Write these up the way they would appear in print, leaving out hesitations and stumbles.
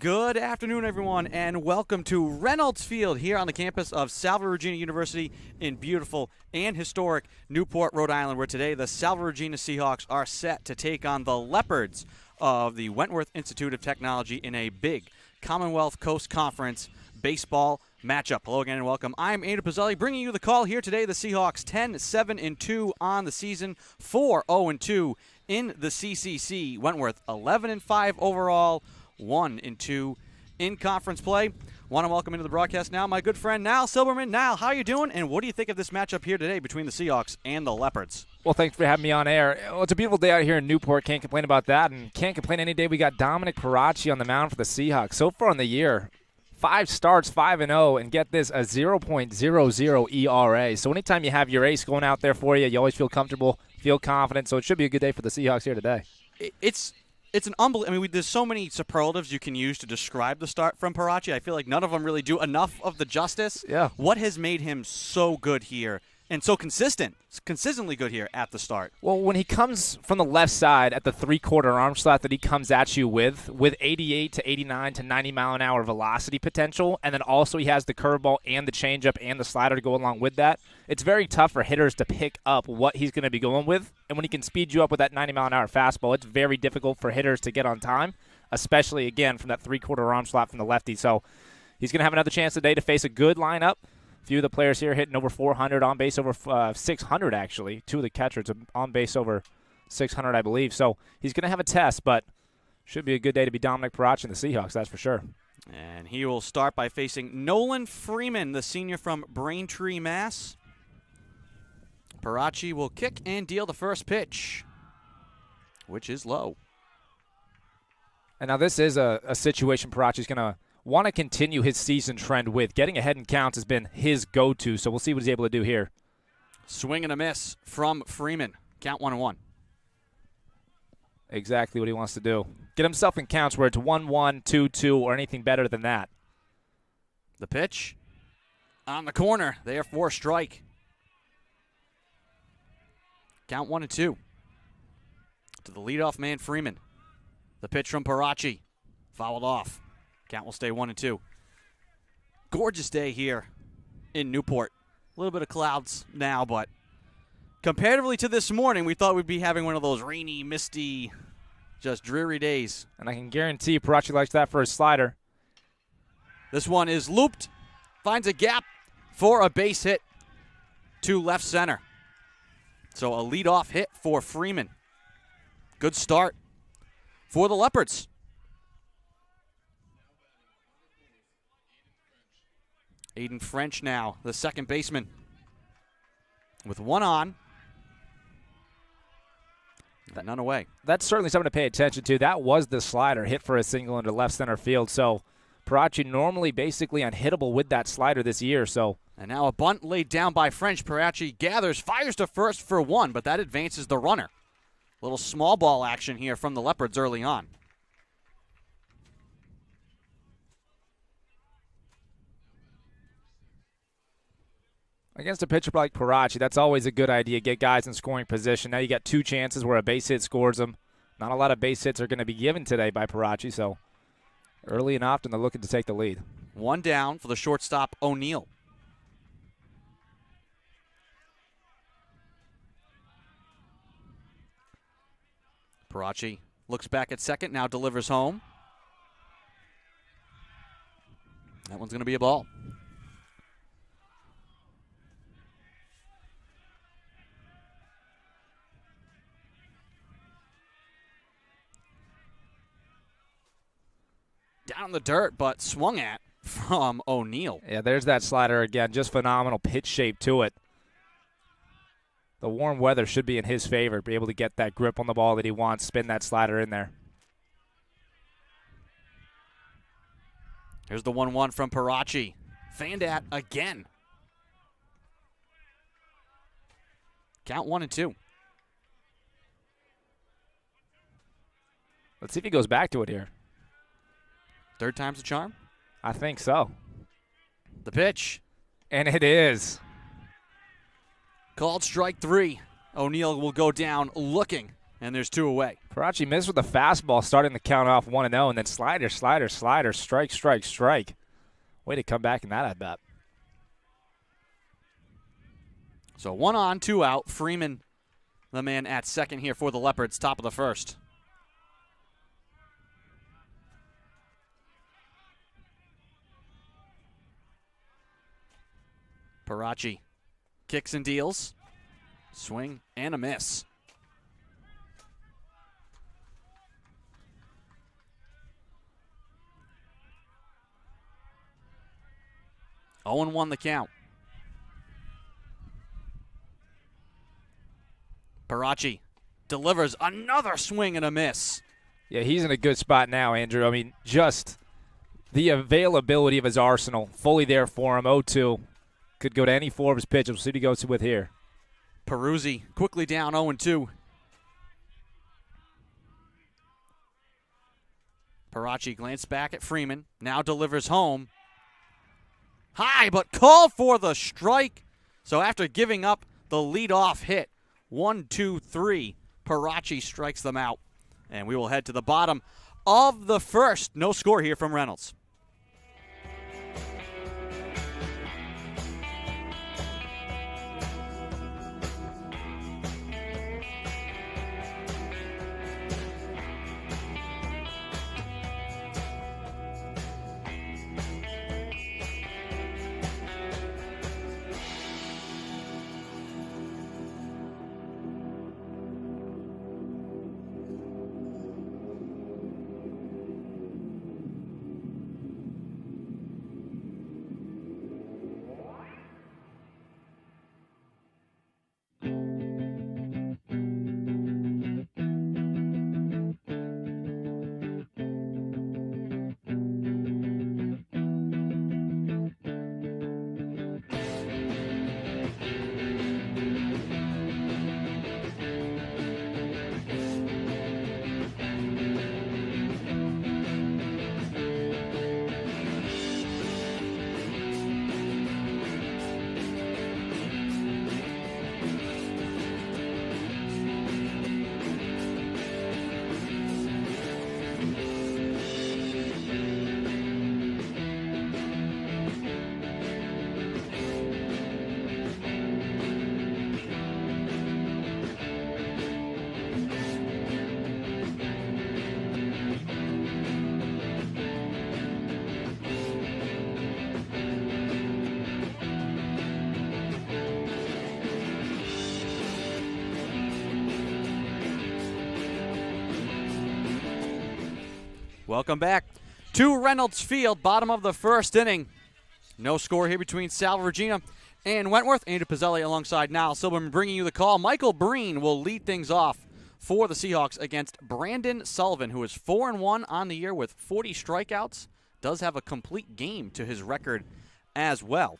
Good afternoon, everyone, and welcome to Reynolds Field here on the campus of Salve Regina University in beautiful and historic Newport, Rhode Island, where today the Salve Regina Seahawks are set to take on the Leopards of the Wentworth Institute of Technology in a big Commonwealth Coast Conference baseball matchup. Hello again and welcome. I'm Andrew Pizzelli bringing you the call here today. The Seahawks 10-7-2 on the season, 4-0-2 in the CCC. Wentworth 11-5 overall, 1-2 in conference play. Want to welcome into the broadcast now my good friend Niall Silberman. Niall, how are you doing, and what do you think of this matchup here today between the Seahawks and the Leopards? Well, thanks for having me on air. Well, it's a beautiful day out here in Newport. Can't complain about that, and can't complain any day we got Dominic Perachi on the mound for the Seahawks. So far in the year, 5 starts, 5-0, and get this, a 0.00 ERA. So anytime you have your ace going out there for you, you always feel comfortable, feel confident. So it should be a good day for the Seahawks here today. It's an unbelievable. I mean, there's so many superlatives you can use to describe the start from Perachi. I feel like none of them really do enough of the justice. Yeah. What has made him so good here and so consistently good here at the start? Well, when he comes from the left side at the three-quarter arm slot that he comes at you with 88 to 89 to 90 mile an hour velocity potential, and then also he has the curveball and the changeup and the slider to go along with that, it's very tough for hitters to pick up what he's going to be going with. And when he can speed you up with that 90 mile an hour fastball, it's very difficult for hitters to get on time, especially, again, from that three-quarter arm slot from the lefty. So he's going to have another chance today to face a good lineup. A few of the players here hitting over 400, on base over 600, actually. Two of the catchers on base over 600, I believe. So he's going to have a test, but should be a good day to be Dominic Perachi and the Seahawks, that's for sure. And he will start by facing Nolan Freeman, the senior from Braintree, Mass. Perachi will kick and deal the first pitch, which is low. And now this is a situation Perachi's going to want to continue his season trend with. Getting ahead in counts has been his go-to, so we'll see what he's able to do here. Swing and a miss from Freeman. Count 1-1. Exactly what he wants to do. Get himself in counts where it's 1-1, 2-2, or anything better than that. The pitch on the corner. There for a strike. Count 1-2. To the leadoff man, Freeman. The pitch from Perachi. Fouled off. Count will stay 1-2. Gorgeous day here in Newport. A little bit of clouds now, but comparatively to this morning, we thought we'd be having one of those rainy, misty, just dreary days. And I can guarantee Perachi likes that for his slider. This one is looped. Finds a gap for a base hit to left center. So a leadoff hit for Freeman. Good start for the Leopards. Aiden French now, the second baseman, with one on, and none away. That's certainly something to pay attention to. That was the slider hit for a single into left center field. So Perachi normally basically unhittable with that slider this year. So. And now a bunt laid down by French. Perachi gathers, fires to first for one, but that advances the runner. Little small ball action here from the Leopards early on. Against a pitcher like Perachi, that's always a good idea. Get guys in scoring position. Now you got two chances where a base hit scores them. Not a lot of base hits are going to be given today by Perachi, so early and often they're looking to take the lead. One down for the shortstop, O'Neill. Perachi looks back at second, now delivers home. That one's going to be a ball. Down in the dirt, but swung at from O'Neill. Yeah, there's that slider again. Just phenomenal pitch shape to it. The warm weather should be in his favor. Be able to get that grip on the ball that he wants, spin that slider in there. Here's the 1-1 from Perachi. Fanned at again. Count 1-2. Let's see if he goes back to it here. Third time's the charm? I think so. The pitch. And it is. Called strike three. O'Neill will go down looking And there's 2 away. Perachi missed with a fastball, starting the count off 1-0, and then slider, strike, strike, strike. Way to come back in that, I bet. So 1 on, 2 out. Freeman, the man at second here for the Leopards, top of the first. Perachi kicks and deals. Swing and a miss. Oh and 1 the count. Perachi delivers another swing and a miss. Yeah, he's in a good spot now, Andrew. I mean, just the availability of his arsenal, fully there for him. 0-2. Could go to any 4 of his pitches. We'll see what he goes with here. Peruzzi quickly down 0-2. Perachi glanced back at Freeman. Now delivers home. High, but called for the strike. So after giving up the leadoff hit, 1-2-3, Perachi strikes them out. And we will head to the bottom of the first. No score here from Reynolds. Welcome back to Reynolds Field, bottom of the first inning. No score here between Salve Regina and Wentworth. Andrew Pizzelli alongside Niall Silberman bringing you the call. Michael Breen will lead things off for the Seahawks against Brandon Sullivan, who is 4-1 on the year with 40 strikeouts. Does have a complete game to his record as well.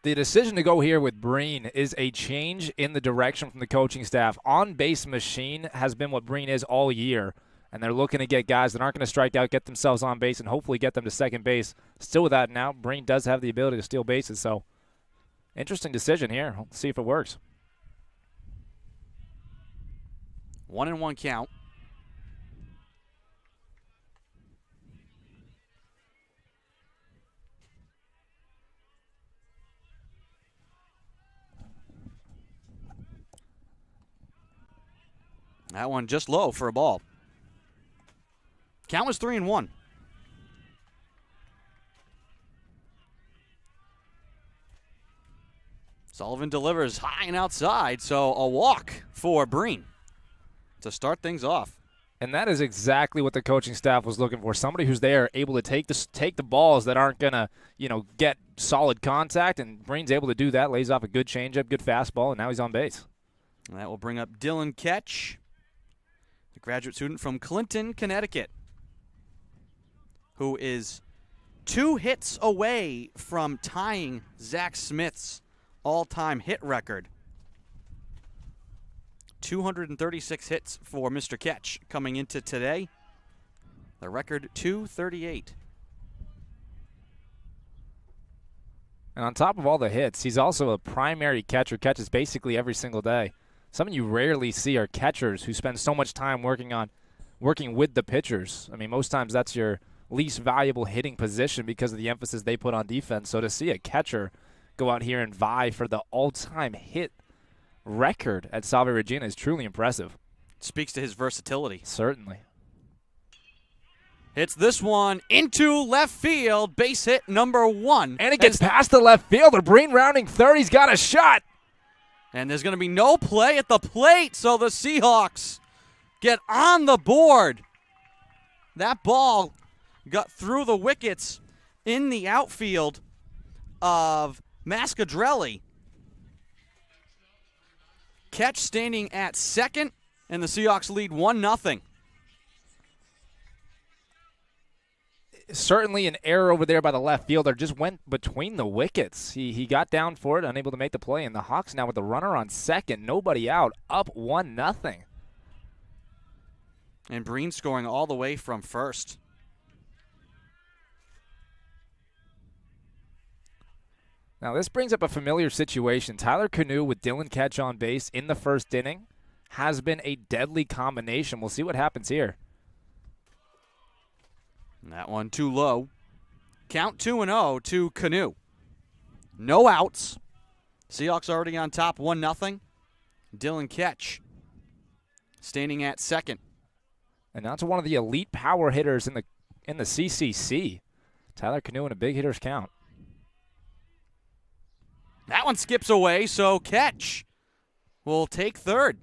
The decision to go here with Breen is a change in the direction from the coaching staff. On-base machine has been what Breen is all year, and they're looking to get guys that aren't going to strike out, get themselves on base, and hopefully get them to second base. Still without an out, Breen does have the ability to steal bases, so interesting decision here. Let's see if it works. 1-1 count. That one just low for a ball. Count was 3-1. Sullivan delivers high and outside, so a walk for Breen to start things off. And that is exactly what the coaching staff was looking for. Somebody who's there, able to take the balls that aren't going to, get solid contact, and Breen's able to do that, lays off a good changeup, good fastball, and now he's on base. And that will bring up Dylan Ketch, the graduate student from Clinton, Connecticut, who is 2 hits away from tying Zach Smith's all-time hit record. 236 hits for Mr. Ketch coming into today. The record 238. And on top of all the hits, he's also a primary catcher, catches basically every single day. Something you rarely see are catchers who spend so much time working with the pitchers. I mean, most times that's your least valuable hitting position because of the emphasis they put on defense. So to see a catcher go out here and vie for the all-time hit record at Salve Regina is truly impressive. Speaks to his versatility. Certainly. Hits this one into left field, base hit number 1. And it gets past the left fielder. Breen rounding third. He's got a shot. And there's going to be no play at the plate, so the Seahawks get on the board. That ball got through the wickets in the outfield of Mascadrelli. Catch standing at second, and the Seahawks lead 1-0. Certainly an error over there by the left fielder. Just went between the wickets. He got down for it, unable to make the play, and the Hawks now with the runner on second, nobody out, up 1-0. And Breen scoring all the way from first. Now this brings up a familiar situation. Tyler Canoe with Dylan Ketch on base in the first inning has been a deadly combination. We'll see what happens here. And that one too low. Count 2-0 to Canoe. No outs. Seahawks already on top 1-0. Dylan Ketch standing at second. And now to one of the elite power hitters in the CCC. Tyler Canoe in a big hitter's count. That one skips away, so Ketch will take third.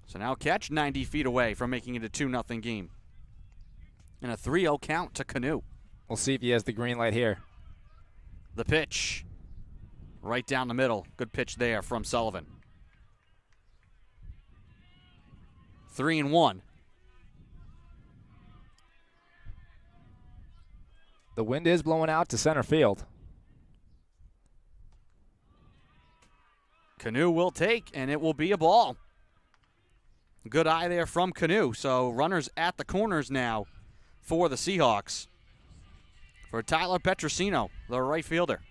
So now Ketch 90 feet away from making it a 2-0 game. And a 3-0 count to Canoe. We'll see if he has the green light here. The pitch. Right down the middle. Good pitch there from Sullivan. 3-1. The wind is blowing out to center field. Canoe will take, and it will be a ball. Good eye there from Canoe. So runners at the corners now for the Seahawks. For Tyler Petrosino, the right fielder.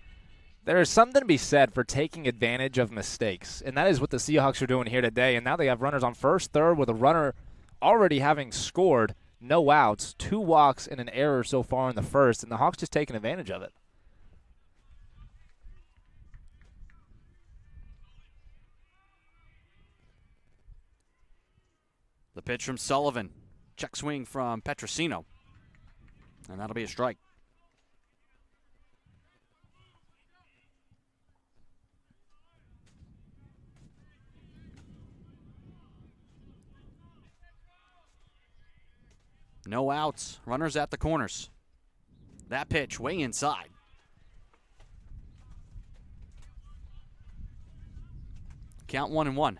There is something to be said for taking advantage of mistakes, and that is what the Seahawks are doing here today. And now they have runners on first, third, with a runner already having scored, no outs, 2 walks, and an error so far in the first, and the Hawks just taking advantage of it. The pitch from Sullivan. Check swing from Petrosino. And that'll be a strike. No outs. Runners at the corners. That pitch way inside. Count 1-1.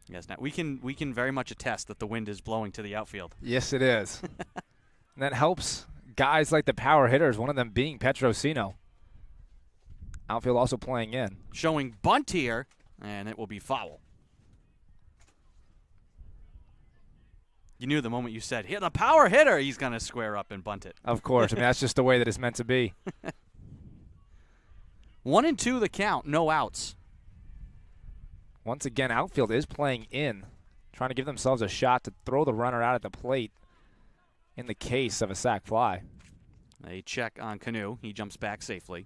Yes, now we can very much attest that the wind is blowing to the outfield. Yes, it is. And that helps guys like the power hitters, one of them being Petrosino. Outfield also playing in. Showing bunt here, and it will be foul. You knew the moment you said, "Hit the power hitter," he's going to square up and bunt it. Of course. I mean, that's just the way that it's meant to be. 1-2 the count, no outs. Once again, outfield is playing in, trying to give themselves a shot to throw the runner out at the plate in the case of a sac fly. A check on Canoe. He jumps back safely.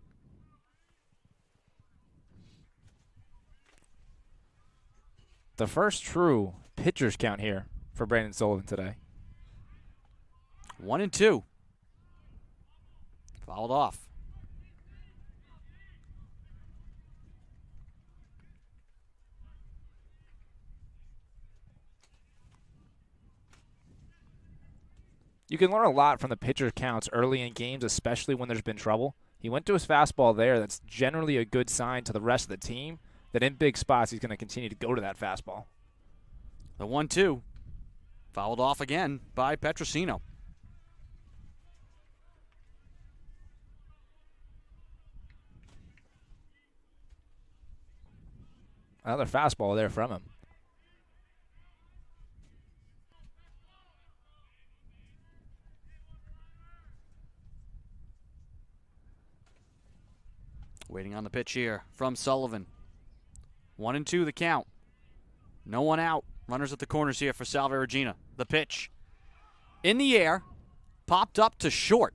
The first true pitcher's count here for Brandon Sullivan today. 1-2. Fouled off. You can learn a lot from the pitcher counts early in games, especially when there's been trouble. He went to his fastball there. That's generally a good sign to the rest of the team that in big spots he's going to continue to go to that fastball. The 1-2. Fouled off again by Petrosino. Another fastball there from him. Waiting on the pitch here from Sullivan. 1-2 the count. No one out. Runners at the corners here for Salve Regina. The pitch. In the air. Popped up to short.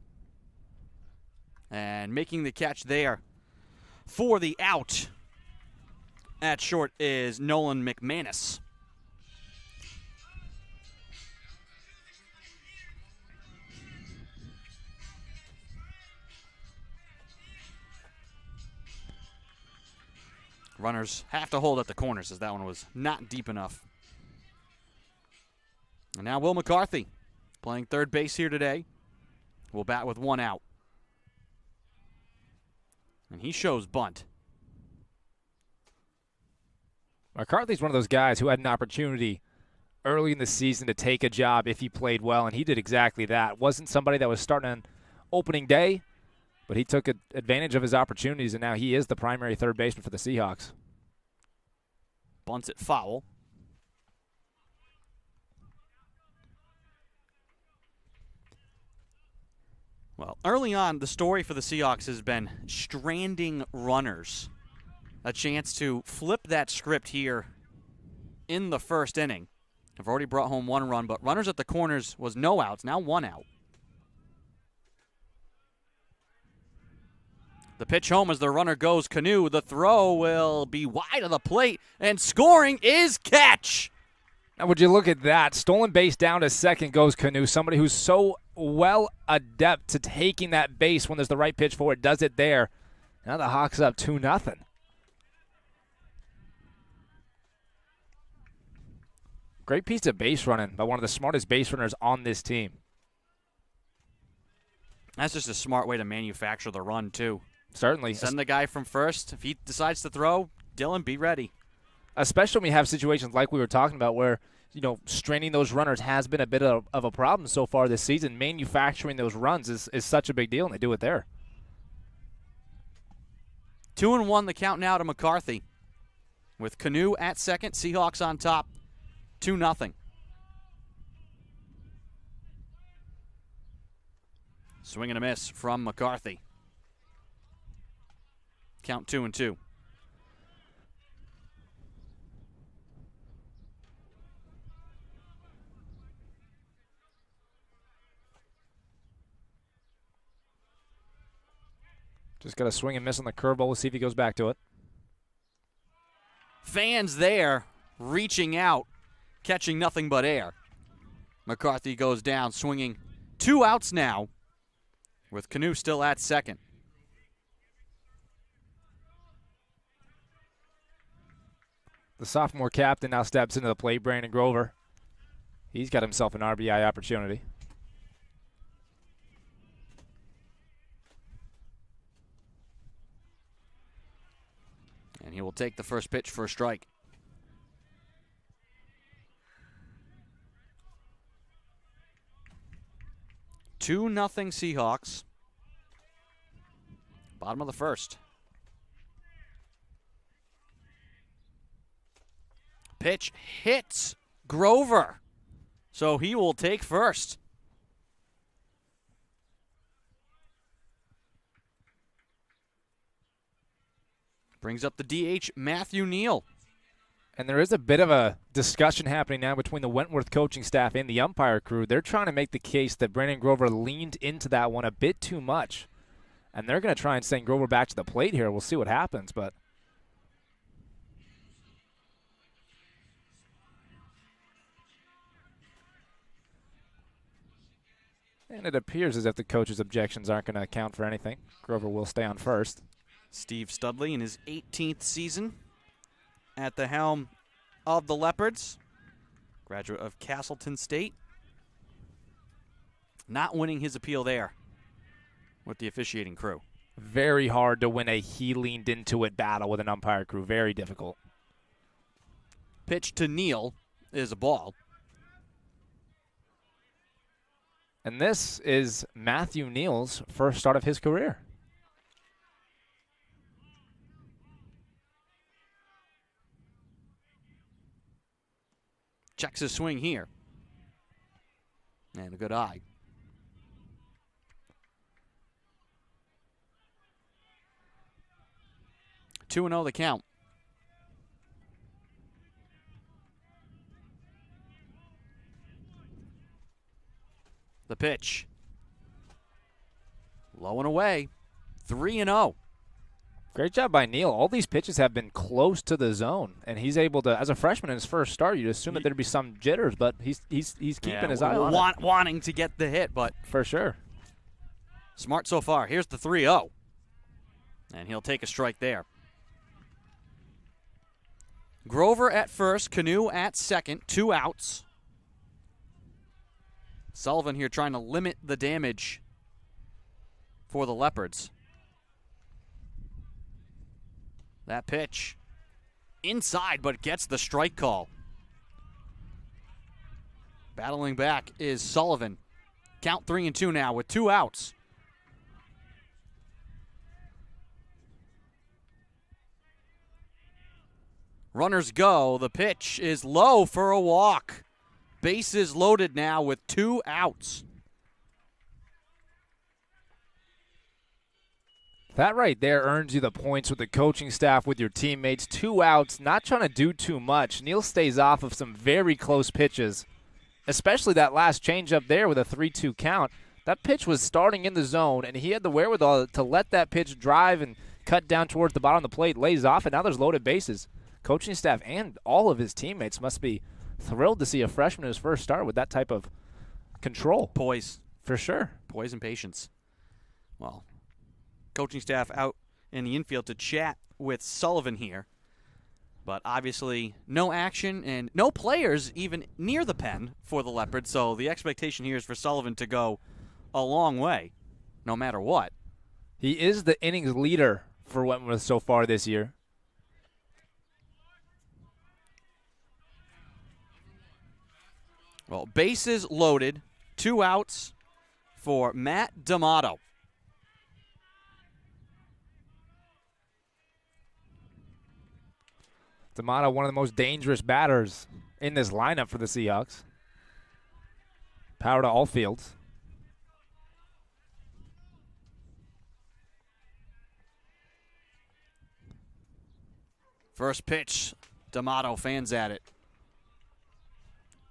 And making the catch there for the out at short is Nolan McManus. Runners have to hold at the corners as that one was not deep enough. And now Will McCarthy playing third base here today. Will bat with one out. And he shows bunt. McCarthy's one of those guys who had an opportunity early in the season to take a job if he played well, and he did exactly that. Wasn't somebody that was starting on opening day, but he took advantage of his opportunities, and now he is the primary third baseman for the Seahawks. Bunts it foul. Well, early on, the story for the Seahawks has been stranding runners. A chance to flip that script here in the first inning. I've already brought home one run, but runners at the corners was no outs, now one out. The pitch home as the runner goes Canoe. The throw will be wide of the plate, and scoring is catch. Now, would you look at that? Stolen base down to second goes Canoe. Somebody who's so well adept to taking that base when there's the right pitch for it, does it there. Now the Hawks up 2-0. Great piece of base running by one of the smartest base runners on this team. That's just a smart way to manufacture the run, too. Certainly. Send the guy from first. If he decides to throw, Dylan, be ready. Especially when we have situations like we were talking about where, straining those runners has been a bit of a problem so far this season. Manufacturing those runs is such a big deal, and they do it there. 2-1 the count now to McCarthy. With Canoe at second, Seahawks on top, 2-0. Swing and a miss from McCarthy. Count 2-2. Just got to swing and miss on the curveball. We'll see if he goes back to it. Fans there reaching out, catching nothing but air. McCarthy goes down, swinging 2 outs now, with Canoe still at second. The sophomore captain now steps into the plate, Brandon Grover. He's got himself an RBI opportunity. And he will take the first pitch for a strike. Two nothing Seahawks. Bottom of the first. Pitch hits Grover. So he will take first. Brings up the DH, Matthew Neal. And there is a bit of a discussion happening now between the Wentworth coaching staff and the umpire crew. They're trying to make the case that Brandon Grover leaned into that one a bit too much. And they're going to try and send Grover back to the plate here. We'll see what happens, but and it appears as if the coach's objections aren't going to account for anything. Grover will stay on first. Steve Studley in his 18th season at the helm of the Leopards. Graduate of Castleton State. Not winning his appeal there with the officiating crew. Very hard to win a he leaned into it battle with an umpire crew. Very difficult. Pitch to Neal is a ball. And this is Matthew Neal's first start of his career. Checks his swing here. And a good eye. 2-0 the count. The pitch. Low and away. 3-0. Great job by Neal. All these pitches have been close to the zone, and he's able to, as a freshman in his first start, you'd assume that there'd be some jitters, but he's keeping his eye on it. Wanting to get the hit, but for sure. Smart so far. Here's the 3-0. And he'll take a strike there. Grover at first, Canoe at second, 2 outs. Sullivan here trying to limit the damage for the Leopards. That pitch inside, but gets the strike call. Battling back is Sullivan. Count 3-2 now with 2 outs. Runners go. The pitch is low for a walk. Bases loaded now with 2 outs. That right there earns you the points with the coaching staff, with your teammates. 2 outs, not trying to do too much. Neal stays off of some very close pitches, especially that last changeup there with a 3-2 count. That pitch was starting in the zone, and he had the wherewithal to let that pitch drive and cut down towards the bottom of the plate, lays off, and now there's loaded bases. Coaching staff and all of his teammates must be thrilled to see a freshman in his first start with that type of control. Poise. For sure. Poise and patience. Well, coaching staff out in the infield to chat with Sullivan here. But obviously no action and no players even near the pen for the Leopards, so the expectation here is for Sullivan to go a long way, no matter what. He is the innings leader for Wentworth so far this year. Well, bases loaded, 2 outs for Matt D'Amato. D'Amato, one of the most dangerous batters in this lineup for the Seahawks. Power to all fields. First pitch, D'Amato fans at it.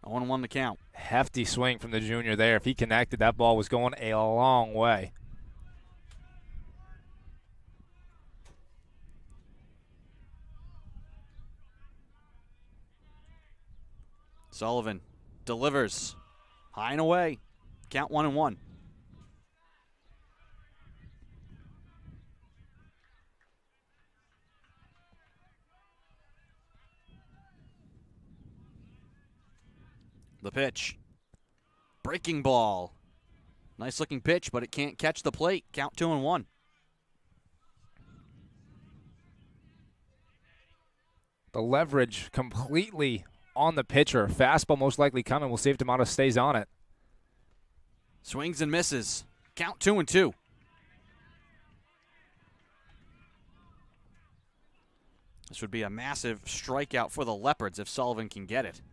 0-1 the count. Hefty swing from the junior there. If he connected, that ball was going a long way. Sullivan delivers high and away. Count 1-1. The pitch. Breaking ball. Nice looking pitch, but it can't catch the plate. Count 2-1. The leverage completely on the pitcher. Fastball most likely coming. We'll see if D'Amato stays on it. Swings and misses. Count 2-2. This would be a massive strikeout for the Leopards if Sullivan can get it.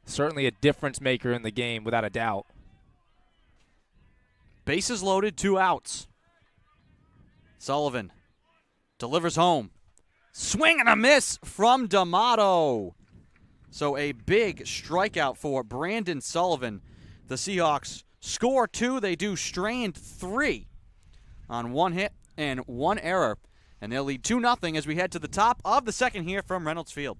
Certainly a difference maker in the game, without a doubt. Bases loaded, 2 outs. Sullivan delivers home. Swing and a miss from D'Amato. So a big strikeout for Brandon Sullivan. The Seahawks score 2. They do strand 3 on 1 hit and 1 error. And they'll lead 2-0 as we head to the top of the second here from Reynolds Field.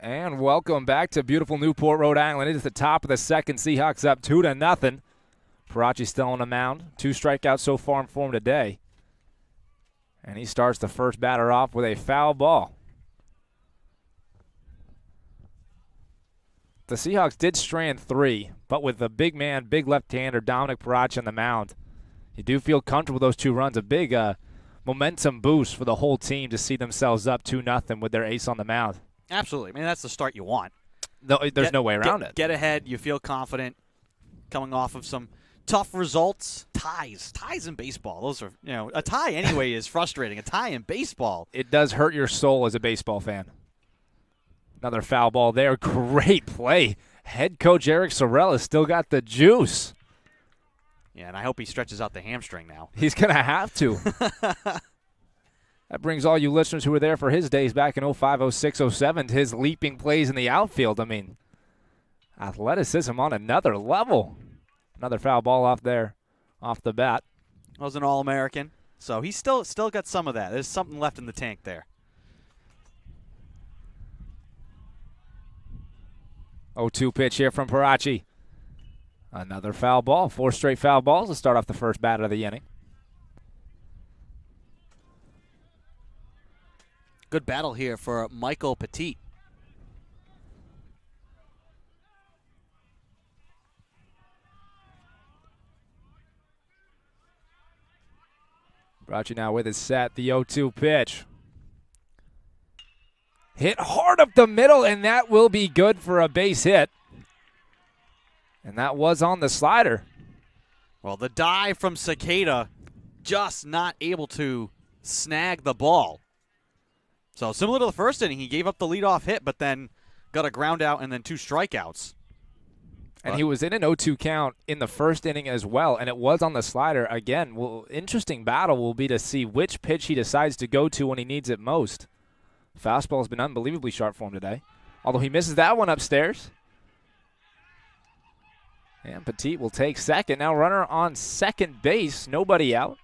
And welcome back to beautiful Newport, Rhode Island. It is the top of the second. Seahawks up 2-0. Perachi still on the mound. 2 strikeouts so far in form today. And he starts the first batter off with a foul ball. The Seahawks did strand 3, but with the big man, big left-hander Dominic Perachi on the mound, you do feel comfortable with those 2 runs. A big momentum boost for the whole team to see themselves up 2-0 with their ace on the mound. Absolutely. I mean, that's the start you want. No, there's no way around it. Get ahead. You feel confident coming off of some tough results. Ties in baseball. Those are, a tie anyway is frustrating. A tie in baseball. It does hurt your soul as a baseball fan. Another foul ball there. Great play. Head coach Eric Sorrell has still got the juice. Yeah, and I hope he stretches out the hamstring now. He's going to have to. That brings all you listeners who were there for his days back in 05, 06, 07 to his leaping plays in the outfield. I mean, athleticism on another level. Another foul ball off there, off the bat. Was an All-American, so he's still got some of that. There's something left in the tank there. 0-2 pitch here from Perachi. Another foul ball. 4 straight foul balls to start off the first batter of the inning. Good battle here for Michael Petit. Perachi now with his set. The 0-2 pitch. Hit hard up the middle, and that will be good for a base hit. And that was on the slider. Well, the dive from Cicada just not able to snag the ball. So similar to the first inning, he gave up the leadoff hit, but then got a ground out and then 2 strikeouts. And he was in an 0-2 count in the first inning as well, and it was on the slider. Again, interesting battle will be to see which pitch he decides to go to when he needs it most. Fastball has been unbelievably sharp for him today, although he misses that one upstairs. And Petit will take second. Now runner on second base, nobody out.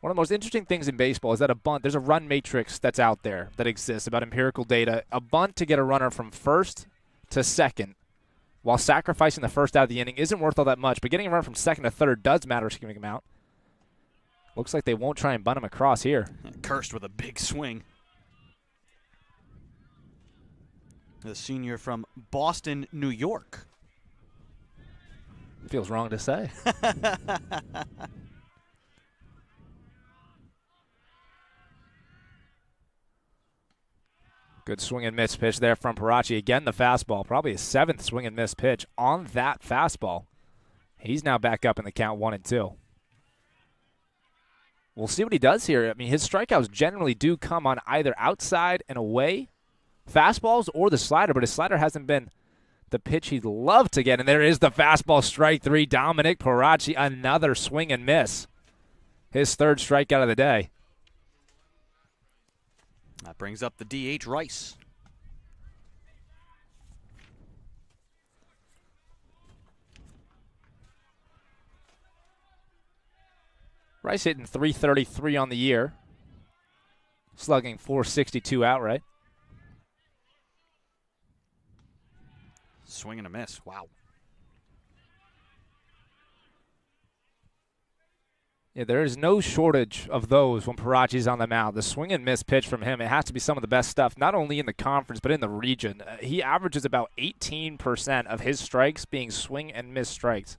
One of the most interesting things in baseball is that a bunt, there's a run matrix that's out there that exists about empirical data. A bunt to get a runner from first to second while sacrificing the first out of the inning isn't worth all that much, but getting a runner from second to third does matter, skimming him out. Looks like they won't try and bunt him across here. Cursed with a big swing. The senior from Boston, New York. Feels wrong to say. Good swing and miss pitch there from Perachi. Again, the fastball. Probably a 7th swing and miss pitch on that fastball. He's now back up in the count 1-2. We'll see what he does here. I mean, his strikeouts generally do come on either outside and away fastballs or the slider, but his slider hasn't been the pitch he'd love to get. And there is the fastball, strike 3. Dominic Perachi, another swing and miss. His 3rd strikeout of the day. That brings up the DH Rice. Rice hitting .333 on the year. Slugging .462 outright. Swing and a miss. Wow. Yeah, there is no shortage of those when Perachi's on the mound. The swing and miss pitch from him, it has to be some of the best stuff, not only in the conference but in the region. He averages about 18% of his strikes being swing and miss strikes,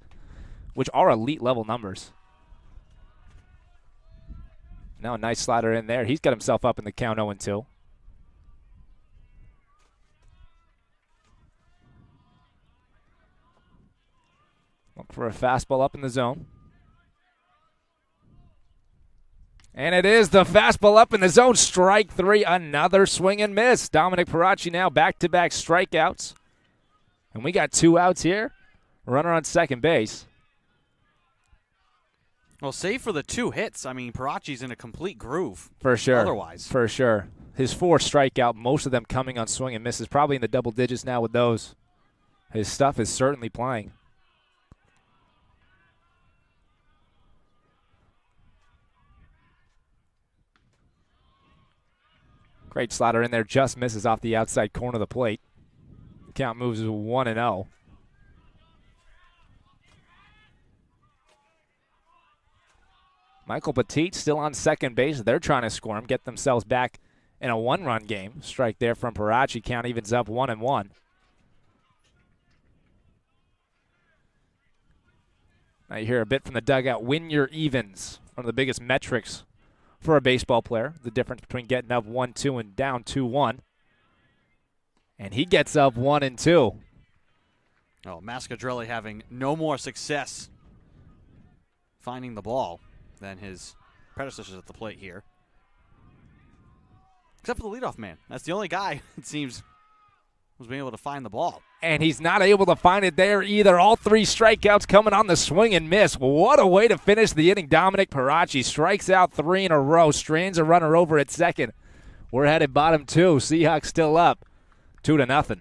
which are elite level numbers. Now a nice slider in there. He's got himself up in the count 0-2. Look for a fastball up in the zone. And it is the fastball up in the zone. Strike 3, another swing and miss. Dominic Perachi now back-to-back strikeouts. And we got 2 outs here. Runner on second base. Well, save for the 2 hits, I mean, Perachi's in a complete groove. For sure. Otherwise. For sure. His 4 strikeout, most of them coming on swing and misses. Probably in the double digits now with those. His stuff is certainly playing. Great slider in there, just misses off the outside corner of the plate. Count moves to 1-0. Michael Petit still on second base. They're trying to score him, get themselves back in a one-run game. Strike there from Perachi. Count evens up 1-1. Now you hear a bit from the dugout. Win your evens. One of the biggest metrics for a baseball player. The difference between getting up 1-2 and down 2-1. And he gets up 1-2. Oh, Mascadrelli having no more success finding the ball than his predecessors at the plate here. Except for the leadoff man. That's the only guy, it seems, who's been able to find the ball. And he's not able to find it there either. All three strikeouts coming on the swing and miss. What a way to finish the inning. Dominic Perachi strikes out 3 in a row. Strands a runner over at second. We're headed bottom 2. Seahawks still up 2-0.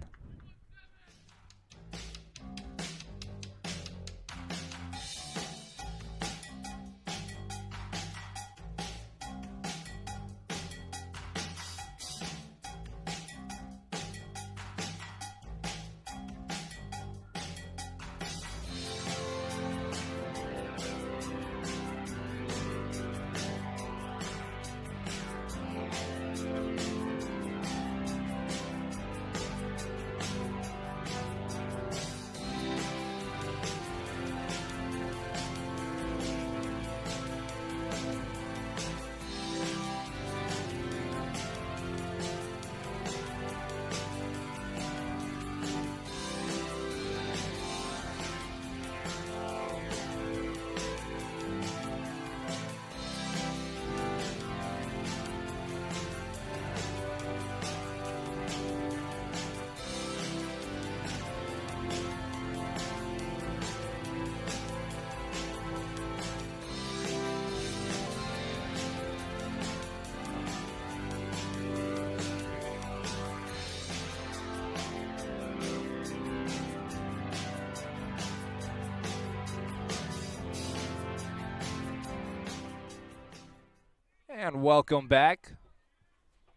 And welcome back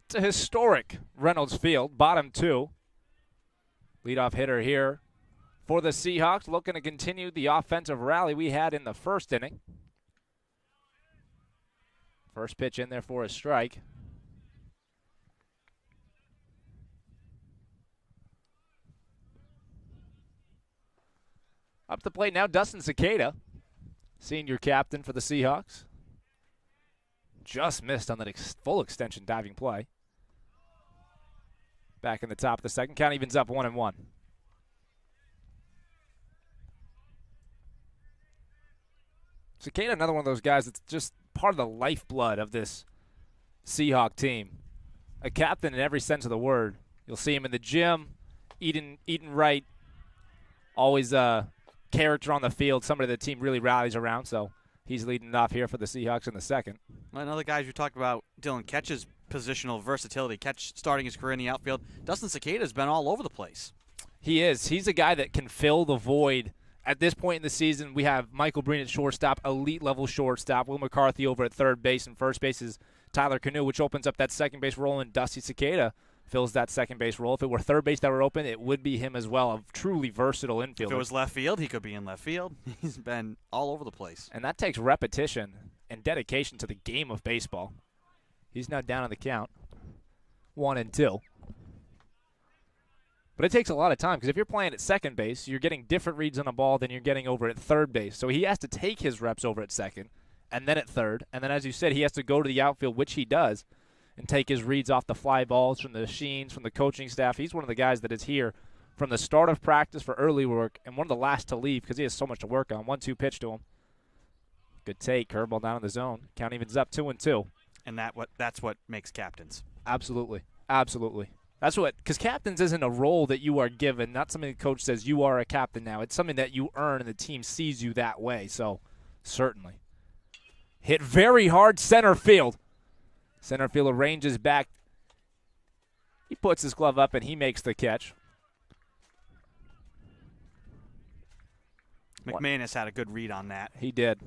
to historic Reynolds Field, bottom 2. Leadoff hitter here for the Seahawks, looking to continue the offensive rally we had in the first inning. First pitch in there for a strike. Up the plate now, Dustin Cicada, senior captain for the Seahawks. Just missed on that full extension diving play. Back in the top of the second. Count evens up 1-1. Cicada, another one of those guys that's just part of the lifeblood of this Seahawk team. A captain in every sense of the word. You'll see him in the gym, eating right. Always a character on the field, somebody the team really rallies around, so he's leading it off here for the Seahawks in the second. Another guy you talked about, Dylan Ketch's positional versatility. Ketch starting his career in the outfield. Dustin Cicada's been all over the place. He is. He's a guy that can fill the void. At this point in the season, we have Michael Breen at shortstop, elite-level shortstop. Will McCarthy over at third base, and first base is Tyler Canoe, which opens up that second base role, and Dusty Cicada fills that second base role. If it were third base that were open, it would be him as well, a truly versatile infielder. If it was left field, he could be in left field. He's been all over the place. And that takes repetition and dedication to the game of baseball. He's now down on the count, 1-2. But it takes a lot of time, because if you're playing at second base, you're getting different reads on a ball than you're getting over at third base. So he has to take his reps over at second, and then at third. And then, as you said, he has to go to the outfield, which he does, and take his reads off the fly balls from the machines, from the coaching staff. He's one of the guys that is here from the start of practice for early work and one of the last to leave because he has so much to work on. 1-2 pitch to him. Good take. Curveball down in the zone. Count evens up 2-2. And that's what makes captains. Absolutely. Absolutely. That's what, because captains isn't a role that you are given, not something the coach says you are a captain now. It's something that you earn and the team sees you that way. So, certainly. Hit very hard center field. Center fielder ranges back. He puts his glove up and he makes the catch. McManus had a good read on that. He did.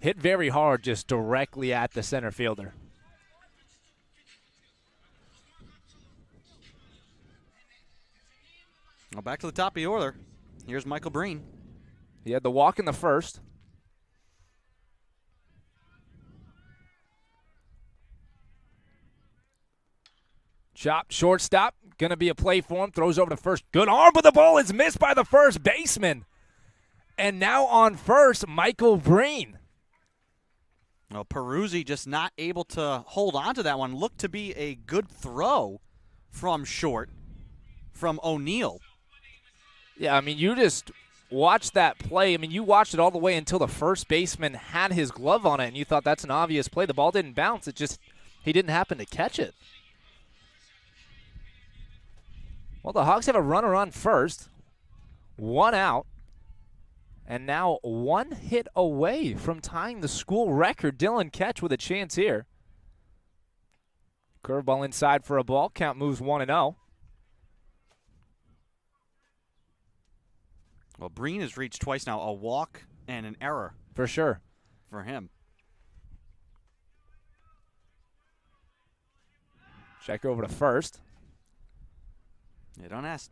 Hit very hard just directly at the center fielder. Well, back to the top of the order. Here's Michael Breen. He had the walk in the first. Chop, shortstop. Going to be a play for him. Throws over to first. Good arm, but the ball is missed by the first baseman. And now on first, Michael Breen. Well, Peruzzi just not able to hold on to that one. Looked to be a good throw from short, from O'Neill. Yeah, I mean, you just watched that play. I mean, you watched it all the way until the first baseman had his glove on it, and you thought that's an obvious play. The ball didn't bounce. It just, he didn't happen to catch it. Well, the Hawks have a runner on first, 1 out, and now 1 hit away from tying the school record. Dylan Ketch with a chance here. Curveball inside for a ball. Count moves 1-0. Well, Breen has reached twice now, a walk and an error. For sure. For him. Check over to first. Yeah, don't ask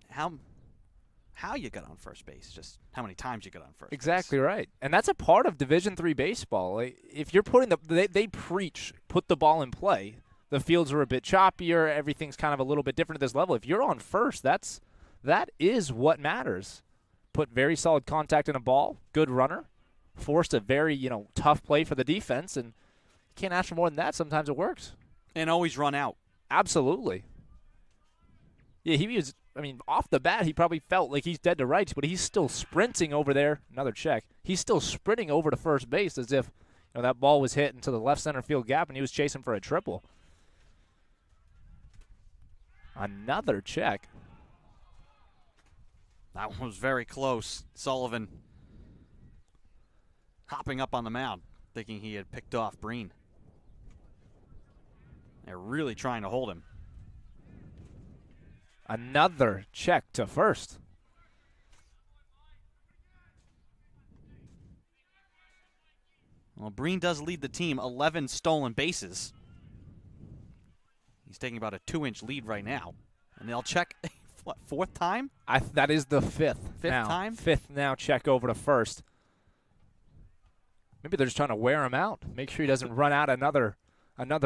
how you got on first base, just how many times you got on first Exactly base. right. And that's a part of Division III baseball. Like, if you're putting they preach, put the ball in play. The fields are a bit choppier. Everything's kind of a little bit different at this level. If you're on first, that is what matters. Put very solid contact in a ball, good runner, forced a very, tough play for the defense, and you can't ask for more than that. Sometimes it works. And always run out. Absolutely. Yeah, he was, off the bat, he probably felt like he's dead to rights, but he's still sprinting over there. Another check. He's still sprinting over to first base as if that ball was hit into the left center field gap and he was chasing for a triple. Another check. That one was very close. Sullivan hopping up on the mound, thinking he had picked off Breen. They're really trying to hold him. Another check to first. Well, Breen does lead the team, 11 stolen bases. He's taking about a 2-inch lead right now. And they'll check, what, fourth time? That is the fifth. Fifth now. time? Fifth now, check over to first. Maybe they're just trying to wear him out. Make sure he doesn't run out another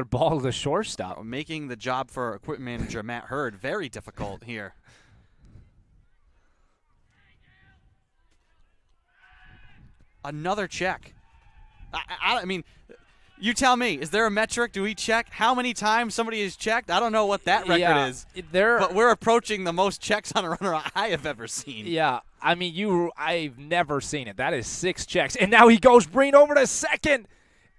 ball to the shortstop. Making the job for equipment manager Matt Hurd very difficult here. Another check. I mean, you tell me, is there a metric? Do we check how many times somebody is checked? I don't know what that record is. But we're approaching the most checks on a runner I have ever seen. Yeah, I've never seen it. That is 6 checks. And now he goes Breen over to second.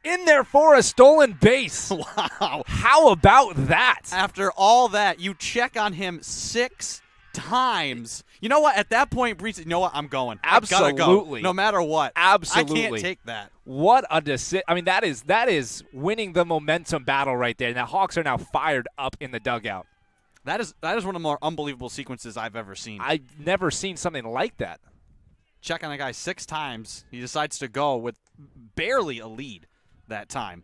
In there for a stolen base. Wow. How about that? After all that, you check on him 6 times. You know what? At that point, Breen said, you know what? I'm going. Absolutely. I gotta go, no matter what. Absolutely. I can't take that. What a decision. That is winning the momentum battle right there. And the Hawks are now fired up in the dugout. That is one of the more unbelievable sequences I've ever seen. I've never seen something like that. Check on a guy 6 times. He decides to go with barely a lead that time.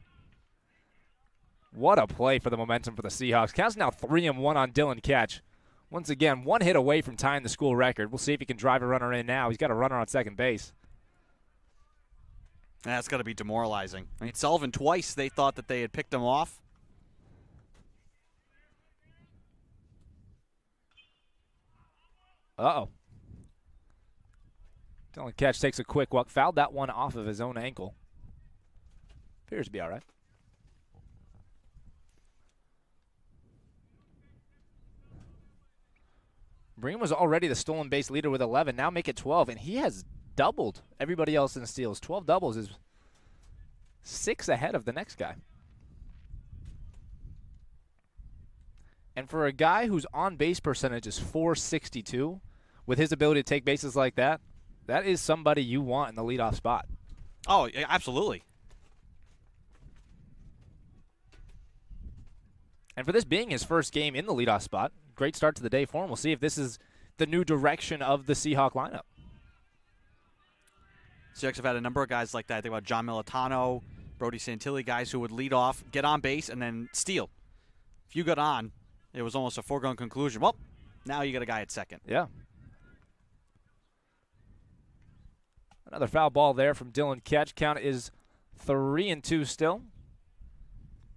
What a play for the momentum for the Seahawks. Counts now 3-1 on Dylan Ketch. Once again, 1 hit away from tying the school record. We'll see if he can drive a runner in now. He's got a runner on second base. That's got to be demoralizing. Sullivan twice, they thought that they had picked him off. Uh-oh. Dylan Ketch takes a quick walk. Fouled that one off of his own ankle. Appears to be all right. Breen was already the stolen base leader with 11. Now make it 12, and he has doubled everybody else in steals. 12 doubles is 6 ahead of the next guy. And for a guy whose on-base percentage is .462, with his ability to take bases like that, that is somebody you want in the leadoff spot. Oh, yeah, absolutely. And for this being his first game in the leadoff spot, great start to the day for him. We'll see if this is the new direction of the Seahawk lineup. Seahawks have had a number of guys like that. I think about John Militano, Brody Santilli, guys who would lead off, get on base, and then steal. If you got on, it was almost a foregone conclusion. Well, now you got a guy at second. Yeah. Another foul ball there from Dylan Ketch. Count is 3-2 still.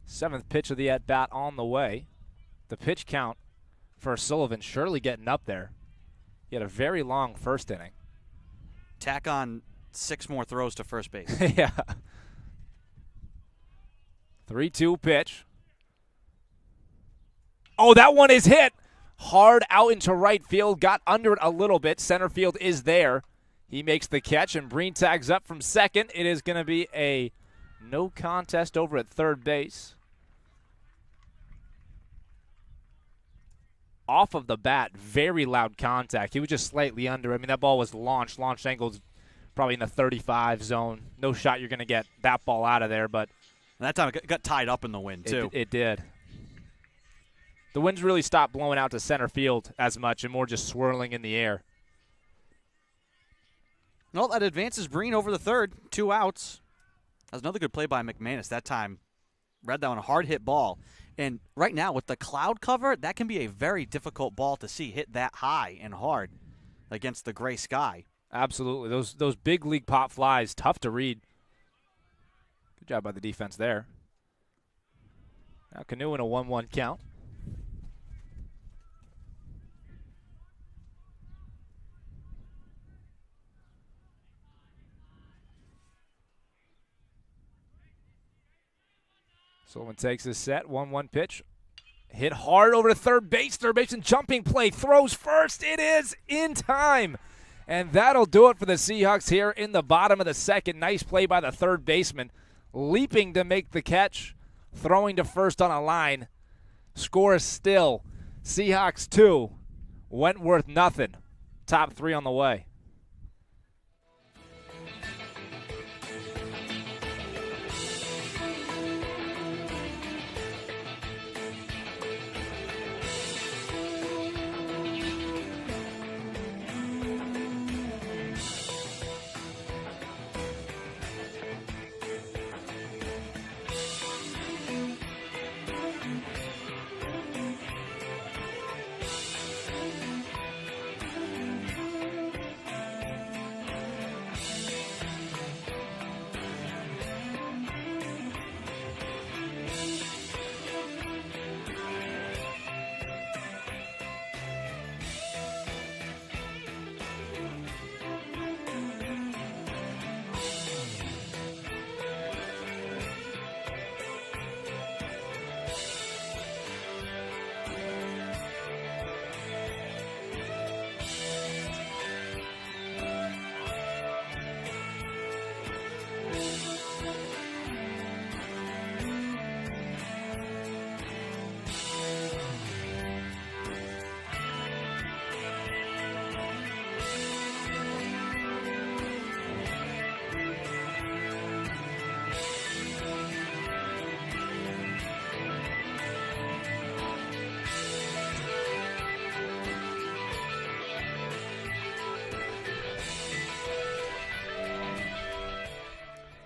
7th pitch of the at-bat on the way. The pitch count for Sullivan surely getting up there. He had a very long first inning. Tack on 6 more throws to first base. Yeah. 3-2 pitch. Oh, that one is hit. Hard out into right field. Got under it a little bit. Center field is there. He makes the catch, and Breen tags up from second. It is going to be a no contest over at third base. Off of the bat, very loud contact. He was just slightly under. I mean, that ball was launched. Launch angle's probably in the 35 zone. No shot you're going to get that ball out of there, but and that time it got tied up in the wind, too. It did. The winds really stopped blowing out to center field as much and more just swirling in the air. Well, that advances Breen over the third. 2 outs. That was another good play by McManus that time. Read that one, a hard hit ball. And right now with the cloud cover, that can be a very difficult ball to see hit that high and hard against the gray sky. Absolutely. Those big league pop flies, tough to read. Good job by the defense there. Now Canu in a 1-1 count. Sullivan takes his set, 1-1 pitch. Hit hard over to third base. Third baseman jumping play, throws first. It is in time. And that'll do it for the Seahawks here in the bottom of the second. Nice play by the third baseman. Leaping to make the catch, throwing to first on a line. Score is still Seahawks 2, Wentworth nothing. Top 3 on the way.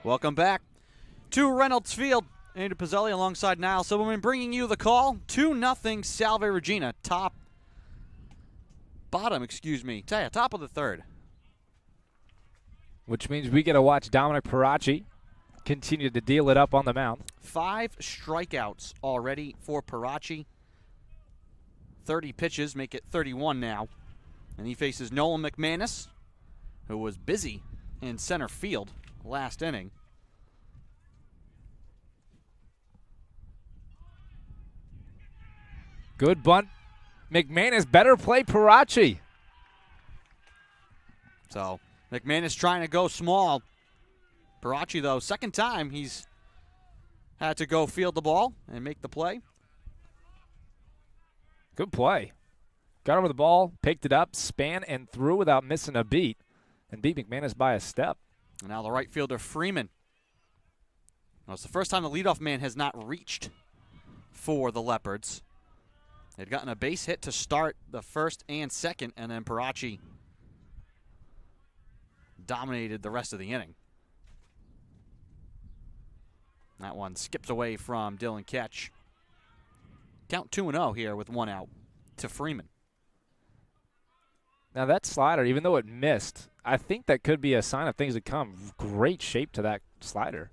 Welcome back to Reynolds Field. Andy Pizzelli alongside Niall Silverman bringing you the call. 2-0 Salve Regina. Top of the third. Which means we get to watch Dominic Perachi continue to deal it up on the mound. 5 strikeouts already for Perachi. 30 pitches make it 31 now. And he faces Nolan McManus, who was busy in center field last inning. Good bunt. McManus better play Perachi. So McManus trying to go small. Perachi, though, second time he's had to go field the ball and make the play. Good play. Got over the ball, picked it up, span and threw without missing a beat, and beat McManus by a step. And now the right fielder, Freeman. Well, it's the first time the leadoff man has not reached for the Leopards. They'd gotten a base hit to start the first and second, and then Perachi dominated the rest of the inning. That one skips away from Dylan Ketch. Count 2-0 here with 1 out to Freeman. Now that slider, even though it missed, I think that could be a sign of things to come. Great shape to that slider.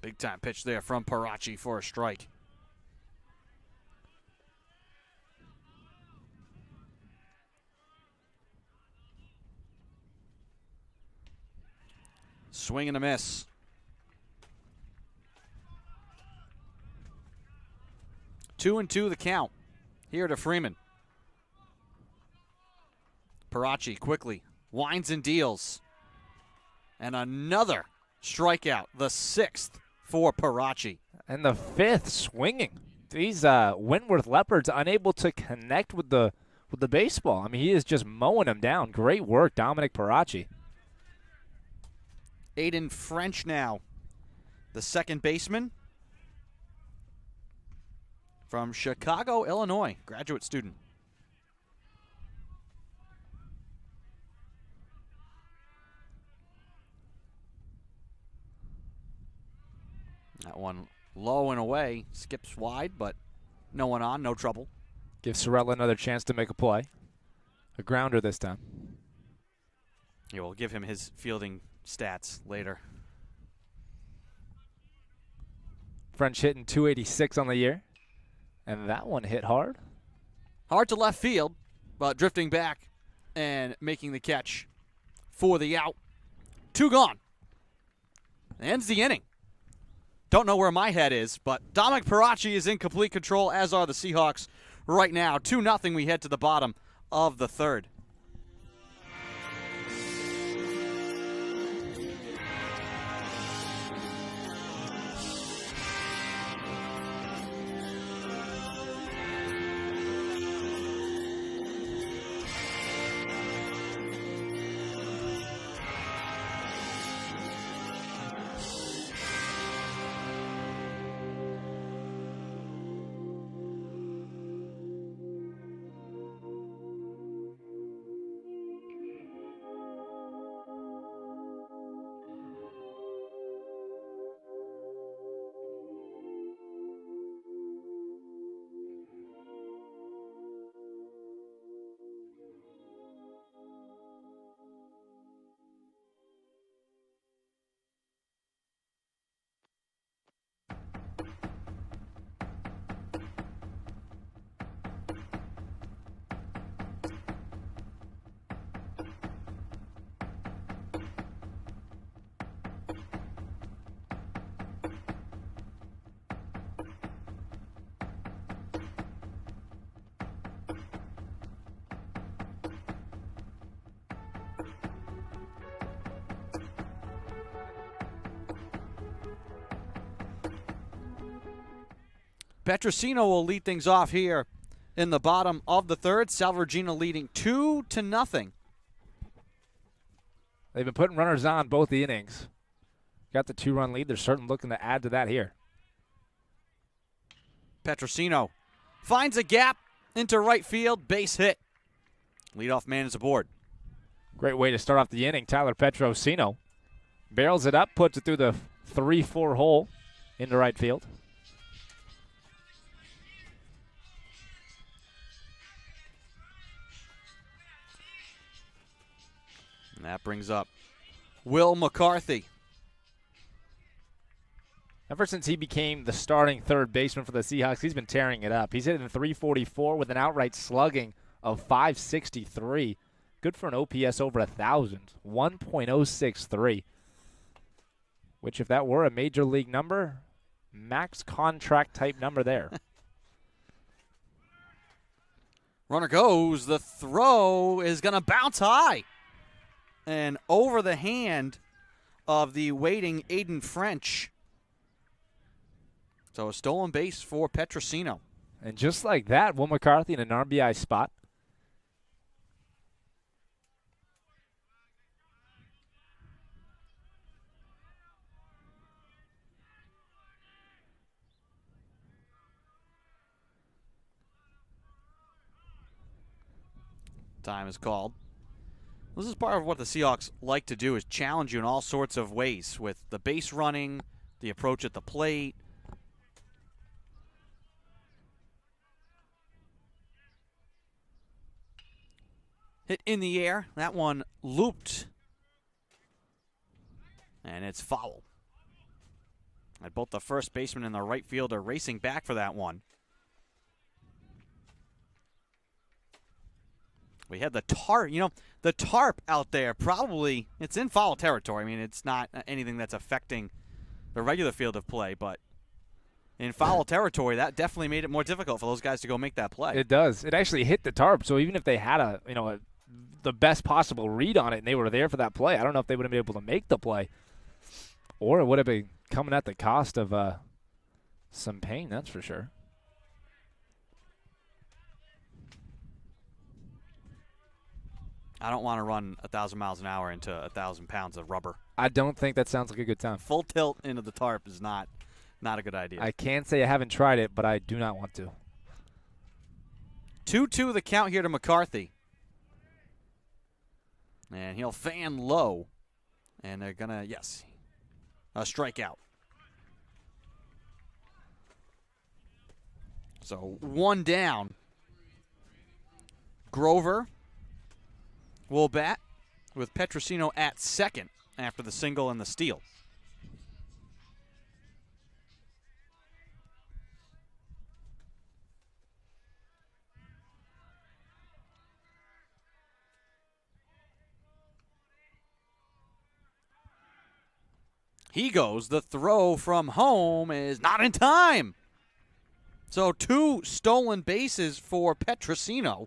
Big time pitch there from Perachi for a strike. Swing and a miss. 2-2 the count here to Freeman. Perachi quickly winds and deals. And another strikeout, the 6th for Perachi. And the 5th swinging. These Wentworth Leopards unable to connect with the baseball. I mean, he is just mowing them down. Great work, Dominic Perachi. Aiden French now, the second baseman from Chicago, Illinois, graduate student. That one low and away, skips wide, but no one on, no trouble. Give Sorella another chance to make a play. A grounder this time. Yeah, we'll give him his fielding stats later. French hitting 286 on the year. And that one hit hard. Hard to left field, but drifting back and making the catch for the out. 2 gone. Ends the inning. Don't know where my head is, but Dominic Perachi is in complete control, as are the Seahawks right now. 2-0, we head to the bottom of the 3rd. Petrosino will lead things off here in the bottom of the 3rd. Salve Regina leading 2-0. They've been putting runners on both the innings. Got the 2-run lead. They're certainly looking to add to that here. Petrosino finds a gap into right field. Base hit. Leadoff man is aboard. Great way to start off the inning. Tyler Petrosino barrels it up, puts it through the 3-4 hole into right field. And that brings up Will McCarthy. Ever since he became the starting 3rd baseman for the Seahawks, he's been tearing it up. He's hitting 344 with an outright slugging of 563. Good for an OPS over 1,000, 1.063. Which, if that were a major league number, max contract type number there. Runner goes. The throw is going to bounce high and over the hand of the waiting Aiden French. So a stolen base for Petrosino. And just like that, Will McCarthy in an RBI spot. Time is called. This is part of what the Seahawks like to do, is challenge you in all sorts of ways with the base running, the approach at the plate. hit in the air. That one looped. And it's foul. And both the first baseman and the right fielder racing back for that one. We had the tarp, the tarp out there probably, it's in foul territory. I mean, it's not anything that's affecting the regular field of play, but in foul territory, that definitely made it more difficult for those guys to go make that play. It does. It actually hit the tarp, so even if they had the best possible read on it and they were there for that play, I don't know if they would have been able to make the play. Or it would have been coming at the cost of some pain, that's for sure. I don't want to run 1,000 miles an hour into 1,000 pounds of rubber. I don't think that sounds like a good time. Full tilt into the tarp is not a good idea. I can't say I haven't tried it, but I do not want to. 2-2 the count here to McCarthy. And he'll fan low. And they're going to, yes, a strikeout. So one down. Grover will bat with Petrosino at second after the single and the steal. He goes. The throw from home is not in time. So 2 stolen bases for Petrosino,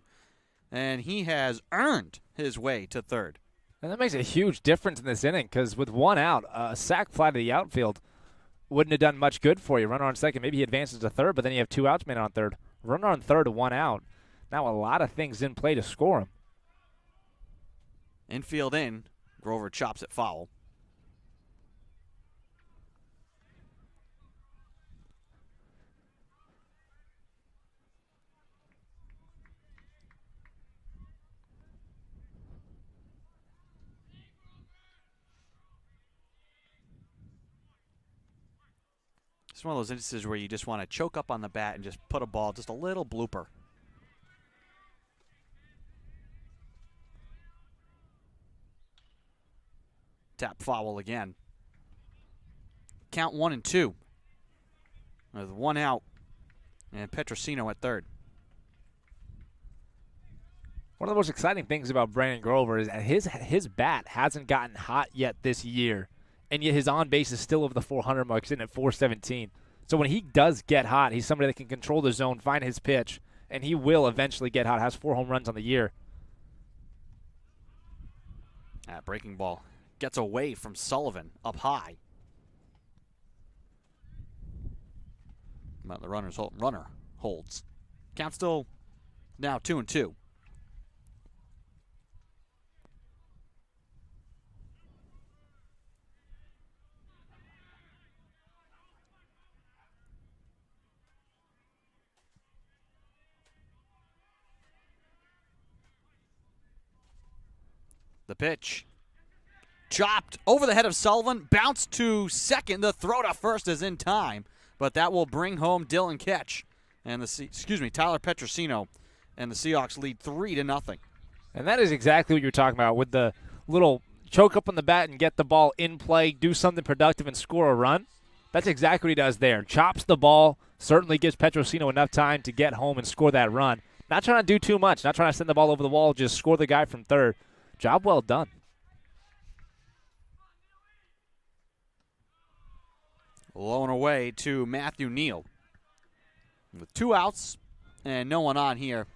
and he has earned his way to third. And that makes a huge difference in this inning because with one out, a sac fly to the outfield wouldn't have done much good for you. Runner on second, maybe he advances to third, but then you have 2 outs, man on third. Runner on third, 1 out. Now a lot of things in play to score him. Infield in. Grover chops it foul. It's one of those instances where you just want to choke up on the bat and just put a ball, just a little blooper. Tap foul again. Count 1-2. With 1 out. And Petrosino at third. One of the most exciting things about Brandon Grover is that his bat hasn't gotten hot yet this year. And yet his on base is still over the 400 mark, sitting at 417. So when he does get hot, he's somebody that can control the zone, find his pitch, and he will eventually get hot. Has 4 home runs on the year. That breaking ball gets away from Sullivan up high. But the runner holds. Count still now 2-2. The pitch. Chopped over the head of Sullivan. Bounced to second. The throw to first is in time. But that will bring home Dylan Ketch. And Tyler Petrosino. And the Seahawks lead 3-0. And that is exactly what you're talking about with the little choke up on the bat and get the ball in play, do something productive and score a run. That's exactly what he does there. Chops the ball. Certainly gives Petrosino enough time to get home and score that run. Not trying to do too much. Not trying to send the ball over the wall. Just score the guy from third. Job well done. Low and away to Matthew Neal. With 2 outs and no one on here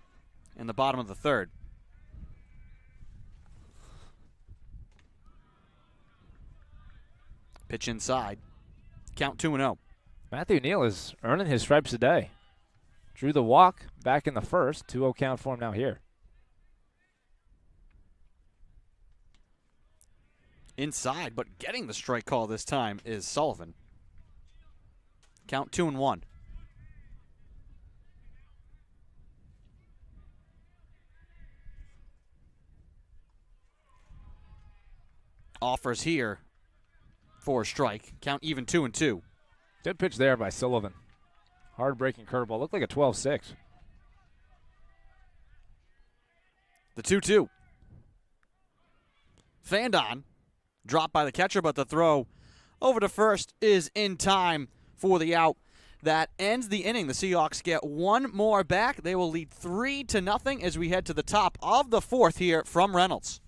in the bottom of the third. Pitch inside. Count 2-0. Matthew Neal is earning his stripes today. Drew the walk back in the first. 2-0 count for him now here. Inside, but getting the strike call this time is Sullivan. Count 2-1. Offers here for a strike. Count even 2-2. Good pitch there by Sullivan. Hard breaking curveball. Looked like a 12-6. The 2-2. fanned on, dropped by the catcher, but the throw over to first is in time for the out. That ends the inning. The Seahawks get one more back. They will lead 3-0 as we head to the top of the fourth here from Reynolds.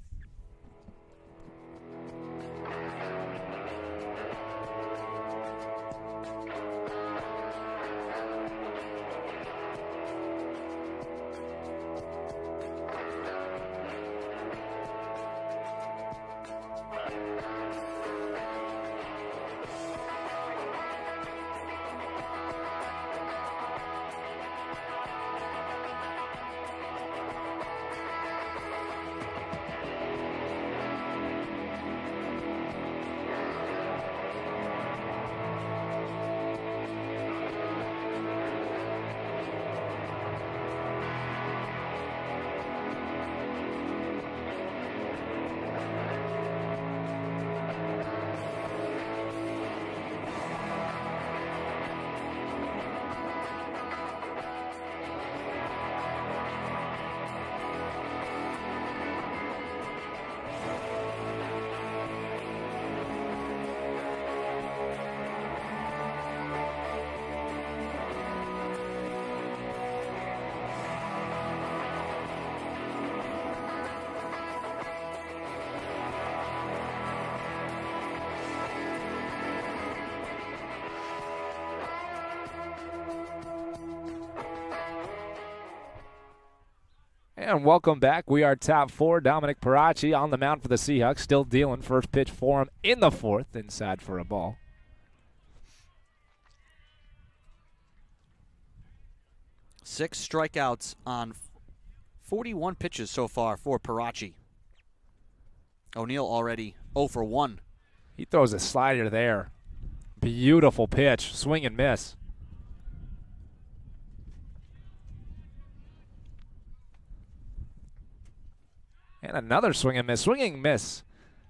And welcome back. We are top four. Dominic Perachi on the mound for the Seahawks, still dealing. First pitch for him in the fourth, inside for a ball. Six strikeouts on 41 pitches so far for Perachi. O'Neill already 0 for 1. He throws a slider there. Beautiful pitch. Swing and miss. And another swing and miss.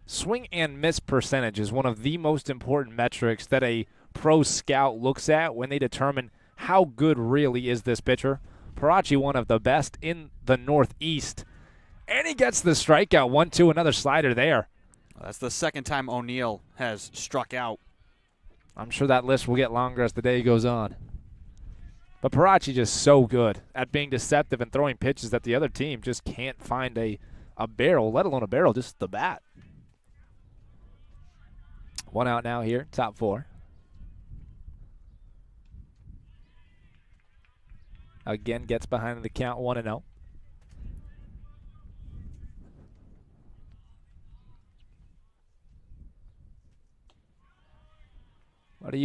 Swing and miss percentage is one of the most important metrics that a pro scout looks at when they determine how good really is this pitcher. Perachi, one of the best in the Northeast. And he gets the strikeout. 1-2, another slider there. That's the second time O'Neill has struck out. I'm sure that list will get longer as the day goes on. But Perachi just so good at being deceptive and throwing pitches that the other team just can't find a barrel, let alone a barrel, just the bat. One out now here, top four. Again, gets behind the count 1-0. But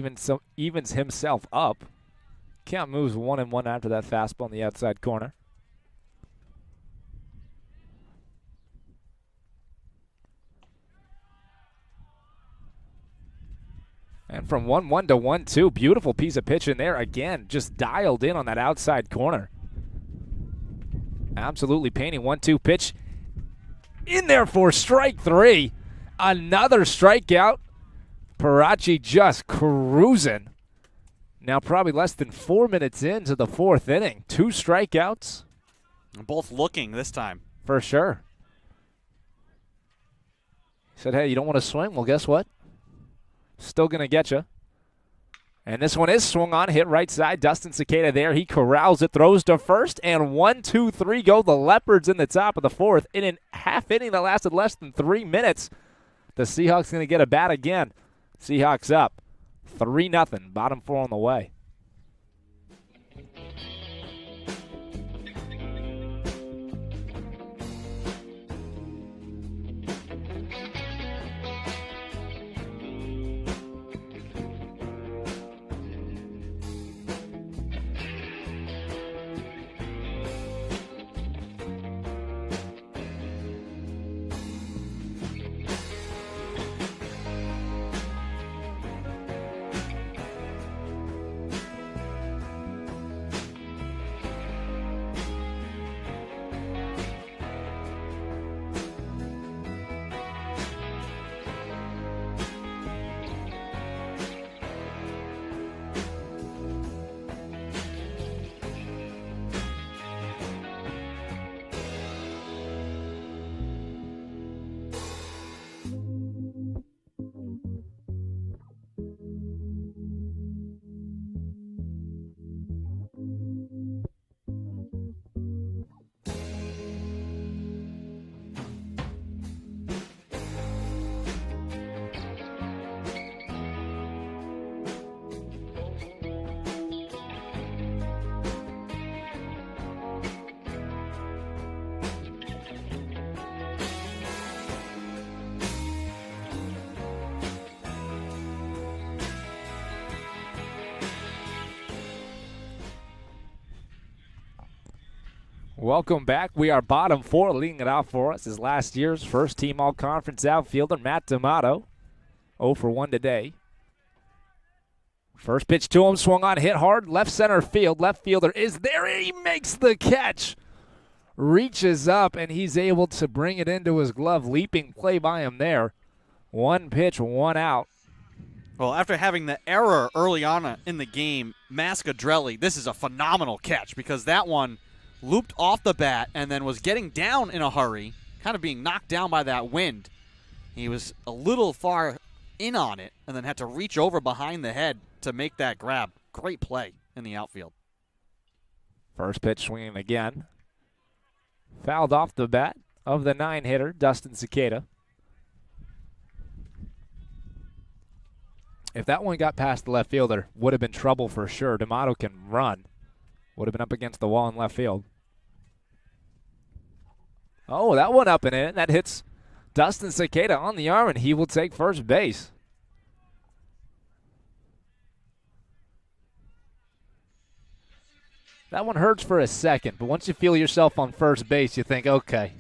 evens himself up. Count moves 1-1 after that fastball in the outside corner. And from 1-1 to 1-2, beautiful piece of pitch in there. Again, just dialed in on that outside corner. Absolutely painting. 1-2 pitch in there for strike three. Another strikeout. Perachi just cruising. Now probably less than 4 minutes into the fourth inning. 2 strikeouts. Both looking this time. For sure. He said, hey, you don't want to swing? Well, guess what? Still going to get you. And this one is swung on, hit right side. Dustin Cicada there. He corrals it, throws to first, and 1-2-3 go the Leopards in the top of the fourth. In a half inning that lasted less than 3 minutes, the Seahawks going to get a bat again. Seahawks up 3-0, bottom four on the way. Welcome back. We are bottom four. Leading it off for us is last year's first-team all-conference outfielder, Matt D'Amato. 0 for 1 today. First pitch to him, swung on, hit hard, left center field. Left fielder is there. He makes the catch. Reaches up, and he's able to bring it into his glove. Leaping play by him there. One pitch, one out. Well, after having the error early on in the game, Mascadrelli, this is a phenomenal catch because that one looped off the bat and then was getting down in a hurry, kind of being knocked down by that wind. He was a little far in on it and then had to reach over behind the head to make that grab. Great play in the outfield. First pitch swinging again. Fouled off the bat of the 9-hitter, Dustin Cicada. If that one got past the left fielder, would have been trouble for sure. D'Amato can run. Would have been up against the wall in left field. Oh, that one up and in. That hits Dustin Cicada on the arm, and he will take first base. That one hurts for a second, but once you feel yourself on first base, you think, okay,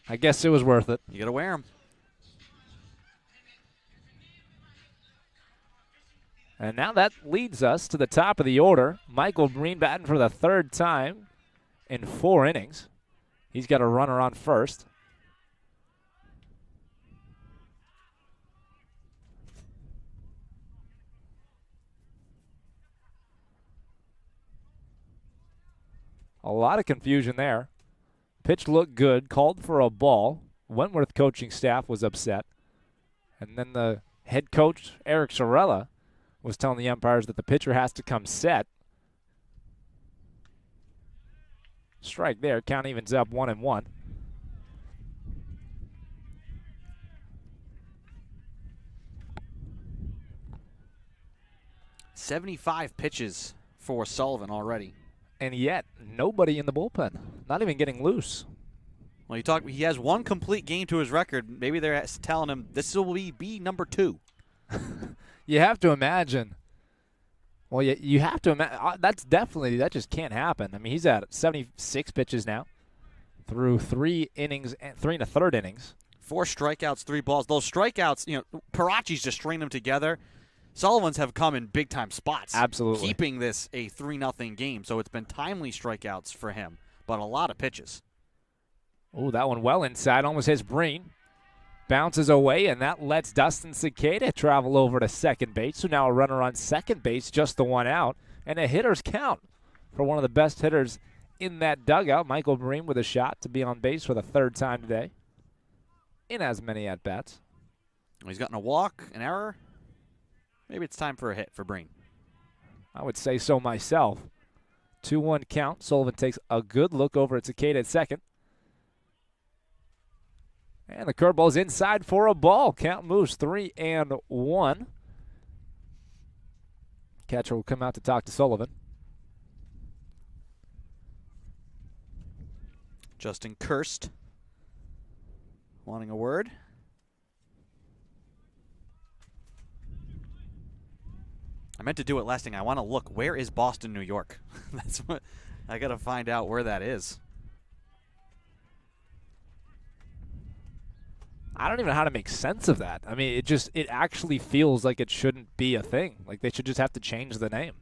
I guess it was worth it. You got to wear him. And now that leads us to the top of the order. Michael Breen batting for the third time in 4 innings. He's got a runner on first. A lot of confusion there. Pitch looked good, called for a ball. Wentworth coaching staff was upset. And then the head coach, Eric Sorella, was telling the umpires that the pitcher has to come set. Strike there. Count evens up 1-1. "75 pitches for Sullivan already. And yet, nobody in the bullpen. Not even getting loose. Well, he has one complete game to his record. Maybe they're telling him this will be number 2. You have to imagine. Well, you have to imagine. That just can't happen. I mean, he's at 76 pitches now through 3 innings, 3 1/3 innings. 4 strikeouts, 3 balls. Those strikeouts, Perachi's just stringing them together. Sullivan's have come in big-time spots. Absolutely. Keeping this a 3-0 game. So it's been timely strikeouts for him, but a lot of pitches. Oh, that one well inside. Almost hits Breen. Bounces away, and that lets Dustin Cicada travel over to second base. So now a runner on second base, just the one out, and a hitter's count for one of the best hitters in that dugout. Michael Breen with a shot to be on base for the 3rd time today in as many at-bats. He's gotten a walk, an error. Maybe it's time for a hit for Breen. I would say so myself. 2-1 count. Sullivan takes a good look over at Cicada at second. And the curveball's inside for a ball. Count moves 3-1. Catcher will come out to talk to Sullivan. Justin Kirst wanting a word. I meant to do it last thing. I want to look. Where is Boston, New York? That's what I got to find out where that is. I don't even know how to make sense of that. I mean, it actually feels like it shouldn't be a thing. Like they should just have to change the name.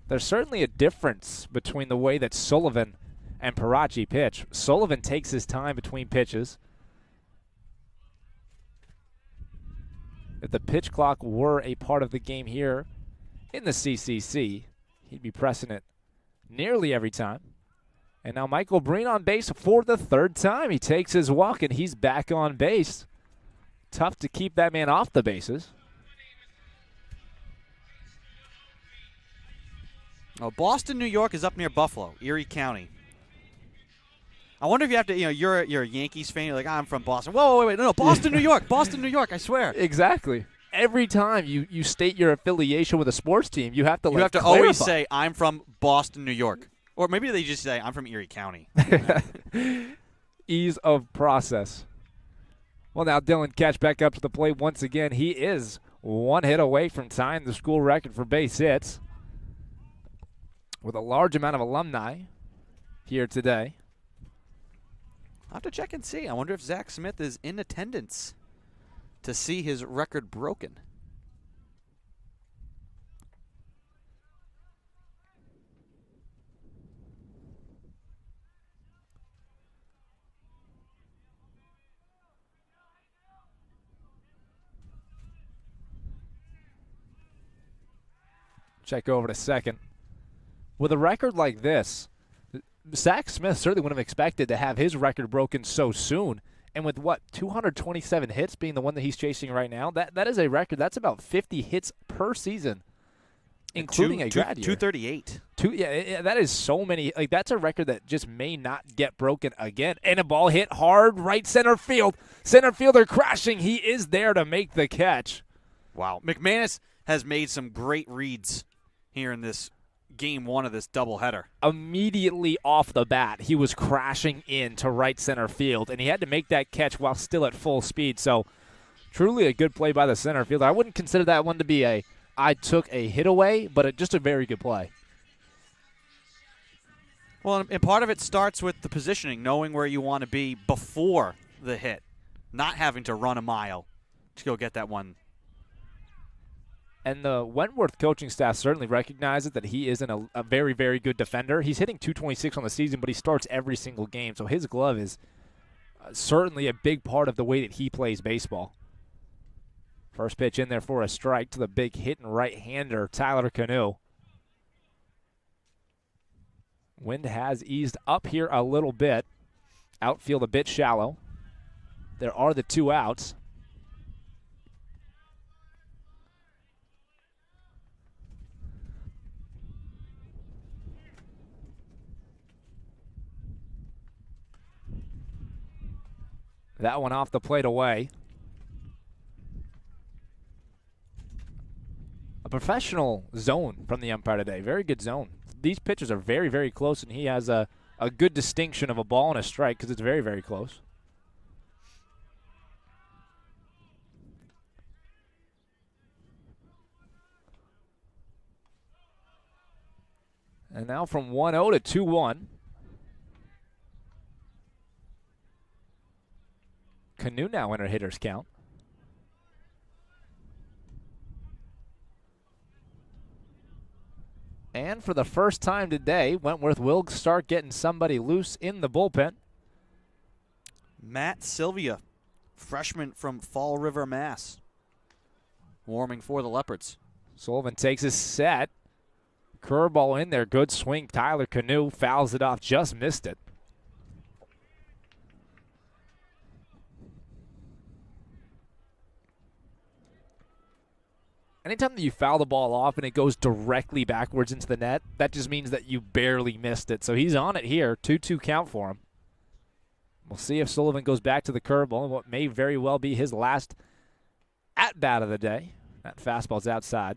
There's certainly a difference between the way that Sullivan and Perachi pitch. Sullivan takes his time between pitches. If the pitch clock were a part of the game here in the CCC, he'd be pressing it nearly every time. And now Michael Breen on base for the 3rd time. He takes his walk, and he's back on base. Tough to keep that man off the bases. Oh, Boston, New York is up near Buffalo, Erie County. I wonder if you have to, you're a Yankees fan. You're like, I'm from Boston. Whoa, wait. No, Boston, New York. Boston, New York, I swear. Exactly. Every time you state your affiliation with a sports team, you have to clarify. Always say, I'm from Boston, New York. Or maybe they just say, I'm from Erie County. Ease of process. Well, now Dylan Ketch back up to the plate once again. He is one hit away from tying the school record for base hits with a large amount of alumni here today. I'll have to check and see. I wonder if Zach Smith is in attendance to see his record broken. Check over to second. With a record like this, Zach Smith certainly wouldn't have expected to have his record broken so soon. And with, 227 hits being the one that he's chasing right now, that is a record. That's about 50 hits per season, including a grad year. 238. That is so many. Like, that's a record that just may not get broken again. And a ball hit hard right center field. Center fielder crashing. He is there to make the catch. Wow. McManus has made some great reads here in this game one of this doubleheader. Immediately off the bat, he was crashing into right center field, and he had to make that catch while still at full speed. So truly a good play by the center fielder. I wouldn't consider that one to be I took a hit away, but just a very good play. Well, and part of it starts with the positioning, knowing where you want to be before the hit, not having to run a mile to go get that one. And the Wentworth coaching staff certainly recognizes that he isn't a very, very good defender. He's hitting .226 on the season, but he starts every single game. So his glove is certainly a big part of the way that he plays baseball. First pitch in there for a strike to the big hitting right-hander, Tyler Canoe. Wind has eased up here a little bit. Outfield a bit shallow. There are the two outs. That one off the plate away. A professional zone from the umpire today. Very good zone. These pitches are very, very close, and he has a good distinction of a ball and a strike because it's very, very close. And now from 1-0 to 2-1. Canoe now in her hitter's count. And for the first time today, Wentworth will start getting somebody loose in the bullpen. Matt Sylvia, freshman from Fall River, Mass. Warming for the Leopards. Sullivan takes his set. Curveball in there. Good swing. Tyler Canoe fouls it off. Just missed it. Anytime that you foul the ball off and it goes directly backwards into the net, that just means that you barely missed it. So he's on it here. 2-2 count for him. We'll see if Sullivan goes back to the curveball, what may very well be his last at-bat of the day. That fastball's outside.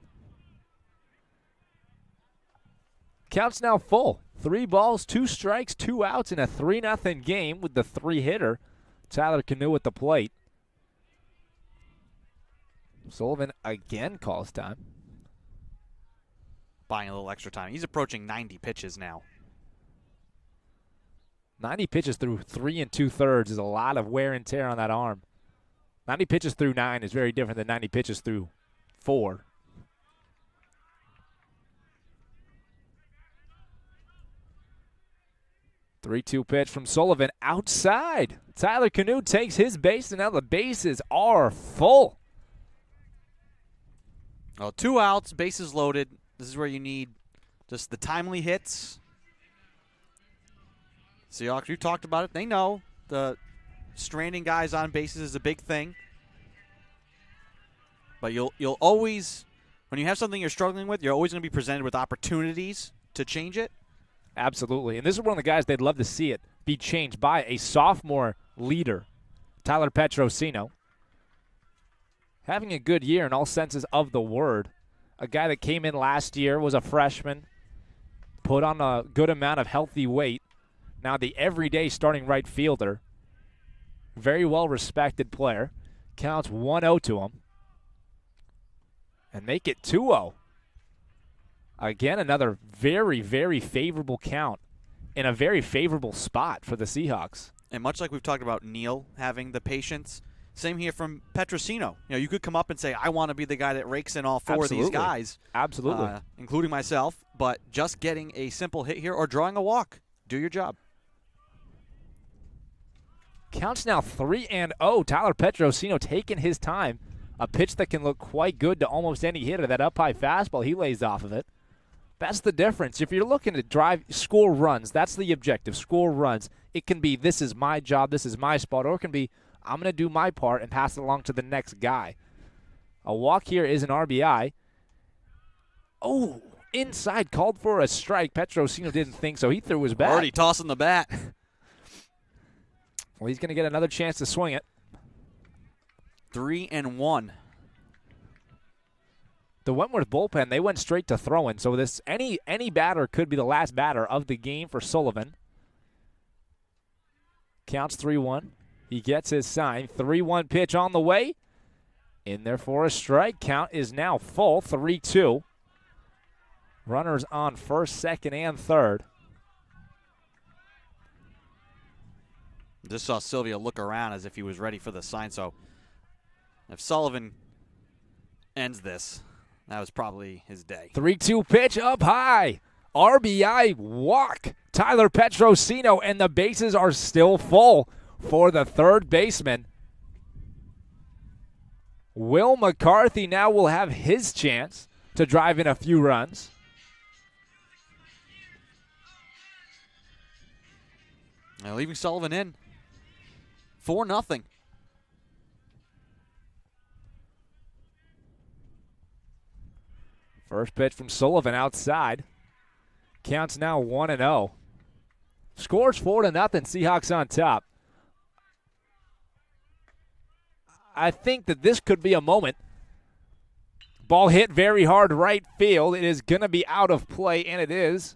Count's now full. 3 balls, 2 strikes, 2 outs in a 3-0 game with the 3-hitter. Tyler Canoe at the plate. Sullivan again calls time. Buying a little extra time. He's approaching 90 pitches now. 90 pitches through 3 2/3 is a lot of wear and tear on that arm. 90 pitches through 9 is very different than 90 pitches through 4. Three-two pitch from Sullivan outside. Tyler Canoe takes his base, and now the bases are full. Well, 2 outs, bases loaded. This is where you need just the timely hits. Seahawks, we've talked about it. They know the stranding guys on bases is a big thing. But you'll always, when you have something you're struggling with, you're always going to be presented with opportunities to change it. Absolutely. And this is one of the guys they'd love to see it be changed by a sophomore leader, Tyler Petrosino. Having a good year in all senses of the word. A guy that came in last year, was a freshman, put on a good amount of healthy weight. Now the everyday starting right fielder. Very well-respected player. Counts 1-0 to him. And make it 2-0. Again, another very, very favorable count in a very favorable spot for the Seahawks. And much like we've talked about Neal having the patience, same here from Petrosino. You could come up and say, I want to be the guy that rakes in all four of these guys. Absolutely. Including myself. But just getting a simple hit here or drawing a walk, do your job. Counts now 3-0. Tyler Petrosino taking his time. A pitch that can look quite good to almost any hitter. That up-high fastball, he lays off of it. That's the difference. If you're looking to score runs, that's the objective, score runs. It can be, this is my job, this is my spot, or it can be, I'm going to do my part and pass it along to the next guy. A walk here is an RBI. Oh, inside, called for a strike. Petrosino didn't think so. He threw his bat. Already tossing the bat. Well, he's going to get another chance to swing it. 3-1. The Wentworth bullpen, they went straight to throwing. So this any batter could be the last batter of the game for Sullivan. Counts 3-1. He gets his sign. 3-1 pitch on the way. In there for a strike. Count is now full. 3-2. Runners on first, second, and third. Just saw Sylvia look around as if he was ready for the sign. So if Sullivan ends this, that was probably his day. 3-2 pitch up high. RBI walk. Tyler Petrosino, and the bases are still full for the third baseman. Will McCarthy now will have his chance to drive in a few runs. Now leaving Sullivan in. 4-0. First pitch from Sullivan outside. Counts now 1-0. Scores 4-0. Seahawks on top. I think that this could be a moment. Ball hit very hard right field. It is going to be out of play, and it is.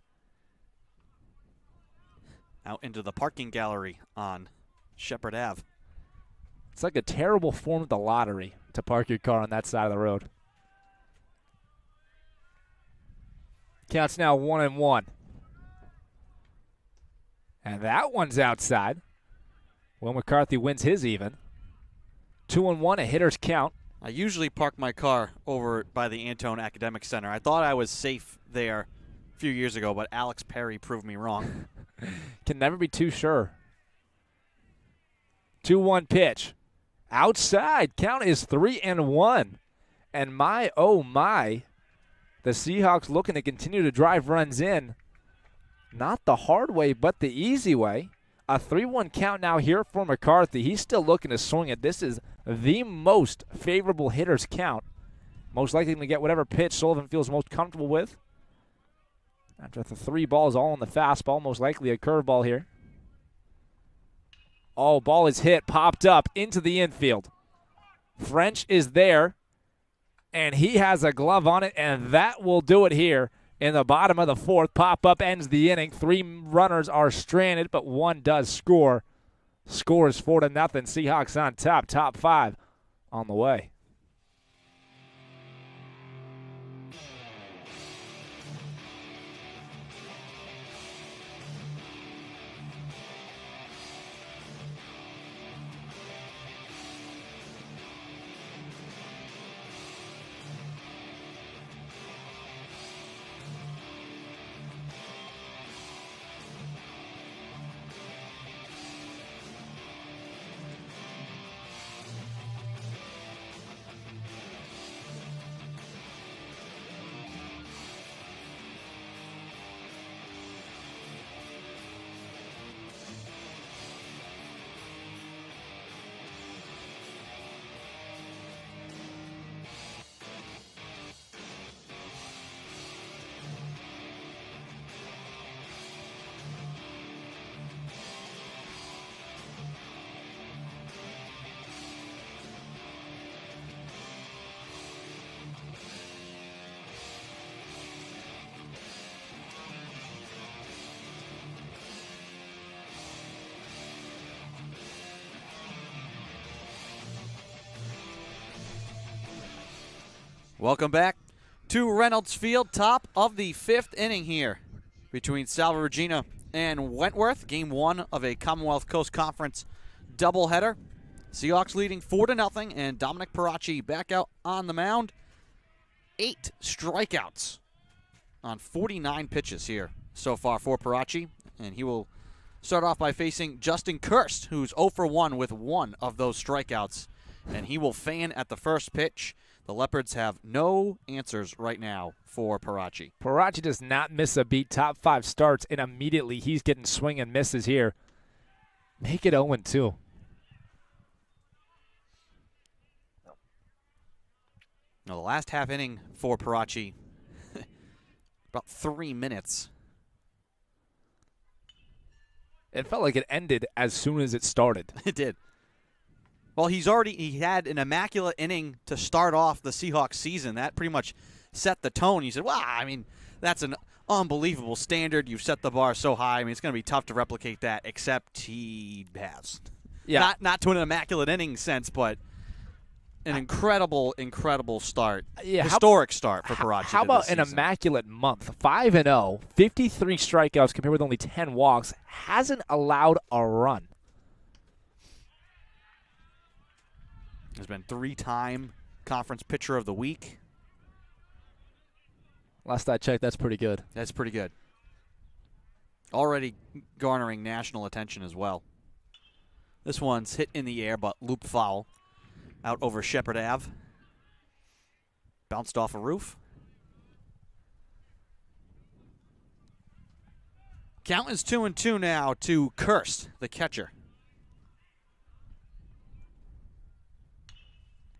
Out into the parking gallery on Shepherd Ave. It's like a terrible form of the lottery to park your car on that side of the road. Counts now 1-1. And that one's outside. Will McCarthy wins his even. 2-1, a hitter's count. I usually park my car over by the Antone Academic Center. I thought I was safe there a few years ago, but Alex Perry proved me wrong. Can never be too sure. 2-1 pitch. Outside. Count is 3-1. And my, oh my, the Seahawks looking to continue to drive runs in. Not the hard way, but the easy way. A 3-1 count now here for McCarthy. He's still looking to swing it. This is the most favorable hitter's count. Most likely going to get whatever pitch Sullivan feels most comfortable with. After the 3 balls all on the fastball, most likely a curveball here. Oh, ball is hit, popped up into the infield. French is there, and he has a glove on it, and that will do it here in the bottom of the 4th. Pop-up ends the inning. 3 runners are stranded, but 1 does score. Score is 4-0. Seahawks on top. Top 5 on the way. Welcome back to Reynolds Field, top of the 5th inning here between Salve Regina and Wentworth. Game 1 of a Commonwealth Coast Conference doubleheader. Seahawks leading 4-0, and Dominic Perachi back out on the mound. 8 strikeouts on 49 pitches here so far for Perachi, and he will start off by facing Justin Kirst, who's 0 for 1 with 1 of those strikeouts, and he will fan at the first pitch. The Leopards have no answers right now for Perachi. Perachi does not miss a beat. Top 5 starts, and immediately he's getting swing and misses here. Make it 0-2. Now, the last half inning for Perachi, about 3 minutes. It felt like it ended as soon as it started. It did. Well, he had an immaculate inning to start off the Seahawks season. That pretty much set the tone. You said, wow, I mean, that's an unbelievable standard. You've set the bar so high. I mean, it's going to be tough to replicate that, except he has. Yeah. Not to an immaculate inning sense, but an incredible start. Yeah, historic start for Perachi. How about an immaculate month? 5-0, 53 strikeouts compared with only 10 walks. Hasn't allowed a run. Has been 3-time Conference Pitcher of the Week. Last I checked, that's pretty good. That's pretty good. Already garnering national attention as well. This one's hit in the air, but loop foul out over Shepherd Ave. Bounced off a roof. Count is 2-2 now to Kirst, the catcher.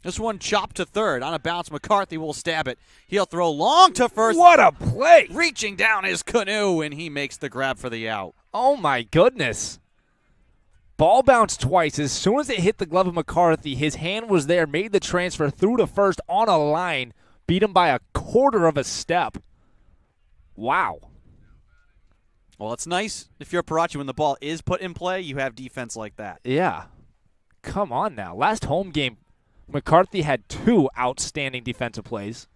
This one chopped to third. On a bounce, McCarthy will stab it. He'll throw long to first. What a play! Reaching down his canoe, and he makes the grab for the out. Oh, my goodness. Ball bounced twice. As soon as it hit the glove of McCarthy, his hand was there, made the transfer through to first on a line, beat him by a quarter of a step. Wow. Well, it's nice if you're Perachi when the ball is put in play, you have defense like that. Yeah. Come on now. Last home game, McCarthy had 2 outstanding defensive plays.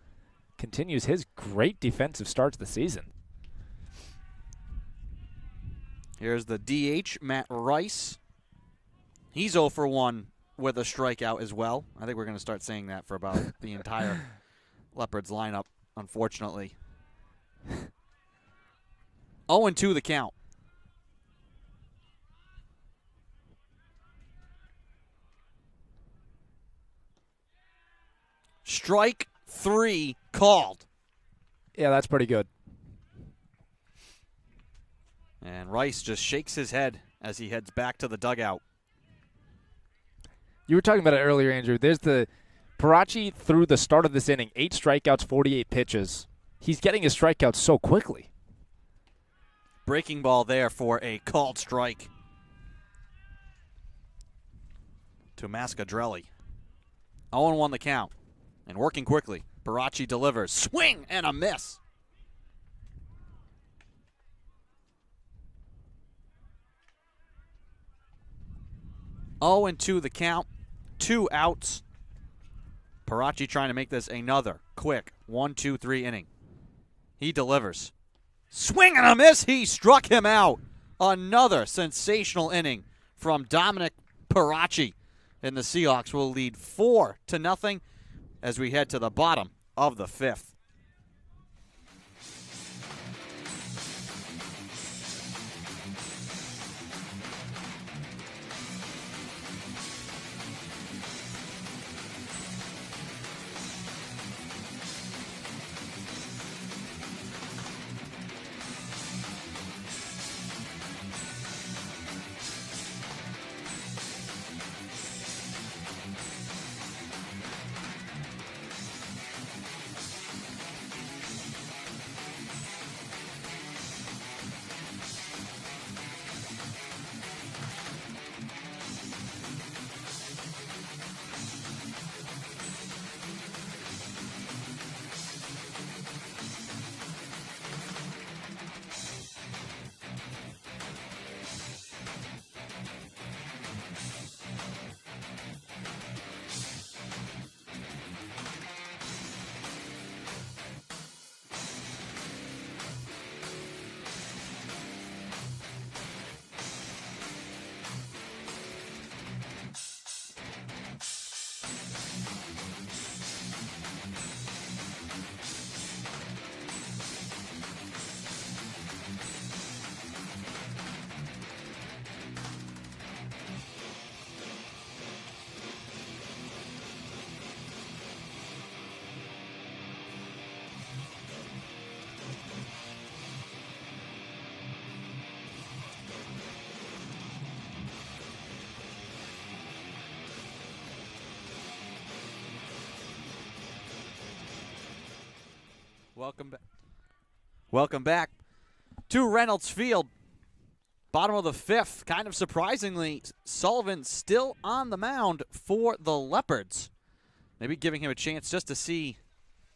Continues his great defensive start to the season. Here's the DH, Matt Rice. He's 0 for 1 with a strikeout as well. I think we're going to start saying that for about the entire Leopards lineup, unfortunately. 0-2 the count. Strike 3 called. Yeah, that's pretty good. And Rice just shakes his head as he heads back to the dugout. You were talking about it earlier, Andrew. There's the Perachi through the start of this inning, 8 strikeouts, 48 pitches. He's getting his strikeouts so quickly. Breaking ball there for a called strike to Mascadrelli. 0-1 the count. And working quickly. Perachi delivers. Swing and a miss. Oh, and 2 the count. 2 outs. Perachi trying to make this another quick 1-2-3 inning. He delivers. Swing and a miss. He struck him out. Another sensational inning from Dominic Perachi. And the Seahawks will lead 4-0 as we head to the bottom of the 5th. Welcome back to Reynolds Field. Bottom of the fifth. Kind of surprisingly, Sullivan still on the mound for the Leopards. Maybe giving him a chance just to see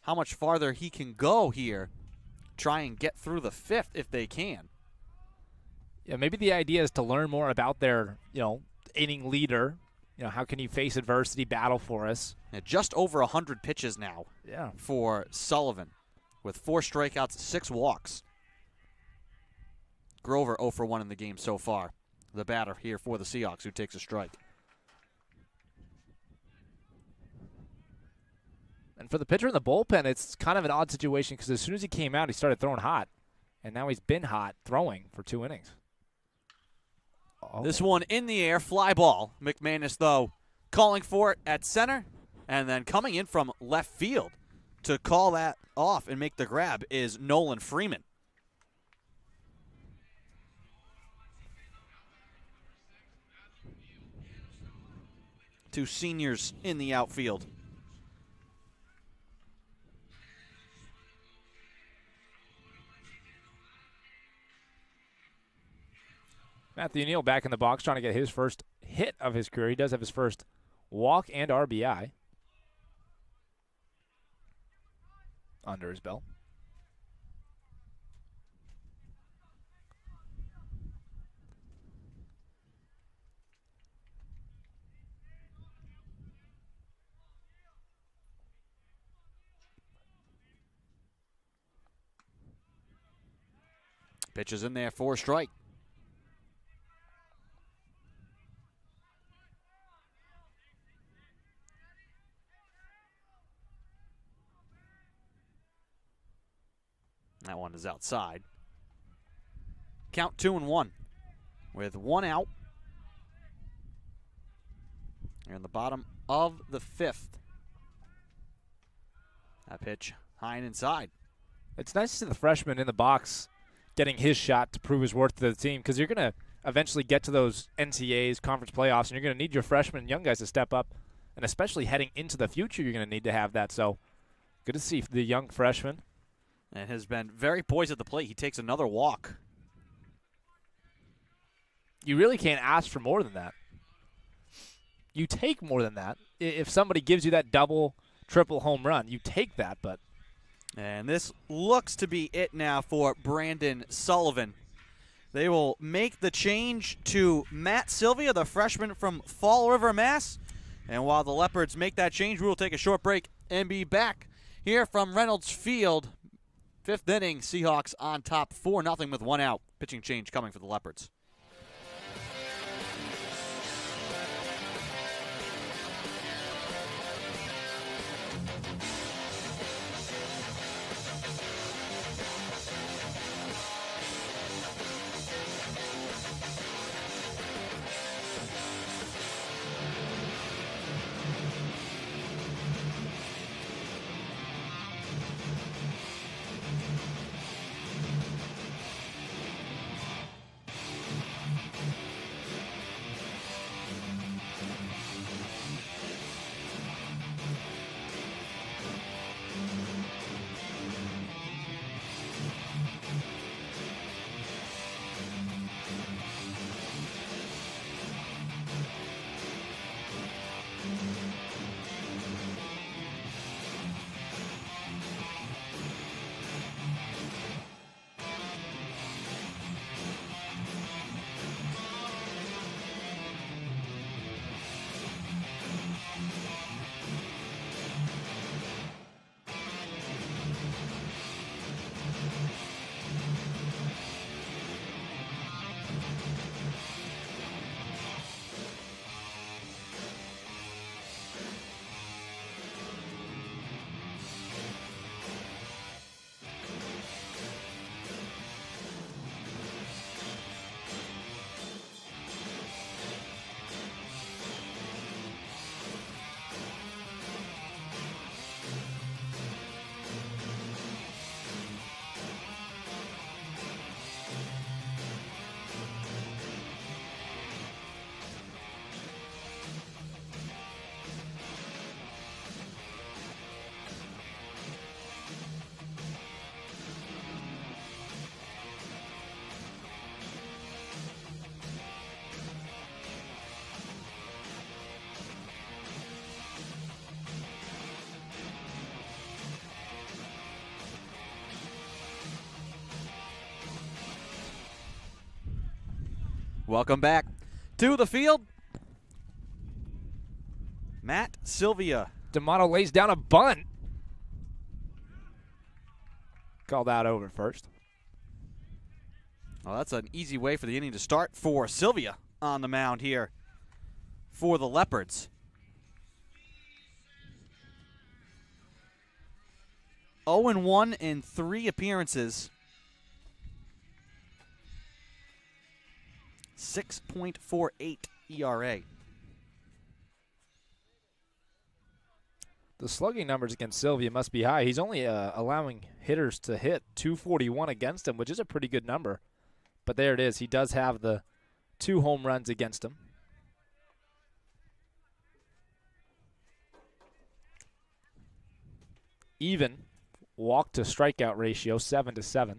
how much farther he can go here. Try and get through the fifth if they can. Yeah, maybe the idea is to learn more about their, inning leader. How can you face adversity, battle for us? Yeah, just over 100 pitches now for Sullivan with 4 strikeouts, 6 walks. Grover 0 for 1 in the game so far. The batter here for the Seahawks who takes a strike. And for the pitcher in the bullpen, it's kind of an odd situation because as soon as he came out, he started throwing hot. And now he's been hot throwing for 2 innings. Oh. This one in the air, fly ball. McManus, though, calling for it at center. And then coming in from left field to call that off and make the grab is Nolan Freeman. 2 seniors in the outfield. Matthew Neal back in the box trying to get his first hit of his career. He does have his first walk and RBI under his belt. Pitches in there for a strike. That one is outside. Count 2-1 with 1 out. You're in the bottom of the fifth. That pitch high and inside. It's nice to see the freshman in the box getting his shot to prove his worth to the team because you're going to eventually get to those NCAAs, conference playoffs, and you're going to need your freshmen and young guys to step up, and especially heading into the future, you're going to need to have that. So good to see the young freshman. And has been very poised at the plate. He takes another walk. You really can't ask for more than that. You take more than that. If somebody gives you that double, triple home run, you take that, but. And this looks to be it now for Brandon Sullivan. They will make the change to Matt Sylvia, the freshman from Fall River, Mass. And while the Leopards make that change, we will take a short break and be back here from Reynolds Field. 5th inning, Seahawks on top 4-0 with 1 out. Pitching change coming for the Leopards. Welcome back to the field. Matt Sylvia. D'Amato lays down a bunt. Called out over first. Well, that's an easy way for the inning to start for Sylvia on the mound here for the Leopards. 0-1 in 3 appearances. 6.48 ERA. The slugging numbers against Sylvia must be high. He's only allowing hitters to hit 241 against him, which is a pretty good number. But there it is. He does have the 2 home runs against him. Even walk to strikeout ratio, 7-7.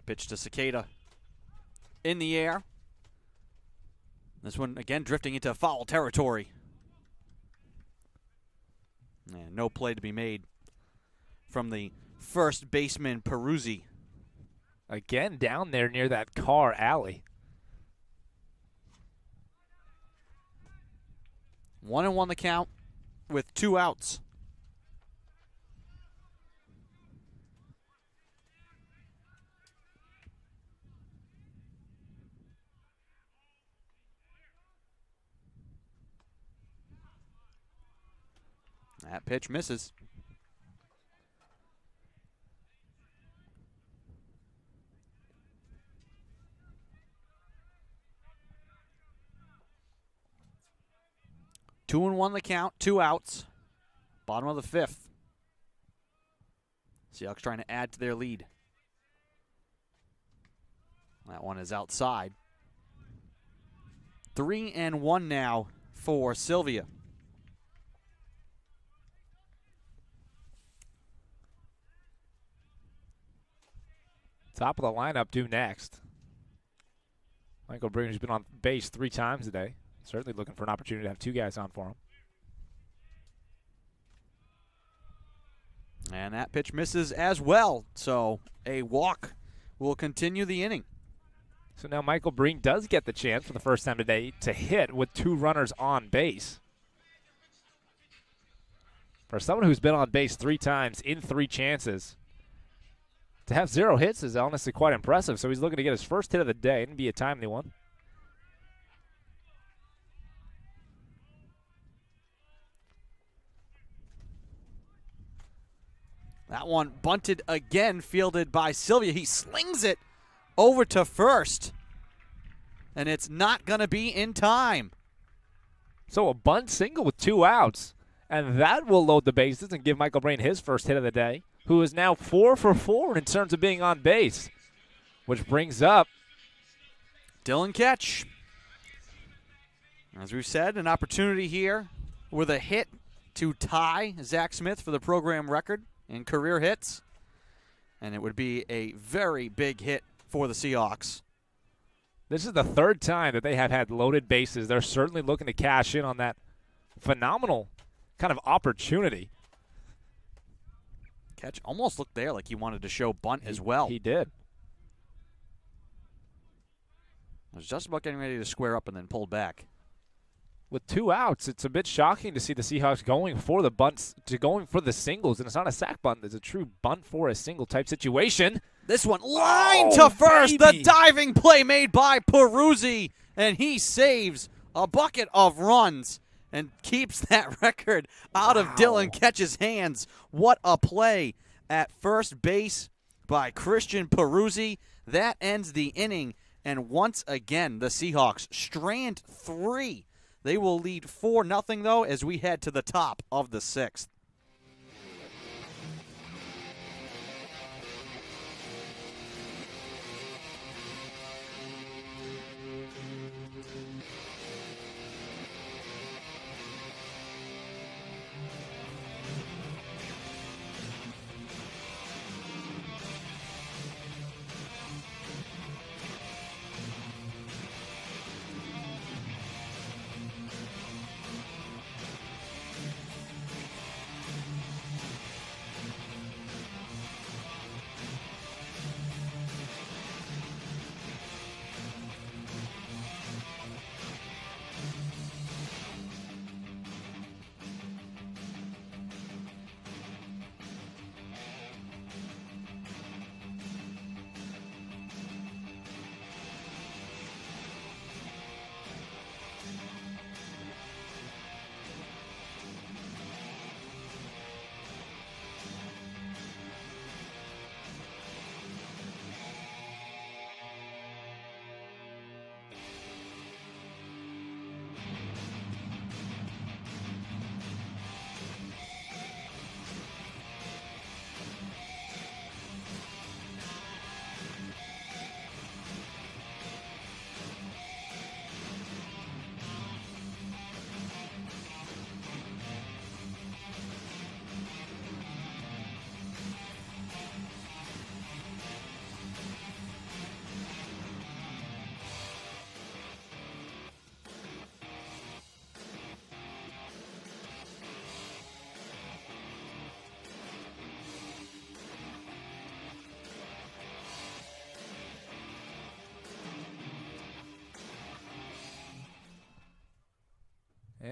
Pitch to Cicada. In the air. This one, again, drifting into foul territory. And no play to be made from the first baseman, Perachi. Again, down there near that car alley. 1-1 the count with 2 outs. That pitch misses. Two and one the count, 2 outs. Bottom of the 5th. Seahawks trying to add to their lead. That one is outside. 3-1 now for Sylvia. Top of the lineup due next. Michael Bringer's been on base 3 times today. Certainly looking for an opportunity to have 2 guys on for him. And that pitch misses as well. So a walk will continue the inning. So now Michael Breen does get the chance for the first time today to hit with 2 runners on base. For someone who's been on base 3 times in 3 chances, to have 0 hits is honestly quite impressive. So he's looking to get his first hit of the day and be a timely one. That one bunted again, fielded by Sylvia. He slings it over to first, and it's not going to be in time. So a bunt single with 2 outs, and that will load the bases and give Michael Breen his first hit of the day, who is now 4 for 4 in terms of being on base, which brings up Dylan Ketch. As we've said, an opportunity here with a hit to tie Zach Smith for the program record in career hits. And it would be a very big hit for the Seahawks. This is the 3rd time that they have had loaded bases. They're certainly looking to cash in on that phenomenal kind of opportunity. Ketch almost looked there like he wanted to show bunt as well. He did. Was just about getting ready to square up and then pulled back. With 2 outs, it's a bit shocking to see the Seahawks going for the bunts, going for the singles, and it's not a sack bunt. It's a true bunt for a single type situation. This one line to first. Baby. The diving play made by Perachi, and he saves a bucket of runs and keeps that record out of Dylan Ketch's hands. What a play at first base by Christian Perachi. That ends the inning, and once again, the Seahawks strand 3. They will lead 4-0, though, as we head to the top of the 6th.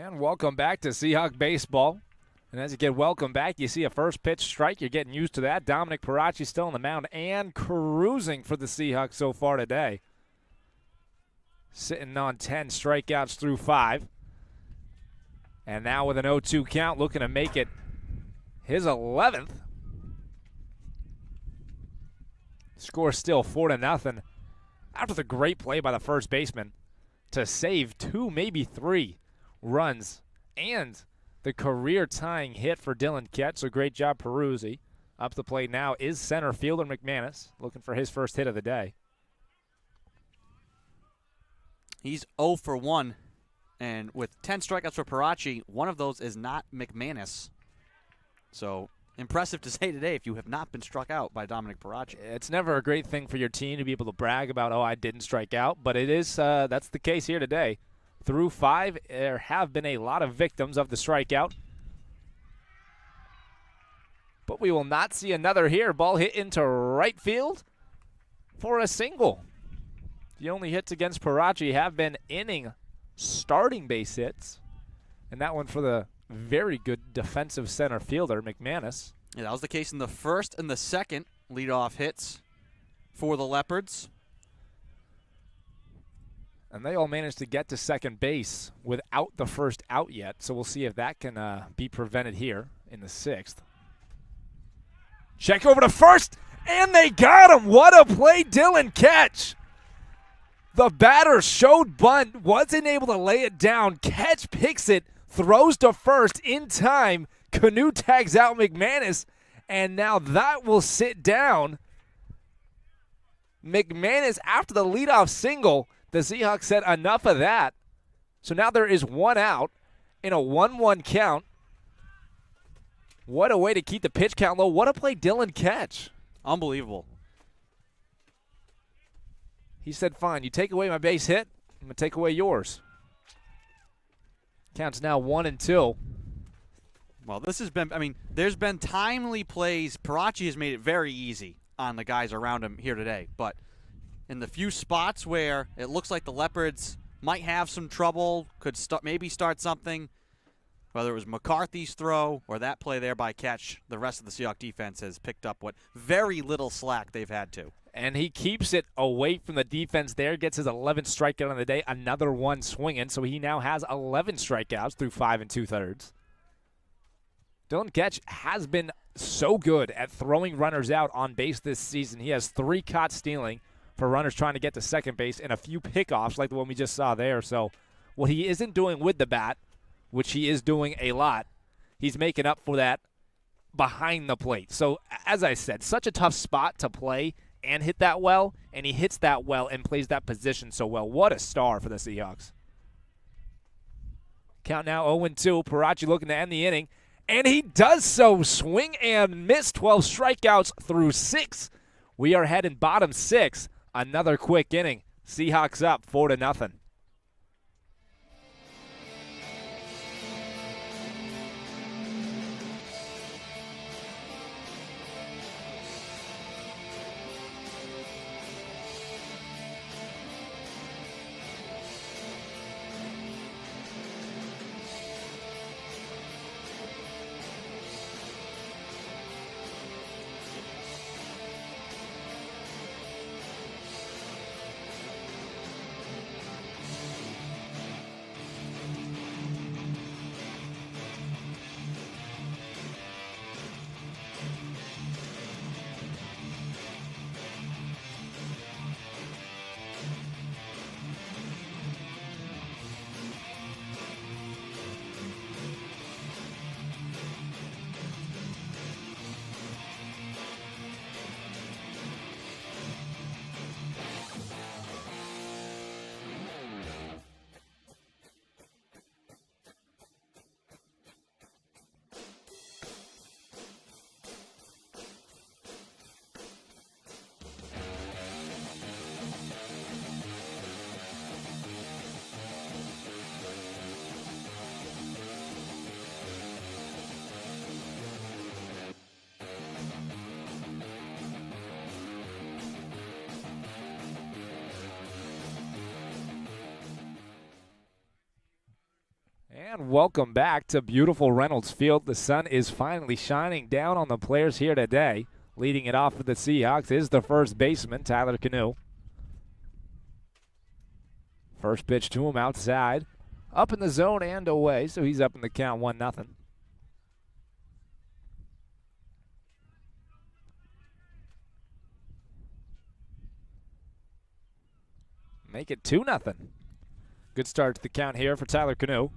And welcome back to Seahawk baseball. And as you get welcome back, you see a first pitch strike. You're getting used to that. Dominic Perachi still on the mound and cruising for the Seahawks so far today. Sitting on 10 strikeouts through 5. And now with an 0-2 count, looking to make it his 11th. Score still 4-0. After the great play by the first baseman to save 2, maybe 3 runs and the career-tying hit for Dylan Ketch, so great job, Perachi. Up the plate now is center fielder McManus, looking for his first hit of the day. He's 0 for 1, and with 10 strikeouts for Perachi, one of those is not McManus. So impressive to say today if you have not been struck out by Dominic Perachi. It's never a great thing for your team to be able to brag about, oh, I didn't strike out, but it is. That's the case here today. Through 5, there have been a lot of victims of the strikeout. But we will not see another here. Ball hit into right field for a single. The only hits against Perachi have been inning starting base hits. And that one for the very good defensive center fielder, McManus. Yeah, that was the case in the first and the second leadoff hits for the Leopards. And they all managed to get to second base without the first out yet. So we'll see if that can be prevented here in the 6th. Check over to first, and they got him. What a play, Dylan Ketch. The batter showed bunt, wasn't able to lay it down. Ketch picks it, throws to first in time. Canoe tags out McManus, and now that will sit down. McManus, after the leadoff single, the Seahawks said enough of that. So now there is 1 out in a 1-1 count. What a way to keep the pitch count low. What a play, Dylan Ketch. Unbelievable. He said, fine, you take away my base hit, I'm going to take away yours. Counts now 1-2. Well, this has been, there's been timely plays. Perachi has made it very easy on the guys around him here today. But in the few spots where it looks like the Leopards might have some trouble, could maybe start something, whether it was McCarthy's throw or that play there by Ketch, the rest of the Seahawks defense has picked up what very little slack they've had to. And he keeps it away from the defense there, gets his 11th strikeout on the day, another one swinging, so he now has 11 strikeouts through 5 2/3. Dylan Ketch has been so good at throwing runners out on base this season. He has 3 caught stealing for runners trying to get to second base and a few pickoffs like the one we just saw there. So what he isn't doing with the bat, which he is doing a lot, he's making up for that behind the plate. So as I said, such a tough spot to play and hit that well, and he hits that well and plays that position so well. What a star for the Seahawks. Count now 0-2. Perachi looking to end the inning, and he does so. Swing and miss, 12 strikeouts through 6. We are heading bottom 6. Another quick inning. Seahawks up 4-0. And welcome back to beautiful Reynolds Field. The sun is finally shining down on the players here today. Leading it off for the Seahawks is the first baseman, Tyler Canoe. First pitch to him outside. Up in the zone and away, so he's up in the count 1-0. Make it 2-0. Good start to the count here for Tyler Canoe.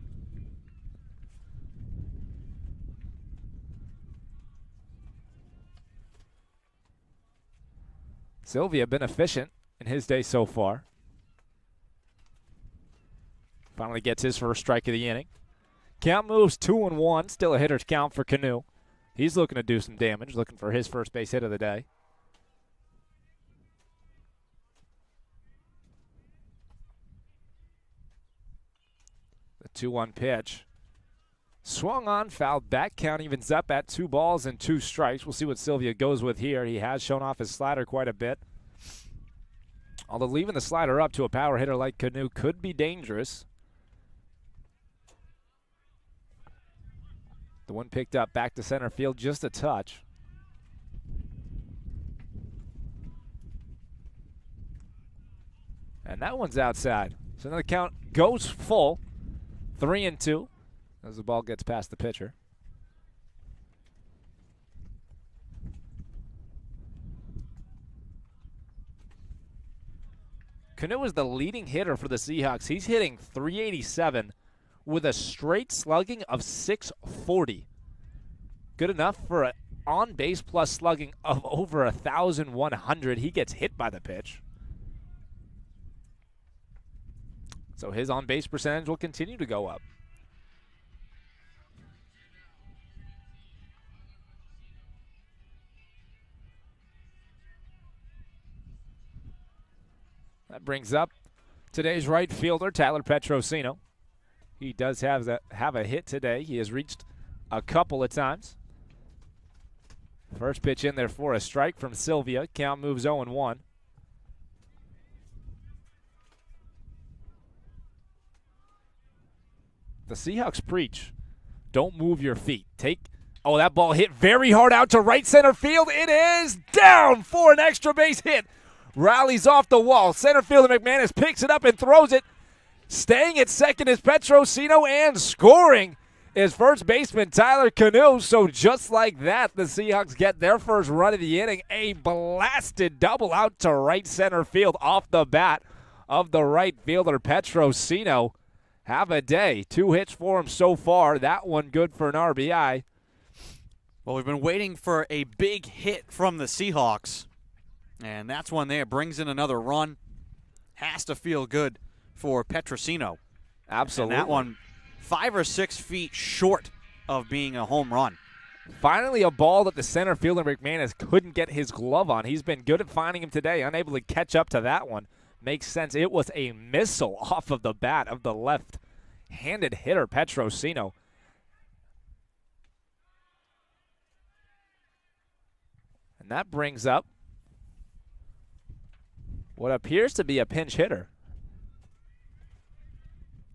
Sylvia been efficient in his day so far. Finally gets his first strike of the inning. Count moves 2-1. Still a hitter's count for Canoe. He's looking to do some damage, looking for his first base hit of the day. The 2-1 pitch. Swung on, fouled back. Count evens up at 2 balls and 2 strikes. We'll see what Sylvia goes with here. He has shown off his slider quite a bit. Although leaving the slider up to a power hitter like Canoe could be dangerous. The one picked up back to center field, just a touch. And that one's outside. So now the count goes full. 3-2 as the ball gets past the pitcher. Canoe is the leading hitter for the Seahawks. He's hitting .387 with a straight slugging of .640. Good enough for an on-base plus slugging of over 1,100. He gets hit by the pitch. So his on-base percentage will continue to go up. That brings up today's right fielder, Tyler Petrosino. He does have a hit today. He has reached a couple of times. First pitch in there for a strike from Sylvia. Count moves 0-1. The Seahawks preach, don't move your feet. Oh, that ball hit very hard out to right center field. It is down for an extra base hit. Rallies off the wall. Center fielder McManus picks it up and throws it. Staying at second is Petrosino, and scoring is first baseman Tyler Canoe. So just like that, the Seahawks get their first run of the inning. A blasted double out to right center field off the bat of the right fielder Petrosino. Have a day. 2 hits for him so far. That one good for an RBI. Well, we've been waiting for a big hit from the Seahawks, and that's one there. Brings in another run. Has to feel good for Petrosino. Absolutely. And that one 5 or 6 feet short of being a home run. Finally a ball that the center fielder McManus couldn't get his glove on. He's been good at finding him today, unable to catch up to that one. Makes sense. It was a missile off of the bat of the left-handed hitter, Petrosino. And that brings up what appears to be a pinch hitter.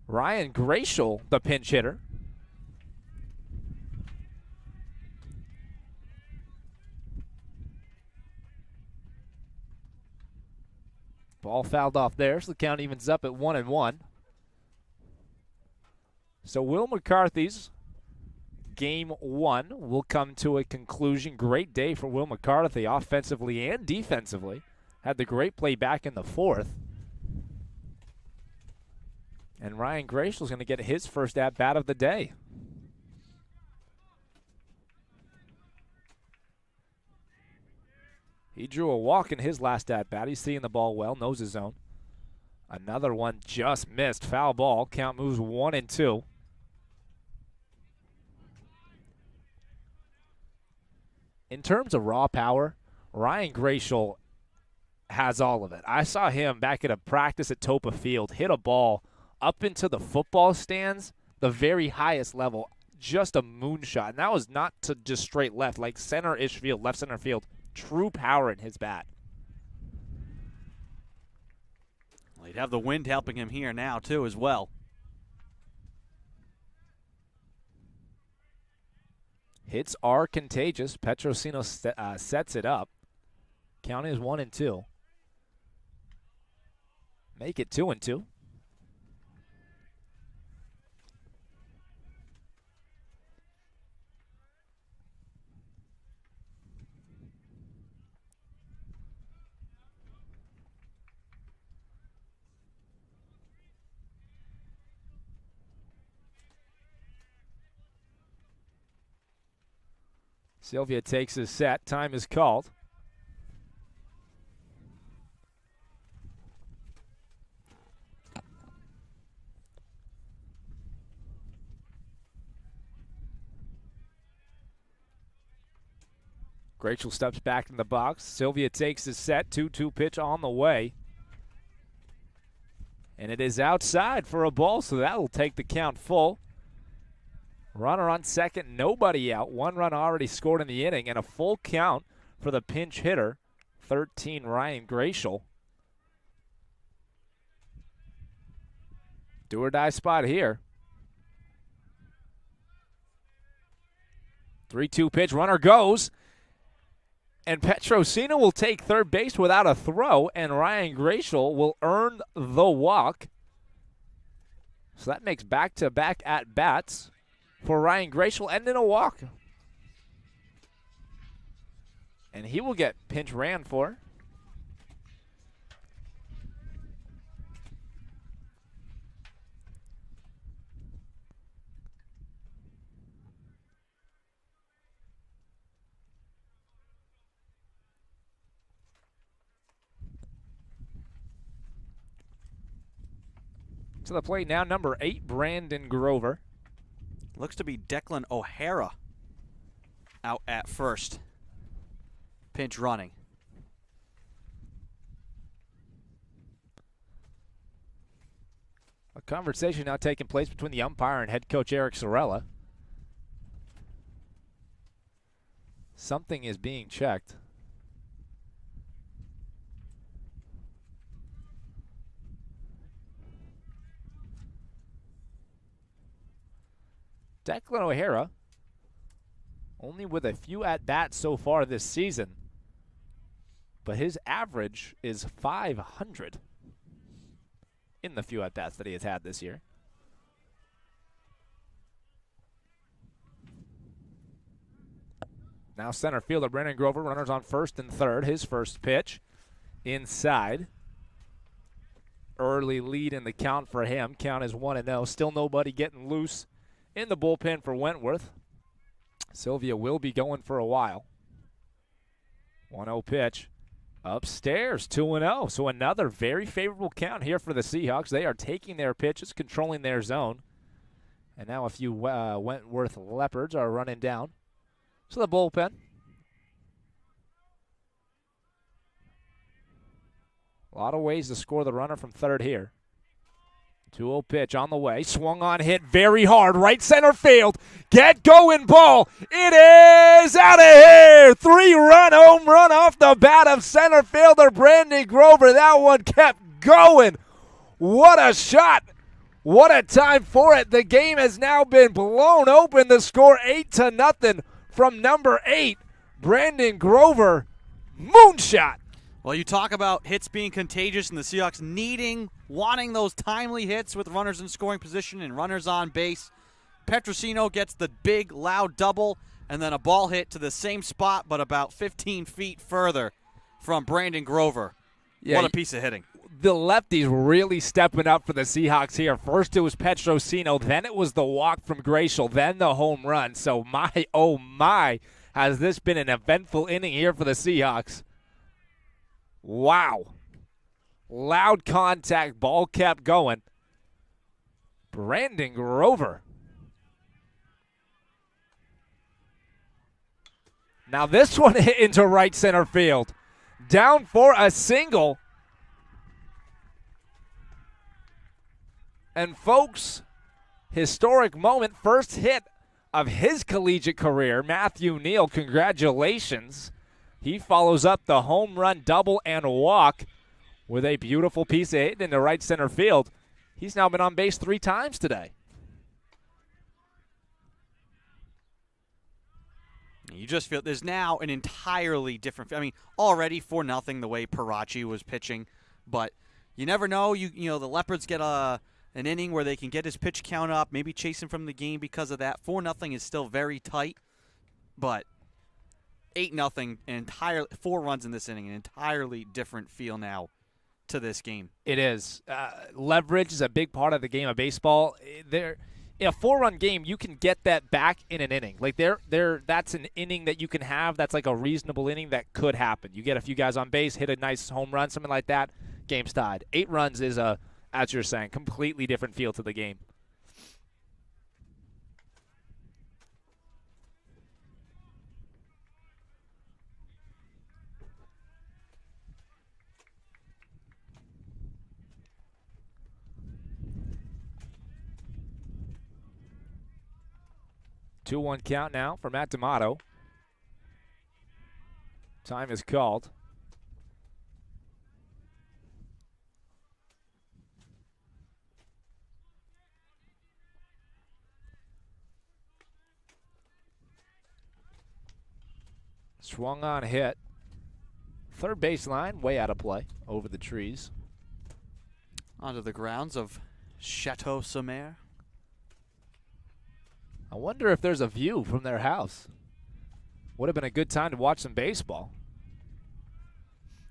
Ryan Gratial, the pinch hitter. Ball fouled off there, so the count evens up at 1-1. So Will McCarthy's Game 1 will come to a conclusion. Great day for Will McCarthy offensively and defensively. Had the great play back in the 4th. And Ryan Gratial's going to get his first at-bat of the day. He drew a walk in his last at-bat. He's seeing the ball well, knows his zone. Another one just missed. Foul ball. Count moves 1-2. In terms of raw power, Ryan Gratial has all of it. I saw him back at a practice at Topa Field hit a ball up into the football stands, the very highest level, just a moonshot. And that was not to just straight left, like center-ish field, left center field. True power in his bat. Well, he'd have the wind helping him here now, too, as well. Hits are contagious. Petrosino sets it up. Count is 1-2. Make it 2-2. Sylvia takes his set. Time is called. Rachel steps back in the box. Sylvia takes his set. 2-2 pitch on the way. And it is outside for a ball, so that will take the count full. Runner on second, nobody out. 1 run already scored in the inning, and a full count for the pinch hitter, 13, Ryan Gratial. Do or die spot here. 3-2 pitch, runner goes. And Petrosino will take third base without a throw, and Ryan Gratial will earn the walk. So that makes back-to-back at-bats for Ryan Gratial, and in a walk. And he will get pinch ran for. To the plate now, number 8, Brandon Grover. Looks to be Declan O'Hara out at first. Pinch running. A conversation now taking place between the umpire and head coach Eric Sorella. Something is being checked. Declan O'Hara, only with a few at-bats so far this season, but his average is .500 in the few at-bats that he has had this year. Now center fielder Brandon Grover, runners on first and third. His first pitch inside. Early lead in the count for him. Count is 1-0. Still nobody getting loose in the bullpen for Wentworth. Sylvia will be going for a while. 1-0 pitch. Upstairs, 2-0. So another very favorable count here for the Seahawks. They are taking their pitches, controlling their zone. And now a few Wentworth Leopards are running down. So the bullpen. A lot of ways to score the runner from third here. 2-0 pitch on the way. Swung on, hit very hard. Right center field. Get going, ball. It is out of here. 3-run home run off the bat of center fielder Brandon Grover. That one kept going. What a shot. What a time for it. The game has now been blown open. The score 8-0 from number 8, Brandon Grover. Moonshot. Well, you talk about hits being contagious and the Seahawks wanting those timely hits with runners in scoring position and runners on base. Petrosino gets the big, loud double, and then a ball hit to the same spot but about 15 feet further from Brandon Grover. Yeah, what a piece of hitting. The lefties really stepping up for the Seahawks here. First it was Petrosino, then it was the walk from Gratial, then the home run. So my, oh my, has this been an eventful inning here for the Seahawks. Wow. Loud contact, ball kept going. Brandon Grover. Now this one hit into right center field. Down for a single. And folks, historic moment, first hit of his collegiate career. Matthew Neal, congratulations. He follows up the home run, double, and walk with a beautiful piece of hit into right center field. He's now been on base 3 times today. You just feel there's now an entirely different. I mean, already 4-0 the way Perachi was pitching, but you never know. You know the Leopards get an inning where they can get his pitch count up, maybe chase him from the game because of that. 4-0 is still very tight, but 8-0 entirely 4 runs in this inning, an entirely different feel now to this game. It is. Leverage is a big part of the game of baseball. In a 4-run game, you can get that back in an inning. Like that's an inning that you can have. That's like a reasonable inning that could happen. You get a few guys on base, hit a nice home run, something like that. Game's tied. 8 runs is as you're saying, completely different feel to the game. Two-one count now for Matt D'Amato. Time is called. Swung on, hit. Third baseline, way out of play, over the trees. Onto the grounds of Chateau Sommer. I wonder if there's a view from their house. Would have been a good time to watch some baseball.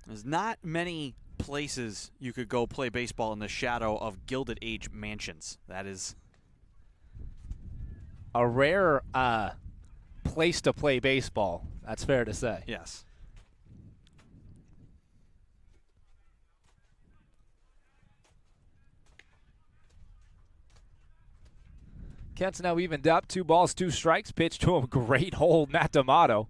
There's not many places you could go play baseball in the shadow of Gilded Age mansions. That is a rare place to play baseball. That's fair to say. Yes. Kent's now evened up. 2 balls, 2 strikes. Pitch to a great hold, Matt D'Amato.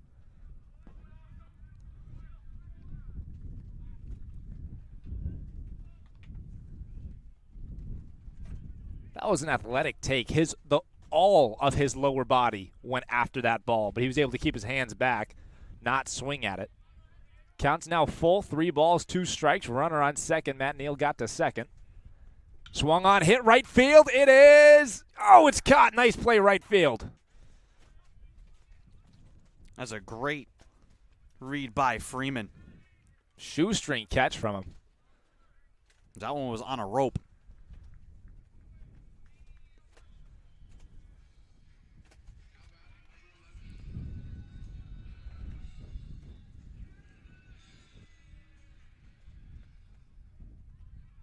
That was an athletic take. All of his lower body went after that ball, but he was able to keep his hands back, not swing at it. Count's now full. 3 balls, 2 strikes. Runner on second. Matt Neal got to second. Swung on, hit right field. It is. Oh, it's caught. Nice play right field. That's a great read by Freeman. Shoestring catch from him. That one was on a rope.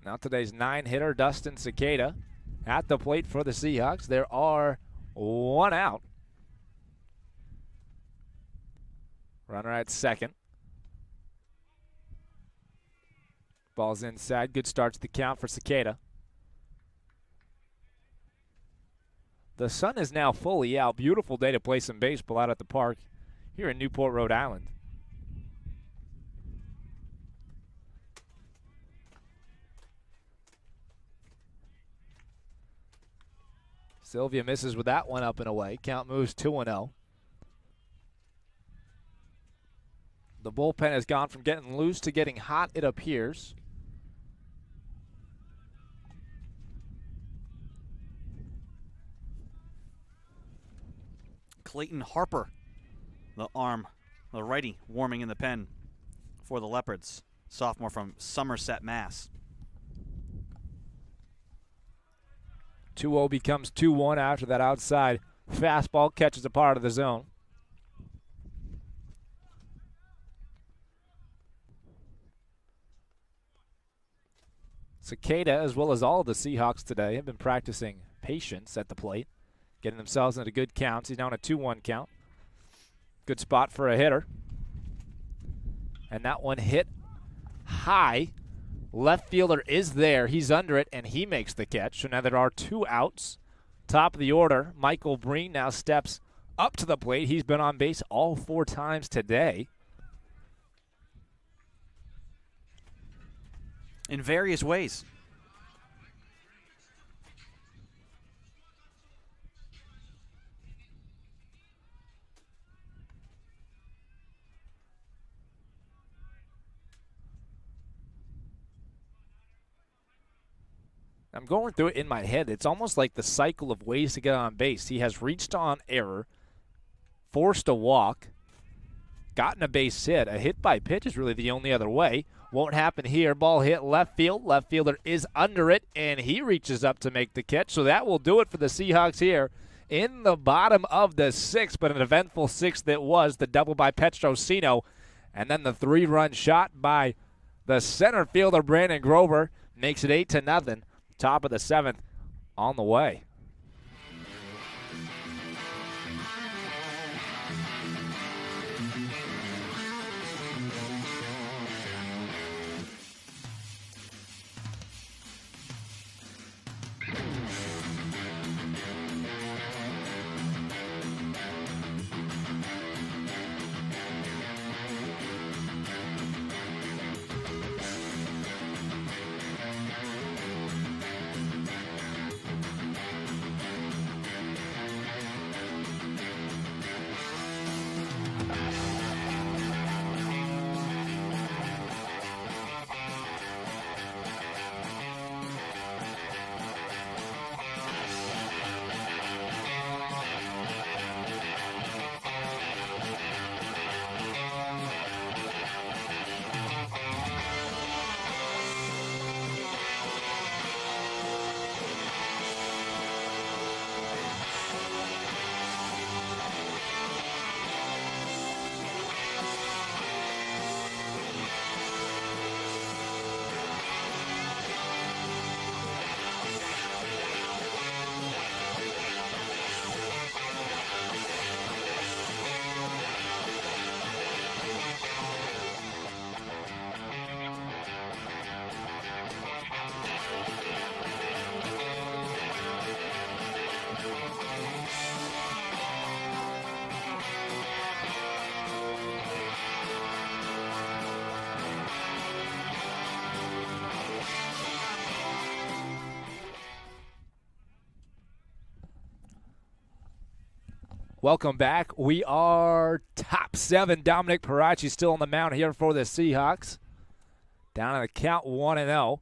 Now today's 9-hitter, Dustin Cicada, at the plate for the Seahawks. There are 1 out. Runner at second. Ball's inside. Good start to the count for Cicada. The sun is now fully out. Beautiful day to play some baseball out at the park here in Newport, Rhode Island. Sylvia misses with that one up and away. Count moves 2-0. The bullpen has gone from getting loose to getting hot, it appears. Clayton Harper, the righty, warming in the pen for the Leopards. Sophomore from Somerset, Mass. 2-0 becomes 2-1 after that outside fastball catches a part of the zone. Cicada, as well as all of the Seahawks today, have been practicing patience at the plate, getting themselves into good counts. He's now on a 2-1 count. Good spot for a hitter. And that one hit high. Left fielder is there. He's under it, and he makes the catch. So now there are 2 outs. Top of the order, Michael Breen now steps up to the plate. He's been on base all 4 times today. In various ways. I'm going through it in my head. It's almost like the cycle of ways to get on base. He has reached on error, forced a walk, gotten a base hit. A hit by pitch is really the only other way. Won't happen here. Ball hit left field. Left fielder is under it, and he reaches up to make the catch. So that will do it for the Seahawks here in the bottom of the sixth, but an eventful sixth that was. The double by Petrosino, and then the 3-run shot by the center fielder, Brandon Grover, makes it 8-0. Top of the seventh on the way. Welcome back. We are top 7. Dominic Perachi still on the mound here for the Seahawks. Down on the count 1-0.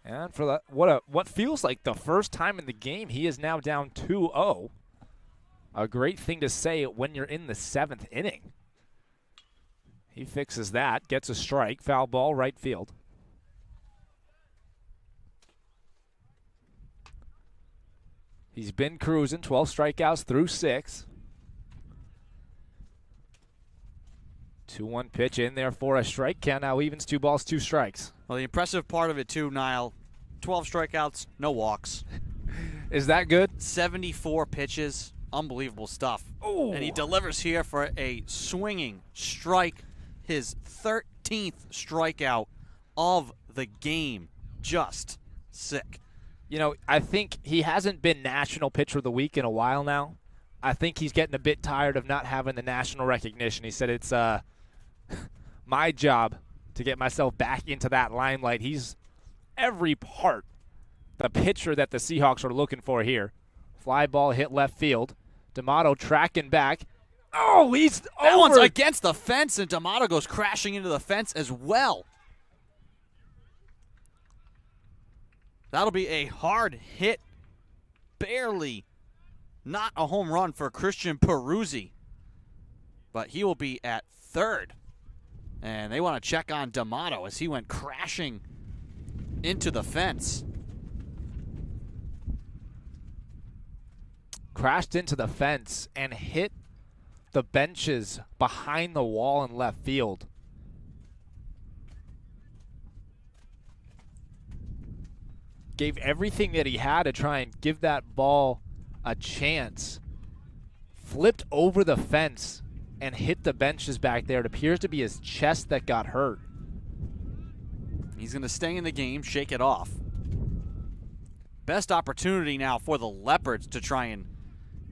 And for the, what feels like the first time in the game, he is now down 2-0. A great thing to say when you're in the 7th inning. He fixes that, gets a strike, foul ball, right field. He's been cruising, 12 strikeouts through 6. 2-1 pitch in there for a strike count. Now evens 2 balls, 2 strikes. Well, the impressive part of it, too, Niall, 12 strikeouts, no walks. Is that good? 74 pitches. Unbelievable stuff. Ooh. And he delivers here for a swinging strike, his 13th strikeout of the game. Just sick. You know, I think he hasn't been National Pitcher of the Week in a while now. I think he's getting a bit tired of not having the national recognition. He said it's my job to get myself back into that limelight. He's every part the pitcher that the Seahawks are looking for here. Fly ball hit left field. D'Amato tracking back. Oh, he's that over. One's against the fence, and D'Amato goes crashing into the fence as well. That'll be a hard hit. Barely not a home run for Christian Peruzzi. But he will be at third. And they want to check on D'Amato as he went crashing into the fence. Crashed into the fence and hit the benches behind the wall in left field. Gave everything that he had to try and give that ball a chance. Flipped over the fence and hit the benches back there. It appears to be his chest that got hurt. He's going to stay in the game, shake it off. Best opportunity now for the Leopards to try and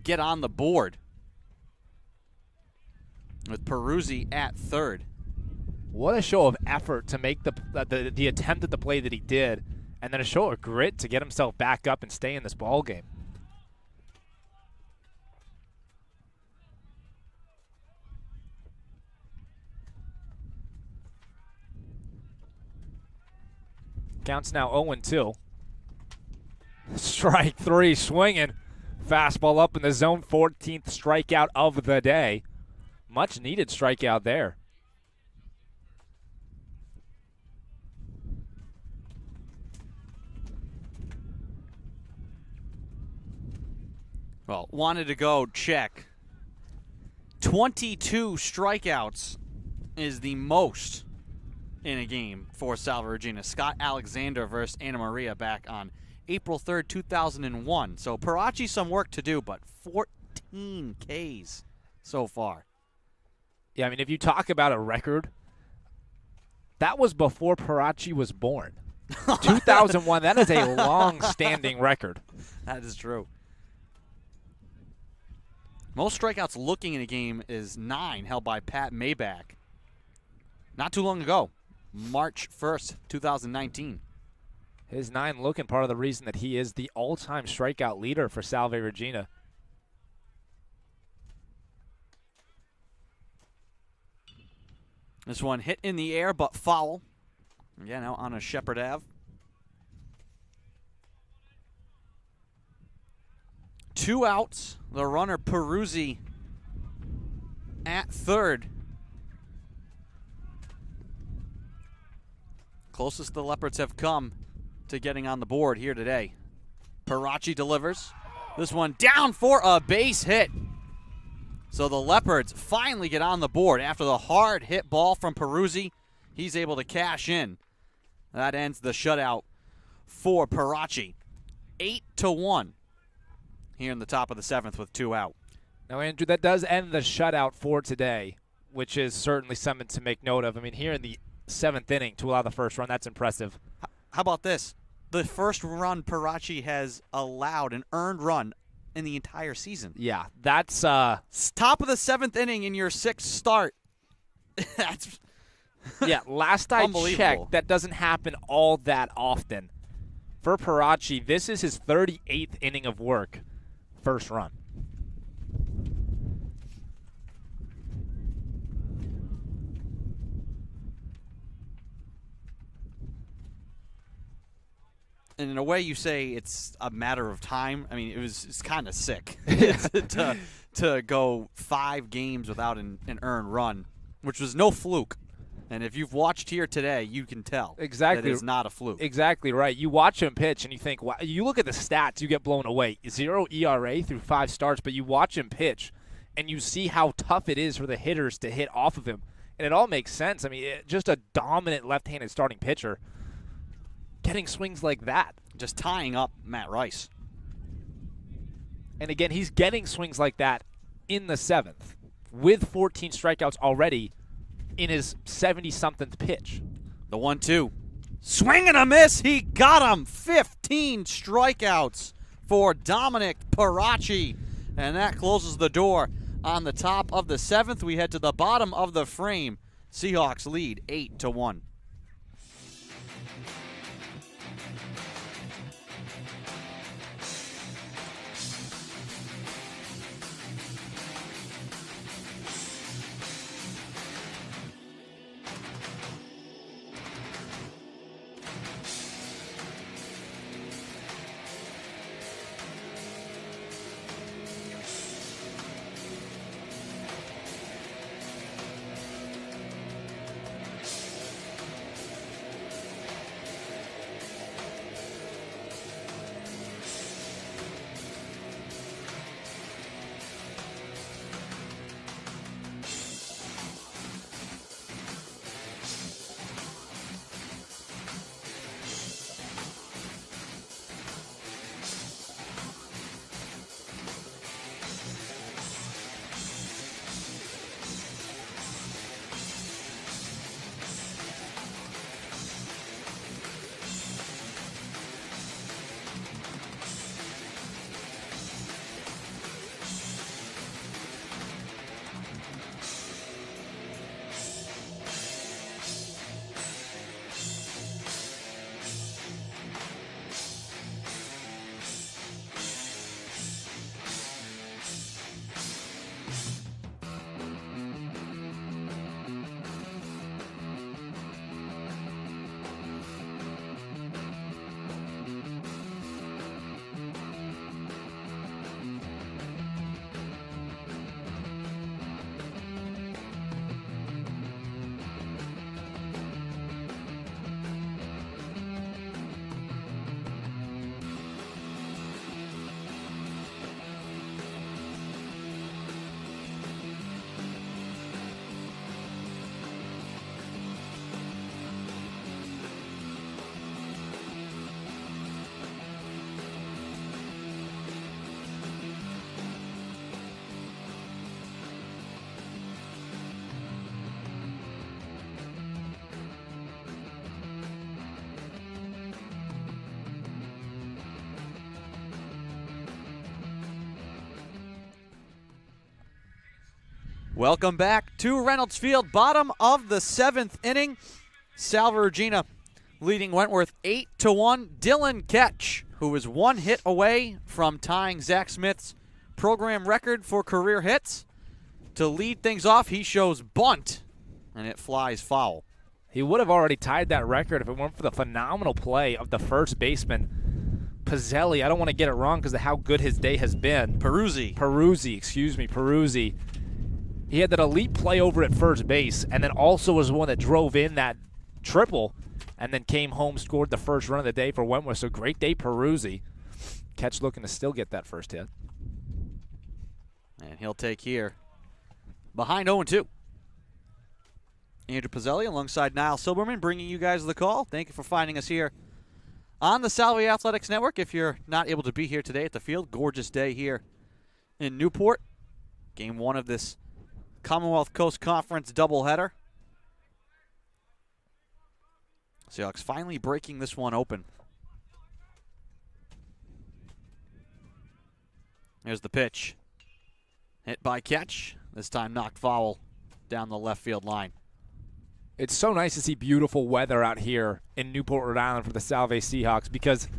get on the board, with Peruzzi at third. What a show of effort to make the attempt at the play that he did, and then a show of grit to get himself back up and stay in this ball game. Counts now 0-2. Strike 3, swinging. Fastball up in the zone, 14th strikeout of the day. Much needed strikeout there. Well, wanted to go check. 22 strikeouts is the most in a game for Salve Regina. Scott Alexander versus Anna Maria back on April 3rd, 2001. So Perachi some work to do, but 14 Ks so far. Yeah, I mean, if you talk about a record, that was before Perachi was born. 2001, that is a long-standing record. That is true. Most strikeouts looking in a game is 9, held by Pat Maybach. Not too long ago, March 1st, 2019. His 9 looking part of the reason that he is the all-time strikeout leader for Salve Regina. This one hit in the air, but foul. Again, out on a Shepherd Ave. 2 outs. The runner, Peruzzi, at third. Closest the Leopards have come to getting on the board here today. Perachi delivers. This one down for a base hit. So the Leopards finally get on the board after the hard hit ball from Peruzzi. He's able to cash in. That ends the shutout for Perachi. 8-1 here in the top of the 7th with 2 out. Now, Andrew, that does end the shutout for today, which is certainly something to make note of. I mean, here in the 7th inning to allow the first run, that's impressive. How about this? The first run Perachi has allowed, an earned run, in the entire season. Yeah, that's top of the 7th inning in your 6th start. That's yeah, last I checked, that doesn't happen all that often. For Perachi, this is his 38th inning of work, first run. And in a way, you say it's a matter of time. I mean, it's kind of sick to go 5 games without an earned run, which was no fluke. And if you've watched here today, you can tell exactly that it's not a fluke. Exactly right. You watch him pitch, and you think, wow, you look at the stats, you get blown away. 0 ERA through 5 starts, but you watch him pitch, and you see how tough it is for the hitters to hit off of him. And it all makes sense. I mean, just a dominant left-handed starting pitcher. Getting swings like that. Just tying up Matt Rice. And again, he's getting swings like that in the 7th with 14 strikeouts already in his 70-something pitch. The 1-2. Swing and a miss. He got him. 15 strikeouts for Dominic Perachi. And that closes the door on the top of the 7th. We head to the bottom of the frame. Seahawks lead 8-1. Welcome back to Reynolds Field, bottom of the 7th inning. Salve Regina leading Wentworth 8-1. Dylan Ketch, who is 1 hit away from tying Zach Smith's program record for career hits. To lead things off, he shows bunt, and it flies foul. He would have already tied that record if it weren't for the phenomenal play of the first baseman, Pizzelli. I don't want to get it wrong because of how good his day has been. Peruzzi. He had that elite play over at first base, and then also was the one that drove in that triple, and then came home, scored the first run of the day for Wentworth. So great day, Peruzzi. Catch looking to still get that first hit. And he'll take here. Behind 0-2. Andrew Pizzelli alongside Niall Silberman bringing you guys the call. Thank you for finding us here on the Salve Athletics Network. If you're not able to be here today at the field, gorgeous day here in Newport. Game 1 of this Commonwealth Coast Conference doubleheader. Seahawks finally breaking this one open. Here's the pitch. Hit by Ketch. This time knocked foul down the left field line. It's so nice to see beautiful weather out here in Newport, Rhode Island for the Salve Seahawks, because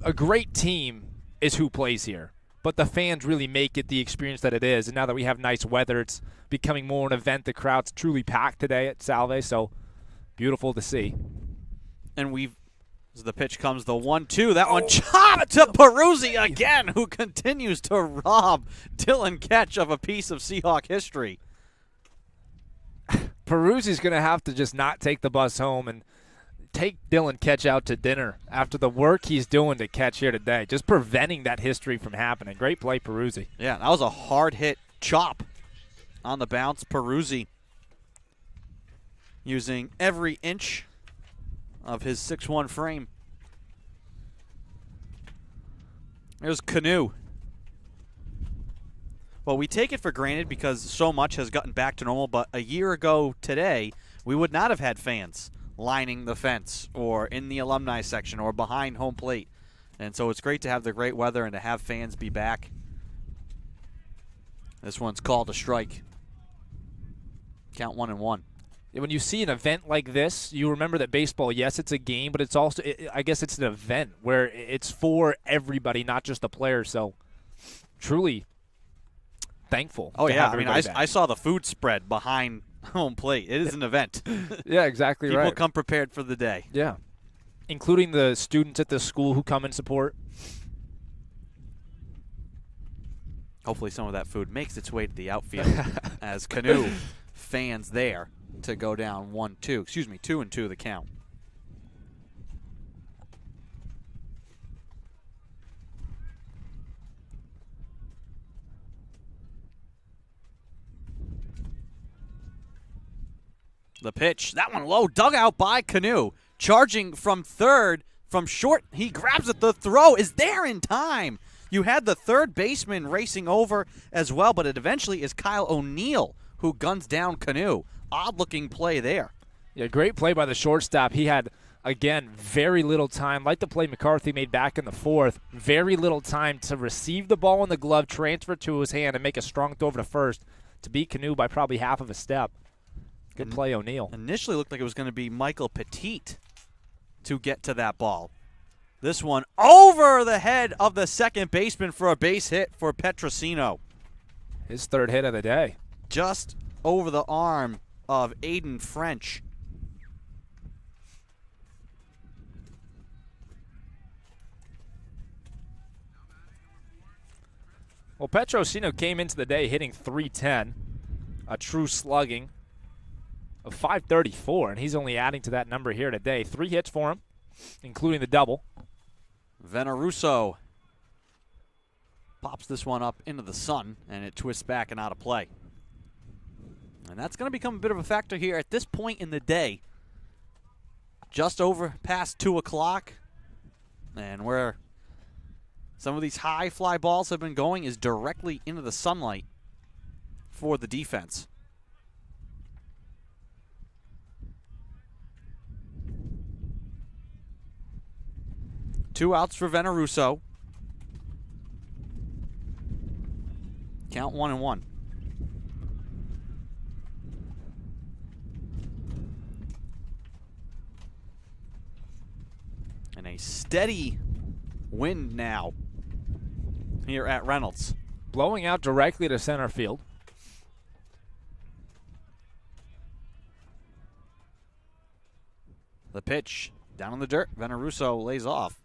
a great team is who plays here. But the fans really make it the experience that it is. And now that we have nice weather, it's becoming more an event. The crowd's truly packed today at Salve, so beautiful to see. And as the pitch comes, the 1-2. That one chopped to Peruzzi again, who continues to rob Dylan Ketch of a piece of Seahawk history. Peruzzi's going to have to just not take the bus home and take Dylan Ketch out to dinner after the work he's doing to Ketch here today, just preventing that history from happening. Great play, Peruzzi. Yeah, that was a hard-hit chop on the bounce. Peruzzi using every inch of his 6'1" frame. There's Canoe. Well, we take it for granted because so much has gotten back to normal, but a year ago today, we would not have had fans lining the fence or in the alumni section or behind home plate. And so it's great to have the great weather and to have fans be back. This one's called a strike. Count 1-1. When you see an event like this, you remember that baseball, yes, it's a game, but it's also, I guess it's an event where it's for everybody, not just the players. So truly thankful. Oh, yeah. I mean, I saw the food spread behind home plate. It is an event. Yeah, exactly. People right. come prepared for the day. Yeah. Including the students at the school who come and support. Hopefully some of that food makes its way to the outfield as Canoe fans there to go down 1-2. Excuse me, 2-2 the count. The pitch, that one low, dug out by Canoe. Charging from third, from short, he grabs it. The throw is there in time. You had the third baseman racing over as well, but it eventually is Kyle O'Neill who guns down Canoe. Odd-looking play there. Yeah, great play by the shortstop. He had, again, very little time. Like the play McCarthy made back in the fourth, very little time to receive the ball in the glove, transfer it to his hand, and make a strong throw over to first to beat Canoe by probably half of a step. Good play, O'Neill. Initially looked like it was going to be Michael Petit to get to that ball. This one over the head of the second baseman for a base hit for Petrosino. His third hit of the day. Just over the arm of Aiden French. Well, Petrosino came into the day hitting .310, a true slugging of .534, and he's only adding to that number here today. 3 hits for him, including the double. Veneruso pops this one up into the sun, and it twists back and out of play. And that's going to become a bit of a factor here at this point in the day. Just over past 2 o'clock, and where some of these high fly balls have been going is directly into the sunlight for the defense. Two outs for Veneruso. Count 1-1. A steady wind now here at Reynolds. Blowing out directly to center field. The pitch down in the dirt. Veneruso lays off.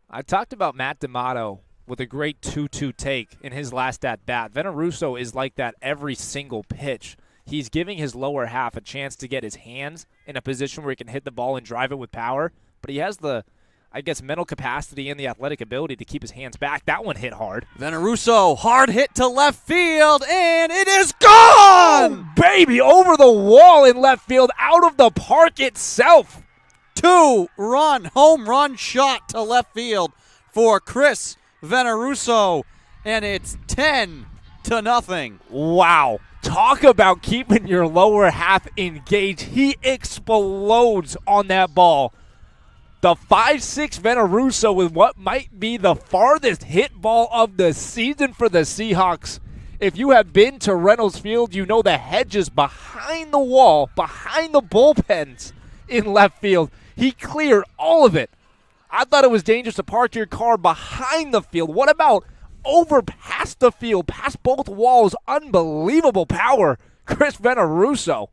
I talked about Matt D'Amato with a great 2-2 take in his last at-bat. Veneruso is like that every single pitch. He's giving his lower half a chance to get his hands in a position where he can hit the ball and drive it with power, but he has the, I guess, mental capacity and the athletic ability to keep his hands back. That one hit hard. Veneruso, hard hit to left field, and it is gone! Oh, baby, over the wall in left field, out of the park itself. 2-run home run shot to left field for Chris Veneruso, and it's 10-0. Wow. Talk about keeping your lower half engaged. He explodes on that ball. The 5'6" Veneruso with what might be the farthest hit ball of the season for the Seahawks. If you have been to Reynolds Field, you know the hedges behind the wall, behind the bullpens in left field. He cleared all of it. I thought it was dangerous to park your car behind the field. What about over past the field, past both walls? Unbelievable power, Chris Veneruso.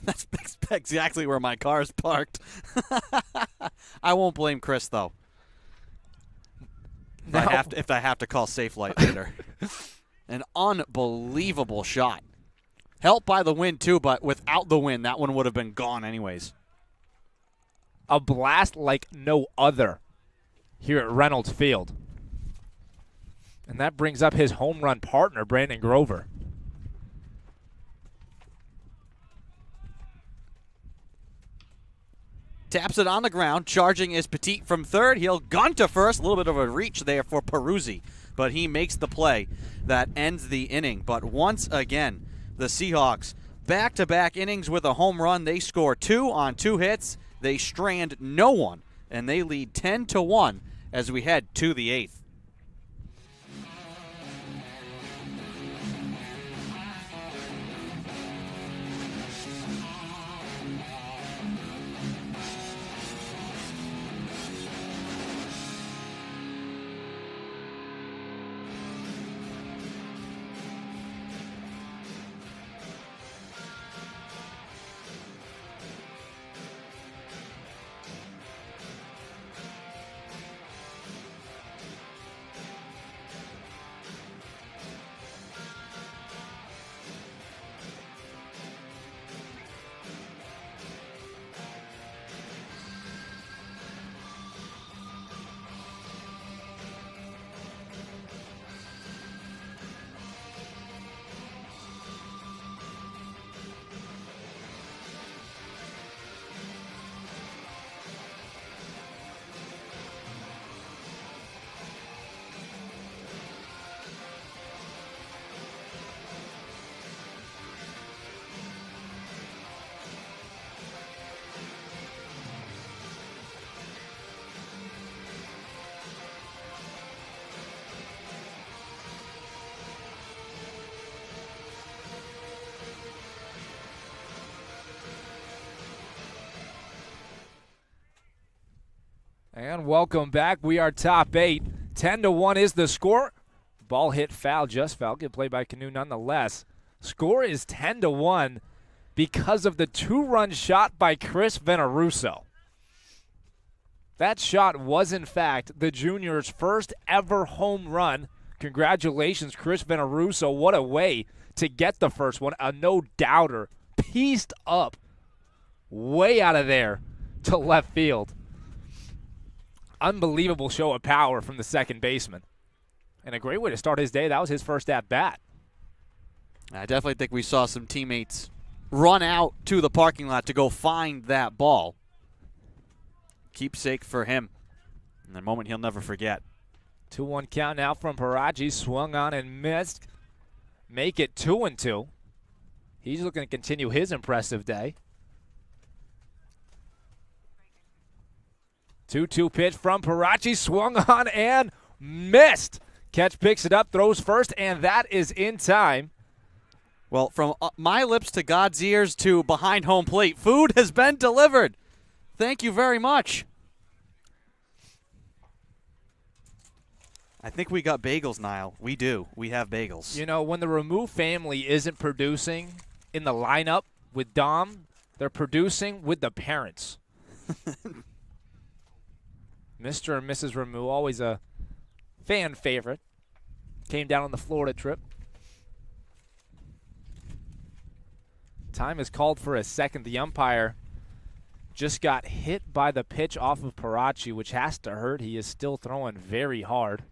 That's exactly where my car is parked. I won't blame Chris, though. No. If I have to call Safe Light later. An unbelievable shot. Helped by the wind, too, but without the wind, that one would have been gone anyways. A blast like no other here at Reynolds Field. And that brings up his home run partner, Brandon Grover. Taps it on the ground. Charging is Petit from third. He'll gun to first. A little bit of a reach there for Peruzzi, but he makes the play that ends the inning. But once again, the Seahawks, back-to-back innings with a home run. They score 2 on 2 hits. They strand no one, and they lead 10-1 as we head to the 8th. And welcome back. We are top 8. 10-1 is the score. Ball hit foul, just foul. Good play by Canoe nonetheless. Score is 10-1 because of the 2-run shot by Chris Veneruso. That shot was, in fact, the junior's first ever home run. Congratulations, Chris Veneruso. What a way to get the first one. A no-doubter. Pieced up way out of there to left field. Unbelievable show of power from the second baseman. And a great way to start his day. That was his first at-bat. I definitely think we saw some teammates run out to the parking lot to go find that ball. Keepsake for him. And a moment he'll never forget. 2-1 count now from Perachi. Swung on and missed. Make it 2-2. He's looking to continue his impressive day. 2-2 pitch from Perachi. Swung on and missed. Catch picks it up, throws first, and that is in time. Well, from my lips to God's ears to behind home plate, food has been delivered. Thank you very much. I think we got bagels, Niall. We do. We have bagels. You know, when the Remove family isn't producing in the lineup with Dom, they're producing with the parents. Mr. and Mrs. Remove, always a fan favorite. Came down on the Florida trip. Time is called for a second. The umpire just got hit by the pitch off of Perachi, which has to hurt. He is still throwing very hard.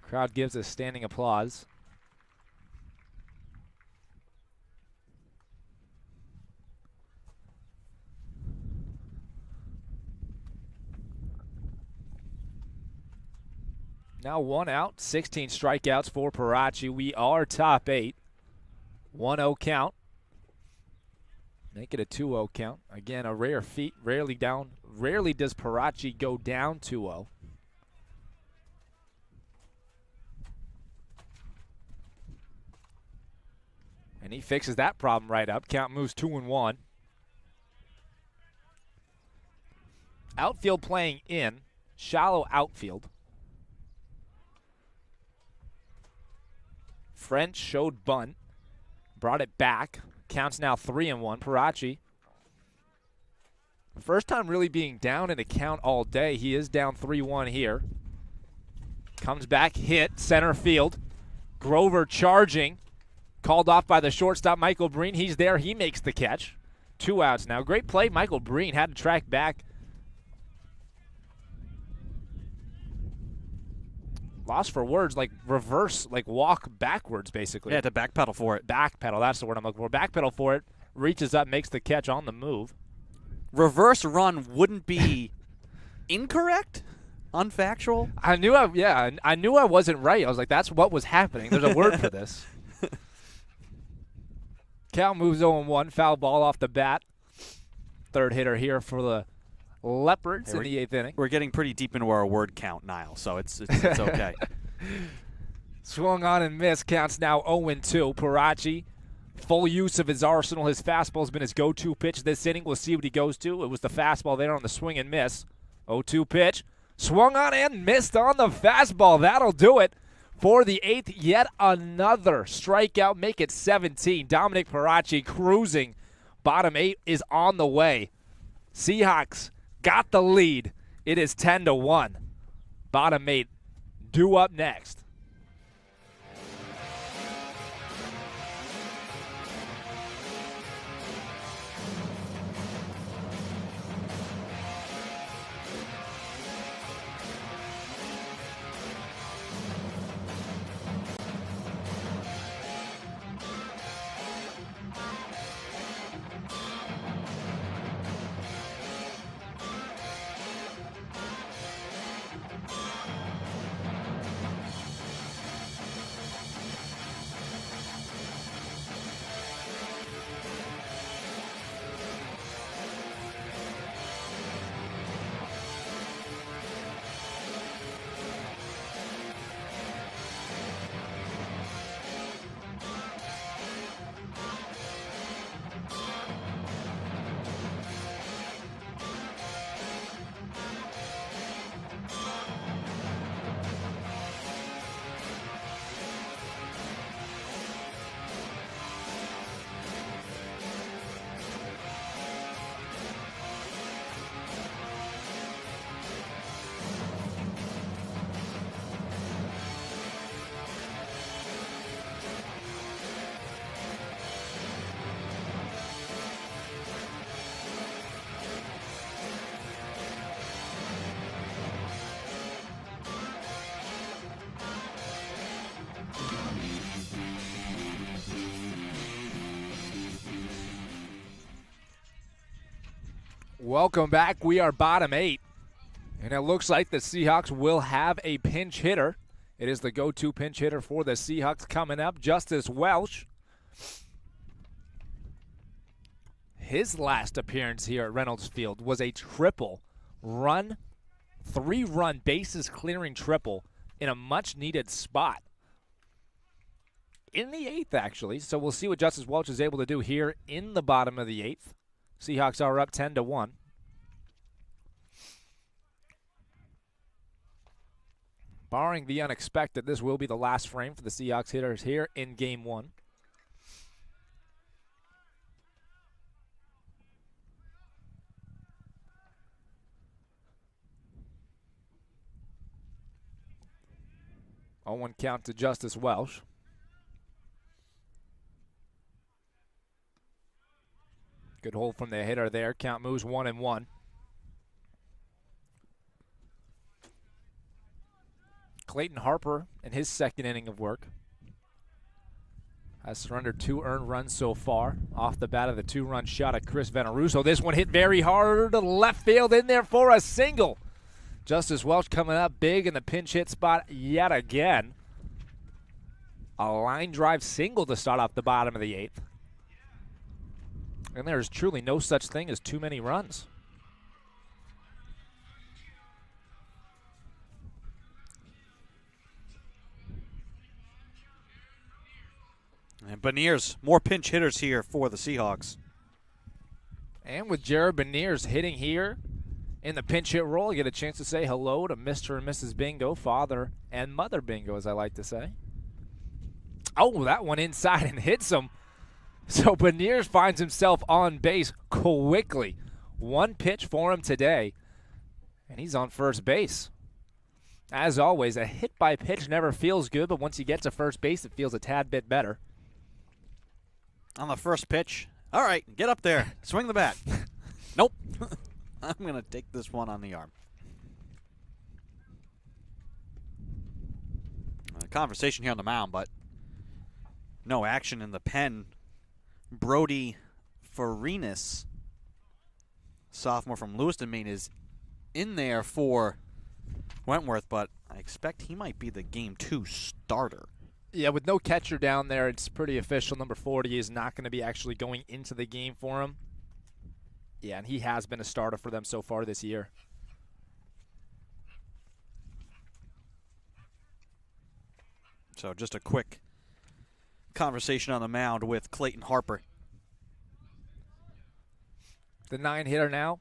Crowd gives a standing applause. Now 1 out, 16 strikeouts for Perachi. We are top 8. 1-0 count. Make it a 2-0 count. Again, a rare feat. Rarely does Perachi go down 2-0. And he fixes that problem right up. Count moves 2-1. Outfield playing in. Shallow outfield. French showed bunt. Brought it back. Counts now 3-1. Perachi. First time really being down in a count all day. He is down 3-1 here. Comes back, hit, center field. Grover charging. Called off by the shortstop, Michael Breen. He's there. He makes the catch. 2 outs now. Great play. Michael Breen had to track back. Lost for words, like reverse, like walk backwards, basically. Yeah, to backpedal for it. Backpedal, that's the word I'm looking for. Backpedal for it. Reaches up, makes the catch on the move. Reverse run wouldn't be incorrect? Unfactual? I knew I wasn't right. I was like, that's what was happening. There's a word for this. Count moves 0-1, foul ball off the bat. Third hitter here for the Leopards in the 8th inning. We're getting pretty deep into our word count, Niall, so it's okay. Swung on and missed. Counts now 0-2. Perachi, full use of his arsenal. His fastball has been his go-to pitch this inning. We'll see what he goes to. It was the fastball there on the swing and miss. 0-2 pitch. Swung on and missed on the fastball. That'll do it. For the 8th, yet another strikeout. Make it 17. Dominic Perachi cruising. Bottom 8 is on the way. Seahawks got the lead. It is 10-1. Bottom 8 due up next. Welcome back. We are bottom 8. And it looks like the Seahawks will have a pinch hitter. It is the go-to pinch hitter for the Seahawks coming up, Justice Welsh. His last appearance here at Reynolds Field was a triple run, 3-run bases clearing triple in a much-needed spot. In the 8th, actually. So we'll see what Justice Welch is able to do here in the bottom of the 8th. Seahawks are up 10-1. Barring the unexpected, this will be the last frame for the Seahawks hitters here in Game 1. On 1 count to Justice Welsh. Good hold from the hitter there. Count moves 1-1. Clayton Harper in his second inning of work has surrendered 2 earned runs so far off the bat of the 2-run shot at Chris Veneruso. This one hit very hard to left field, in there for a single. Justice Welch coming up big in the pinch hit spot yet again. A line drive single to start off the bottom of the 8th. And there is truly no such thing as too many runs. And Beniers, more pinch hitters here for the Seahawks. And with Jared Beniers hitting here in the pinch hit role, you get a chance to say hello to Mr. and Mrs. Bingo, father and mother Bingo, as I like to say. Oh, that one inside and hits him. So Beniers finds himself on base quickly. 1 pitch for him today, and he's on first base. As always, a hit by pitch never feels good, but once you get to first base, it feels a tad bit better. On the first pitch, all right, get up there, swing the bat. Nope. I'm going to take this one on the arm. Conversation here on the mound, but no action in the pen. Brody Farinas, sophomore from Lewiston, Maine, is in there for Wentworth, but I expect he might be the Game 2 starter. Yeah, with no catcher down there, it's pretty official. Number 40 is not going to be actually going into the game for him. Yeah, and he has been a starter for them so far this year. So just a quick conversation on the mound with Clayton Harper. The 9-hitter now,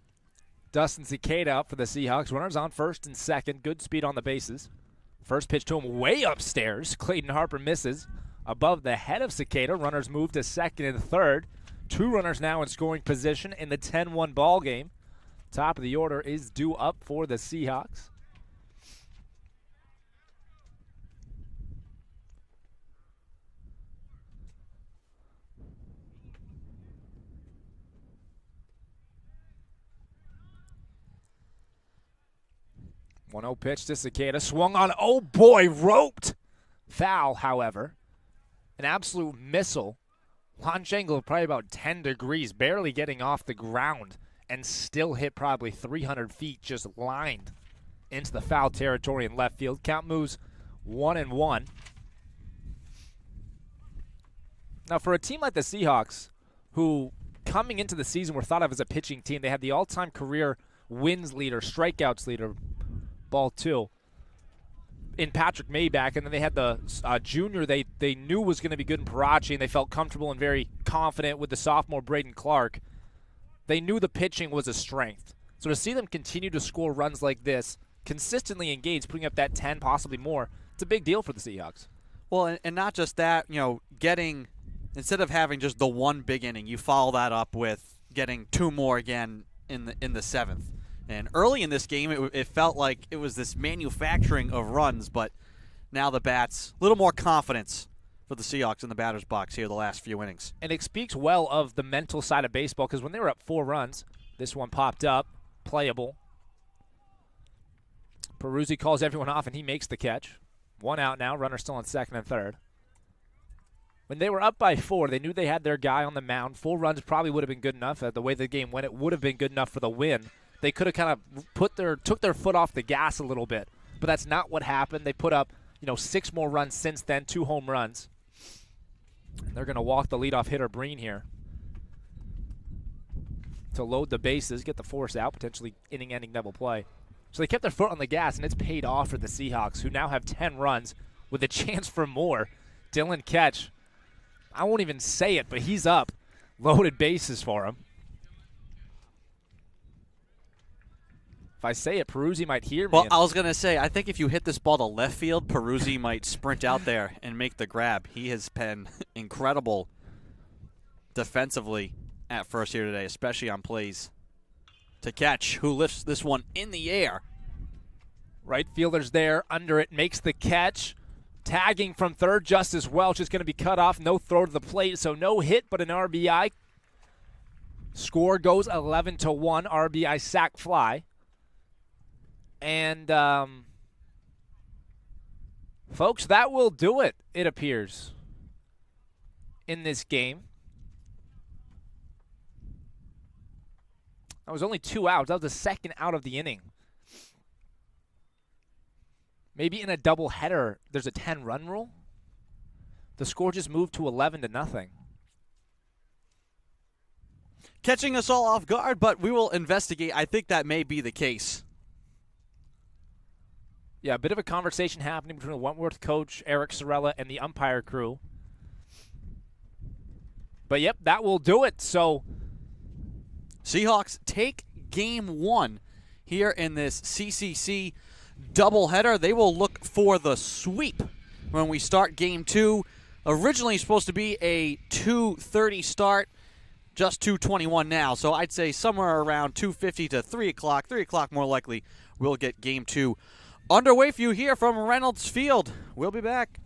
Dustin Cicada up for the Seahawks. Runners on first and second. Good speed on the bases. First pitch to him way upstairs. Clayton Harper misses above the head of Cicada. Runners move to second and third. 2 runners now in scoring position in the 10-1 ball game. Top of the order is due up for the Seahawks. One-zero pitch to Cicada. Swung on. Oh, boy, roped. Foul, however. An absolute missile. Launch angle of probably about 10 degrees, barely getting off the ground, and still hit probably 300 feet, just lined into the foul territory in left field. Count moves 1-1. Now, for a team like the Seahawks, who coming into the season were thought of as a pitching team, they had the all-time career wins leader, strikeouts leader, ball 2, in Patrick Maybach, and then they had the junior they knew was going to be good in Perachi, and they felt comfortable and very confident with the sophomore Braden Clark. They knew the pitching was a strength. So to see them continue to score runs like this, consistently engaged, putting up that 10, possibly more, it's a big deal for the Seahawks. Well, and not just that, getting, instead of having just the 1 big inning, you follow that up with getting 2 more again in the 7th. And early in this game, it felt like it was this manufacturing of runs, but now the bats, a little more confidence for the Seahawks in the batter's box here the last few innings. And it speaks well of the mental side of baseball, because when they were up 4 runs, this one popped up, playable. Peruzzi calls everyone off, and he makes the catch. 1 out now, runner still on second and third. When they were up by 4, they knew they had their guy on the mound. 4 runs probably would have been good enough. The way the game went, it would have been good enough for the win. They could have kind of took their foot off the gas a little bit, but that's not what happened. They put up, 6 more runs since then, 2 home runs. And they're going to walk the leadoff hitter Breen here to load the bases, get the force out, potentially inning-ending double play. So they kept their foot on the gas, and it's paid off for the Seahawks, who now have 10 runs with a chance for more. Dylan Ketch, I won't even say it, but he's up. Loaded bases for him. If I say it, Perachi might hear me. Well, I was going to say, I think if you hit this ball to left field, Perachi might sprint out there and make the grab. He has been incredible defensively at first here today, especially on plays to catch, who lifts this one in the air. Right fielder's there, under it, makes the catch. Tagging from third, Justice Welch is going to be cut off. No throw to the plate, so no hit, but an RBI. Score goes 11-1, RBI sac fly. And, folks, that will do it, it appears, in this game. That was only 2 outs. That was the second out of the inning. Maybe in a doubleheader, there's a 10-run rule. The score just moved to 11-0. Catching us all off guard, but we will investigate. I think that may be the case. Yeah, a bit of a conversation happening between the Wentworth coach, Eric Sorella, and the umpire crew. But, yep, that will do it. So, Seahawks take game 1 here in this CCC doubleheader. They will look for the sweep when we start game 2. Originally supposed to be a 2:30 start, just 2:21 now. So I'd say somewhere around 2:50 to 3 o'clock. 3 o'clock more likely we'll get game 2 underway for you here from Reynolds Field. We'll be back.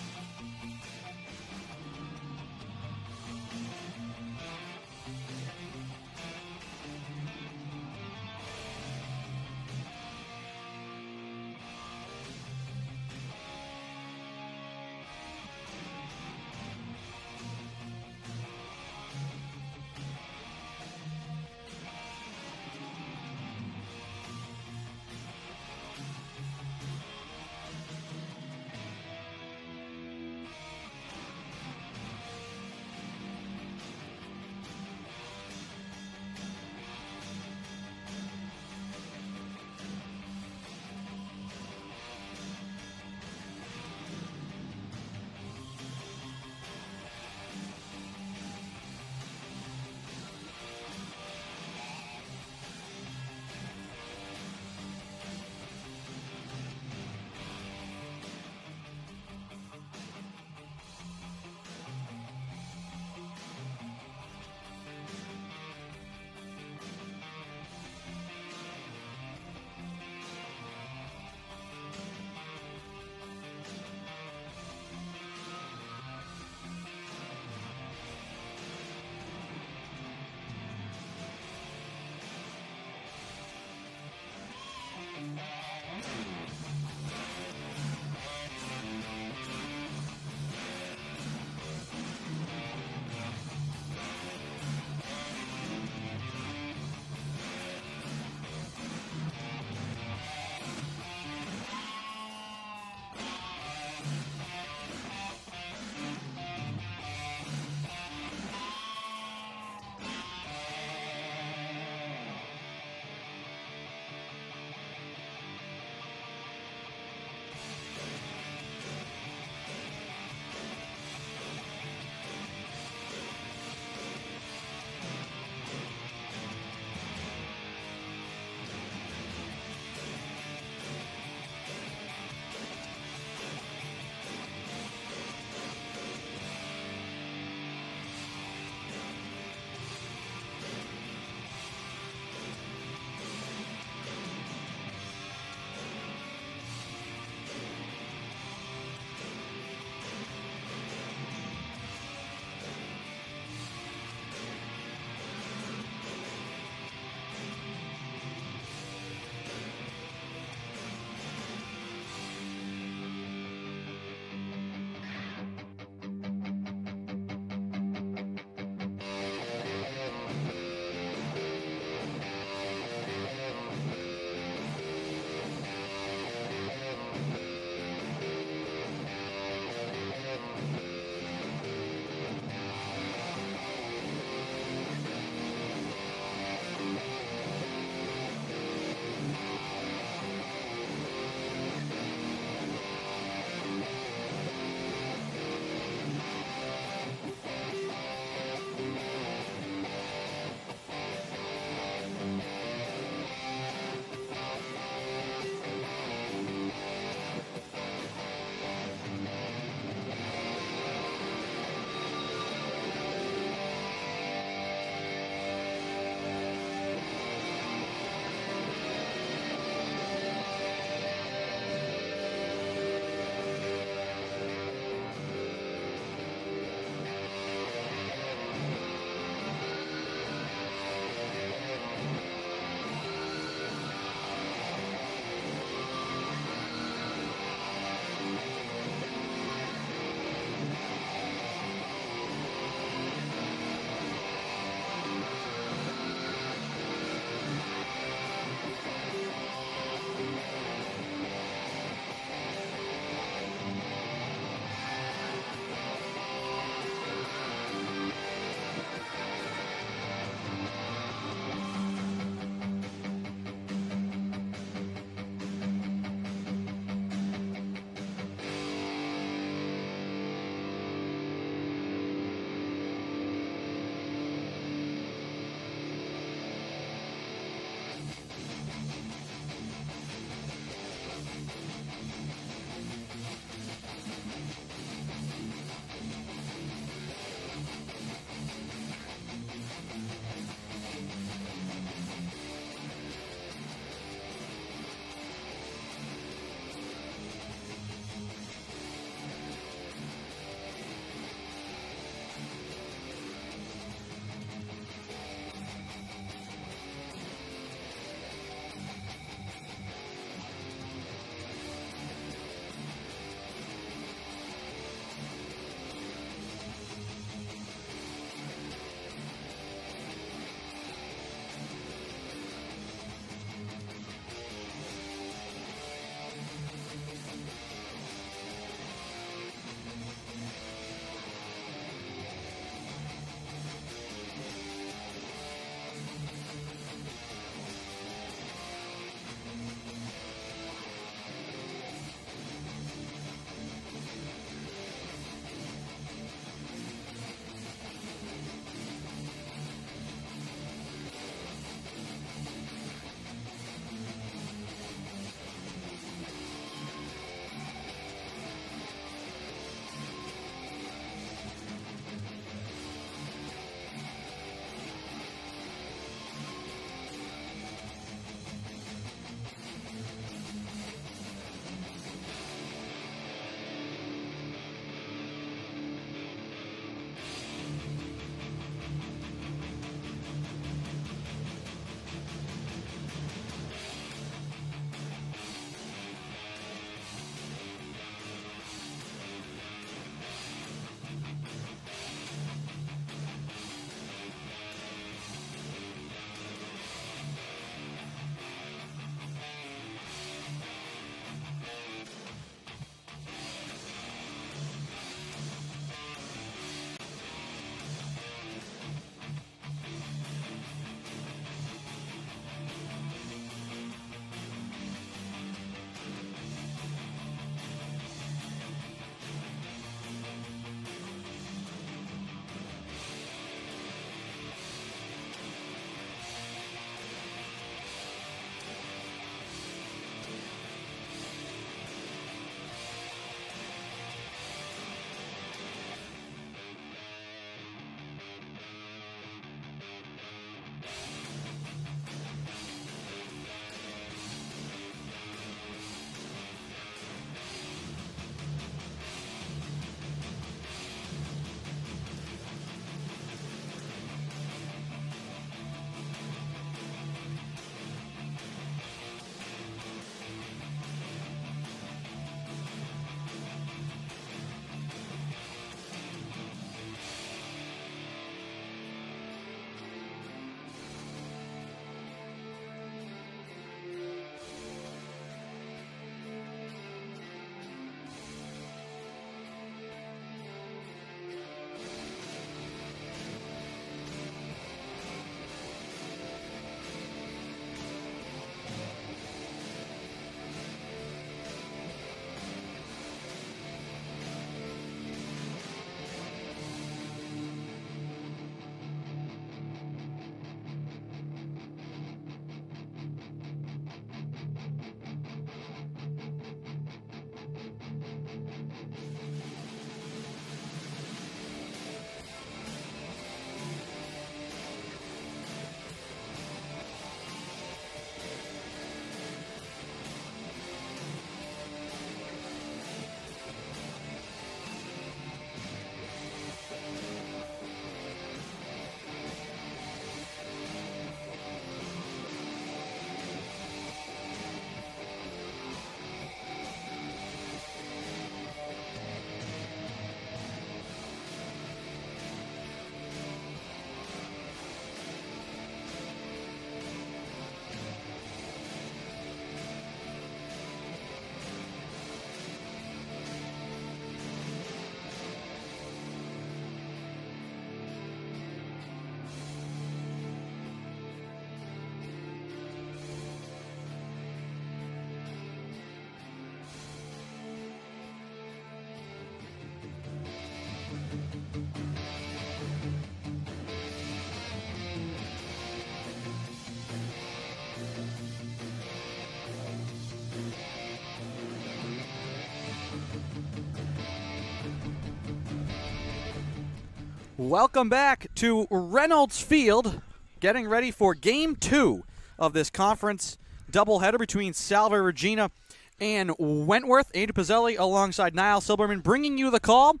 Welcome back to Reynolds Field, getting ready for Game 2 of this conference doubleheader between Salve Regina and Wentworth. Andy Pizzelli alongside Niall Silberman bringing you the call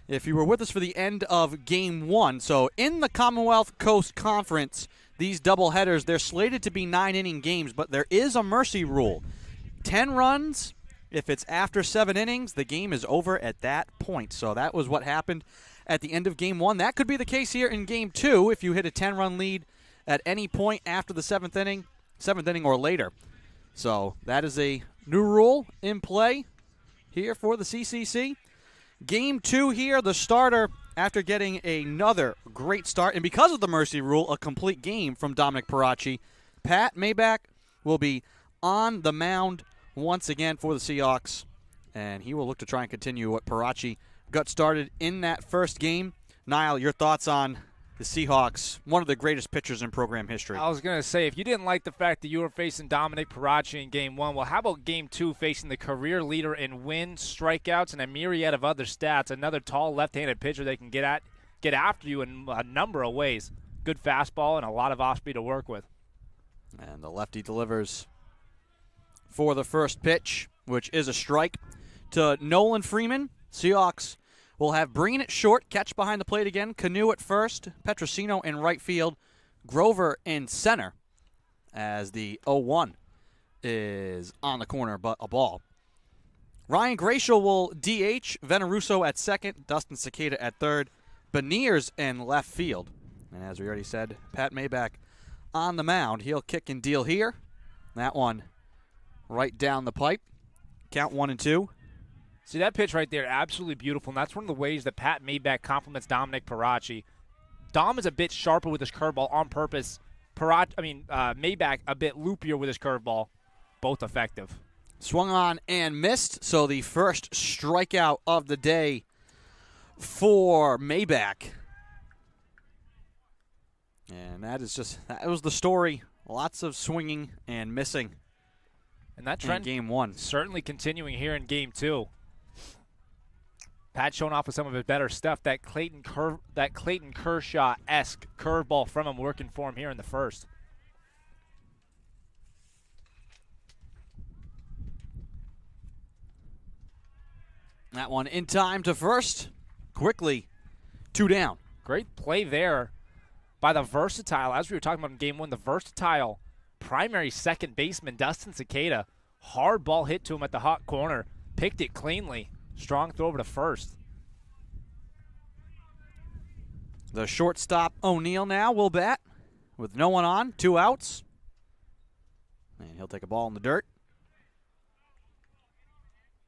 if you were with us for the end of Game 1. So in the Commonwealth Coast Conference, these doubleheaders, they're slated to be 9-inning games, but there is a mercy rule. 10 runs, if it's after 7 innings, the game is over at that point. So that was what happened at the end of Game 1. That could be the case here in Game 2 if you hit a 10-run lead at any point after the 7th inning or later. So that is a new rule in play here for the CCC. Game 2 here, the starter, after getting another great start, and because of the mercy rule, a complete game from Dominic Perachi, Pat Maybach will be on the mound once again for the Seahawks, and he will look to try and continue what Perachi got started in that first game. Niall, your thoughts on the Seahawks, one of the greatest pitchers in program history? I was going to say, if you didn't like the fact that you were facing Dominic Perachi in Game 1, well, how about Game 2 facing the career leader in wins, strikeouts, and a myriad of other stats, another tall left-handed pitcher that can get after you in a number of ways. Good fastball and a lot of off-speed to work with. And the lefty delivers for the first pitch, which is a strike to Nolan Freeman. Seahawks will have Breen at short, catch behind the plate again, Canoe at first, Petrosino in right field, Grover in center as the 0-1 is on the corner, but a ball. Ryan Gracial will DH, Veneruso at second, Dustin Cicada at third, Beniers in left field. And as we already said, Pat Maybach on the mound. He'll kick and deal here. That one right down the pipe. Count 1-2. See, that pitch right there, absolutely beautiful, and that's one of the ways that Pat Maybach compliments Dominic Perachi. Dom is a bit sharper with his curveball on purpose. Maybach a bit loopier with his curveball. Both effective. Swung on and missed, so the first strikeout of the day for Maybach. And that was the story. Lots of swinging and missing. And that trend in Game 1. Certainly continuing here in Game 2. Pat showing off with some of his better stuff. That Clayton Kershaw-esque curveball from him working for him here in the first. That one in time to first. Quickly, 2 down. Great play there by the versatile, as we were talking about in Game 1, the versatile primary second baseman, Dustin Cicada. Hard ball hit to him at the hot corner. Picked it cleanly. Strong throw over to first. The shortstop, O'Neill, now will bat with no one on, 2 outs. And he'll take a ball in the dirt.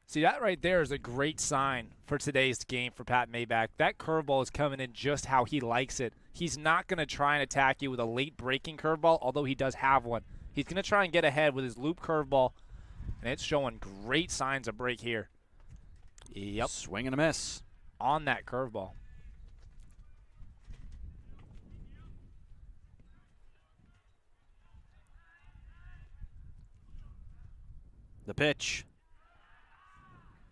See, that right there is a great sign for today's game for Pat Maybach. That curveball is coming in just how he likes it. He's not going to try and attack you with a late breaking curveball, although he does have one. He's going to try and get ahead with his loop curveball, and it's showing great signs of break here. Yep. Swing and a miss. On that curveball. The pitch.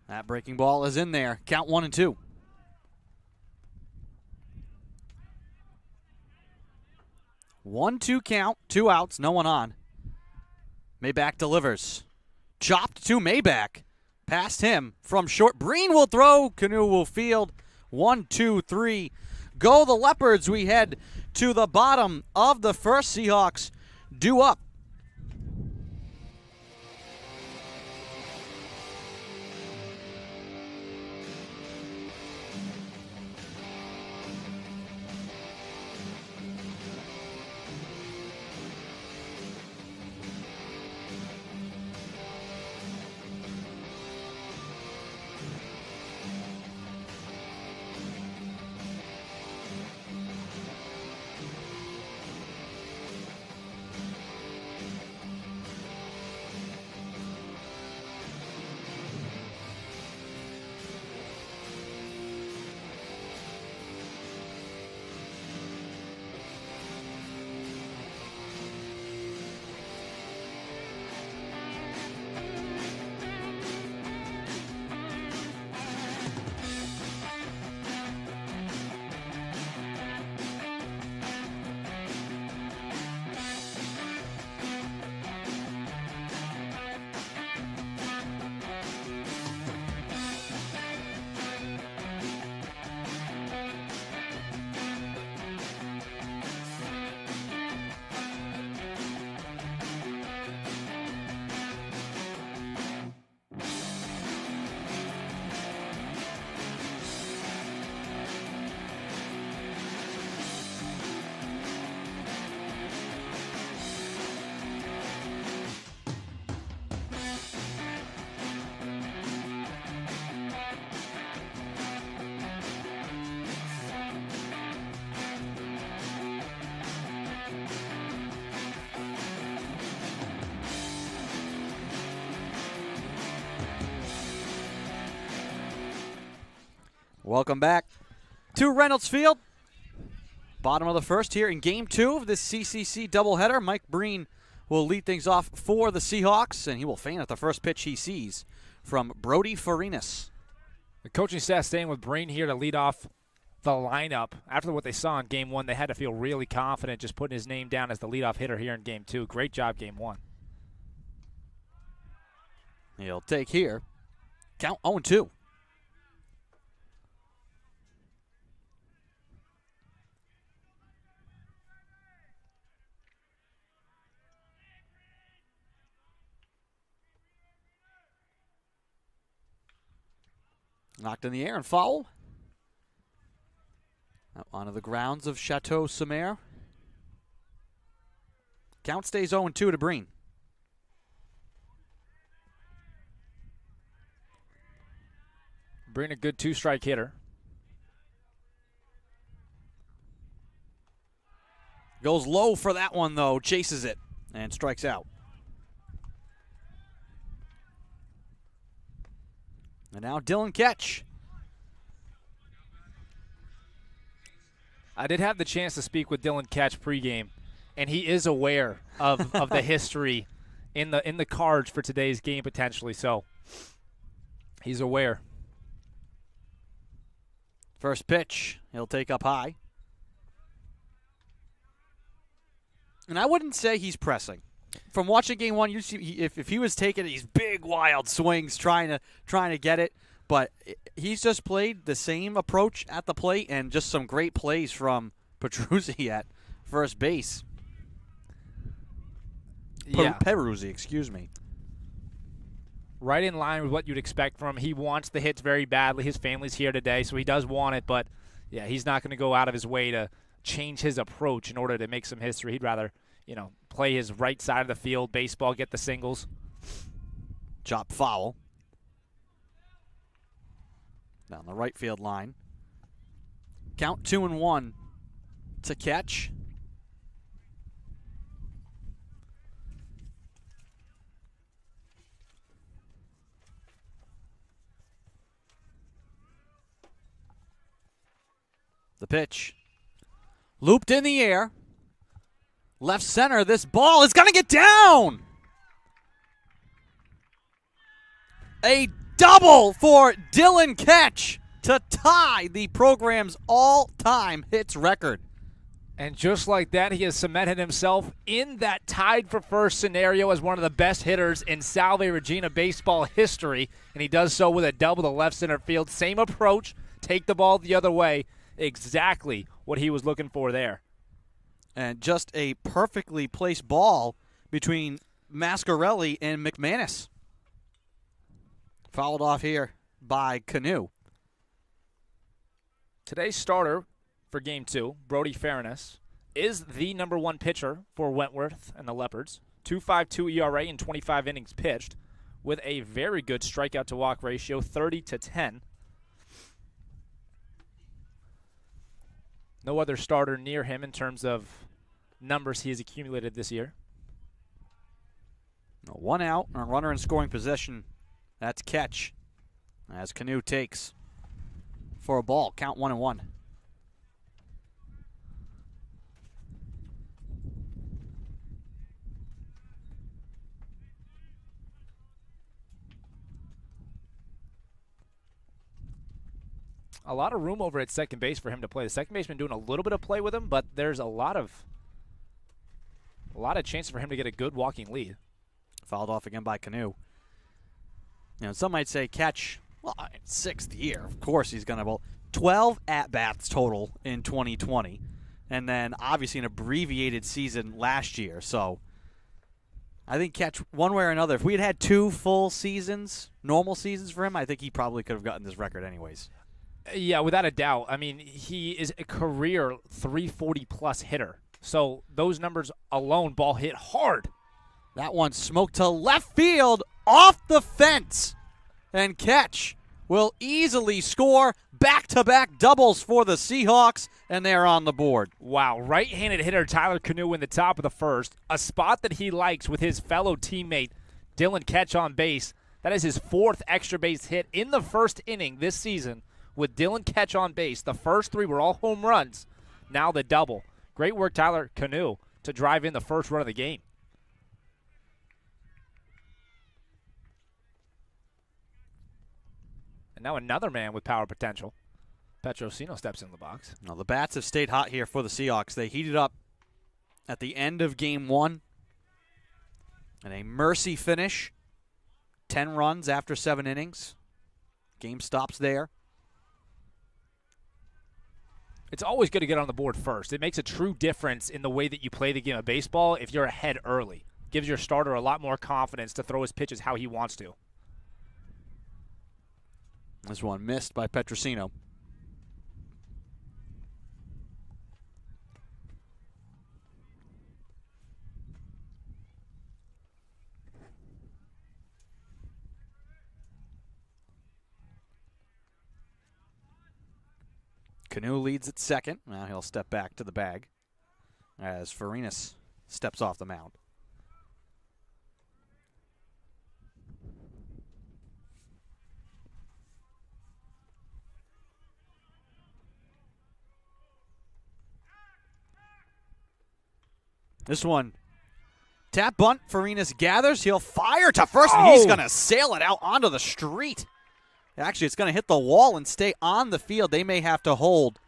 That breaking ball is in there. Count 1-2. 1-2 count, 2 outs, no one on. Maybach delivers. Chopped to Maybach. Past him from short. Breen will throw. Canoe will field. 1, 2, 3. Go the Leopards. We head to the bottom of the first. Seahawks due up. Welcome back to Reynolds Field. Bottom of the first here in Game 2 of this CCC doubleheader. Mike Breen will lead things off for the Seahawks, and he will feign at the first pitch he sees from Brody Farinas. The coaching staff staying with Breen here to lead off the lineup. After what they saw in Game 1, they had to feel really confident just putting his name down as the leadoff hitter here in Game 2. Great job Game 1. He'll take here. Count 0-2. Knocked in the air and foul. Out onto the grounds of Chateau Sommer. Count stays 0-2 to Breen. Breen a good two-strike hitter. Goes low for that one, though. Chases it and strikes out. And now Dylan Ketch. I did have the chance to speak with Dylan Ketch pregame, and he is aware of the history in the cards for today's game potentially. So he's aware. First pitch, he'll take up high. And I wouldn't say he's pressing. From watching Game 1, you see if he was taking these big wild swings trying to get it, but he's just played the same approach at the plate and just some great plays from Petruzzi at first base. Yeah. Peruzzi, excuse me. Right in line with what you'd expect from him. He wants the hits very badly. His family's here today, so he does want it, but yeah, he's not going to go out of his way to change his approach in order to make some history. He'd rather, play his right side of the field, baseball, get the singles. Chop foul. Down the right field line. Count 2-1 to Ketch. The pitch. Looped in the air. Left center, this ball is going to get down. A double for Dylan Ketch to tie the program's all-time hits record. And just like that, he has cemented himself in that tied for first scenario as one of the best hitters in Salve Regina baseball history, and he does so with a double to left center field. Same approach, take the ball the other way. Exactly what he was looking for there. And just a perfectly placed ball between Mascarelli and McManus. Fouled off here by Canoe. Today's starter for Game 2, Brody Farinas, is the number 1 pitcher for Wentworth and the Leopards. 2.52 ERA in 25 innings pitched with a very good strikeout-to-walk ratio, 30-10. No other starter near him in terms of numbers he has accumulated this year. 1 out, a runner in scoring possession. That's Ketch as Canoe takes for a ball. Count 1-1. A lot of room over at second base for him to play. The second baseman doing a little bit of play with him, but there's a lot of chance for him to get a good walking lead. Fouled off again by Canoe. Some might say Ketch, well, 6th year. Of course he's going to bowl. 12 at-bats total in 2020. And then obviously an abbreviated season last year. So I think Ketch, one way or another, if we had 2 full seasons, normal seasons for him, I think he probably could have gotten this record anyways. Yeah, without a doubt. I mean, he is a career 340-plus hitter. So those numbers alone, ball hit hard. That one smoked to left field, off the fence. And Ketch will easily score back-to-back doubles for the Seahawks, and they're on the board. Wow, right-handed hitter Tyler Canoe in the top of the first, a spot that he likes with his fellow teammate Dylan Ketch on base. That is his 4th extra base hit in the first inning this season with Dylan Ketch on base. The first 3 were all home runs. Now the double. Great work, Tyler Canoe, to drive in the first run of the game. And now another man with power potential. Petrosino steps in the box. Well, the bats have stayed hot here for the Seahawks. They heated up at the end of Game 1. And a mercy finish. 10 runs after 7 innings. Game stops there. It's always good to get on the board first. It makes a true difference in the way that you play the game of baseball if you're ahead early. Gives your starter a lot more confidence to throw his pitches how he wants to. This one missed by Petrosino. Canoe leads at second. Now he'll step back to the bag as Farinas steps off the mound. This one, tap bunt. Farinas gathers. He'll fire to first, and he's going to sail it out onto the street. Actually, it's going to hit the wall and stay on the field. They may have to hold.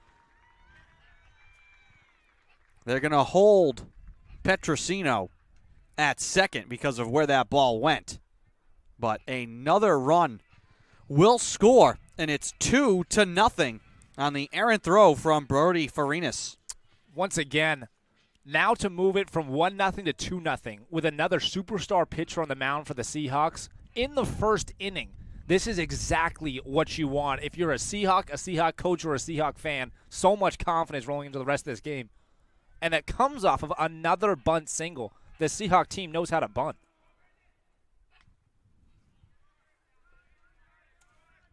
They're going to hold Petrosino at second because of where that ball went. But another run will score, and it's 2-0 on the errant throw from Brody Farinas. Once again, now to move it from 1-0 to 2-0 with another superstar pitcher on the mound for the Seahawks in the first inning. This is exactly what you want. If you're a Seahawk coach, or a Seahawk fan, so much confidence rolling into the rest of this game. And that comes off of another bunt single. The Seahawk team knows how to bunt.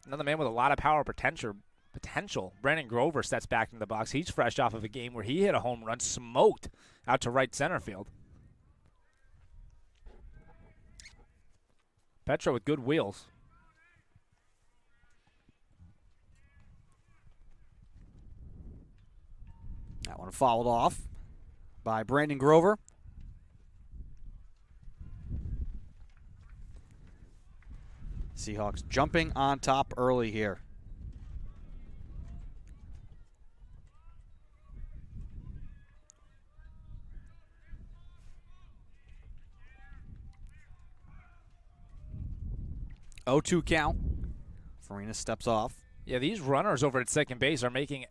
Another man with a lot of power potential. Brandon Grover steps back in the box. He's fresh off of a game where he hit a home run, smoked out to right center field. Petro with good wheels. That one fouled off by Brandon Grover. Seahawks jumping on top early here. Oh, 2 count. Farinas steps off. Yeah, these runners over at second base are making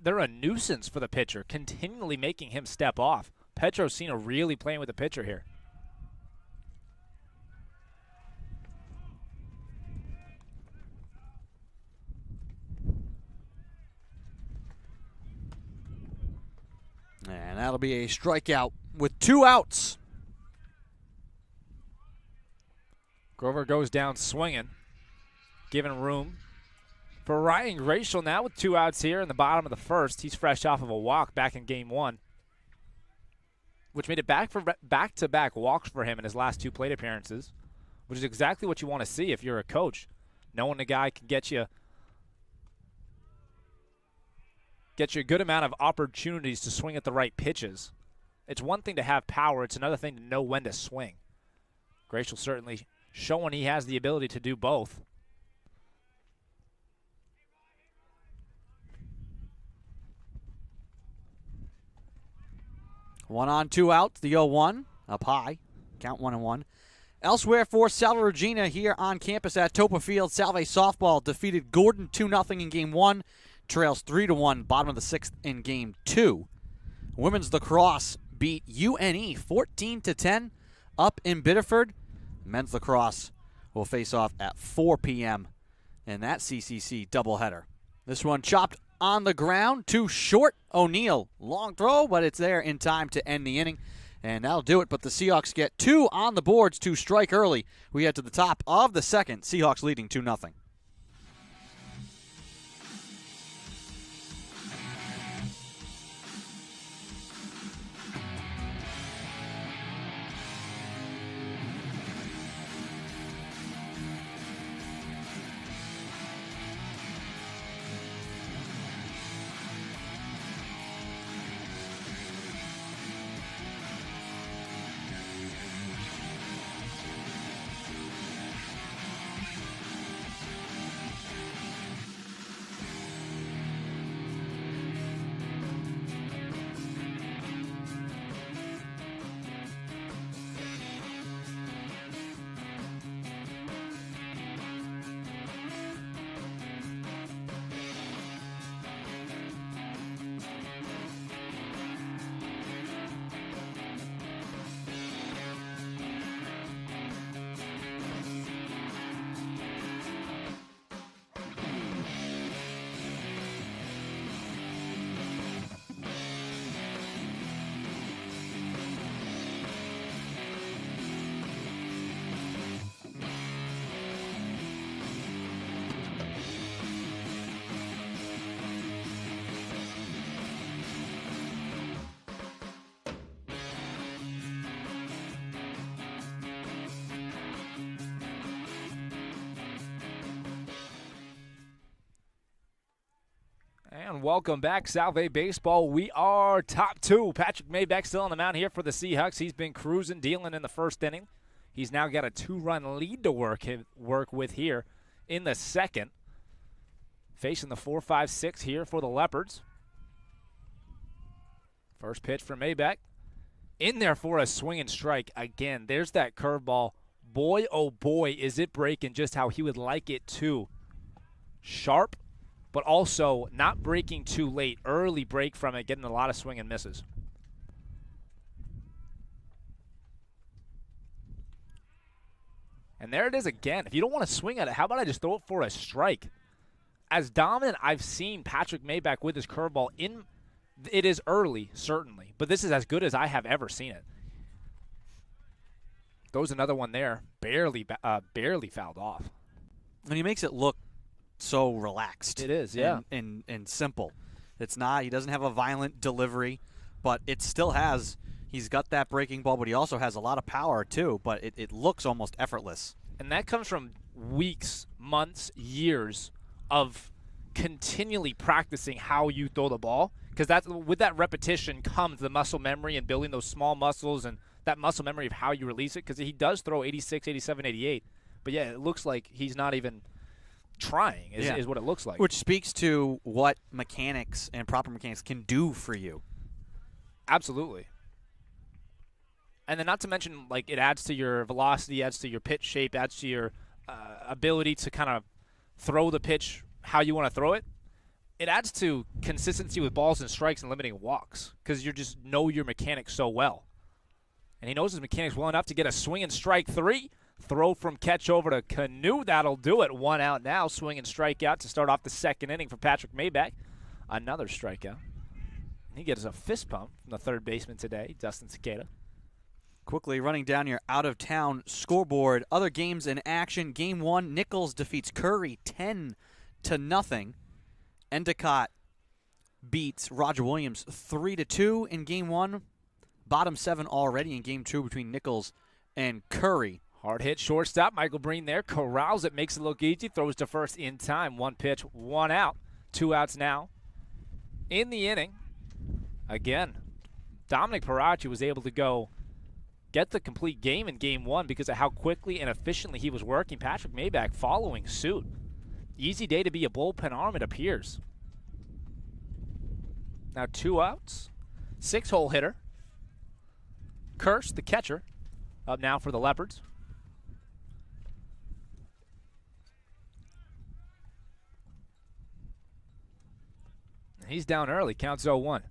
they're a nuisance for the pitcher, continually making him step off. Petrosino really playing with the pitcher here. And that'll be a strikeout with 2 outs. Grover goes down swinging, giving room for Ryan Gratial now with 2 outs here in the bottom of the first. He's fresh off of a walk back in Game 1, which made it back-to-back walks for him in his last 2 plate appearances, which is exactly what you want to see if you're a coach, knowing a guy can get you a good amount of opportunities to swing at the right pitches. It's one thing to have power. It's another thing to know when to swing. Gratial certainly showing he has the ability to do both. One on, 2 outs. The 0-1 up high. Count 1-1. Elsewhere for Salve Regina here on campus at Topa Field. Salve softball defeated Gordon 2-0 in Game 1. Trails 3-1, bottom of the 6th in Game 2. Women's lacrosse beat UNE 14-10 up in Biddeford. Men's lacrosse will face off at 4 p.m. in that CCC doubleheader. This one chopped on the ground, too short. O'Neal, long throw, but it's there in time to end the inning. And that'll do it, but the Seahawks get 2 on the boards to strike early. We head to the top of the second. Seahawks leading 2-0. And welcome back, Salve Baseball. We are top two. Patrick Maybach still on the mound here for the Seahawks. He's been cruising, dealing in the first inning. He's now got a 2-run lead to work with here in the second. Facing the 4-5-6 here for the Leopards. First pitch from Maybach. In there for a swing and strike. Again, there's that curveball. Boy, oh boy, is it breaking just how he would like it to. Sharp, but also not breaking too late. Early break from it, getting a lot of swing and misses. And there it is again. If you don't want to swing at it, how about I just throw it for a strike? As dominant I've seen Patrick Maybach with his curveball, it is early, certainly, but this is as good as I have ever seen it. Throws another one there, barely fouled off. And he makes it look so relaxed. It is, yeah. And simple. It's not, he doesn't have a violent delivery, but it still has, he's got that breaking ball, but he also has a lot of power too, but it looks almost effortless. And that comes from weeks, months, years of continually practicing how you throw the ball, because with that repetition comes the muscle memory and building those small muscles and that muscle memory of how you release it, because he does throw 86, 87, 88. But, yeah, it looks like he's not even trying is what it looks like. Which speaks to what mechanics and proper mechanics can do for you. Absolutely. And then not to mention, like, it adds to your velocity, adds to your pitch shape, adds to your ability to kind of throw the pitch how you want to throw it. It adds to consistency with balls and strikes and limiting walks, because you just know your mechanics so well. And he knows his mechanics well enough to get a swing and strike 3. Throw from catch over to Canoe. That'll do it. 1 out now. Swing and strike out to start off the second inning for Patrick Maybach. Another strikeout. And he gets a fist pump from the third baseman today, Dustin Cicada. Quickly running down your out-of-town scoreboard. Other games in action. Game 1, Nichols defeats Curry 10-0. Endicott beats Roger Williams 3-2 in Game 1. Bottom 7 already in Game 2 between Nichols and Curry. Hard hit shortstop. Michael Breen there. Corrals it, makes it look easy. Throws to first in time. 1 pitch, 1 out. 2 outs now. In the inning, again, Dominic Perachi was able to get the complete game in Game 1 because of how quickly and efficiently he was working. Patrick Maybach following suit. Easy day to be a bullpen arm, it appears. Now 2 outs. 6-hole hitter. Kirsch, the catcher, up now for the Leopards. He's down early, counts 0-1.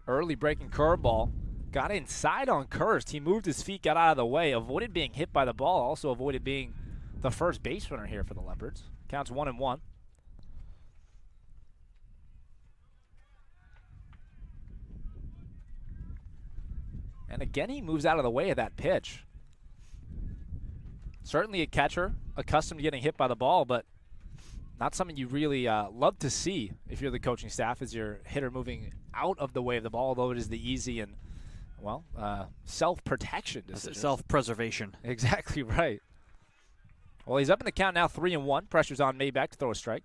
Early breaking curveball. Got inside on Kirsch. He moved his feet, got out of the way, avoided being hit by the ball, also avoided being the first base runner here for the Leopards. Counts 1-1. And again, he moves out of the way of that pitch. Certainly a catcher, accustomed to getting hit by the ball, but not something you really love to see if you're the coaching staff, is your hitter moving out of the way of the ball, although it is the easy and, well, self-protection decision. Self-preservation. Exactly right. Well, he's up in the count now, 3-1. Pressure's on Maybach to throw a strike.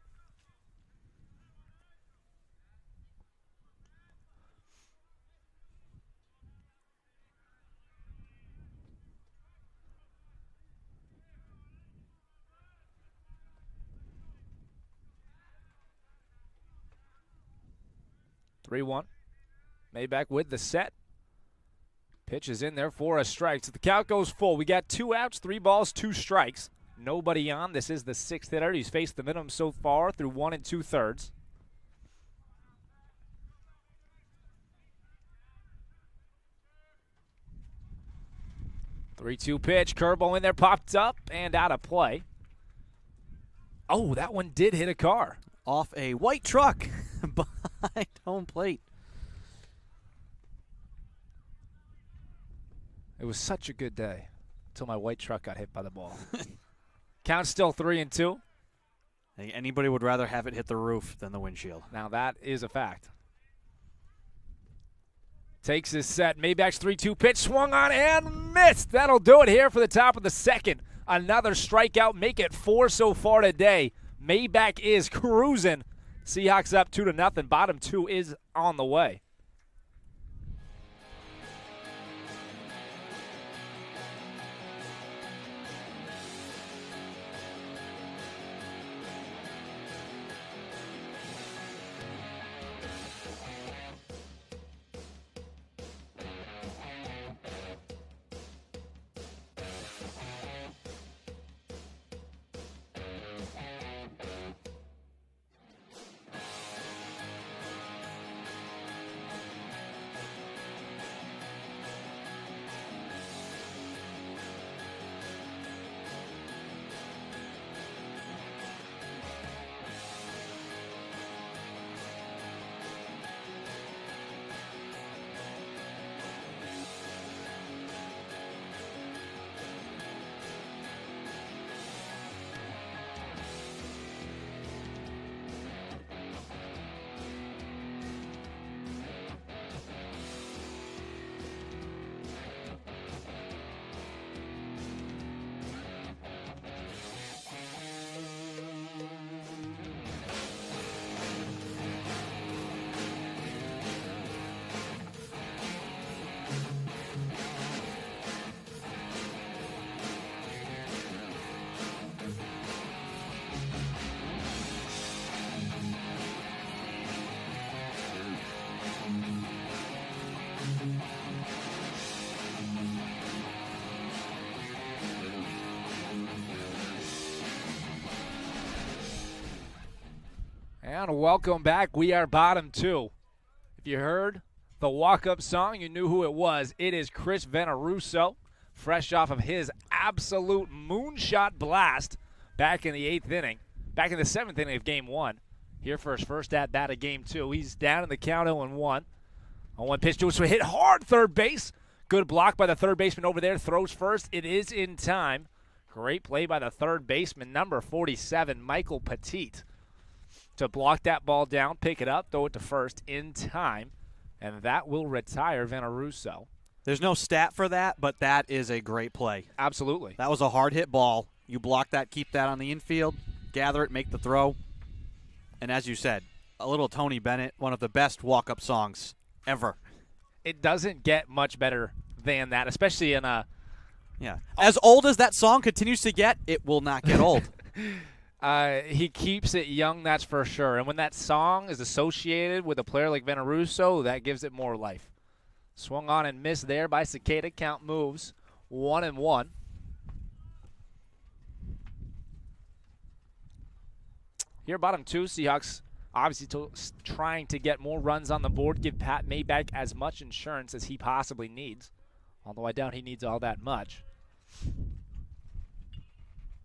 Maybach with the set. Pitch is in there for a strike. So the count goes full. We got 2 outs, 3 balls, 2 strikes. Nobody on. This is the 6th hitter. He's faced the minimum so far through 1 2/3. Three-two pitch. Curveball in there, popped up and out of play. Oh, that one did hit a car. Off a white truck behind home plate. It was such a good day until my white truck got hit by the ball. Count still 3-2. I think anybody would rather have it hit the roof than the windshield. Now that is a fact. Takes his set. Maybach's 3-2 pitch. Swung on and missed. That'll do it here for the top of the second. Another strikeout. Make it 4 so far today. Maybach is cruising. Seahawks up 2-0. Bottom 2 is on the way. And welcome back. We are bottom 2. If you heard the walk-up song, you knew who it was. It is Chris Venarusso, fresh off of his absolute moonshot blast back in the 8th inning, back in the 7th inning of Game 1. Here for his first at-bat of Game 2. He's down in the count 0-1. 0-1 pitch to us, so hit hard third base. Good block by the third baseman over there. Throws first. It is in time. Great play by the third baseman, number 47, Michael Petit, to block that ball down, pick it up, throw it to first in time, and that will retire Venarusso. There's no stat for that, but that is a great play. Absolutely. That was a hard hit ball. You block that, keep that on the infield, gather it, make the throw. And as you said, a little Tony Bennett, one of the best walk-up songs ever. It doesn't get much better than that, especially in a... Yeah. As old as that song continues to get, it will not get old. He keeps it young, that's for sure. And when that song is associated with a player like Venarusso, that gives it more life. Swung on and missed there by Cicada. Count moves 1-1. Here, bottom 2, Seahawks obviously trying to get more runs on the board, give Pat Maybach as much insurance as he possibly needs. Although I doubt he needs all that much.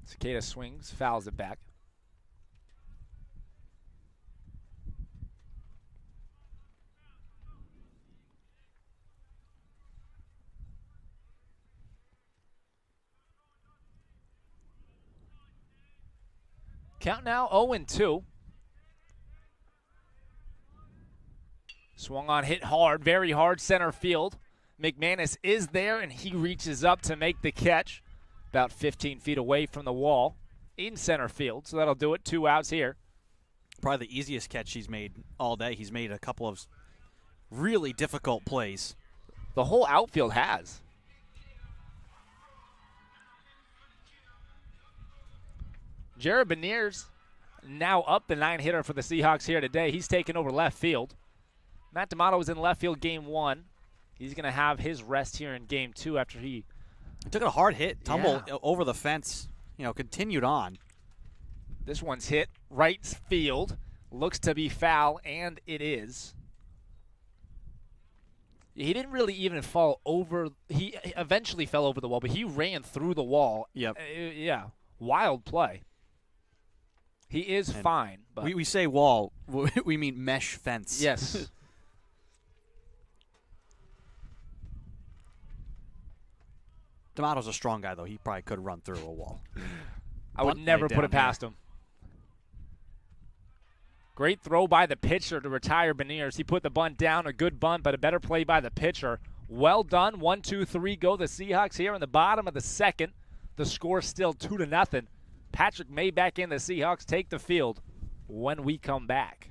Cicada swings, fouls it back. Count now 0-2. Swung on, hit hard, very hard center field. McManus is there, and he reaches up to make the catch. About 15 feet away from the wall in center field, so that'll do it. 2 outs here. Probably the easiest catch he's made all day. He's made a couple of really difficult plays. The whole outfield has. Jared Beniers now up the 9-hitter for the Seahawks here today. He's taken over left field. Matt D'Amato was in left field Game 1. He's going to have his rest here in Game 2 after he took a hard hit, tumble over the fence, continued on. This one's hit right field. Looks to be foul, and it is. He didn't really even fall over. He eventually fell over the wall, but he ran through the wall. Yep. Yeah. Wild play. He is fine. But we say wall. We mean mesh fence. Yes. D'Amato's a strong guy, though. He probably could run through a wall. I would never put it past him. Great throw by the pitcher to retire Beniers. He put the bunt down, a good bunt, but a better play by the pitcher. Well done. 1, 2, 3 go the Seahawks here in the bottom of the second. The score still 2-0. Patrick Maybach and the Seahawks take the field when we come back.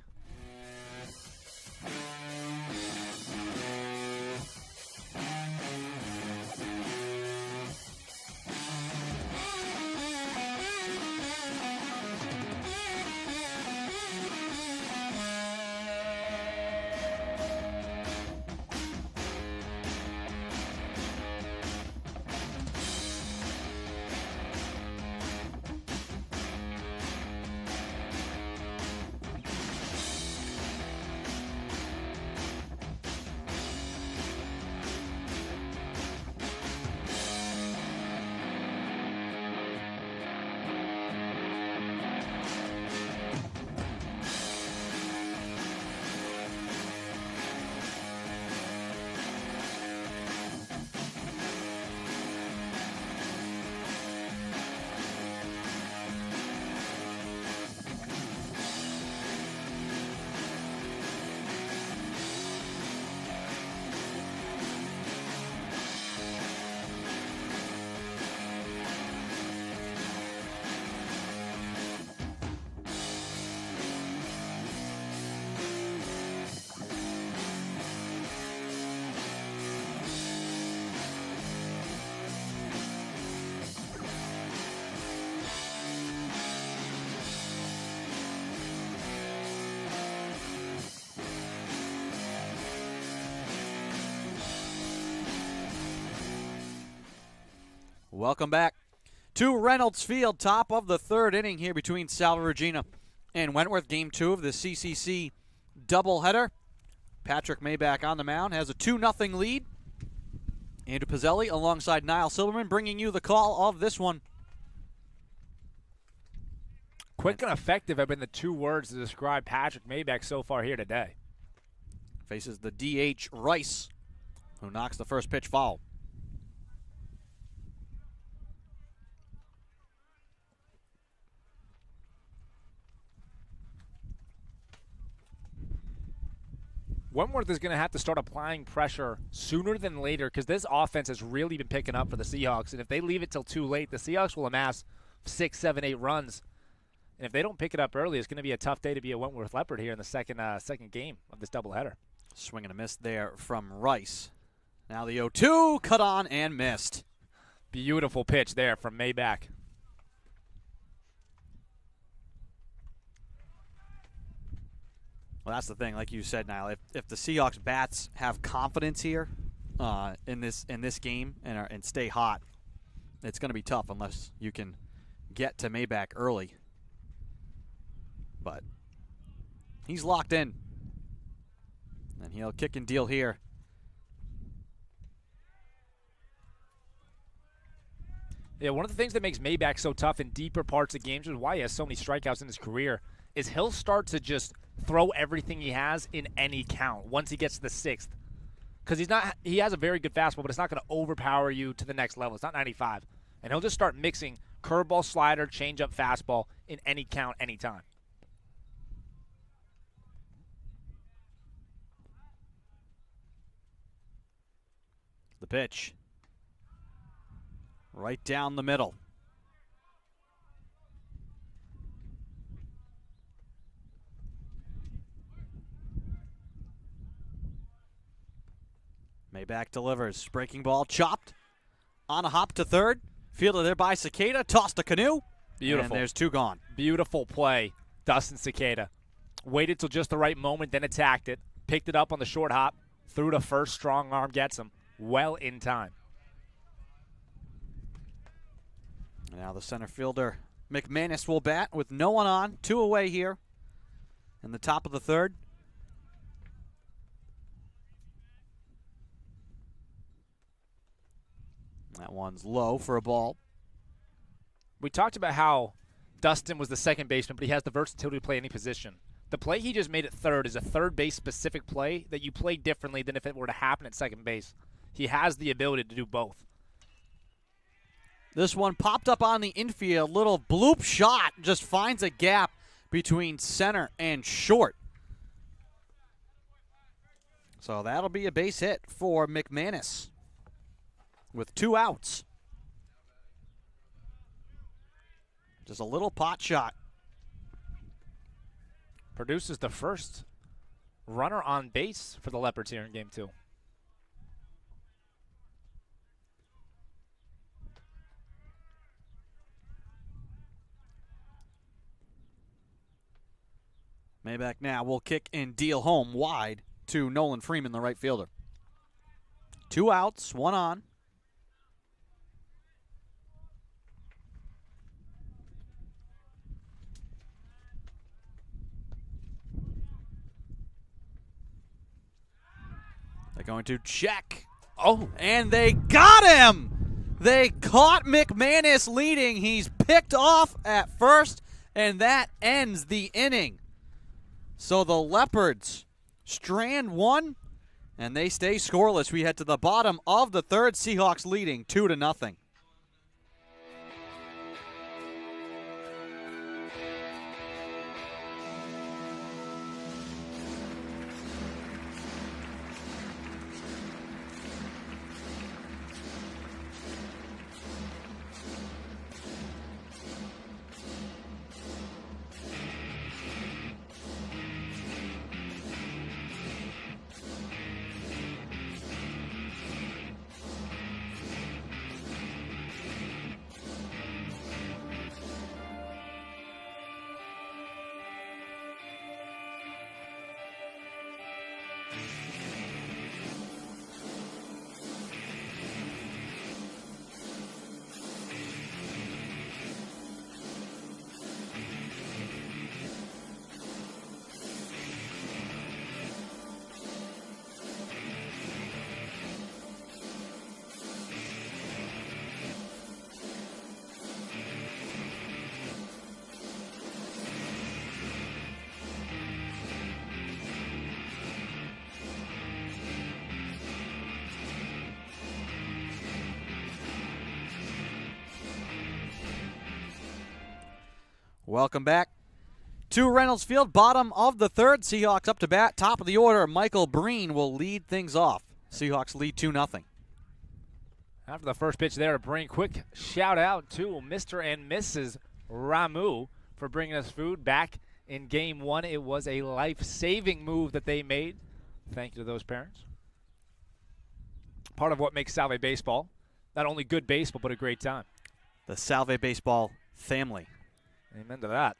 Welcome back to Reynolds Field, top of the third inning here between Salve Regina and Wentworth. Game 2 of the CCC doubleheader. Patrick Maybach on the mound has a 2-0 lead. Andrew Pizzelli alongside Niall Silverman bringing you the call of this one. Quick and effective have been the two words to describe Patrick Maybach so far here today. Faces the DH Rice, who knocks the first pitch foul. Wentworth is going to have to start applying pressure sooner than later because this offense has really been picking up for the Seahawks. And if they leave it till too late, the Seahawks will amass 6, 7, 8 runs. And if they don't pick it up early, it's going to be a tough day to be a Wentworth Leopard here in the second game of this doubleheader. Swing and a miss there from Rice. Now the 0-2, cut on and missed. Beautiful pitch there from Maybach. Well, that's the thing, like you said, Niall. If the Seahawks bats have confidence here in this game and stay hot, it's going to be tough unless you can get to Maybach early. But he's locked in, and he'll kick and deal here. Yeah, one of the things that makes Maybach so tough in deeper parts of games, which is why he has so many strikeouts in his career, is he'll start to just throw everything he has in any count once he gets to the 6th. Because he has a very good fastball, but it's not going to overpower you to the next level. It's not 95. And he'll just start mixing curveball, slider, changeup, fastball in any count, anytime. The pitch. Right down the middle. Maybach delivers. Breaking ball chopped. On a hop to third. Fielded there by Cicada. Tossed a canoe. Beautiful. And there's 2 gone. Beautiful play, Dustin Cicada. Waited till just the right moment, then attacked it. Picked it up on the short hop. Threw to first. Strong arm gets him. Well in time. Now the center fielder, McManus, will bat with no one on. 2 away here in the top of the third. That one's low for a ball. We talked about how Dustin was the second baseman, but he has the versatility to play any position. The play he just made at third is a third base specific play that you play differently than if it were to happen at second base. He has the ability to do both. This one popped up on the infield. Little bloop shot, just finds a gap. between center and short. So that'll be a base hit for McManus with 2 outs. Just a little pot shot. Produces the first runner on base for the Leopards here in Game 2. Maybach now will kick and deal home wide to Nolan Freeman, the right fielder. 2 outs, 1 on. They're going to check. Oh, and they got him! They caught McManus leading. He's picked off at first, and that ends the inning. So the Leopards strand 1, and they stay scoreless. We head to the bottom of the 3rd. Seahawks leading 2-0. Welcome back to Reynolds Field, bottom of the 3rd. Seahawks up to bat, top of the order. Michael Breen will lead things off. Seahawks lead 2-0. After the first pitch there, Breen, quick shout out to Mr. and Mrs. Ramu for bringing us food back in Game 1. It was a life-saving move that they made. Thank you to those parents. Part of what makes Salve Baseball not only good baseball, but a great time. The Salve Baseball family. Amen to that.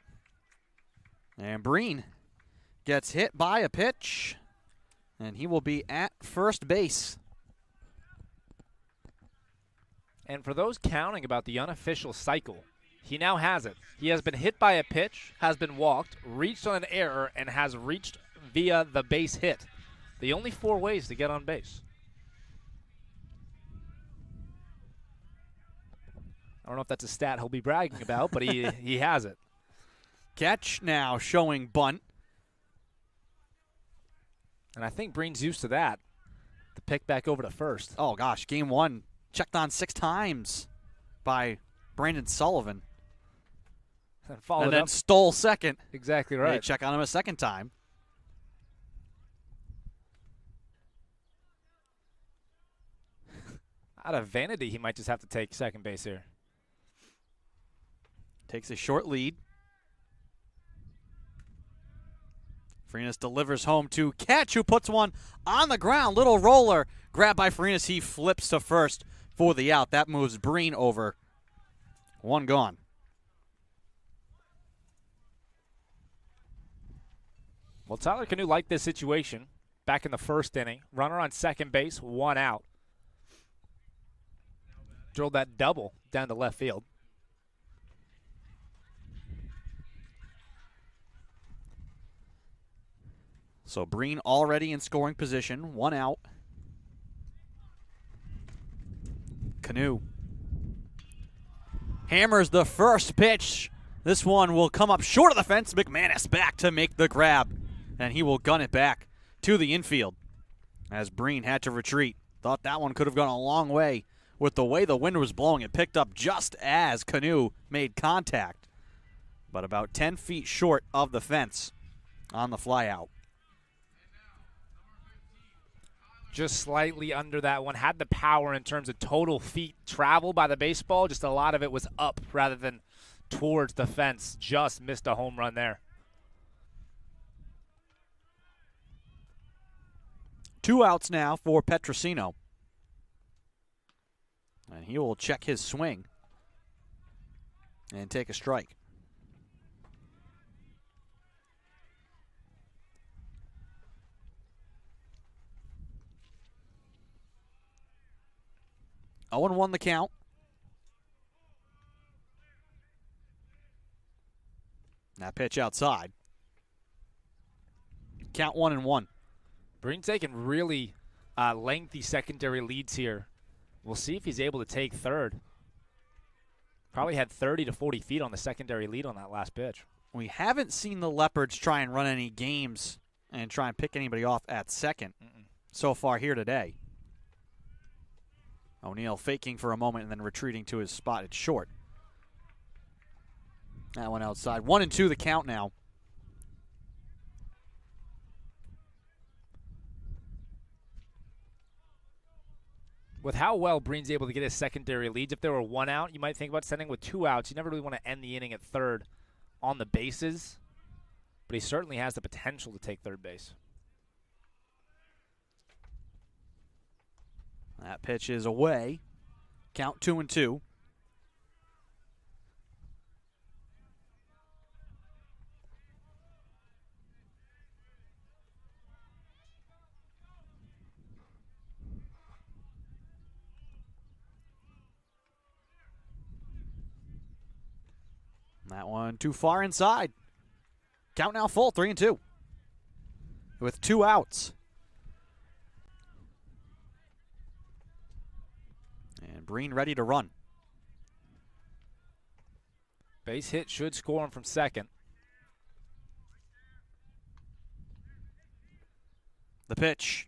And Breen gets hit by a pitch, and he will be at first base. And for those counting about the unofficial cycle, he now has it. He has been hit by a pitch, has been walked, reached on an error, and has reached via the base hit. The only 4 ways to get on base. I don't know if that's a stat he'll be bragging about, but he has it. Catch now showing bunt. And I think Breen's used to that. The pick back over to first. Oh, gosh. Game 1 checked on 6 times by Brandon Sullivan. And then stole second. Exactly right. They check on him a second time. Out of vanity, he might just have to take second base here. Takes a short lead. Farinas delivers home to Catch, who puts one on the ground. Little roller grabbed by Farinas. He flips to first for the out. That moves Breen over. 1 gone. Well, Tyler Canoe liked this situation back in the first inning. Runner on second base, 1 out. Drilled that double down to left field. So Breen already in scoring position, 1 out. Canoe hammers the first pitch. This one will come up short of the fence. McManus back to make the grab, and he will gun it back to the infield as Breen had to retreat. Thought that one could have gone a long way with the way the wind was blowing. It picked up just as Canoe made contact. but about 10 feet short of the fence on the flyout. Just slightly under that one. Had the power in terms of total feet traveled by the baseball. Just a lot of it was up rather than towards the fence. Just missed a home run there. 2 outs now for Petrosino. And he will check his swing and take a strike. Oh, and 1 the count. That pitch outside. Count 1-1. Breen taking really lengthy secondary leads here. We'll see if he's able to take third. Probably had 30 to 40 feet on the secondary lead on that last pitch. We haven't seen the Leopards try and run any games and try and pick anybody off at second so far here today. O'Neill faking for a moment and then retreating to his spot at short. That one outside. 1-2 the count now. With how well Breen's able to get his secondary leads, if there were 1 out, you might think about sending with 2 outs. You never really want to end the inning at third on the bases, but he certainly has the potential to take third base. That pitch is away. Count 2-2. That one too far inside. Count now full, 3-2. With 2 outs. And Breen ready to run. Base hit should score him from second. The pitch.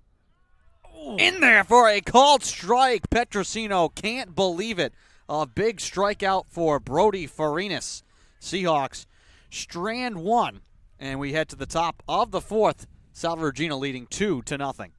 Ooh. In there for a called strike. Petrosino can't believe it. A big strikeout for Brody Farinas. Seahawks strand 1, and we head to the top of the 4th. Salve Regina leading 2-0.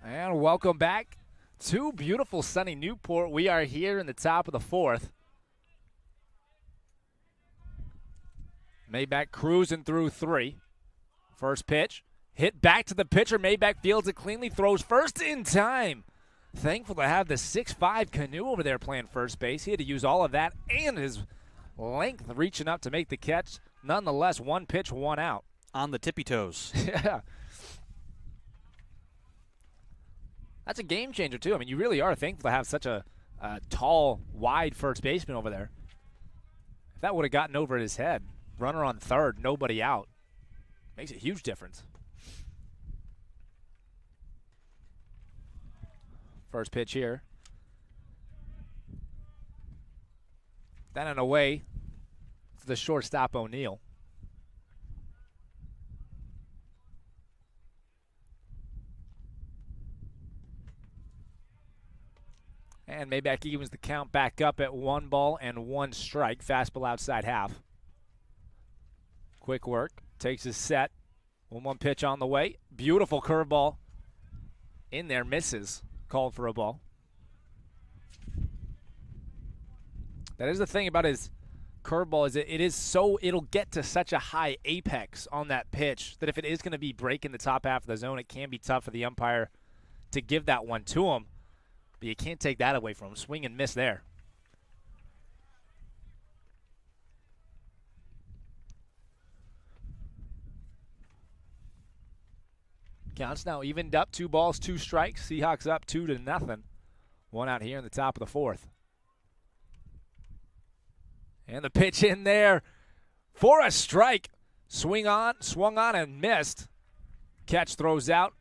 And welcome back to beautiful sunny Newport. We are here in the top of the 4th. Maybach cruising through 3. First pitch, hit back to the pitcher. Maybach fields it cleanly, throws first in time. Thankful to have the 6'5" Canoe over there playing first base. He had to use all of that and his length reaching up to make the catch. Nonetheless, 1 pitch, 1 out. On the tippy toes. Yeah. That's a game changer, too. I mean, you really are thankful to have such a tall, wide first baseman over there. If that would have gotten over his head, runner on third, nobody out, makes a huge difference. First pitch here. Then and away to the shortstop, O'Neill. And Maybach evens the count back up at 1-1 fastball outside half. Quick work, takes his set. 1-1 pitch on the way. Beautiful curveball in there, misses. Called for a ball. That is the thing about his curveball, is it'll get to such a high apex on that pitch that if it is going to be breaking the top half of the zone, it can be tough for the umpire to give that one to him. But you can't take that away from him. Swing and miss there. Counts now evened up, 2 balls, 2 strikes. Seahawks up 2-0. One out here in the top of the 4th. And the pitch in there for a strike. Swung on and missed. Catch throws out.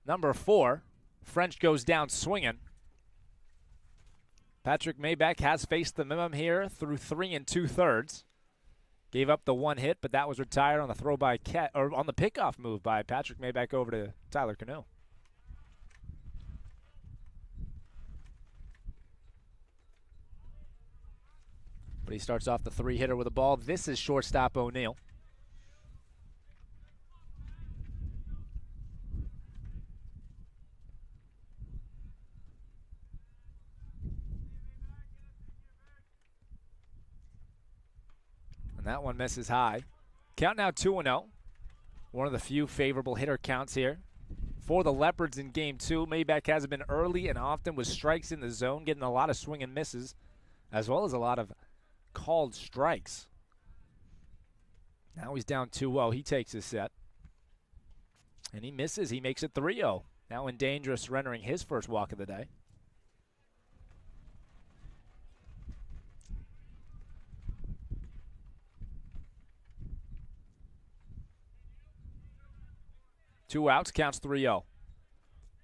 Number 4. French goes down swinging. Patrick Maybach has faced the minimum here through 3 2/3. Gave up the 1 hit, but that was retired on the throw by on the pickoff move by Patrick Maybach over to Tyler Cano. But he starts off the 3-hitter with a ball. This is shortstop O'Neill. And that one misses high. Count now 2-0. One of the few favorable hitter counts here for the Leopards in Game 2. Maybach has been early and often with strikes in the zone, getting a lot of swing and misses, as well as a lot of called strikes. Now he's down 2-0. He takes his set. And he misses. He makes it 3-0. Now in danger of surrendering his first walk of the day. Two outs, counts 3-0.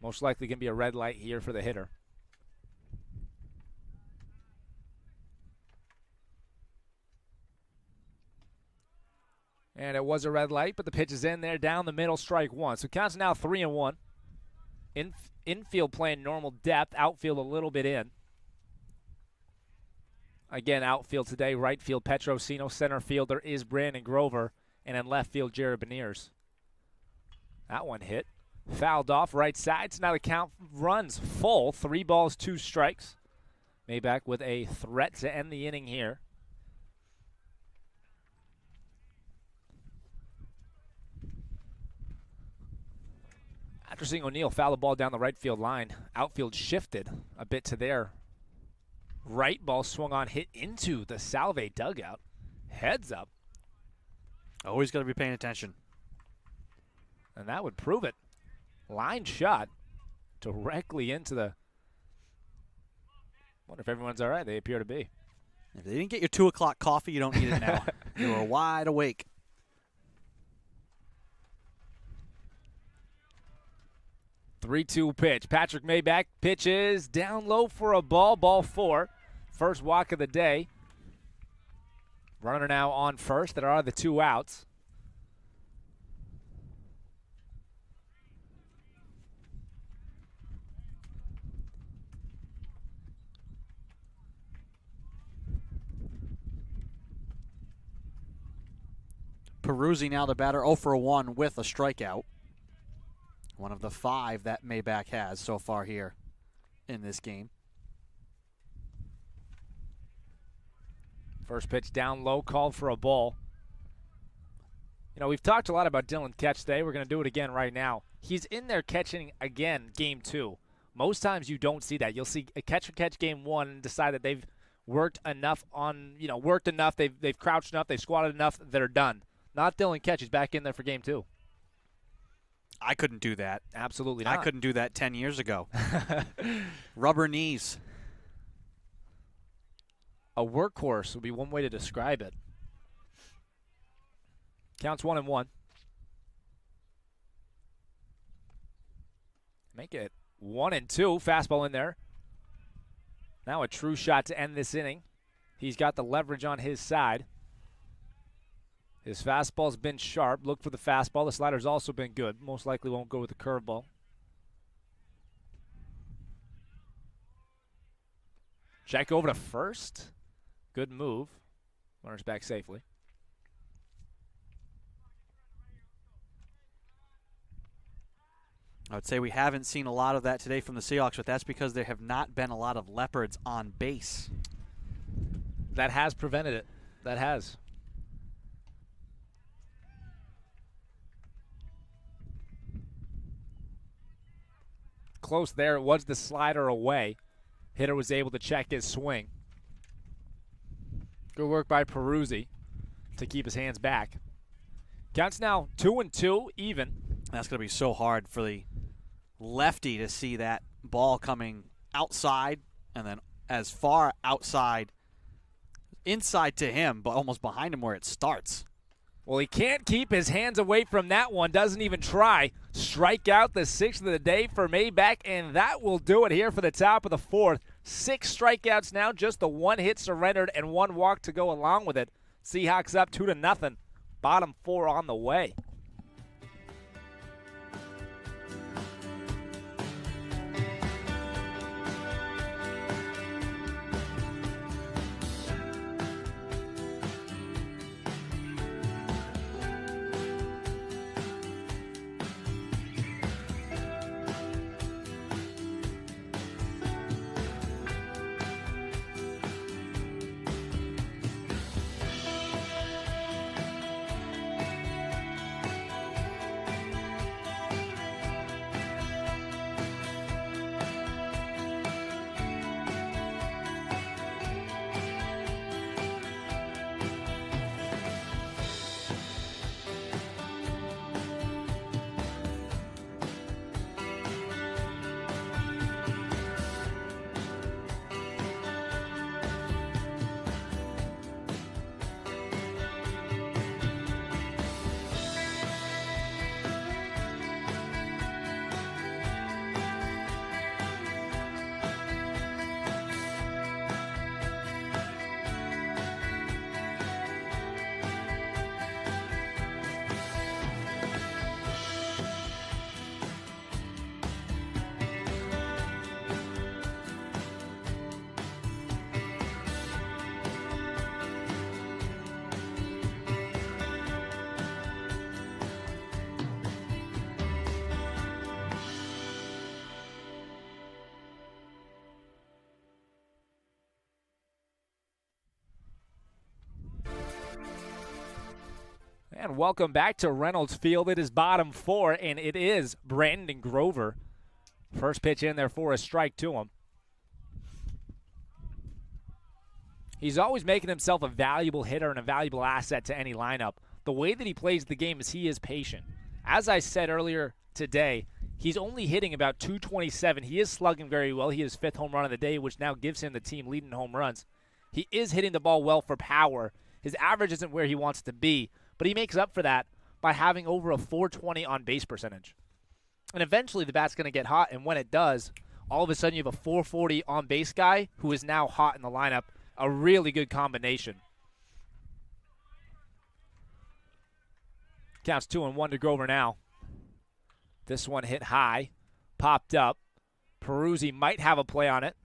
Most likely going to be a red light here for the hitter. And it was a red light, but the pitch is in there, down the middle, strike 1. So counts now 3-1. Infield playing normal depth, outfield a little bit in. Again, outfield today, right field Petrosino, center fielder is Brandon Grover, and in left field Jared Beniers. That one hit. Fouled off right side, so now the count runs full. 3 balls, 2 strikes. Maybach with a threat to end the inning here. After seeing O'Neill foul the ball down the right field line, outfield shifted a bit to their right. Ball swung on, hit into the Salve dugout. Heads up. Always got to be paying attention. And that would prove it. Line shot directly into the... Wonder if everyone's all right. They appear to be. If they didn't get your 2 o'clock coffee, you don't need it now. You are wide awake. 3-2 pitch. Patrick Maybach pitches down low for a ball. Ball 4. First walk of the day. Runner now on first. There are the 2 outs. Peruzzi now the batter, 0 for 1 with a strikeout. One of the 5 that Maybach has so far here in this game. First pitch down low, called for a ball. You know, we've talked a lot about Dylan Ketch today. We're going to do it again right now. He's in there catching again Game 2. Most times you don't see that. You'll see a catcher catch Game 1 and decide that they've worked enough, they've crouched enough, they've squatted enough, they're done. Not Dylan Ketch. He's back in there for Game 2. I couldn't do that. Absolutely not. I couldn't do that 10 years ago. Rubber knees. A workhorse would be one way to describe it. Counts 1-1. Make it 1-2. Fastball in there. Now a true shot to end this inning. He's got the leverage on his side. His fastball's been sharp. Look for the fastball. The slider's also been good. Most likely won't go with the curveball. Check over to first. Good move. Runners back safely. I would say we haven't seen a lot of that today from the Seahawks, but that's because there have not been a lot of leopards on base. That has prevented it. That has. Close there. It was the slider away. Hitter was able to check his swing. Good work by Perachi to keep his hands back. Counts now 2-2, even. That's going to be so hard for the lefty to see that ball coming outside and then as far outside, inside to him, but almost behind him where it starts. Well, he can't keep his hands away from that one. Doesn't even try. Strike out, the 6th of the day for Maybach, and that will do it here for the top of the 4th. 6 strikeouts now, just the 1 hit surrendered and 1 walk to go along with it. Seahawks up 2-0. Bottom 4 on the way. And welcome back to Reynolds Field. It is bottom 4, and it is Brandon Grover. First pitch in there for a strike to him. He's always making himself a valuable hitter and a valuable asset to any lineup. The way that he plays the game is he is patient. As I said earlier today, he's only hitting about 227. He is slugging very well. He is 5th home run of the day, which now gives him the team lead in home runs. He is hitting the ball well for power. His average isn't where he wants to be, but he makes up for that by having over a 420 on base percentage. And eventually the bat's going to get hot, and when it does, all of a sudden you have a 440 on base guy who is now hot in the lineup. A really good combination. Counts 2-1 to Grover now. This one hit high, popped up. Perachi might have a play on it.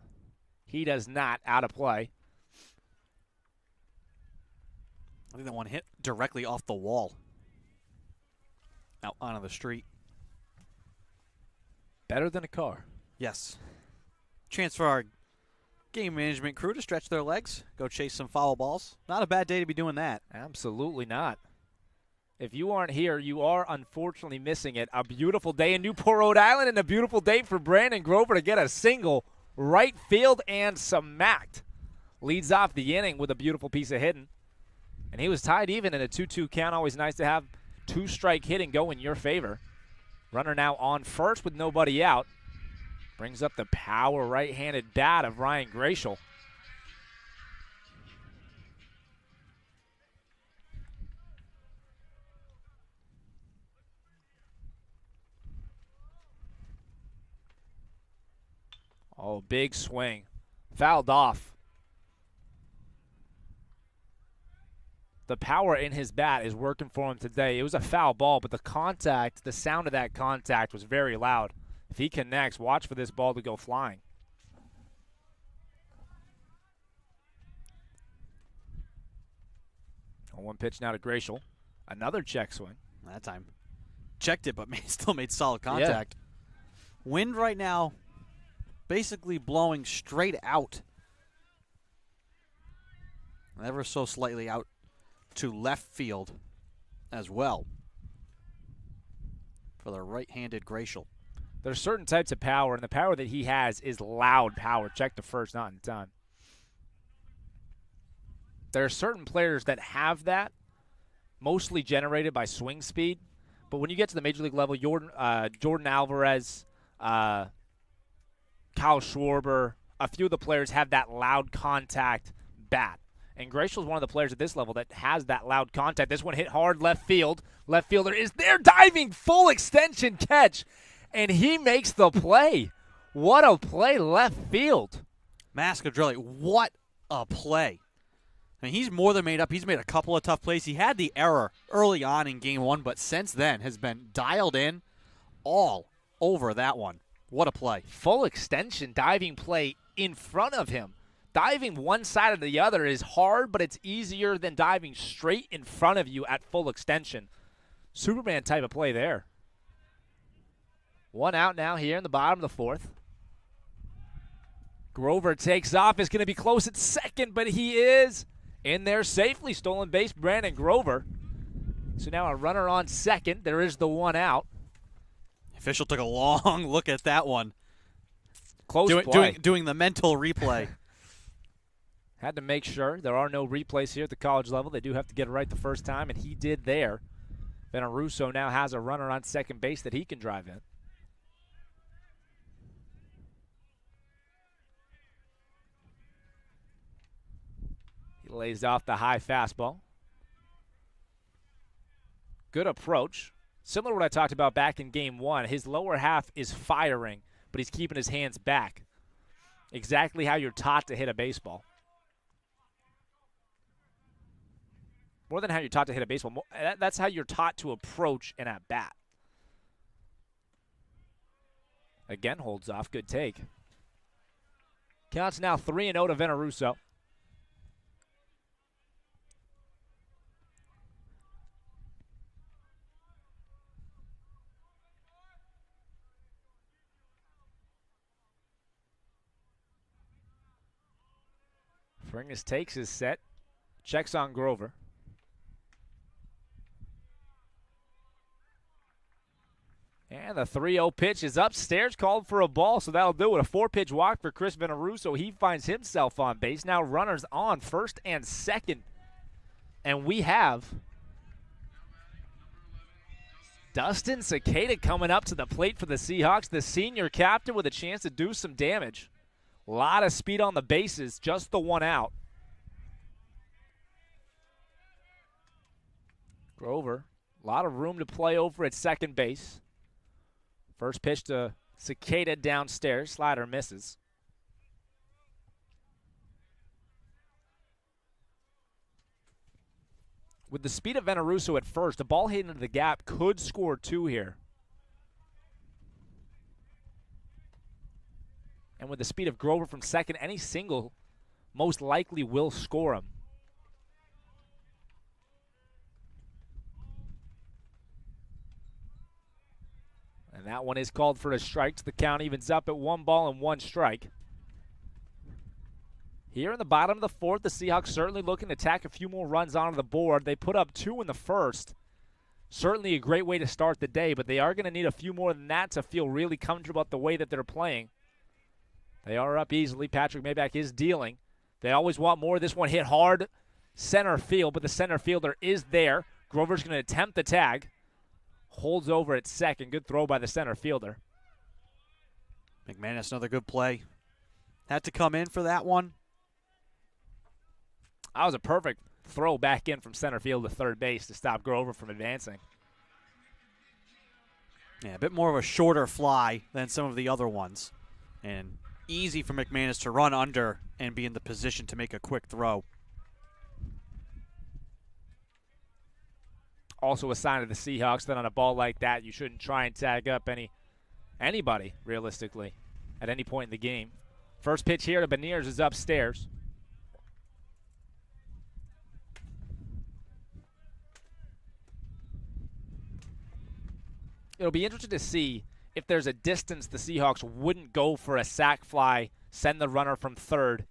He does not. Out of play. I think that one hit directly off the wall. Out onto the street. Better than a car. Yes. Chance for our game management crew to stretch their legs, go chase some foul balls. Not a bad day to be doing that. Absolutely not. If you aren't here, you are unfortunately missing it. A beautiful day in Newport, Rhode Island, and a beautiful day for Brandon Grover to get a single right field and smacked. Leads off the inning with a beautiful piece of hitting. And he was tied even in a 2-2 count. Always nice to have 2-strike hitting go in your favor. Runner now on first with nobody out. Brings up the power right-handed bat of Ryan Gratial. Oh, big swing. Fouled off. The power in his bat is working for him today. It was a foul ball, but the contact, the sound of that contact was very loud. If he connects, watch for this ball to go flying. One pitch now to Gratial. Another check swing. That time checked it, but still made solid contact. Yeah. Wind right now basically blowing straight out. Ever so slightly out to left field as well for the right-handed Gratial. There's certain types of power, and the power that he has is loud power. Check to first, not in time. There are certain players that have that, mostly generated by swing speed. But when you get to the major league level, Jordan Alvarez, Kyle Schwarber, a few of the players have that loud contact bat. And Gratial's one of the players at this level that has that loud contact. This one hit hard left field. Left fielder is there, diving, full extension catch, and he makes the play. What a play left field. Mascadrelli, what a play. I mean, he's more than made up. He's made a couple of tough plays. He had the error early on in game one, but since then has been dialed in all over that one. What a play. Full extension diving play in front of him. Diving one side or the other is hard, but it's easier than diving straight in front of you at full extension. Superman type of play there. One out now here in the bottom of the fourth. Grover takes off. Is going to be close at second, but he is in there safely. Stolen base, Brandon Grover. So now a runner on second. There is the one out. Official took a long look at that one. Close play. Doing the mental replay. Had to make sure. There are no replays here at the college level. They do have to get it right the first time, and he did there. Veneruso now has a runner on second base that he can drive in. He lays off the high fastball. Good approach. Similar to what I talked about back in game one. His lower half is firing, but he's keeping his hands back. Exactly how you're taught to hit a baseball. More than how you're taught to hit a baseball. That's how you're taught to approach an at-bat. Again, holds off. Good take. Counts now 3-0 to Veneruso. Fringus takes his set. Checks on Grover. And the 3-0 pitch is upstairs, called for a ball, so that'll do it. A 4-pitch walk for Chris Veneruso. He finds himself on base. Now runners on first and second. And we have Dustin Cicada coming up to the plate for the Seahawks, the senior captain with a chance to do some damage. A lot of speed on the bases, just the one out. Grover, a lot of room to play over at second base. First pitch to Cicada downstairs. Slider misses. With the speed of Veneruso at first, the ball hitting into the gap could score two here. And with the speed of Grover from second, any single most likely will score him. And that one is called for a strike. So the count evens up at 1-1 strike. Here in the bottom of the fourth, the Seahawks certainly looking to tack a few more runs onto the board. They put up 2 in the first. Certainly a great way to start the day, but they are going to need a few more than that to feel really comfortable about the way that they're playing. They are up easily. Patrick Maybach is dealing. They always want more. This one hit hard center field, but the center fielder is there. Grover's going to attempt the tag. Holds over at second. Good throw by the center fielder. McManus, another good play. Had to come in for that one. That was a perfect throw back in from center field to third base to stop Grover from advancing. Yeah, a bit more of a shorter fly than some of the other ones. And easy for McManus to run under and be in the position to make a quick throw. Also a sign of the Seahawks that on a ball like that, you shouldn't try and tag up anybody, realistically, at any point in the game. First pitch here to Beniers is upstairs. It'll be interesting to see if there's a distance the Seahawks wouldn't go for a sack fly, send the runner from third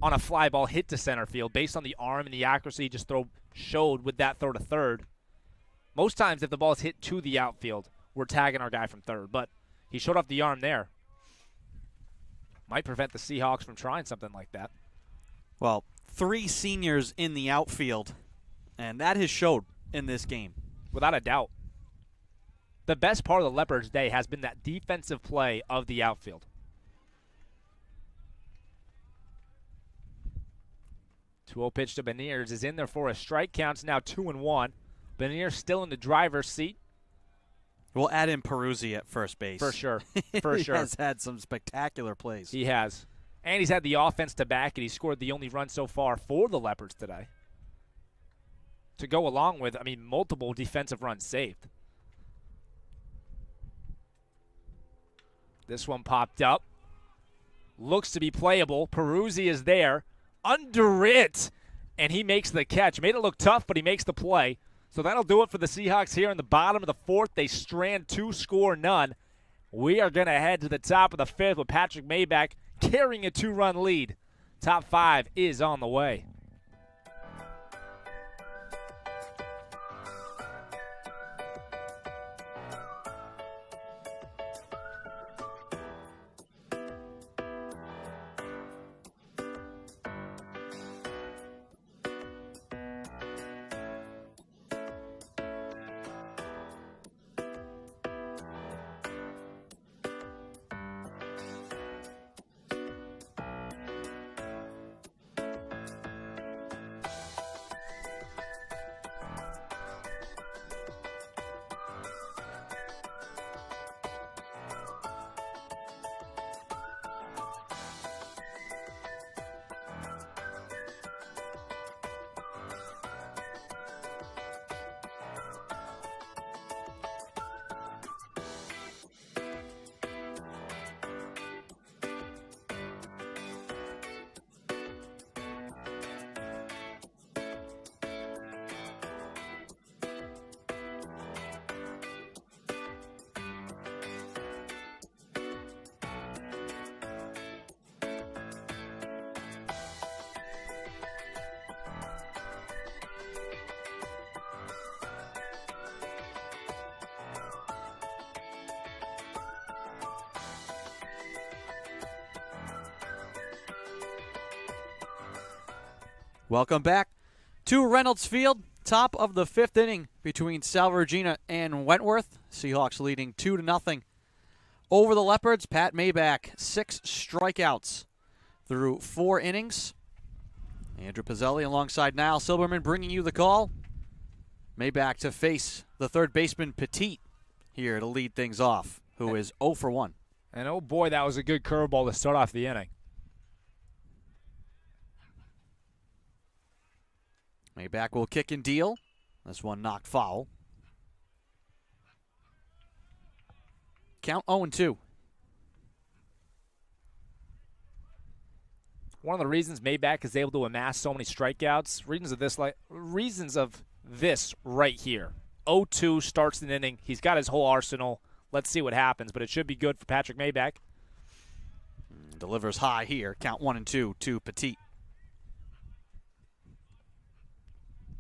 on a fly ball hit to center field based on the arm and the accuracy just showed with that throw to third. Most times if the ball is hit to the outfield, we're tagging our guy from third, but he showed off the arm there. Might prevent the Seahawks from trying something like that. Well, 3 seniors in the outfield, and that has showed in this game. Without a doubt. The best part of the Leopards' day has been that defensive play of the outfield. 2-0 pitch to Beniers is in there for a strike. Counts now 2-1. Beniers still in the driver's seat. We'll add in Perachi at first base. For sure. He has had some spectacular plays. He has. And he's had the offense to back it. He scored the only run so far for the Leopards today. To go along with, multiple defensive runs saved. This one popped up. Looks to be playable. Perachi is there. Under it. And he makes the catch. Made it look tough, but he makes the play. So that'll do it for the Seahawks here in the bottom of the fourth. They strand 2, score none. We are going to head to the top of the fifth with Patrick Maybach carrying a 2-run lead. Top 5 is on the way. Welcome back to Reynolds Field. Top of the 5th inning between Salve Regina and Wentworth. Seahawks leading 2-0 over the Leopards. Pat Maybach, 6 strikeouts through 4 innings. Andrew Pizzelli alongside Niall Silberman bringing you the call. Maybach to face the third baseman Petit here to lead things off, who is 0 for 1. And oh boy, that was a good curveball to start off the inning. Maybach will kick and deal. This one knocked foul. Count 0-2. One of the reasons Maybach is able to amass so many strikeouts, reasons of this right here. 0-2 starts an inning. He's got his whole arsenal. Let's see what happens, but it should be good for Patrick Maybach. Delivers high here. Count 1-2 to Petit.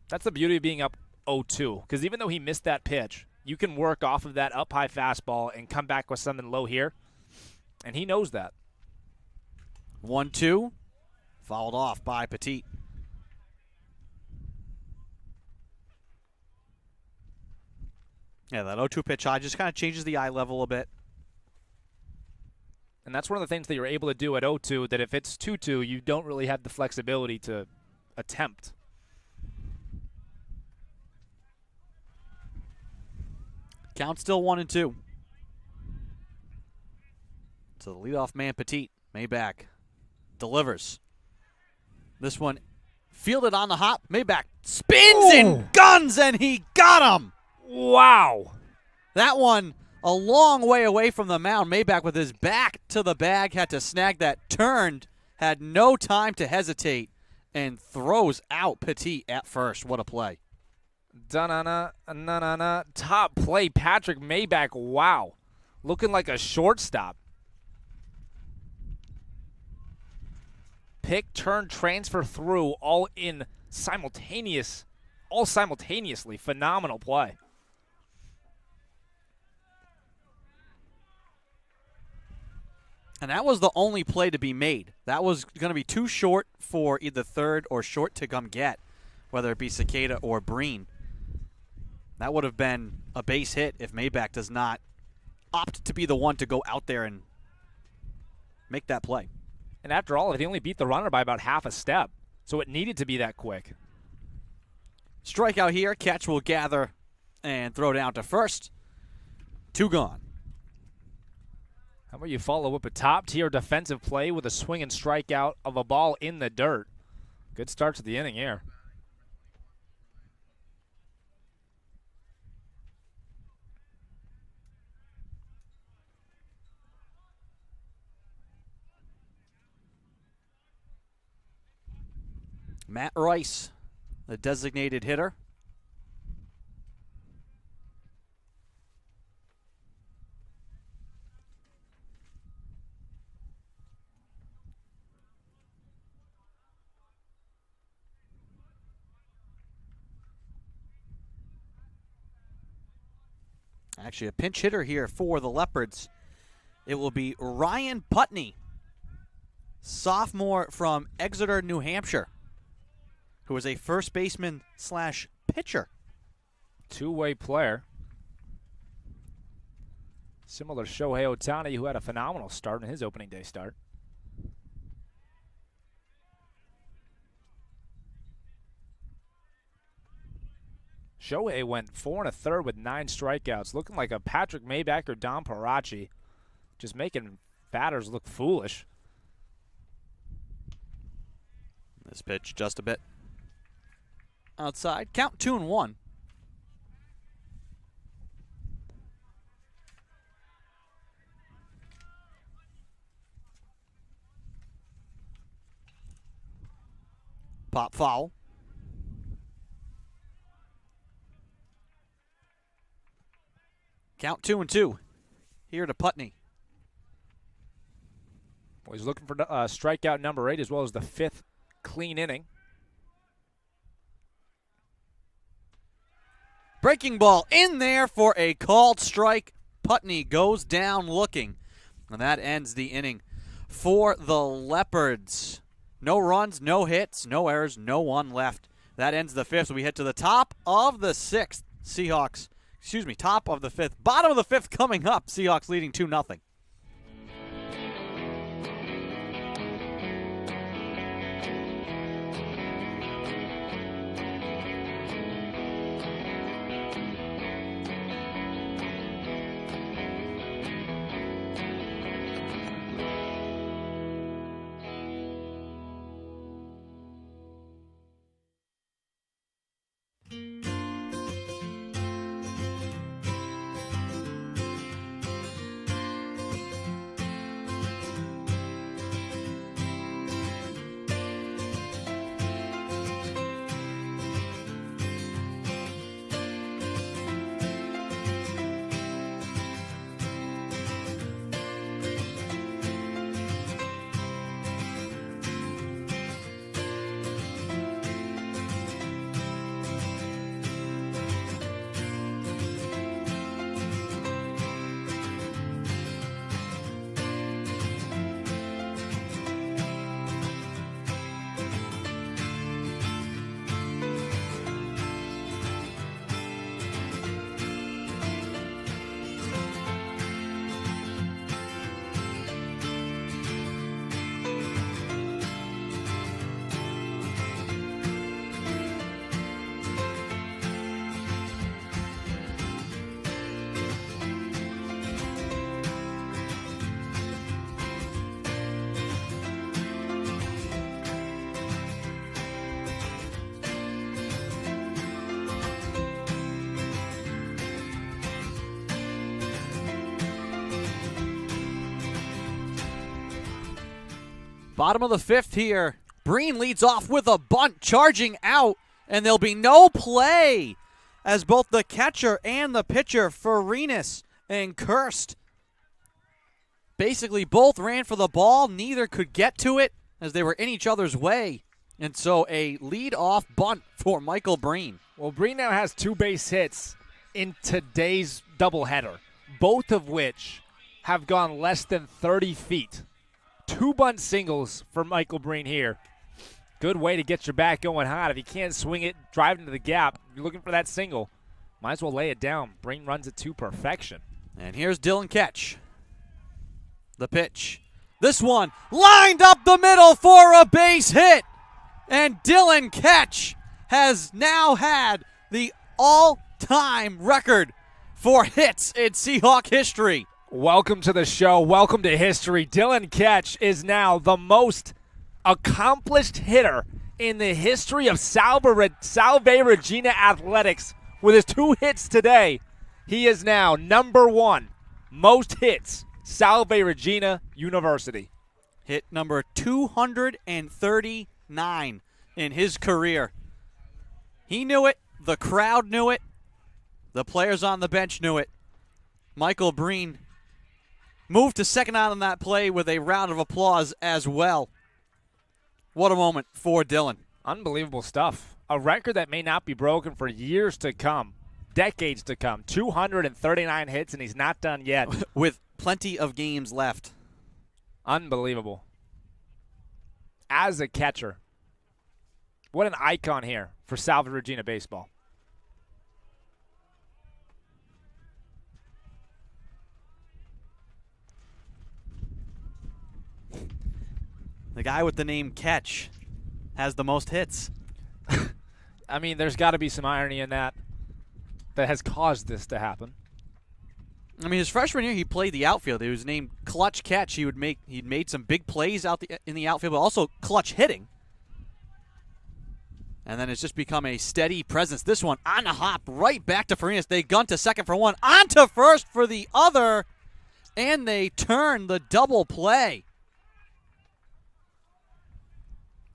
That's the beauty of being up 0-2, because even though he missed that pitch, you can work off of that up-high fastball and come back with something low here, and he knows that. 1-2, fouled off by Petit. Yeah, that 0-2 pitch high just kind of changes the eye level a bit. And that's one of the things that you're able to do at 0-2, that if it's 2-2, you don't really have the flexibility to attempt. Count still 1-2. So the leadoff man, Petit, Maybach, delivers. This one fielded on the hop. Maybach spins and guns, and he got him. Wow. That one a long way away from the mound. Maybach with his back to the bag had to snag that, turned, had no time to hesitate, and throws out Petit at first. What a play. Da-na-na, na-na-na. Top play, Patrick Mayback. Wow. Looking like a shortstop. Pick, turn, transfer, through, all simultaneously. Phenomenal play. And that was the only play to be made. That was going to be too short for either third or short to come get, whether it be Cicada or Breen. That would have been a base hit if Mayback does not opt to be the one to go out there and make that play. And after all, he only beat the runner by about half a step, so it needed to be that quick. Strikeout here. Catch will gather and throw down to first. 2 gone. How about you follow up a top-tier defensive play with a swing and strikeout of a ball in the dirt? Good start to the inning here. Matt Rice, the designated hitter. Actually, a pinch hitter here for the Leopards. It will be Ryan Putney, sophomore from Exeter, New Hampshire, who is a first baseman / pitcher. Two-way player. Similar to Shohei Ohtani, who had a phenomenal start in his opening day start. Shohei went 4 1/3 with 9 strikeouts, looking like a Patrick Mayback or Don Perachi, just making batters look foolish. This pitch just a bit outside. Count 2-1. Pop foul. Count 2-2. Here to Putney. Well, he's looking for strikeout number 8 as well as the 5th clean inning. Breaking ball in there for a called strike. Putney goes down looking. And that ends the inning for the Leopards. No runs, no hits, no errors, no one left. That ends the 5th. We head to the top of the 6th. Top of the 5th. Bottom of the 5th coming up. Seahawks leading 2-0. Bottom of the 5th here. Breen leads off with a bunt, charging out, and there'll be no play. as both the catcher and the pitcher for Reynolds and Kirst basically both ran for the ball. Neither could get to it as they were in each other's way. And so a lead-off bunt for Michael Breen. Well, Breen now has 2 base hits in today's doubleheader, both of which have gone less than 30 feet. 2 bunt singles for Michael Breen here. Good way to get your bat going hot. If you can't swing it, drive into the gap, you're looking for that single, might as well lay it down. Breen runs it to perfection. And here's Dylan Ketch. The pitch. This one lined up the middle for a base hit. And Dylan Ketch has now had the all-time record for hits in Seahawk history. Welcome to the show. Welcome to history. Dylan Ketch is now the most accomplished hitter in the history of Salve Regina Athletics. With his 2 hits today, he is now number 1 most hits, Salve Regina University. Hit number 239 in his career. He knew it. The crowd knew it. The players on the bench knew it. Michael Breen moved to second out on that play with a round of applause as well. What a moment for Dylan. Unbelievable stuff. A record that may not be broken for years to come, decades to come. 239 hits, and he's not done yet. With plenty of games left. Unbelievable. As a catcher, what an icon here for Salve Regina baseball. The guy with the name Ketch has the most hits. I mean, there's got to be some irony in that has caused this to happen. I mean, his freshman year, he played the outfield. He was named Clutch Catch. He'd made some big plays in the outfield, but also clutch hitting. And then it's just become a steady presence. This one on the hop, right back to Farinas. They gun to second for one, on to first for the other, and they turn the double play.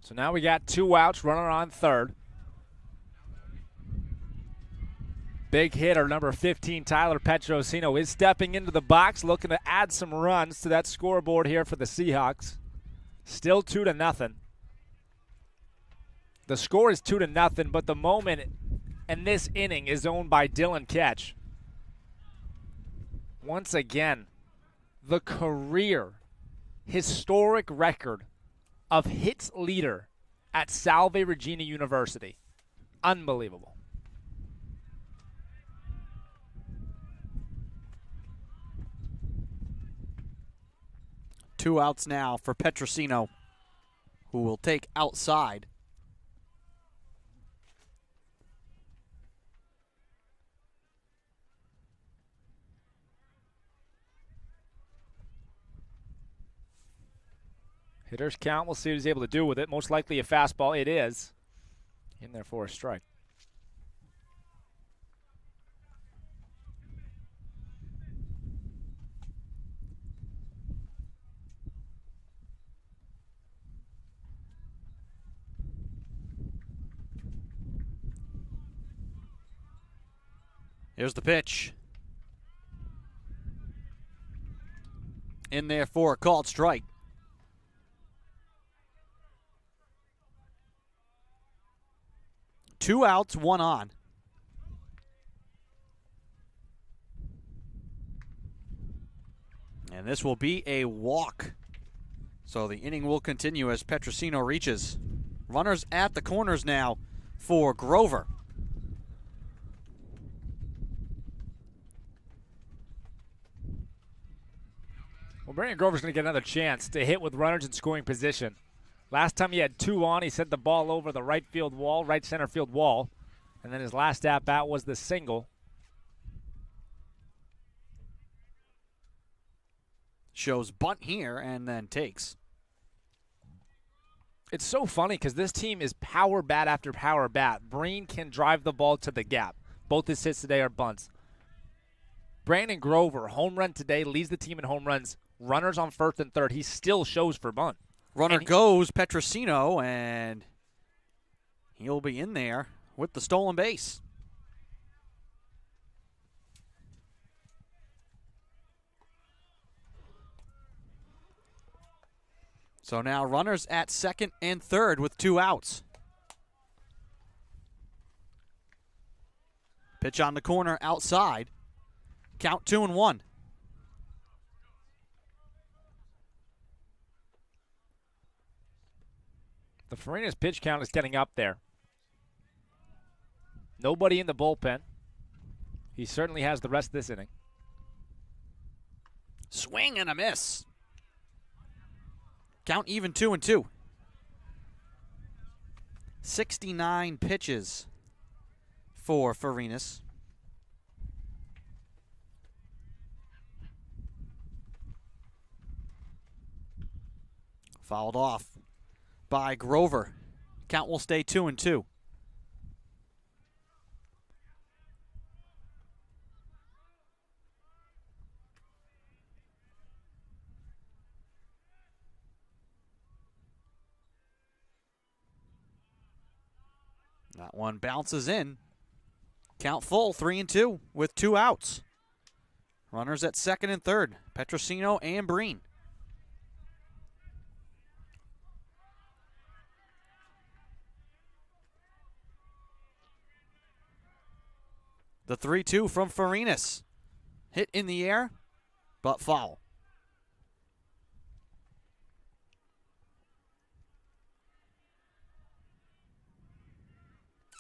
So now we got 2 outs, runner on third. Big hitter, number 15, Tyler Petrosino, is stepping into the box, looking to add some runs to that scoreboard here for the Seahawks. Still 2-0. The score is 2-0, but the moment in this inning is owned by Dylan Ketch. Once again, the career historic record of hits leader at Salve Regina University. Unbelievable. Two outs now for Petrosino, who will take outside. Hitter's count. We'll see what he's able to do with it. Most likely a fastball. It is. In there for a strike. Here's the pitch. In there for a called strike. Two outs, one on. And this will be a walk. So the inning will continue as Petrosino reaches. Runners at the corners now for Grover. Well, Brandon Grover's going to get another chance to hit with runners in scoring position. Last time he had 2 on, he sent the ball over the right center field wall. And then his last at-bat was the single. Shows bunt here and then takes. It's so funny because this team is power bat after power bat. Breen can drive the ball to the gap. Both his hits today are bunts. Brandon Grover, home run today, leads the team in home runs. Runners on first and third. He still shows for bunt. Runner goes Petrosino, and he'll be in there with the stolen base. So now runners at second and third with 2 outs. Pitch on the corner outside. Count 2-1. The Farina's pitch count is getting up there. Nobody in the bullpen. He certainly has the rest of this inning. Swing and a miss. Count even 2-2. 69 pitches for Farinas. Fouled off by Grover. Count will stay 2-2. That one bounces in. Count full, 3-2 with 2 outs. Runners at second and third, Petrosino and Breen. The 3-2 from Farinas. Hit in the air, but foul.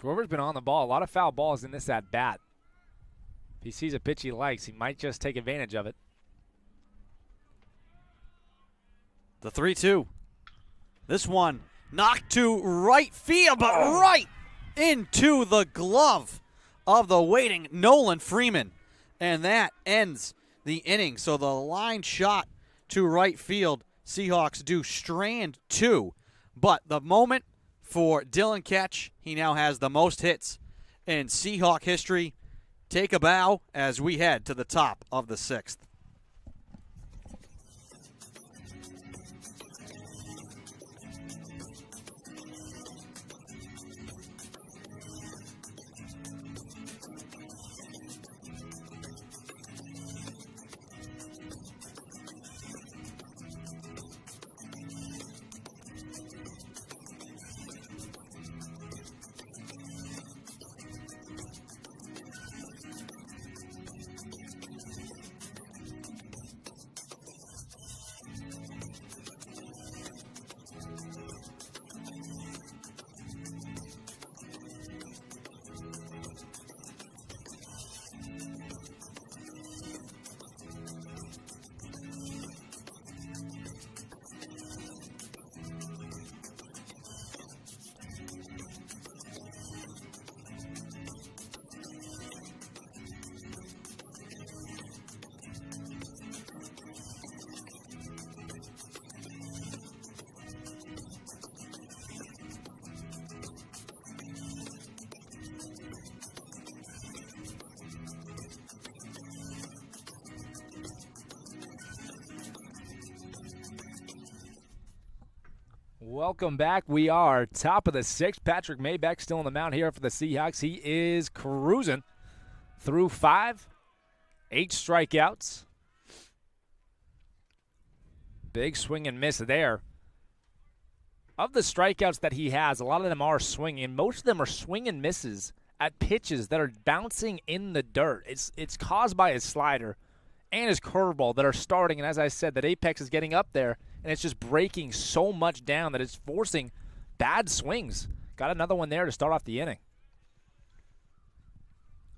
Grover's been on the ball. A lot of foul balls in this at bat. If he sees a pitch he likes, he might just take advantage of it. The 3-2. This one knocked to right field, but right into the glove of the waiting Nolan Freeman. And that ends the inning. So the line shot to right field. Seahawks do strand 2. But the moment for Dylan Ketch, he now has the most hits in Seahawk history. Take a bow as we head to the top of the 6th. Welcome back. We are top of the 6th. Patrick Maybeck still on the mound here for the Seahawks. He is cruising through 5, 8 strikeouts. Big swing and miss there. Of the strikeouts that he has, a lot of them are swinging. Most of them are swing and misses at pitches that are bouncing in the dirt. It's caused by his slider and his curveball that are starting. And as I said, that apex is getting up there, and it's just breaking so much down that it's forcing bad swings. Got another one there to start off the inning.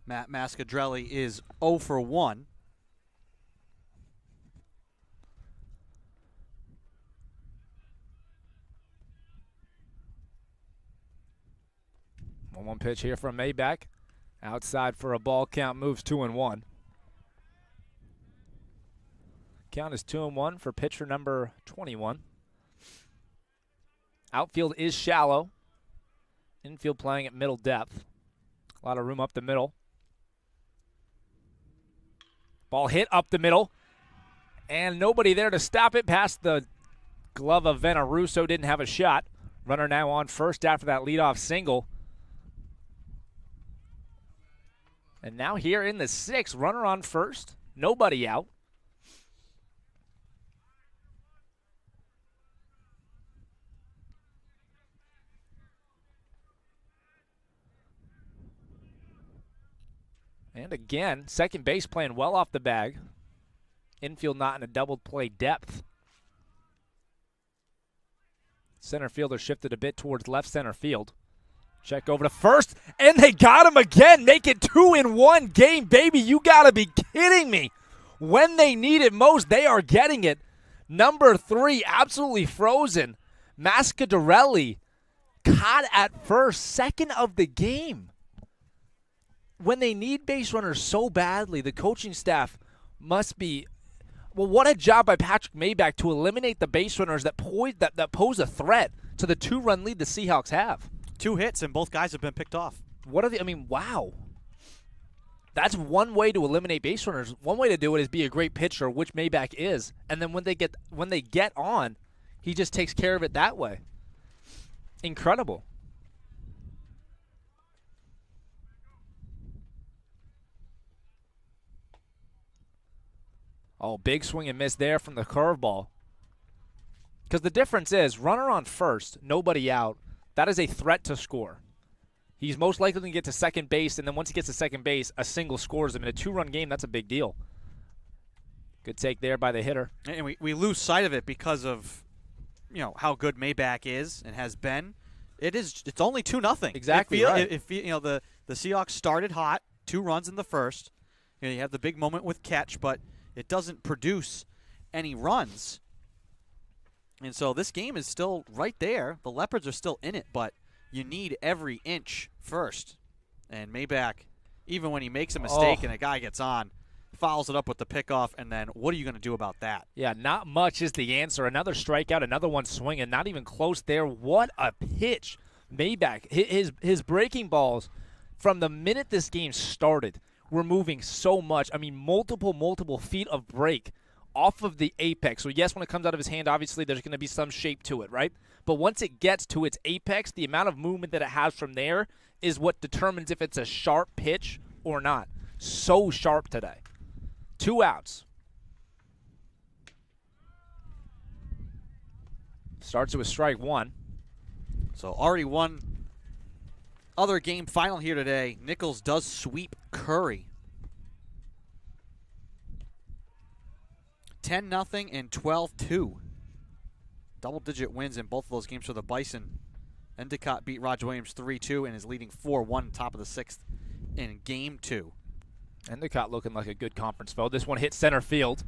Matt Mascadrelli is 0 for 1. One pitch here from Maybeck. Outside for a ball count, moves 2-1. Count is 2-1 for pitcher number 21. Outfield is shallow. Infield playing at middle depth. A lot of room up the middle. Ball hit up the middle. And nobody there to stop it past the glove of Veneruso. Didn't have a shot. Runner now on first after that leadoff single. And now here in the 6th, runner on first. Nobody out. And again, second base playing well off the bag. Infield not in a double play depth. Center fielder shifted a bit towards left center field. Check over to first, and they got him again. Make it 2-in-1 game, baby. You got to be kidding me. When they need it most, they are getting it. Number 3, absolutely frozen. Mascadarelli caught at first, second of the game. When they need base runners so badly, the coaching staff must be, well, what a job by Patrick Maybach to eliminate the base runners that pose a threat to the 2-run lead the Seahawks have. 2 hits, and both guys have been picked off. Wow. That's one way to eliminate base runners. One way to do it is be a great pitcher, which Maybach is, and then when they get on, he just takes care of it that way. Incredible. Oh, big swing and miss there from the curveball. Because the difference is, runner on first, nobody out. That is a threat to score. He's most likely to get to second base, and then once he gets to second base, a single scores him. In a 2-run game, that's a big deal. Good take there by the hitter. And we lose sight of it because of, how good Maybach is and has been. It's only 2-0. Exactly right. The Seahawks started hot, 2 runs in the first. You have the big moment with catch, but it doesn't produce any runs. And so this game is still right there. The Leopards are still in it, but you need every inch first. And Maybach, even when he makes a mistake and a guy gets on, fouls it up with the pickoff, and then what are you going to do about that? Yeah, not much is the answer. Another strikeout, another one swinging, not even close there. What a pitch. Maybach, his breaking balls, from the minute this game started, were moving so much. Multiple feet of break off of the apex. So, yes, when it comes out of his hand, obviously there's going to be some shape to it, right? But once it gets to its apex, the amount of movement that it has from there is what determines if it's a sharp pitch or not. So sharp today. 2 outs. Starts with strike 1. So already one other game final here today. Nichols does sweep Curry. 10-0 and 12-2. Double-digit wins in both of those games for the Bison. Endicott beat Roger Williams 3-2 and is leading 4-1 top of the 6th in Game 2. Endicott looking like a good conference foe. This one hits center field.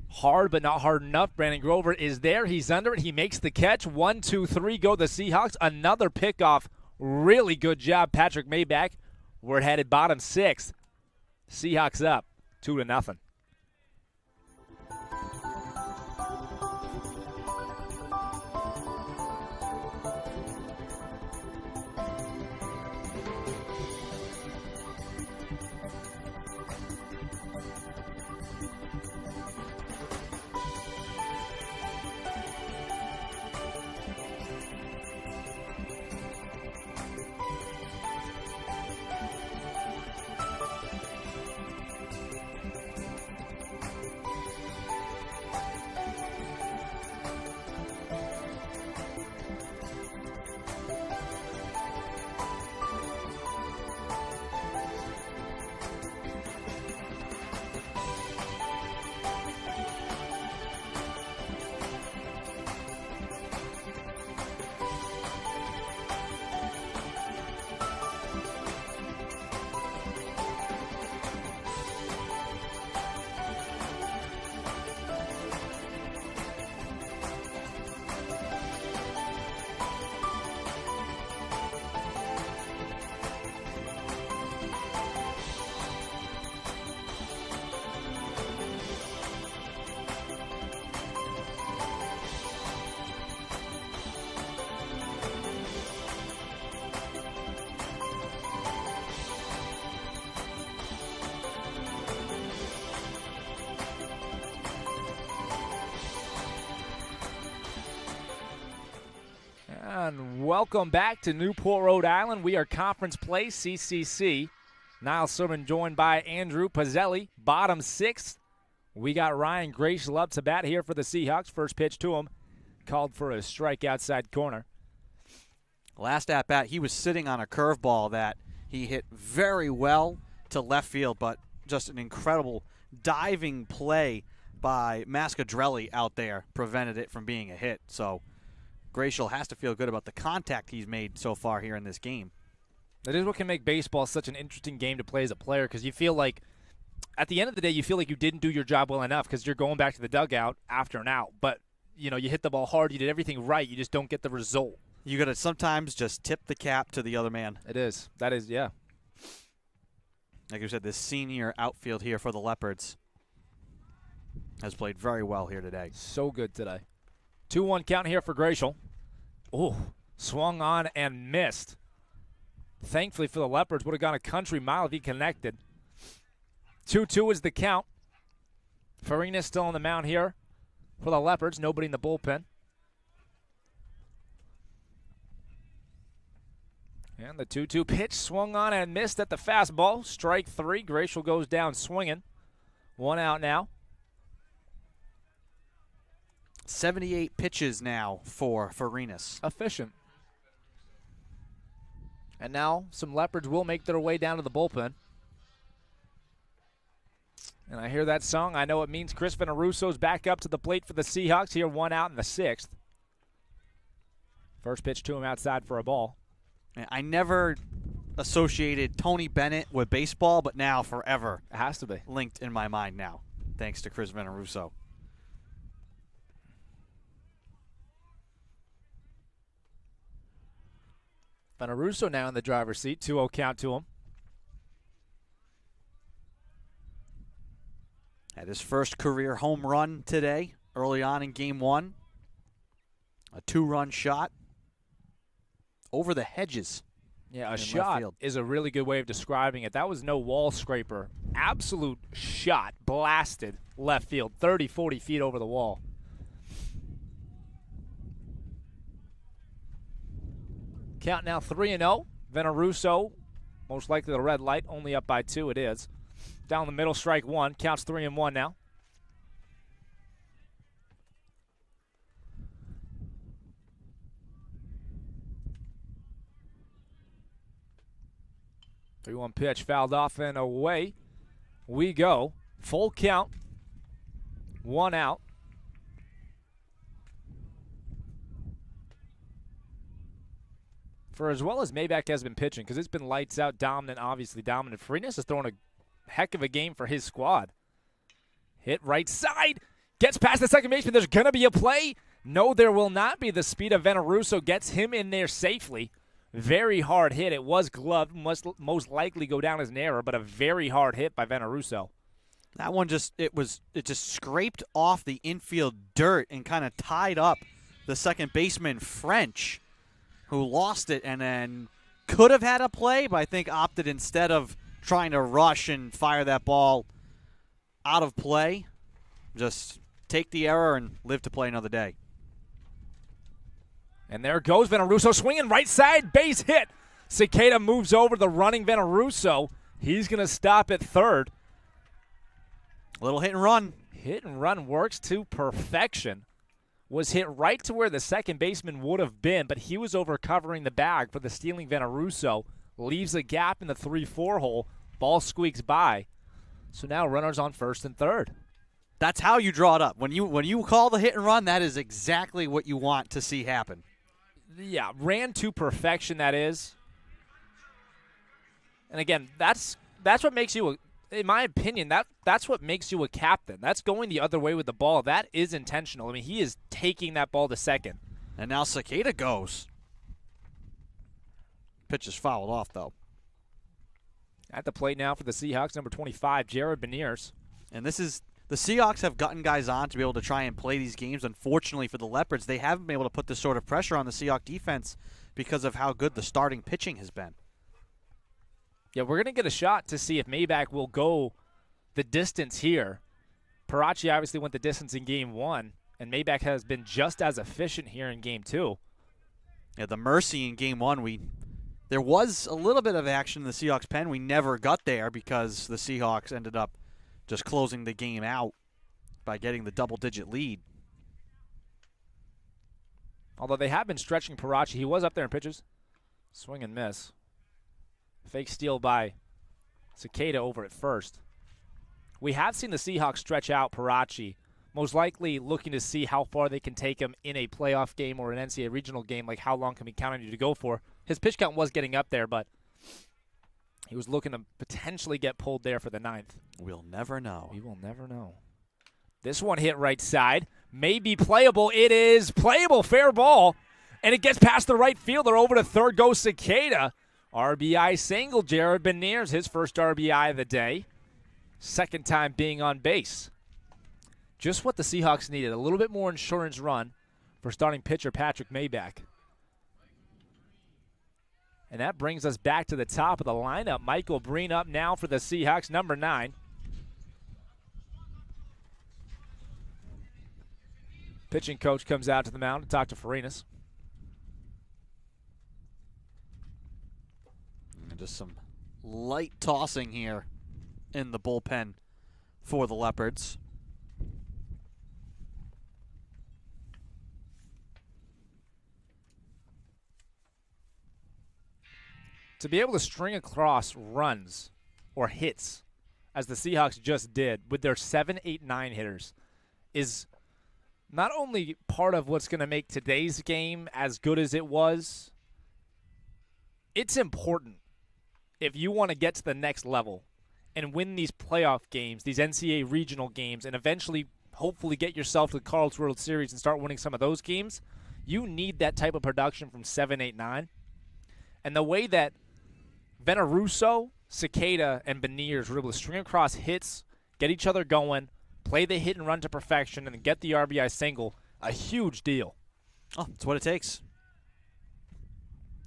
Hard, but not hard enough. Brandon Grover is there. He's under it. He makes the catch. 1, 2, 3 go the Seahawks. Another pickoff. Really good job, Patrick Maybach. We're headed bottom 6th. Seahawks up 2-0. And welcome back to Newport, Rhode Island. We are Conference Play, CCC. Niall Sermon joined by Andrew Pizzelli, bottom 6th. We got Ryan Grayshall up to bat here for the Seahawks. First pitch to him, called for a strike outside corner. Last at bat, he was sitting on a curveball that he hit very well to left field, but just an incredible diving play by Mascadrelli out there prevented it from being a hit. So Gratial has to feel good about the contact he's made so far here in this game. That is what can make baseball such an interesting game to play as a player, because you feel like at the end of the day you feel like you didn't do your job well enough because you're going back to the dugout after an out. But, you hit the ball hard. You did everything right. You just don't get the result. You got to sometimes just tip the cap to the other man. It is. That is, yeah. Like you said, this senior outfield here for the Leopards has played very well here today. So good today. 2-1 count here for Gratial. Oh, swung on and missed. Thankfully for the Leopards, would have gone a country mile if he connected. 2-2 is the count. Farina still on the mound here for the Leopards. Nobody in the bullpen. And the 2-2 pitch swung on and missed at the fastball. Strike 3. Gratial goes down swinging. 1 out now. 78 pitches now for Farinas. Efficient. And now some Leopards will make their way down to the bullpen. And I hear that song. I know it means Chris Venarusso's back up to the plate for the Seahawks here, 1 out in the 6th. First pitch to him outside for a ball. I never associated Tony Bennett with baseball, but now forever. It has to be. Linked in my mind now, thanks to Chris Venarusso. Venarusso now in the driver's seat. 2-0 count to him. Had his first career home run today, early on in Game 1. A 2-run shot over the hedges. Yeah, a shot is a really good way of describing it. That was no wall scraper. Absolute shot, blasted left field, 30, 40 feet over the wall. Count now 3-0. Venarusso, most likely the red light, only up by 2. It is. Down the middle, strike 1. Counts 3-1 now. Three-one pitch fouled off and away we go. Full count. 1 out. For as well as Maybach has been pitching, because it's been lights out, dominant, obviously dominant. Farinas is throwing a heck of a game for his squad. Hit right side. Gets past the second baseman. There's going to be a play. No, there will not be. The speed of Venarusso gets him in there safely. Very hard hit. It was gloved. Must most likely go down as an error, but a very hard hit by Venarusso. That one it just scraped off the infield dirt and kind of tied up the second baseman French, who lost it and then could have had a play, but I think opted instead of trying to rush and fire that ball out of play, just take the error and live to play another day. And there goes Venarusso swinging right side, base hit. Cicada moves over the running Venarusso. He's going to stop at third. Little hit and run. Hit and run works to perfection. Was hit right to where the second baseman would have been, but he was over covering the bag for the stealing Venarusso. Leaves a gap in the 3-4 hole. Ball squeaks by. So now runners on first and third. That's how you draw it up. When you call the hit and run, that is exactly what you want to see happen. Yeah, ran to perfection, that is. And again, that's what makes you, in my opinion, that's what makes you a captain. That's going the other way with the ball. That is intentional. I mean, he is taking that ball to second. And now Cicada goes. Pitch is fouled off, though. At the plate now for the Seahawks, number 25, Jared Beniers. And this is, the Seahawks have gotten guys on to be able to try and play these games. Unfortunately for the Leopards, they haven't been able to put this sort of pressure on the Seahawks defense because of how good the starting pitching has been. Yeah, we're going to get a shot to see if Maybach will go the distance here. Perachi obviously went the distance in Game 1, and Maybach has been just as efficient here in Game 2. Yeah, the mercy in Game 1, there was a little bit of action in the Seahawks pen. We never got there because the Seahawks ended up just closing the game out by getting the double-digit lead. Although they have been stretching Perachi. He was up there in pitches. Swing and miss. Fake steal by Cicada over at first. We have seen the Seahawks stretch out Perachi, most likely looking to see how far they can take him in a playoff game or an NCAA regional game, like how long can we count on you to go for. His pitch count was getting up there, but he was looking to potentially get pulled there for the 9th. We'll never know. We will never know. This one hit right side. May be playable. It is playable. Fair ball. And it gets past the right fielder. Over to third goes Cicada. RBI single. Jared Beniers, his first RBI of the day. Second time being on base. Just what the Seahawks needed. A little bit more insurance run for starting pitcher Patrick Maybach. And that brings us back to the top of the lineup. Michael Breen up now for the Seahawks, number 9. Pitching coach comes out to the mound to talk to Farinas. And just some light tossing here in the bullpen for the Leopards. To be able to string across runs or hits, as the Seahawks just did with their 7, 8, 9 hitters, is not only part of what's going to make today's game as good as it was, it's important if you want to get to the next level and win these playoff games, these NCAA regional games, and eventually hopefully get yourself to the College World Series and start winning some of those games. You need that type of production from 7, 8, 9. And the way that Veneruso, Cicada, and Beniers were able to string across hits, get each other going, play the hit and run to perfection, and get the RBI single, a huge deal. Oh, that's what it takes.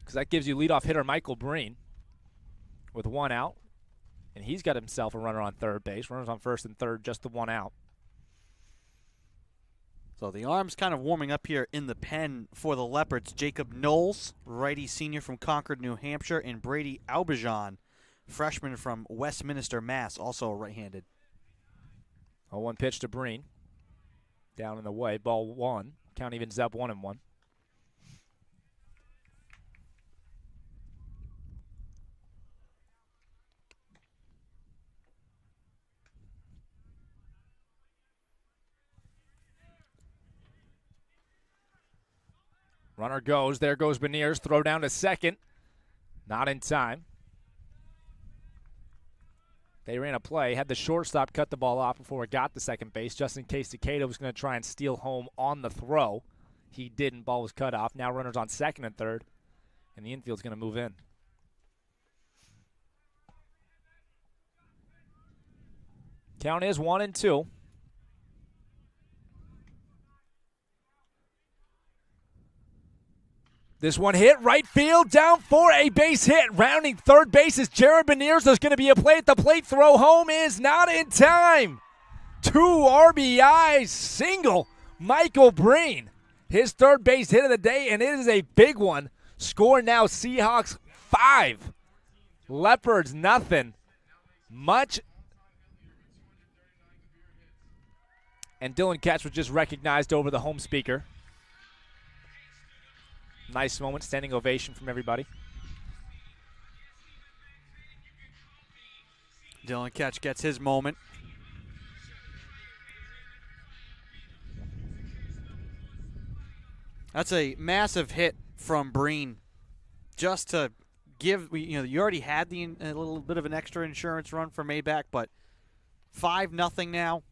Because that gives you leadoff hitter Michael Breen with 1 out, and he's got himself a runner on third base. Runners on first and third, just the 1 out. So the arm's kind of warming up here in the pen for the Leopards. Jacob Knowles, righty senior from Concord, New Hampshire, and Brady Auberjon, freshman from Westminster, Mass., also right-handed. 0-1 pitch to Breen. Down in the way, ball 1. Count evens up 1-1. Runner goes. There goes Beniers. Throw down to second. Not in time. They ran a play. Had the shortstop cut the ball off before it got to second base, just in case Cicada was going to try and steal home on the throw. He didn't. Ball was cut off. Now runners on second and third. And the infield's going to move in. Count is 1-2. This one hit right field, down for a base hit. Rounding third base is Jared Beniers. There's going to be a play at the plate. Throw home is not in time. 2 RBIs, single. Michael Breen, his third base hit of the day, and it is a big one. Score now Seahawks 5. Leopards nothing. Much. And Dylan Katz was just recognized over the home speaker. Nice moment, standing ovation from everybody. Dylan Ketch gets his moment. That's a massive hit from Breen, just to give. You already had a little bit of an extra insurance run for Maybach, but 5-0 now.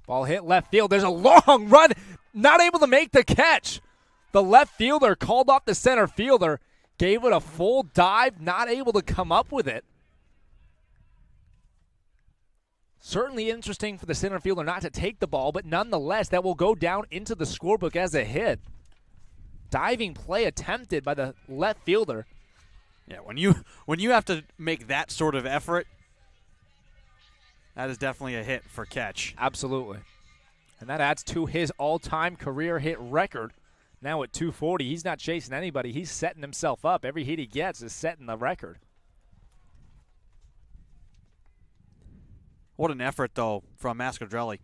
Ball hit left field. There's a long run. Not able to make the catch. The left fielder called off the center fielder. Gave it a full dive. Not able to come up with it. Certainly interesting for the center fielder not to take the ball, but nonetheless, that will go down into the scorebook as a hit. Diving play attempted by the left fielder. Yeah, when you have to make that sort of effort, that is definitely a hit for Ketch. Absolutely. And that adds to his all-time career hit record. Now at 240, he's not chasing anybody. He's setting himself up. Every hit he gets is setting the record. What an effort, though, from Mascadrelli.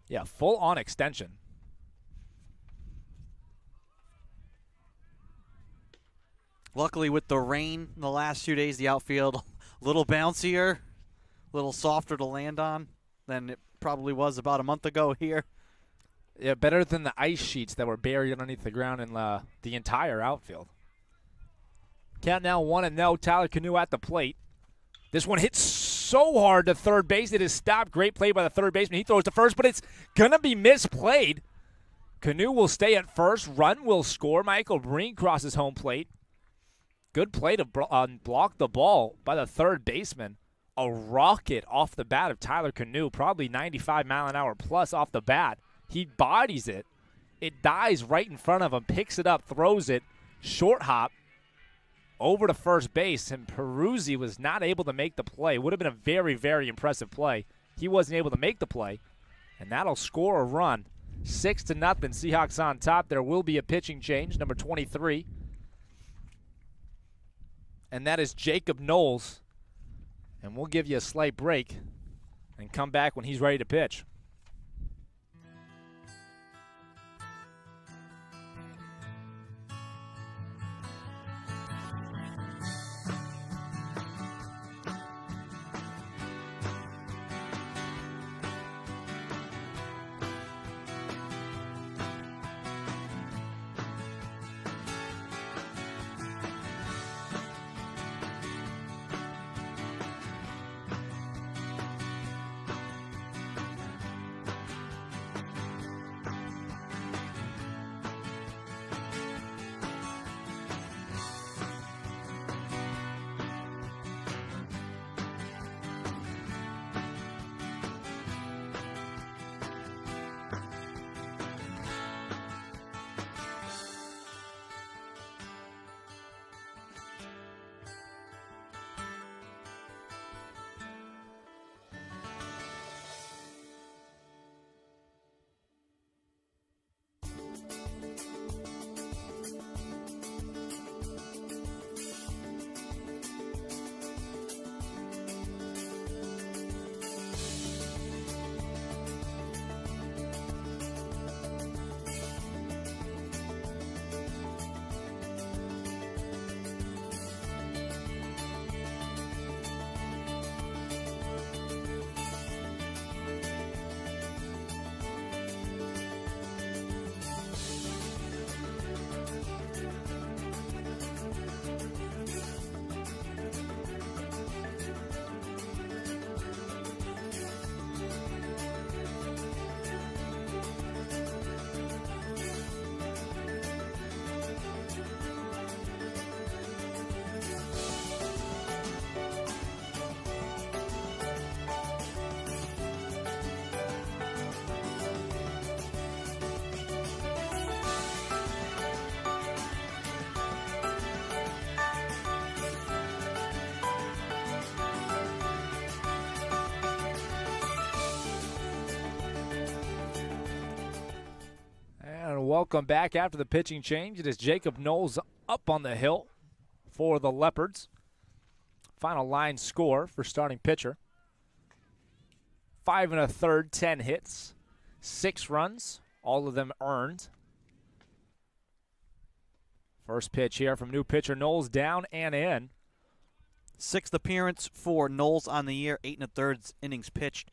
Yeah, full-on extension. Luckily, with the rain in the last 2 days, the outfield a little bouncier, a little softer to land on than it probably was about a month ago here. Yeah, better than the ice sheets that were buried underneath the ground in the entire outfield. Count now 1-0. Tyler Canoe at the plate. This one hits so hard to third base. It is stopped. Great play by the third baseman. He throws to first, but it's going to be misplayed. Canoe will stay at first. Run will score. Michael Breen crosses home plate. Good play to block the ball by the third baseman. A rocket off the bat of Tyler Canoe, probably 95-mile-an-hour plus off the bat. He bodies it. It dies right in front of him, picks it up, throws it, short hop, over to first base, and Peruzzi was not able to make the play. Would have been a very, very impressive play. He wasn't able to make the play, and that'll score a run. 6-0, Seahawks on top. There will be a pitching change, number 23. And that is Jacob Knowles. And we'll give you a slight break and come back when he's ready to pitch. Welcome back after the pitching change. It is Jacob Knowles up on the hill for the Leopards. Final line score for starting pitcher. 5 1/3, 10 hits, 6 runs, all of them earned. First pitch here from new pitcher Knowles, down and in. 6th appearance for Knowles on the year, 8 1/3 innings pitched,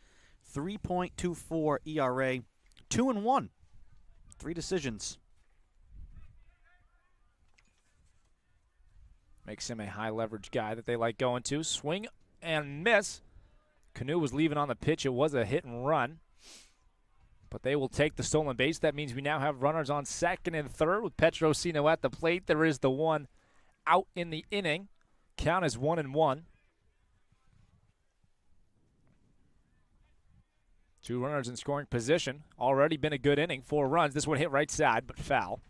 3.24 ERA, 2-1. 3 decisions. Makes him a high leverage guy that they like going to. Swing and miss. Canoe was leaving on the pitch. It was a hit and run. But they will take the stolen base. That means we now have runners on second and third with Petrosino at the plate. There is the one out in the inning. Count is 1-1. 2 runners in scoring position. Already been a good inning. 4 runs. This one hit right side, but foul.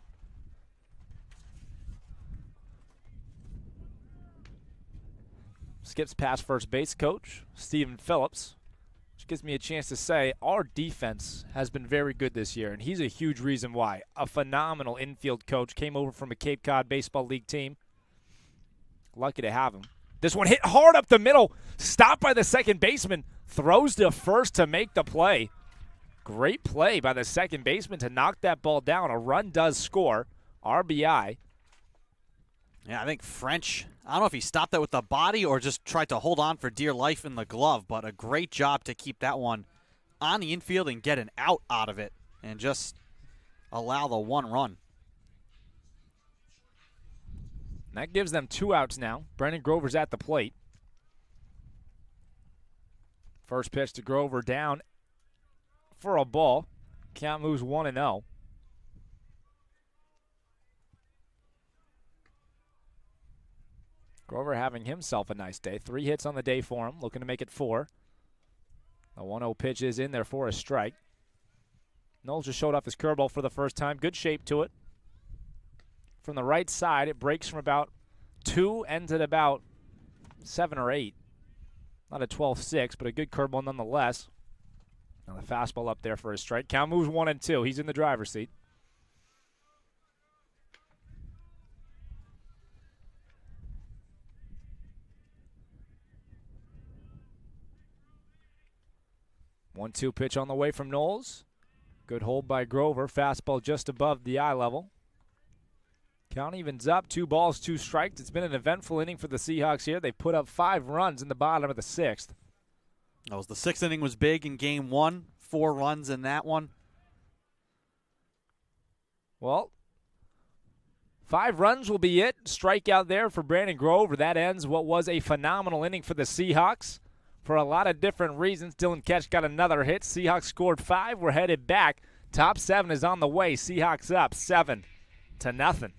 Skips past first base coach, Stephen Phillips, which gives me a chance to say our defense has been very good this year, and he's a huge reason why. A phenomenal infield coach. Came over from a Cape Cod Baseball League team. Lucky to have him. This one hit hard up the middle. Stopped by the second baseman. Throws to first to make the play. Great play by the second baseman to knock that ball down. A run does score. RBI. Yeah, I think French, I don't know if he stopped that with the body or just tried to hold on for dear life in the glove, but a great job to keep that one on the infield and get an out of it and just allow the one run. And that gives them 2 outs now. Brendan Grover's at the plate. First pitch to Grover down for a ball. Count moves 1-0. Grover having himself a nice day. 3 hits on the day for him, looking to make it 4. The 1-0 pitch is in there for a strike. Knowles just showed off his curveball for the first time. Good shape to it. From the right side, it breaks from about 2, ends at about 7 or 8. Not a 12-6, but a good curveball nonetheless. Now the fastball up there for a strike. Count moves 1-2. He's in the driver's seat. One-two pitch on the way from Knowles. Good hold by Grover. Fastball just above the eye level. Count evens up. 2 balls, 2 strikes. It's been an eventful inning for the Seahawks here. They've put up 5 runs in the bottom of the 6th. That was the 6th inning was big in game 1. 4 runs in that one. Well, 5 runs will be it. Strikeout there for Brandon Grover. That ends what was a phenomenal inning for the Seahawks. For a lot of different reasons, Dylan Ketch got another hit. Seahawks scored 5. We're headed back. Top 7 is on the way. Seahawks up 7-0.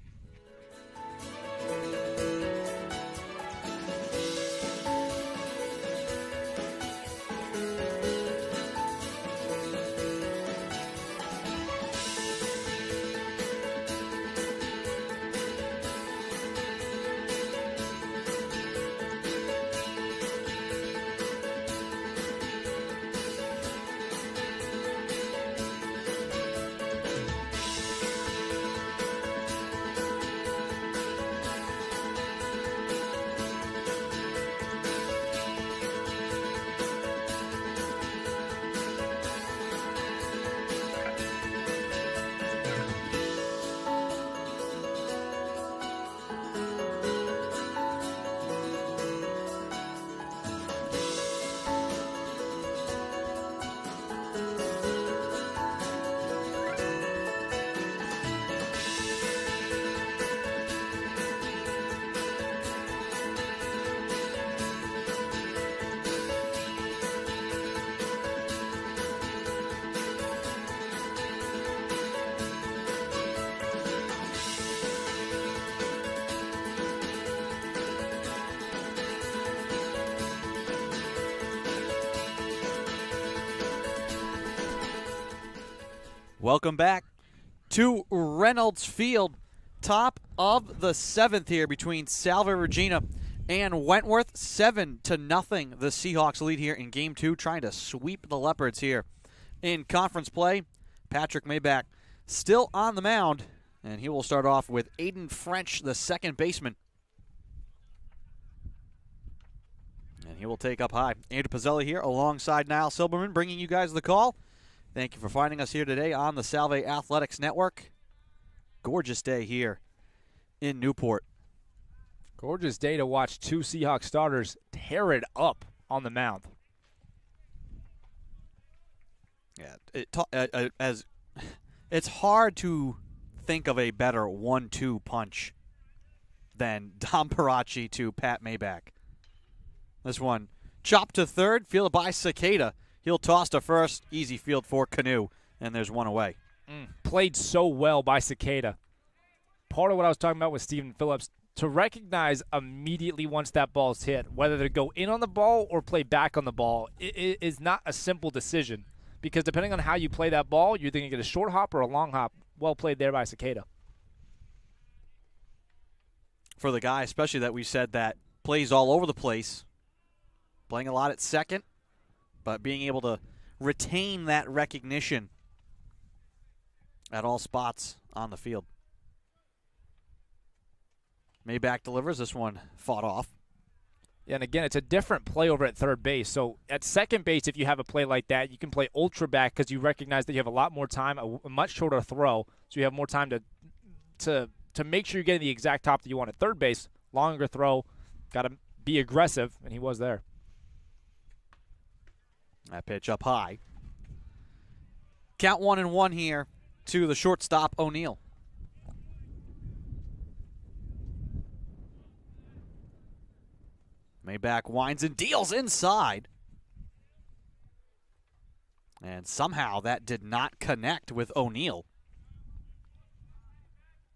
Welcome back to Reynolds Field. Top of the 7th here between Salve Regina and Wentworth. 7-0. The Seahawks lead here in Game 2, trying to sweep the Leopards here in conference play. Patrick Maybach still on the mound, and he will start off with Aiden French, the second baseman. And he will take up high. Andrew Pizzelli here alongside Niall Silberman, bringing you guys the call. Thank you for finding us here today on the Salve Athletics Network. Gorgeous day here in Newport. Gorgeous day to watch 2 Seahawks starters tear it up on the mound. Yeah, it's hard to think of a better 1-2 punch than Dom Perachi to Pat Maybach. This one chopped to third, fielded by Cicada. He'll toss to first, easy field for Canoe, and there's one away. Played so well by Cicada. Part of what I was talking about with Stephen Phillips, to recognize immediately once that ball's hit, whether to go in on the ball or play back on the ball, it is not a simple decision. Because depending on how you play that ball, you're either going to get a short hop or a long hop. Well played there by Cicada. For the guy, especially that we said that plays all over the place, playing a lot at second, but being able to retain that recognition at all spots on the field. Maybach delivers. This one fought off. Yeah, and again, it's a different play over at third base. So at second base, if you have a play like that, you can play ultra back because you recognize that you have a lot more time, a much shorter throw, so you have more time to to make sure you're getting the exact top that you want at third base, longer throw, got to be aggressive, and he was there. That pitch up high. Count 1-1 here to the shortstop, O'Neill. Maybach winds and deals inside. And somehow that did not connect with O'Neill,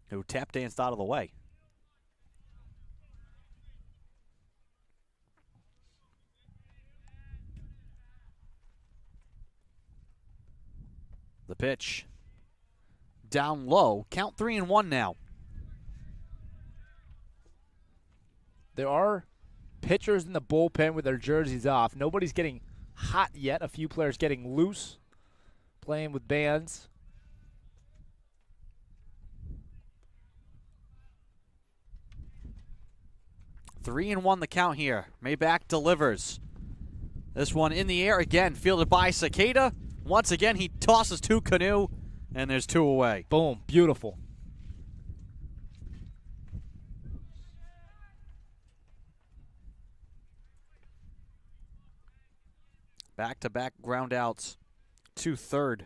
who tap danced out of the way. The pitch down low. Count 3-1 now. There are pitchers in the bullpen with their jerseys off. Nobody's getting hot yet. A few players getting loose, playing with bands. Three and one the count here. Maybach delivers. This one in the air again, fielded by Cicada. Once again, he tosses to Canoe, and there's two away. Boom, beautiful. Back-to-back ground outs to third.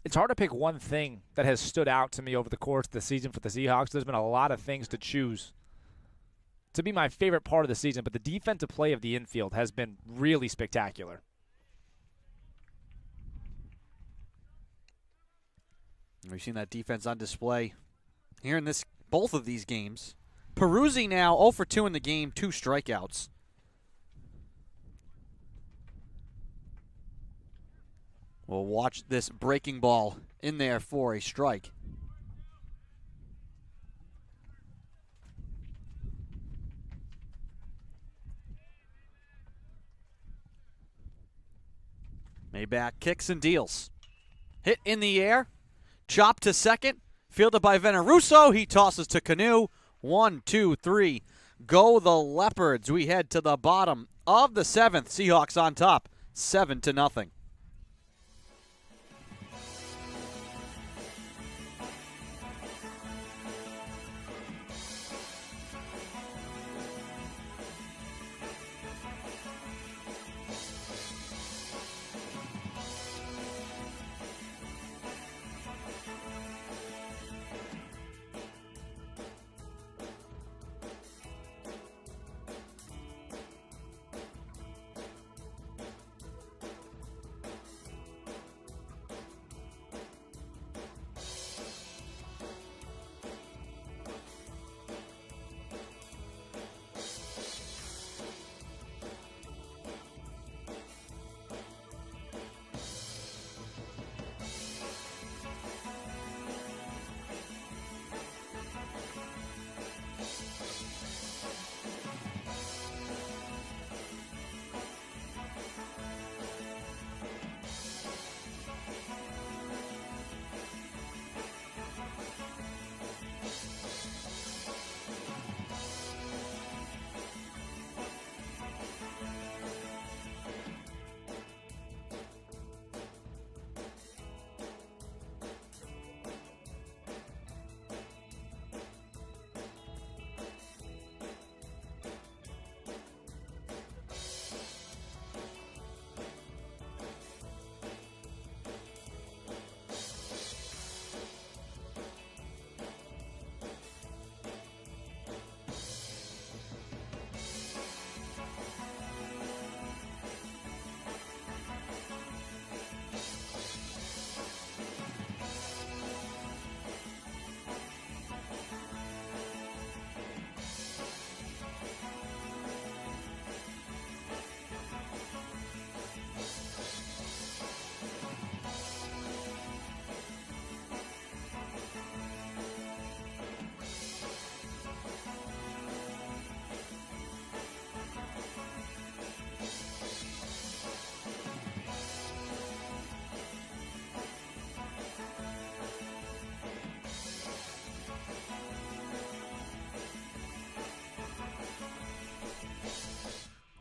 It's hard to pick one thing that has stood out to me over the course of the season for the Seahawks. There's been a lot of things to choose to be my favorite part of the season, but the defensive play of the infield has been really spectacular. We've seen that defense on display here in both of these games. Peruzzi now 0 for 2 in the game, 2 strikeouts. We'll watch this breaking ball in there for a strike. Maybach kicks and deals. Hit in the air. Chop to second. Fielded by Veneruso. He tosses to Canoe. 1, 2, 3. Go the Leopards. We head to the bottom of the 7th. Seahawks on top, 7-0.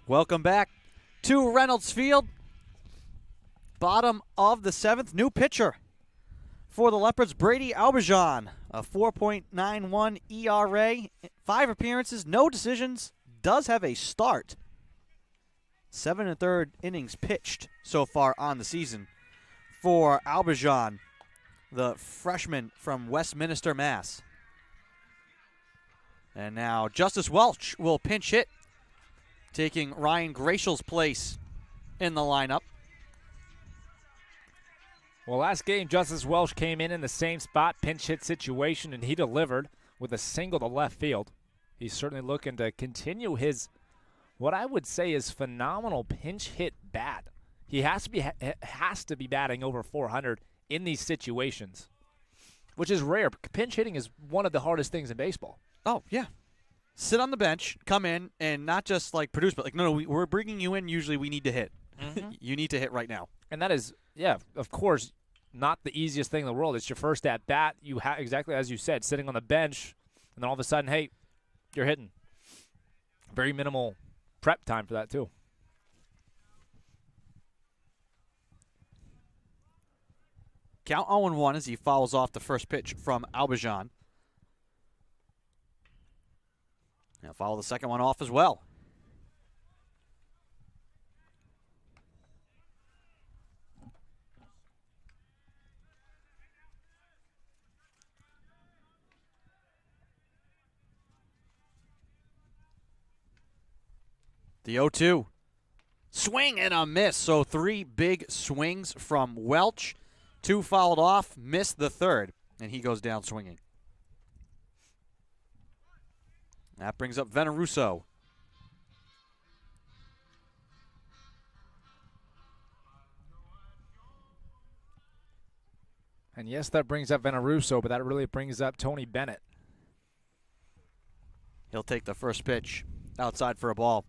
Welcome back to Reynolds Field. Bottom of the 7th. New pitcher For the Leopards, Brady Auberjon, a 4.91 ERA, 5 appearances, no decisions, does have a start. 7 1/3 innings pitched so far on the season for Auberjon, the freshman from Westminster, Mass. And now Justice Welch will pinch hit, taking Ryan Grachel's place in the lineup. Well, last game, Justice Welch came in the same spot, pinch hit situation, and he delivered with a single to left field. He's certainly looking to continue his, what I would say is phenomenal pinch hit bat. He has to be batting over 400 in these situations, which is rare. Pinch hitting is one of the hardest things in baseball. Oh, yeah. Sit on the bench, come in, and not just like produce, but like, no, we're bringing you in. Usually we need to hit. Mm-hmm. You need to hit right now. And that is, yeah, of course, not the easiest thing in the world. It's your first at bat. You have, exactly as you said, sitting on the bench, and then all of a sudden, hey, you're hitting. Very minimal prep time for that, too. Count 0-1 as he fouls off the first pitch from Auberjon. Now follow the second one off as well. The 0-2. Swing and a miss. So 3 big swings from Welch. 2 fouled off, missed the third, and he goes down swinging. That brings up Veneruso. And yes, that brings up Veneruso, but that really brings up Tony Bennett. He'll take the first pitch outside for a ball.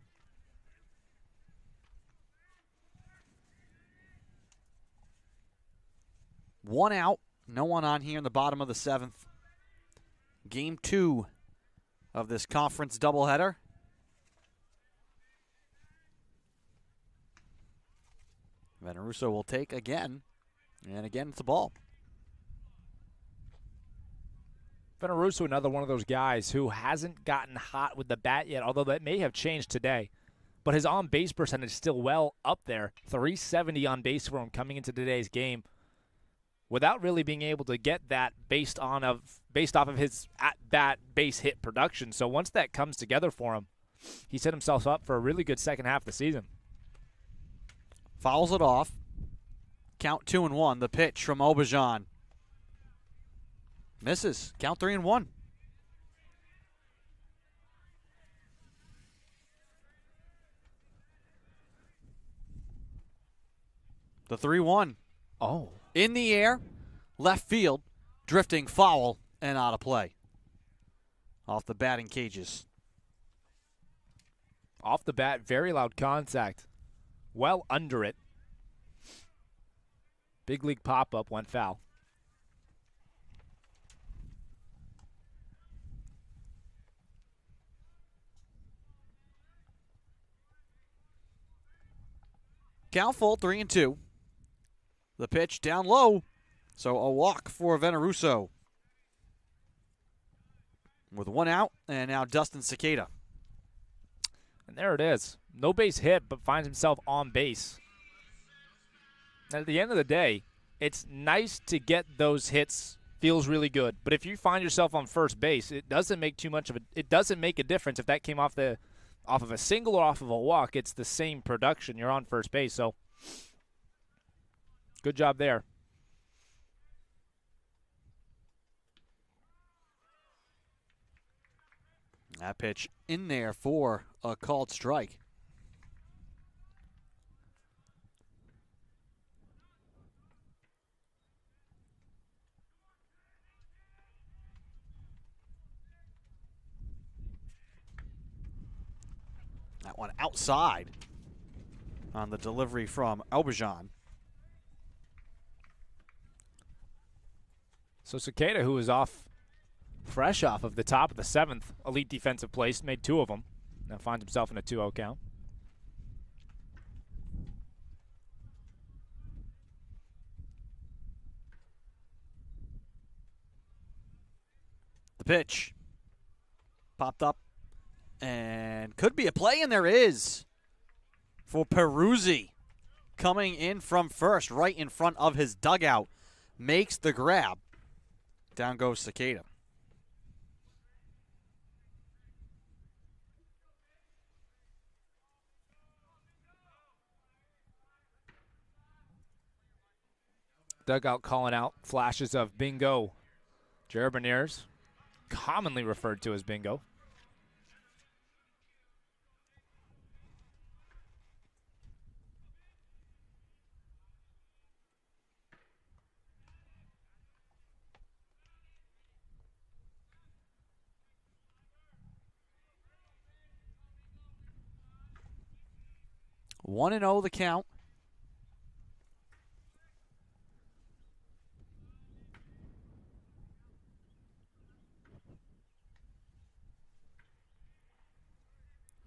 One out, no one on here in the bottom of the 7th. Game 2 of this conference doubleheader. Veneruso will take again, and again it's a ball. Veneruso, another one of those guys who hasn't gotten hot with the bat yet, although that may have changed today. But his on-base percentage is still well up there. 370 on base for him coming into today's game, without really being able to get that based off of his at-bat base hit production. So once that comes together for him, he set himself up for a really good second half of the season. Fouls it off. Count 2-1. The pitch from Auberjon. Misses. Count 3-1. The 3-1. Oh. In the air, left field, drifting foul and out of play. Off the batting cages. Off the bat, very loud contact. Well under it. Big league pop-up went foul. Count full, 3-2. The pitch down low, so a walk for Veneruso. With 1 out, and now Dustin Cicada. And there it is. No base hit, but finds himself on base. And at the end of the day, it's nice to get those hits. Feels really good. But if you find yourself on first base, it doesn't make too much of it doesn't make a difference if that came off of a single or off of a walk. It's the same production. You're on first base, so good job there. That pitch in there for a called strike. That one outside on the delivery from Auberjon. So Cicada, who was fresh off of the top of the 7th elite defensive place, made 2 of them. Now finds himself in a 2-0 count. The pitch. Popped up. And could be a play, and there is. For Perachi. Coming in from first, right in front of his dugout. Makes the grab. Down goes Cicada. Dugout calling out flashes of bingo. Jared Beniers, commonly referred to as bingo. One and 0 the count.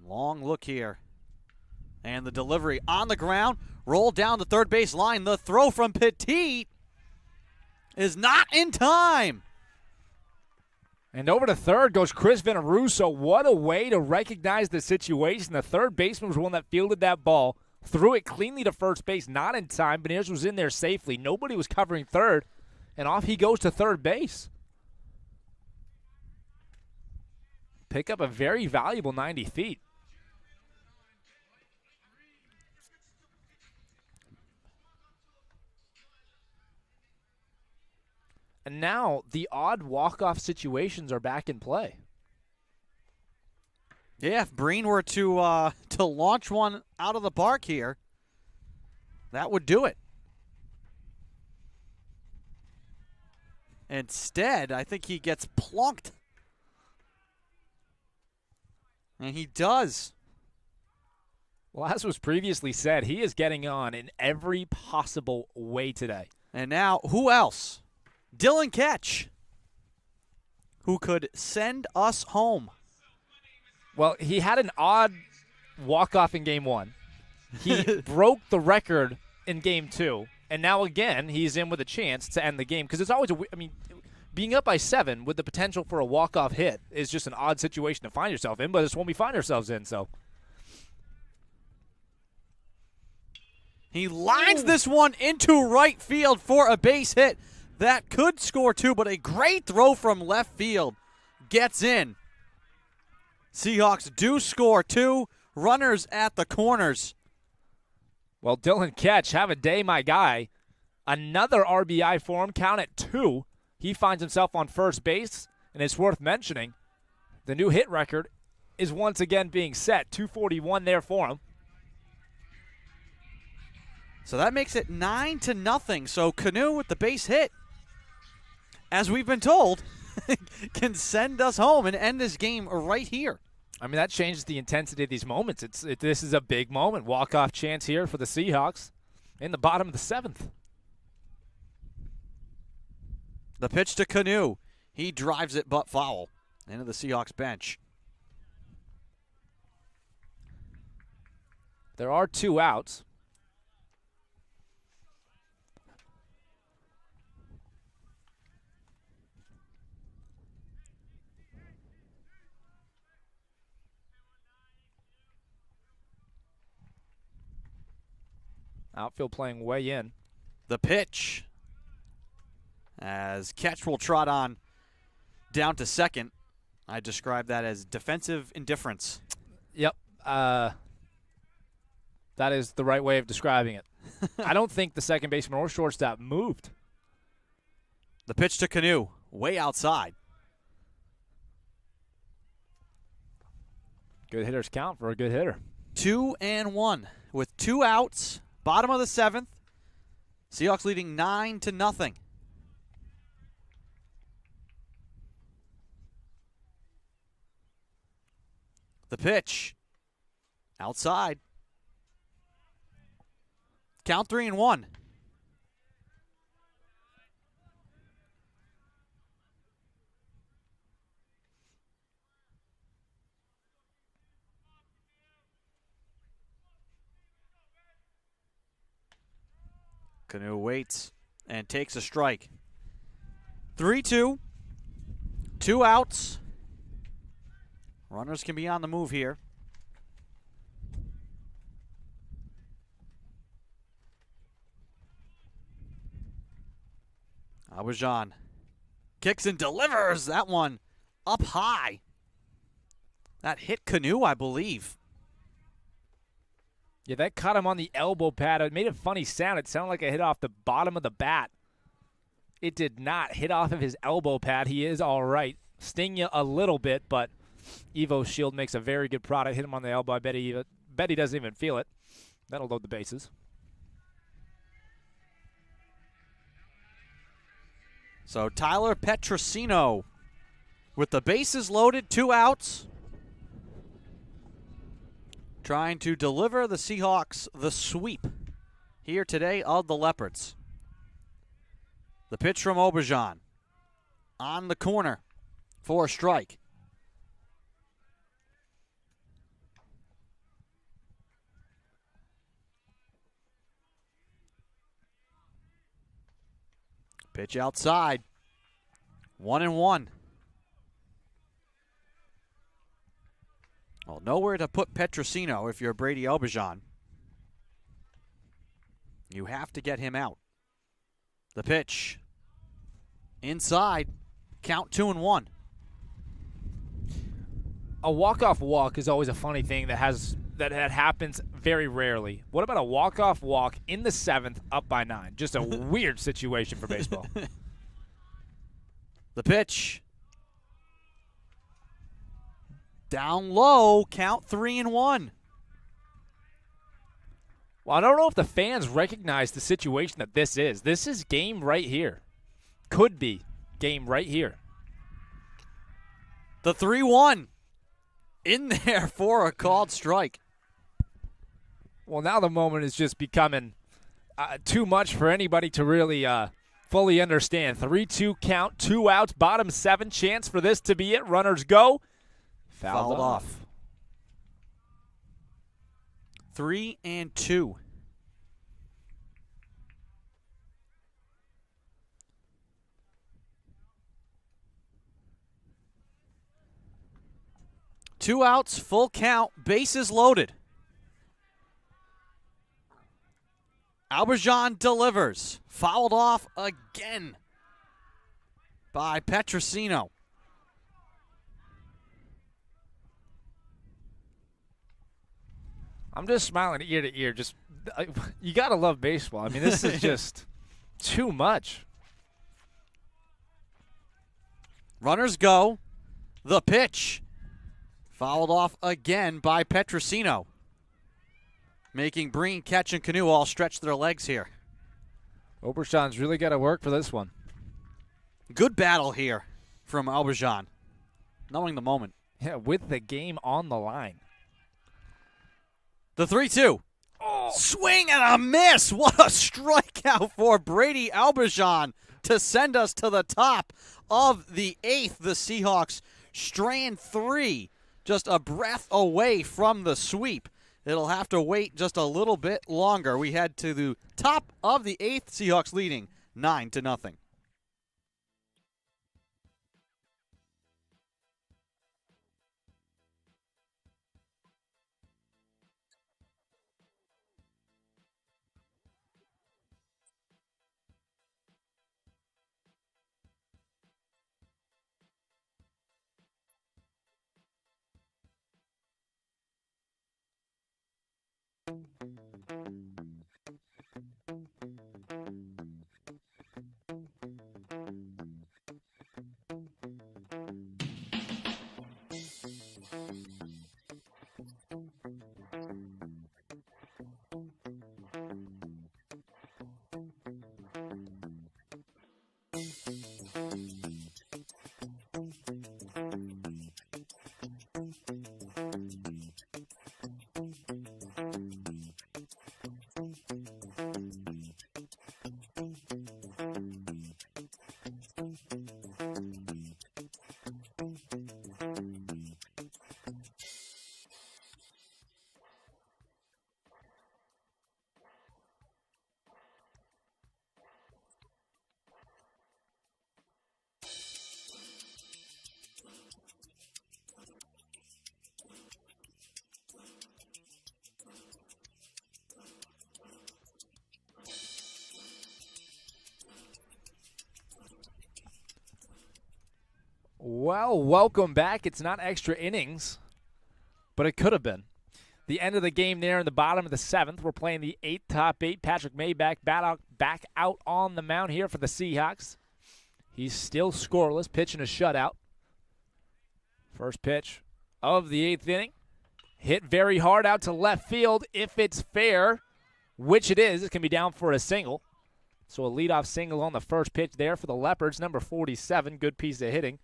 Long look here. And the delivery on the ground. Roll down the third base line. The throw from Petit is not in time. And over to third goes Chris Veneruso. What a way to recognize the situation. The third baseman was one that fielded that ball, threw it cleanly to first base, not in time. Beniers was in there safely. Nobody was covering third, and off he goes to third base. Pick up a very valuable 90 feet. And now the odd walk-off situations are back in play. Yeah, if Breen were to launch one out of the park here, that would do it. Instead, I think he gets plunked. And he does. Well, as was previously said, he is getting on in every possible way today. And now, who else? Dylan Ketch, who could send us home. Well, he had an odd walk-off in Game 1. He broke the record in Game 2, and now again he's in with a chance to end the game because it's always being up by 7 with the potential for a walk-off hit is just an odd situation to find yourself in, but it's one we find ourselves in. So he lines this one into right field for a base hit. That could score 2, but a great throw from left field gets in. Seahawks do score 2. Runners at the corners. Well, Dylan Ketch, have a day, my guy. Another RBI for him. Count at 2. He finds himself on first base, and it's worth mentioning the new hit record is once again being set. 241 there for him. So that makes it 9-0. So Canu with the base hit, as we've been told, can send us home and end this game right here. I mean, that changes the intensity of these moments. This is a big moment. Walk-off chance here for the Seahawks in the bottom of the 7th. The pitch to Canu. He drives it but foul into the Seahawks bench. There are 2 outs. Outfield playing way in. The pitch. As Ketch will trot on down to second. I describe that as defensive indifference. Yep. That is the right way of describing it. I don't think the second baseman or shortstop moved. The pitch to Canu. Way outside. Good hitters count for a good hitter. 2-1 with 2 outs. Bottom of the 7th. Seahawks leading 9-0. The pitch. Outside. Count 3-1. Canu waits and takes a strike. 3-2. 2 outs. Runners can be on the move here. Auberjon kicks and delivers that one up high. That hit Canoe, I believe. Yeah, that caught him on the elbow pad. It made a funny sound. It sounded like it hit off the bottom of the bat. It did not hit off of his elbow pad. He is all right. Sting you a little bit, but Evo Shield makes a very good product. Hit him on the elbow. I bet he doesn't even feel it. That'll load the bases. So Tyler Petrosino with the bases loaded, 2 outs. Trying to deliver the Seahawks the sweep here today of the Leopards. The pitch from Auberjon on the corner for a strike. Pitch outside. 1-1. Well, nowhere to put Petrosino if you're Brady Auberjon. You have to get him out. The pitch. Inside. Count 2-1. A walk-off walk is always a funny thing that happens very rarely. What about a walk-off walk in the 7th up by 9? Just a weird situation for baseball. The pitch. Down low, count 3-1. Well, I don't know if the fans recognize the situation that this is. This is game right here. Could be game right here. The 3-1 in there for a called strike. Well, now the moment is just becoming too much for anybody to really fully understand. 3-2 count, 2 outs, bottom 7, chance for this to be it. Runners go. Fouled off. 3-2. Two outs, full count, bases loaded. Auberjon delivers. Fouled off again by Petrosino. I'm just smiling ear to ear. Just you got to love baseball. I mean, this is just too much. Runners go. The pitch. Fouled off again by Petrosino. Making Breen, Catch, and Canoe all stretch their legs here. Auberjon's really got to work for this one. Good battle here from Auberjon. Knowing the moment. Yeah, with the game on the line. The 3-2. Oh. Swing and a miss. What a strikeout for Brady Auberjon to send us to the top of the 8th. The Seahawks strand 3. Just a breath away from the sweep. It'll have to wait just a little bit longer. We head to the top of the 8th. Seahawks leading 9-0. Well, welcome back. It's not extra innings, but it could have been. The end of the game there in the bottom of the 7th. We're playing the 8th top 8. Patrick Mayback back out on the mound here for the Seahawks. He's still scoreless, pitching a shutout. First pitch of the 8th inning. Hit very hard out to left field. If it's fair, which it is, it can be down for a single. So a leadoff single on the first pitch there for the Leopards, number 47. Good piece of hitting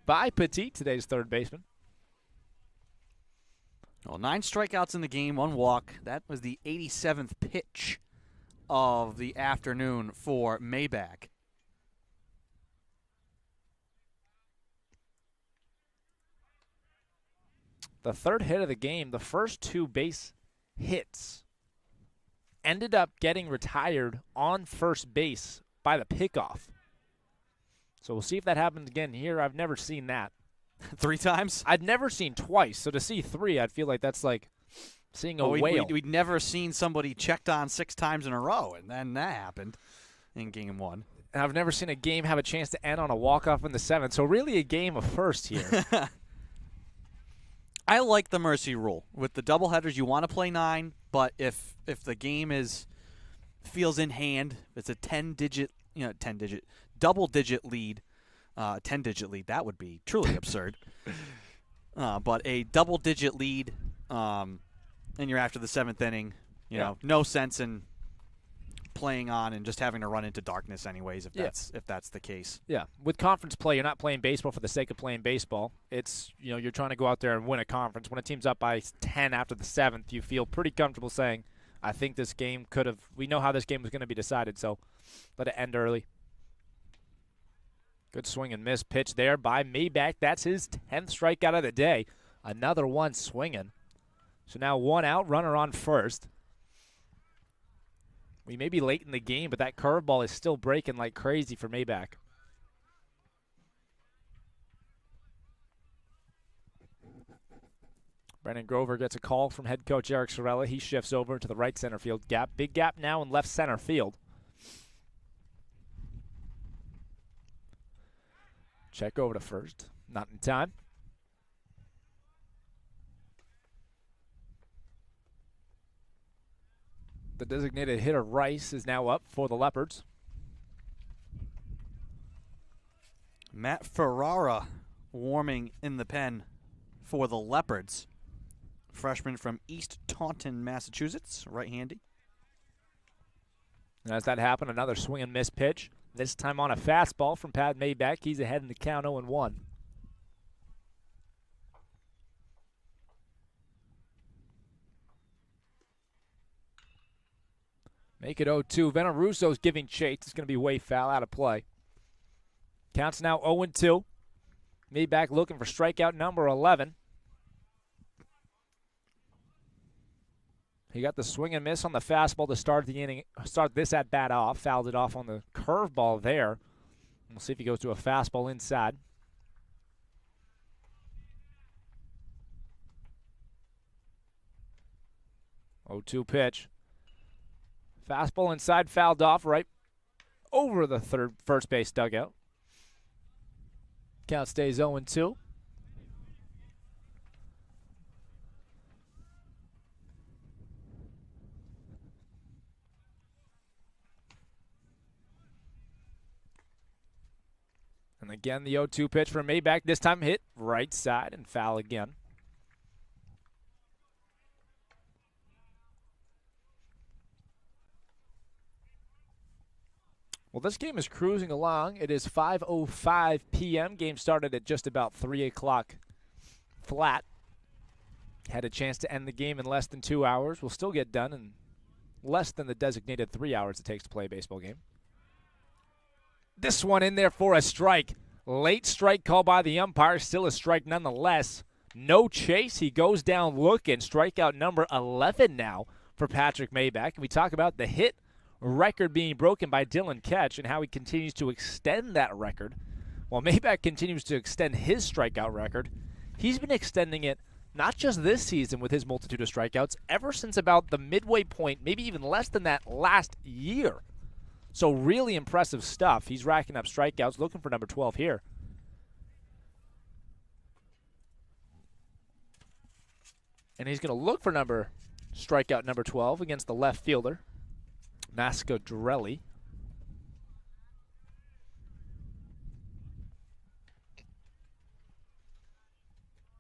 by Petit, today's third baseman. Well, 9 strikeouts in the game, 1 walk. That was the 87th pitch of the afternoon for Mayback. The third hit of the game, the first 2 base hits, ended up getting retired on first base by the pickoff. So we'll see if that happens again here. I've never seen that. 3 times? I'd never seen twice. So to see 3, I'd feel like that's like seeing a whale. We'd never seen somebody checked on 6 times in a row, and then that happened in game 1. And I've never seen a game have a chance to end on a walk-off in the 7th. So really a game of first here. I like the mercy rule. With the doubleheaders, you want to play 9, but if the game feels in hand, it's a double-digit lead, 10-digit lead, that would be truly absurd. But a double-digit lead, and you're after the 7th inning, you know, no sense in playing on and just having to run into darkness anyways if that's the case. Yeah. With conference play, you're not playing baseball for the sake of playing baseball. It's, you know, you're trying to go out there and win a conference. When a team's up by 10 after the 7th, you feel pretty comfortable saying, I think this game we know how this game was going to be decided, so let it end early. Good swing and miss pitch there by Mayback. That's his 10th strikeout of the day. Another one swinging. So now 1 out, runner on first. We may be late in the game, but that curveball is still breaking like crazy for Mayback. Brennan Grover gets a call from head coach Eric Sorella. He shifts over to the right center field gap. Big gap now in left center field. Check over to first. Not in time. The designated hitter Rice is now up for the Leopards. Matt Ferrara warming in the pen for the Leopards. Freshman from East Taunton, Massachusetts, right-handy. And as that happened, another swing and miss pitch. This time on a fastball from Pat Mayback. He's ahead in the count 0-1. Make it 0-2. Venarusso's giving chase. It's going to be way foul, out of play. Counts now 0-2. Mayback looking for strikeout number 11. He got the swing and miss on the fastball to start the inning. Start this at bat off. Fouled it off on the curveball there. We'll see if he goes to a fastball inside. Oh, 2 pitch. Fastball inside, fouled off right over the first base dugout. Count stays 0-2. And again, the 0-2 pitch from Mayback. This time hit right side and foul again. Well, this game is cruising along. It is 5:05 p.m. Game started at just about 3 o'clock flat. Had a chance to end the game in less than 2 hours. We'll still get done in less than the designated 3 hours it takes to play a baseball game. This one in there for a strike. Late strike call by the umpire. Still a strike nonetheless. No chase. He goes down looking. Strikeout number 11 now for Patrick Mayback. And we talk about the hit record being broken by Dylan Ketch and how he continues to extend that record. While Mayback continues to extend his strikeout record, he's been extending it not just this season with his multitude of strikeouts, ever since about the midway point, maybe even less than that last year. So really impressive stuff. He's racking up strikeouts, looking for number 12 here. And he's going to look for strikeout number 12 against the left fielder, Mascadrelli.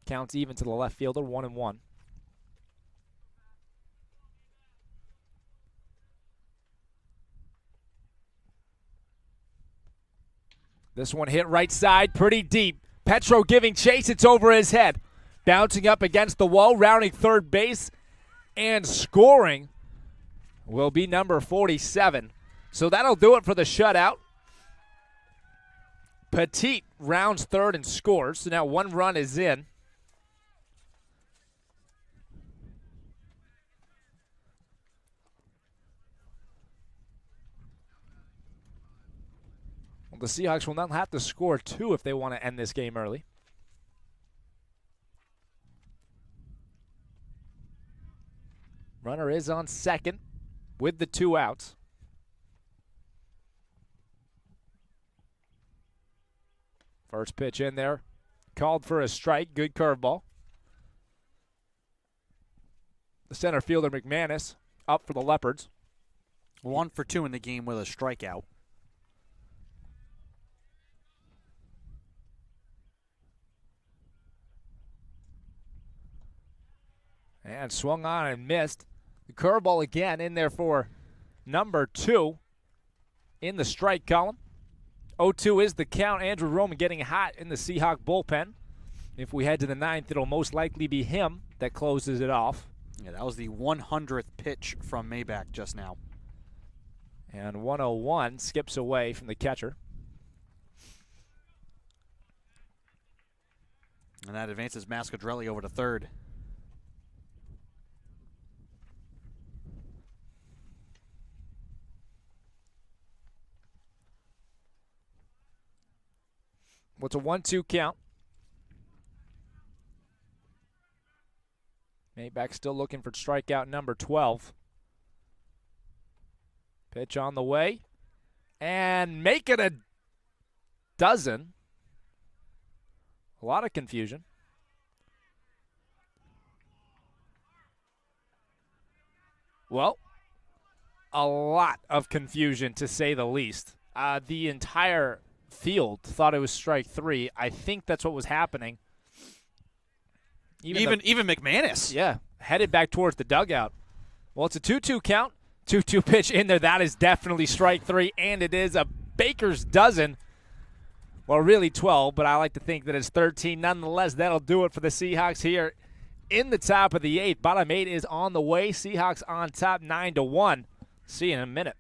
Counts even to the left fielder, 1-1. This one hit right side, pretty deep. Petro giving chase, it's over his head. Bouncing up against the wall, rounding third base, and scoring will be number 47. So that'll do it for the shutout. Petit rounds third and scores, so now 1 run is in. The Seahawks will not have to score 2 if they want to end this game early. Runner is on second with the 2 outs. First pitch in there. Called for a strike. Good curveball. The center fielder, McManus, up for the Leopards. 1 for 2 in the game with a strikeout. And swung on and missed. The curveball again in there for number 2 in the strike column. 0-2 is the count. Andrew Roman getting hot in the Seahawk bullpen. If we head to the 9th, it'll most likely be him that closes it off. Yeah, that was the 100th pitch from Maybach just now. And 101 skips away from the catcher. And that advances Mascadrelli over to third. What's a 1-2 count? Maybach still looking for strikeout number 12. Pitch on the way. And make it a dozen. A lot of confusion. Well, a lot of confusion to say the least. The entire field thought it was strike 3. I think that's what was happening. Even McManus. Yeah, headed back towards the dugout. Well, it's a 2-2 count. 2-2 pitch in there. That is definitely strike 3, and it is a baker's dozen. Well, really 12, but I like to think that it's 13. Nonetheless, that'll do it for the Seahawks here in the top of the 8th. Bottom 8 is on the way. Seahawks on top 9-1. See you in a minute.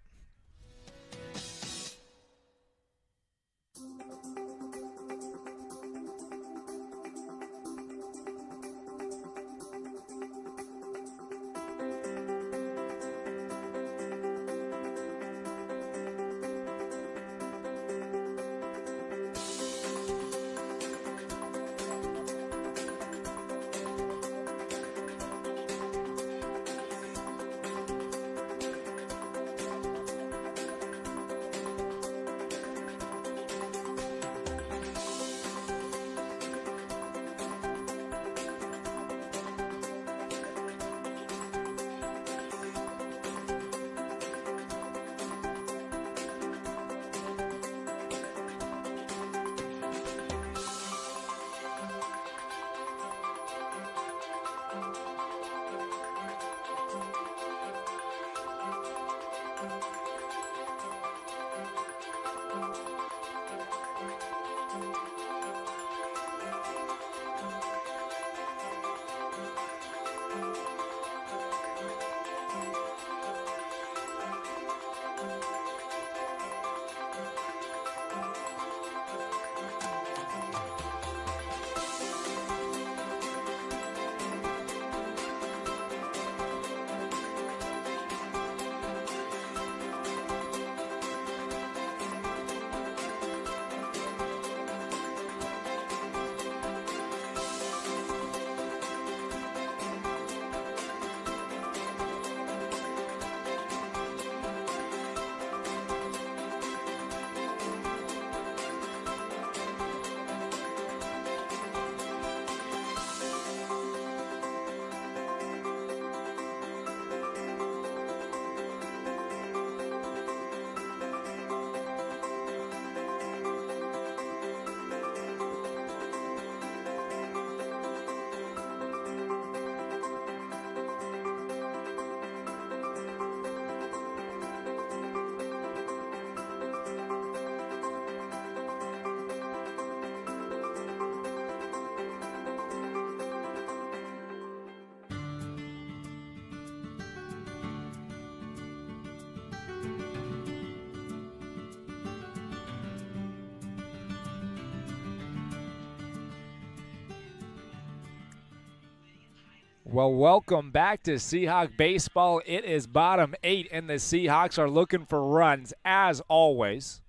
Well, welcome back to Seahawk baseball. It is bottom 8, and the Seahawks are looking for runs, as always.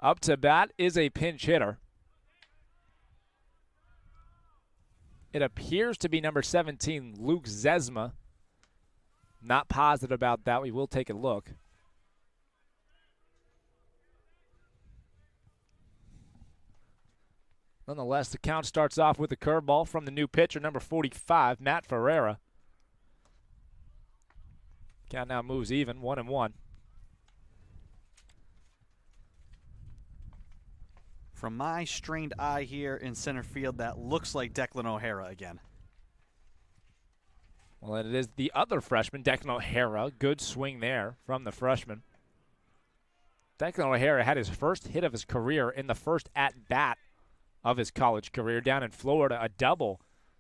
Up to bat is a pinch hitter. It appears to be number 17, Luke Zesma. Not positive about that. We will take a look. Nonetheless, the count starts off with a curveball from the new pitcher, number 45, Matt Ferreira. Count now moves even, 1-1. From my strained eye here in center field, that looks like Declan O'Hara again. Well, it is the other freshman, Declan O'Hara. Good swing there from the freshman. Declan O'Hara had his first hit of his career in the first at-bat of his college career down in Florida, a double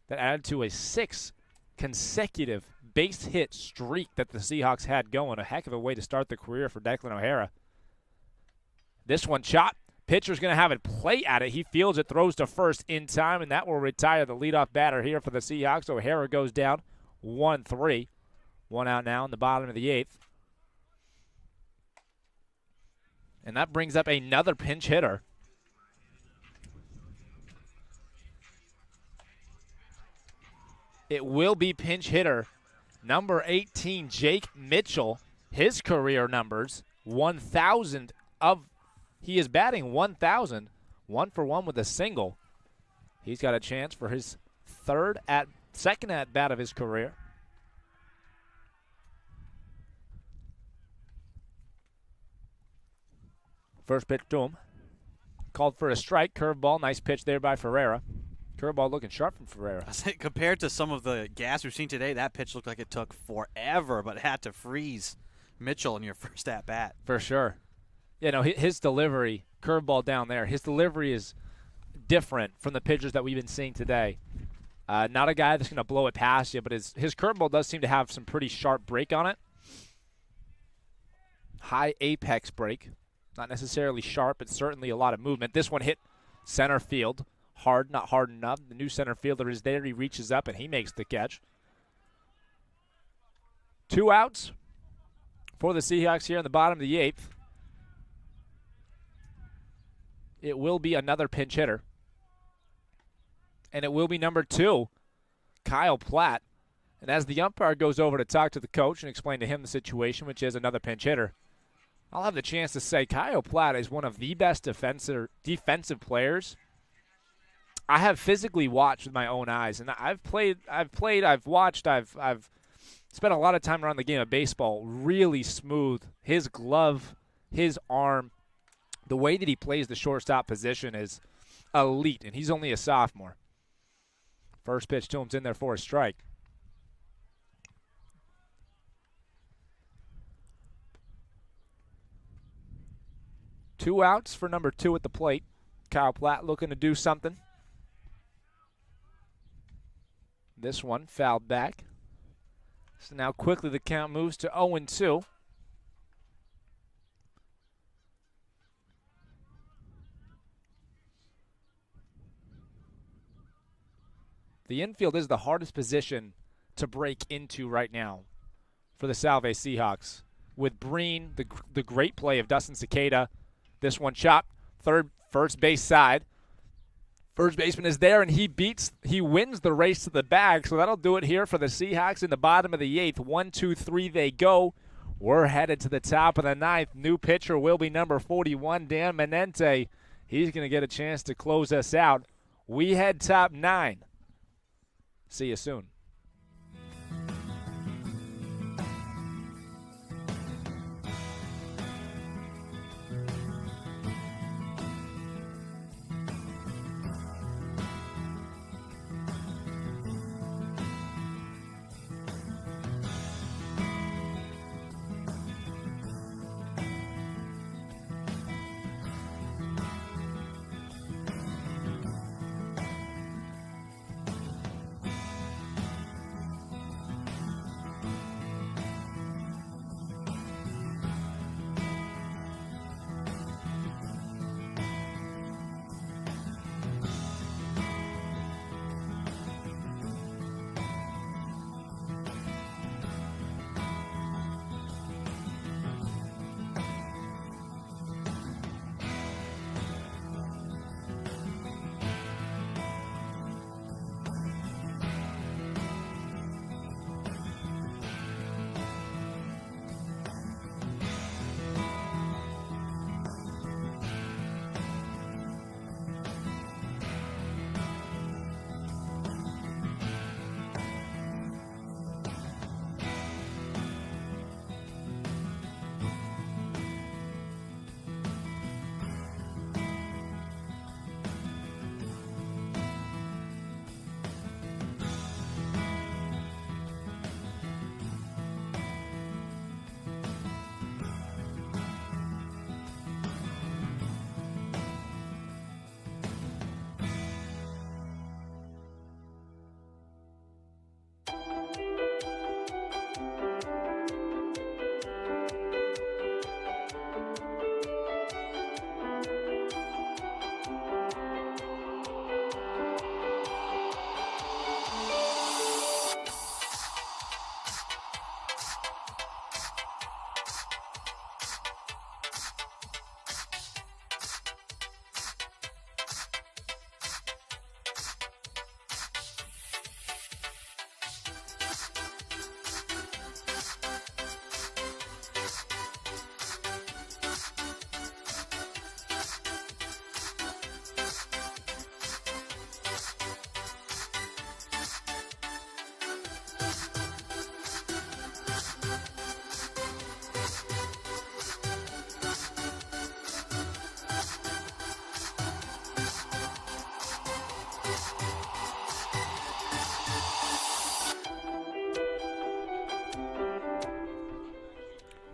that added to a 6 consecutive base hit streak that the Seahawks had going. A heck of a way to start the career for Declan O'Hara. This one chopped. Pitcher's going to have it play at it. He fields it, throws to first in time, and that will retire the leadoff batter here for the Seahawks. O'Hara goes down 1-3. One out now in the bottom of the 8th. And that brings up another pinch hitter. It will be pinch hitter number 18, Jake Mitchell. His career numbers, 1,000 of, he is batting 1,000, 1-for-1 with a single. He's got a chance for his second at bat of his career. First pitch to him. Called for a strike, curveball, nice pitch there by Ferreira. Curveball looking sharp from Ferreira. Compared to some of the gas we've seen today, that pitch looked like it took forever, but had to freeze Mitchell in your first at-bat. For sure. You know, his delivery, curveball down there, his delivery is different from the pitchers that we've been seeing today. Not a guy that's going to blow it past you, but his curveball does seem to have some pretty sharp break on it. High apex break. Not necessarily sharp, but certainly a lot of movement. This one hit center field. Hard, not hard enough. The new center fielder is there. He reaches up, and he makes the catch. 2 outs for the Seahawks here in the bottom of the 8th. It will be another pinch hitter. And it will be number 2, Kyle Platt. And as the umpire goes over to talk to the coach and explain to him the situation, which is another pinch hitter, I'll have the chance to say Kyle Platt is one of the best defensive players I have physically watched with my own eyes. And I've watched, I've spent a lot of time around the game of baseball. Really smooth. His glove, his arm, the way that he plays the shortstop position is elite, and he's only a sophomore. First pitch to him's in there for a strike. Two outs for number 2 at the plate. Kyle Platt looking to do something. This one fouled back. So now quickly the count moves to 0-2. The infield is the hardest position to break into right now for the Salve Seahawks. With Breen, the great play of Dustin Cicada. This one chopped, first base side. First baseman is there, and he wins the race to the bag. So that'll do it here for the Seahawks in the bottom of the 8th. 1, 2, 3, they go. We're headed to the top of the 9th. New pitcher will be number 41, Dan Menente. He's going to get a chance to close us out. We head top 9. See you soon.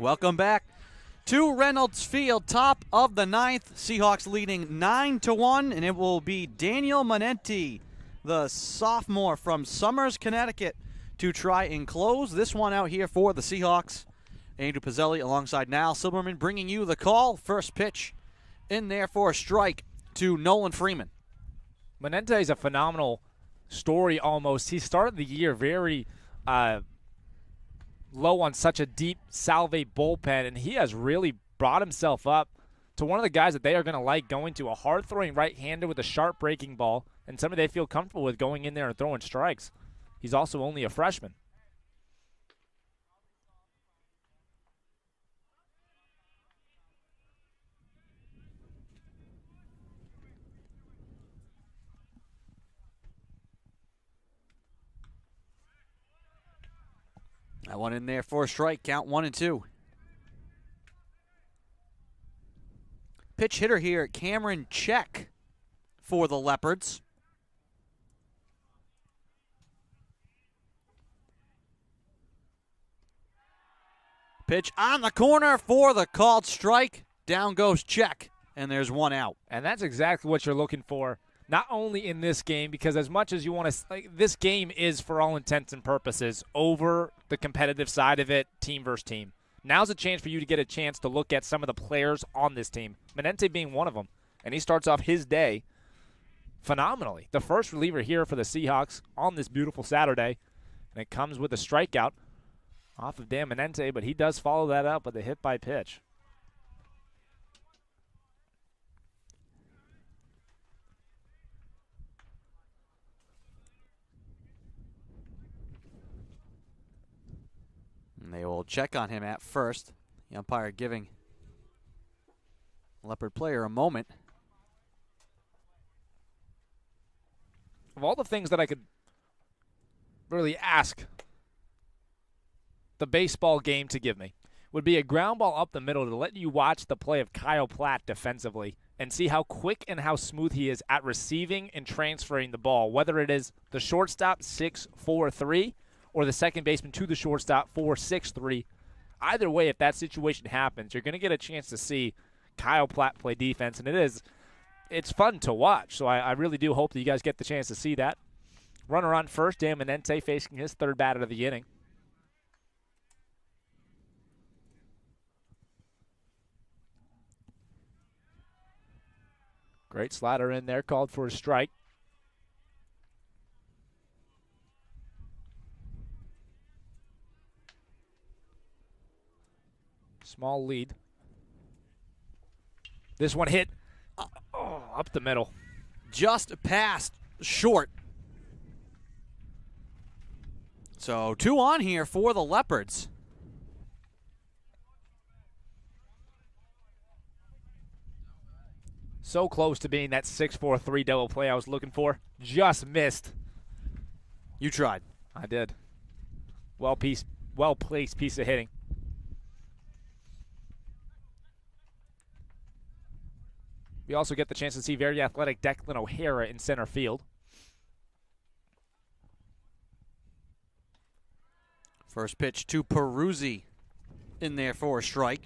Welcome back to Reynolds Field, top of the ninth. Seahawks leading 9-1, and it will be Daniel Manenti, the sophomore from Somers, Connecticut, to try and close this one out here for the Seahawks. Andrew Pizzelli alongside Niall Silberman bringing you the call. First pitch in there for a strike to Nolan Freeman. Manenti is a phenomenal story almost. He started the year very low on such a deep Salve bullpen, and he has really brought himself up to one of the guys that they are going to like going to, a hard-throwing right-hander with a sharp breaking ball, and somebody they feel comfortable with going in there and throwing strikes. He's also only a freshman. That one in there for a strike, count 1-2. Pitch hitter here, Cameron Check for the Leopards. Pitch on the corner for the called strike. Down goes Check, and there's one out. And that's exactly what you're looking for, not only in this game, because as much as you want to, this game is, for all intents and purposes, over the competitive side of it, team versus team. Now's a chance for you to get a chance to look at some of the players on this team, Manenti being one of them, and he starts off his day phenomenally. The first reliever here for the Seahawks on this beautiful Saturday, and it comes with a strikeout off of Dan Manenti, but he does follow that up with a hit by pitch. And they will check on him at first. The umpire giving Leopard player a moment. Of all the things that I could really ask the baseball game to give me, would be a ground ball up the middle to let you watch the play of Kyle Platt defensively and see how quick and how smooth he is at receiving and transferring the ball, whether it is the shortstop 6-4-3 or the second baseman to the shortstop 4-6-3. Either way, if that situation happens, you're going to get a chance to see Kyle Platt play defense, and it's fun to watch. So I really do hope that you guys get the chance to see that. Runner on first, Dan Manenti facing his third batter of the inning. Great slider in there, called for a strike. Small lead. This one hit up the middle. Just past short. So 2 on here for the Leopards. So close to being that 6-4-3 double play I was looking for. Just missed. You tried. I did. Well-placed piece of hitting. We also get the chance to see very athletic Declan O'Hara in center field. First pitch to Peruzzi in there for a strike.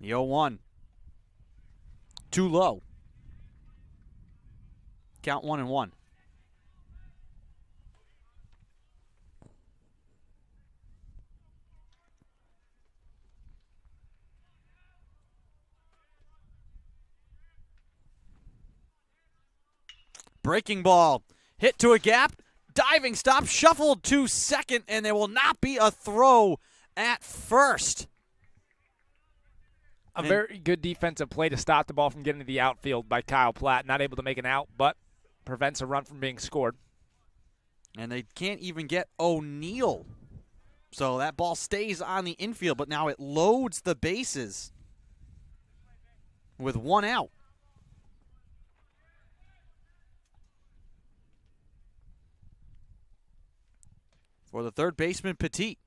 The 0-1. Too low. Count 1-1. Breaking ball. Hit to a gap. Diving stop. Shuffled to second, and there will not be a throw at first. A very good defensive play to stop the ball from getting to the outfield by Kyle Platt. Not able to make an out, but prevents a run from being scored. And they can't even get O'Neal. So that ball stays on the infield, but now it loads the bases with 1 out. For the third baseman, Petit.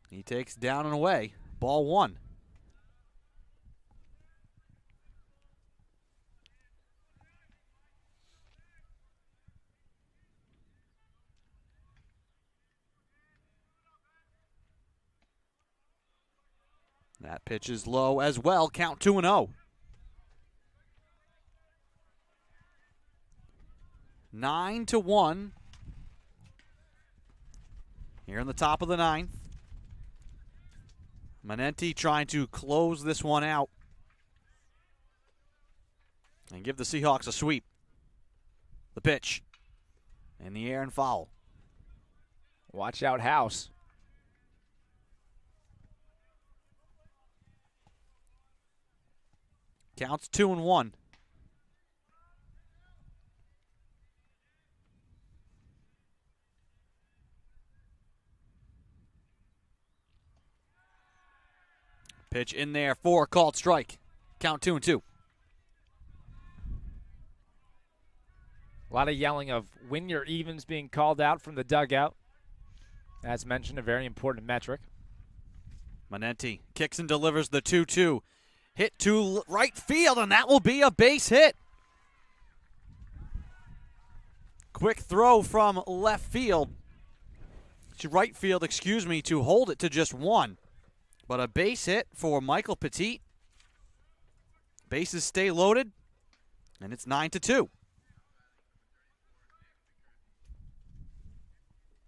He takes down and away. Ball one. That pitch is low as well. Count 2-0. 9-1. Here in the top of the ninth. Manenti trying to close this one out and give the Seahawks a sweep. The pitch in the air and foul. Watch out, House. Counts 2-1. Pitch in there for called strike. Count 2-2. A lot of yelling of win your evens being called out from the dugout. As mentioned, a very important metric. Manenti kicks and delivers the 2-2. Hit to right field, and that will be a base hit. Quick throw from left field. To right field, to hold it to just one. But a base hit for Michael Petit. Bases stay loaded, and it's 9-2.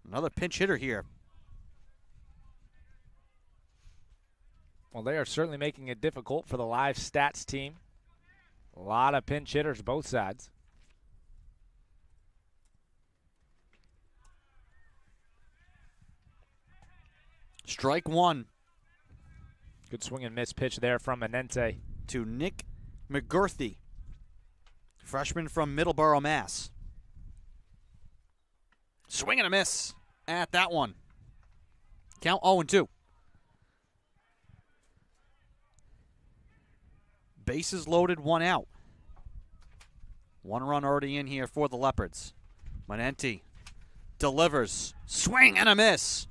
Another pinch hitter here. Well, they are certainly making it difficult for the live stats team. A lot of pinch hitters both sides. Strike one. Good swing and miss pitch there from Manenti. To Nick McGurthy, freshman from Middleborough, Mass. Swing and a miss at that one. Count 0-2. Bases loaded, one out. One run already in here for the Leopards. Manenti delivers. Swing and a miss.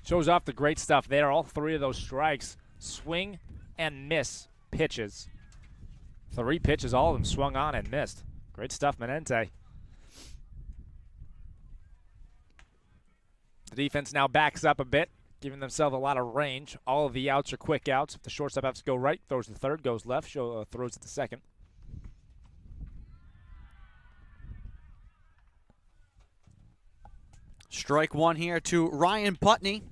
Shows off the great stuff there. All three of those strikes, swing and miss pitches. 3 pitches, all of them swung on and missed. Great stuff, Manenti. The defense now backs up a bit, giving themselves a lot of range. All of the outs are quick outs. If the shortstop has to go right, throws the third, goes left, throws it to second. Strike one here to Ryan Putney.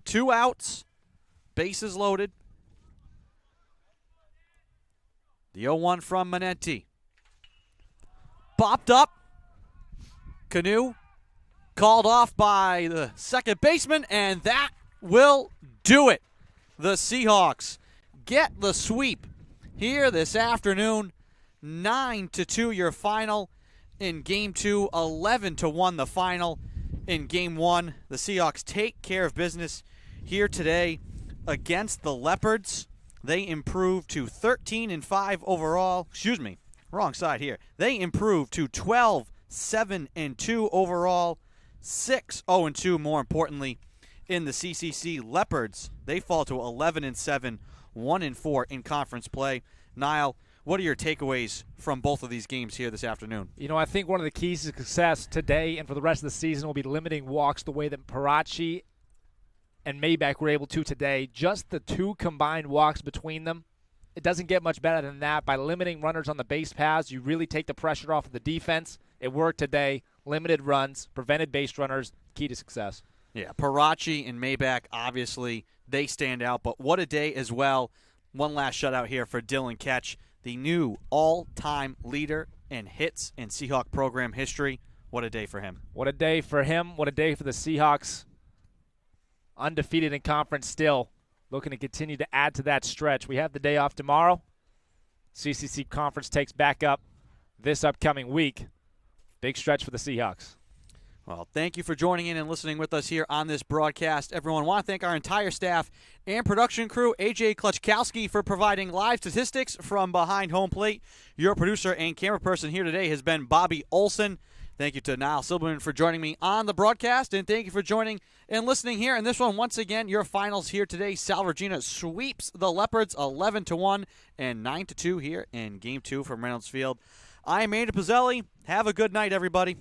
2 outs, bases loaded. The 0-1 from Manenti. Popped up. Canoe called off by the second baseman, and that will do it. The Seahawks get the sweep here this afternoon. 9-2 your final in Game 2, 11-1 the final in Game 1. The Seahawks take care of business here today against the Leopards. They improved to 13-5 overall. Excuse me, wrong side here. They improved to 12-7-2 overall. 6-0-2 more importantly in the CCC. Leopards, they fall to 11-7, 1-4 in conference play. Niall, what are your takeaways from both of these games here this afternoon? You know, I think one of the keys to success today and for the rest of the season will be limiting walks the way that Perachi and Maybach were able to today. Just the 2 combined walks between them. It doesn't get much better than that. By limiting runners on the base paths, you really take the pressure off of the defense. It worked today. Limited runs, prevented base runners, key to success. Yeah, Perachi and Maybach, obviously, they stand out. But what a day as well. One last shutout here for Dylan Ketch, the new all-time leader in hits in Seahawk program history. What a day for him. What a day for him. What a day for the Seahawks. Undefeated in conference still. Looking to continue to add to that stretch. We have the day off tomorrow. CCC conference takes back up this upcoming week. Big stretch for the Seahawks. Well, thank you for joining in and listening with us here on this broadcast. Everyone, I want to thank our entire staff and production crew, AJ Klutchkowski, for providing live statistics from behind home plate. Your producer and camera person here today has been Bobby Olson. Thank you to Niall Silberman for joining me on the broadcast, and thank you for joining and listening here. And this one, once again, your finals here today. Salve Regina sweeps the Leopards 11-1 and 9-2 here in Game 2 from Reynolds Field. I'm Andy Pizzelli. Have a good night, everybody.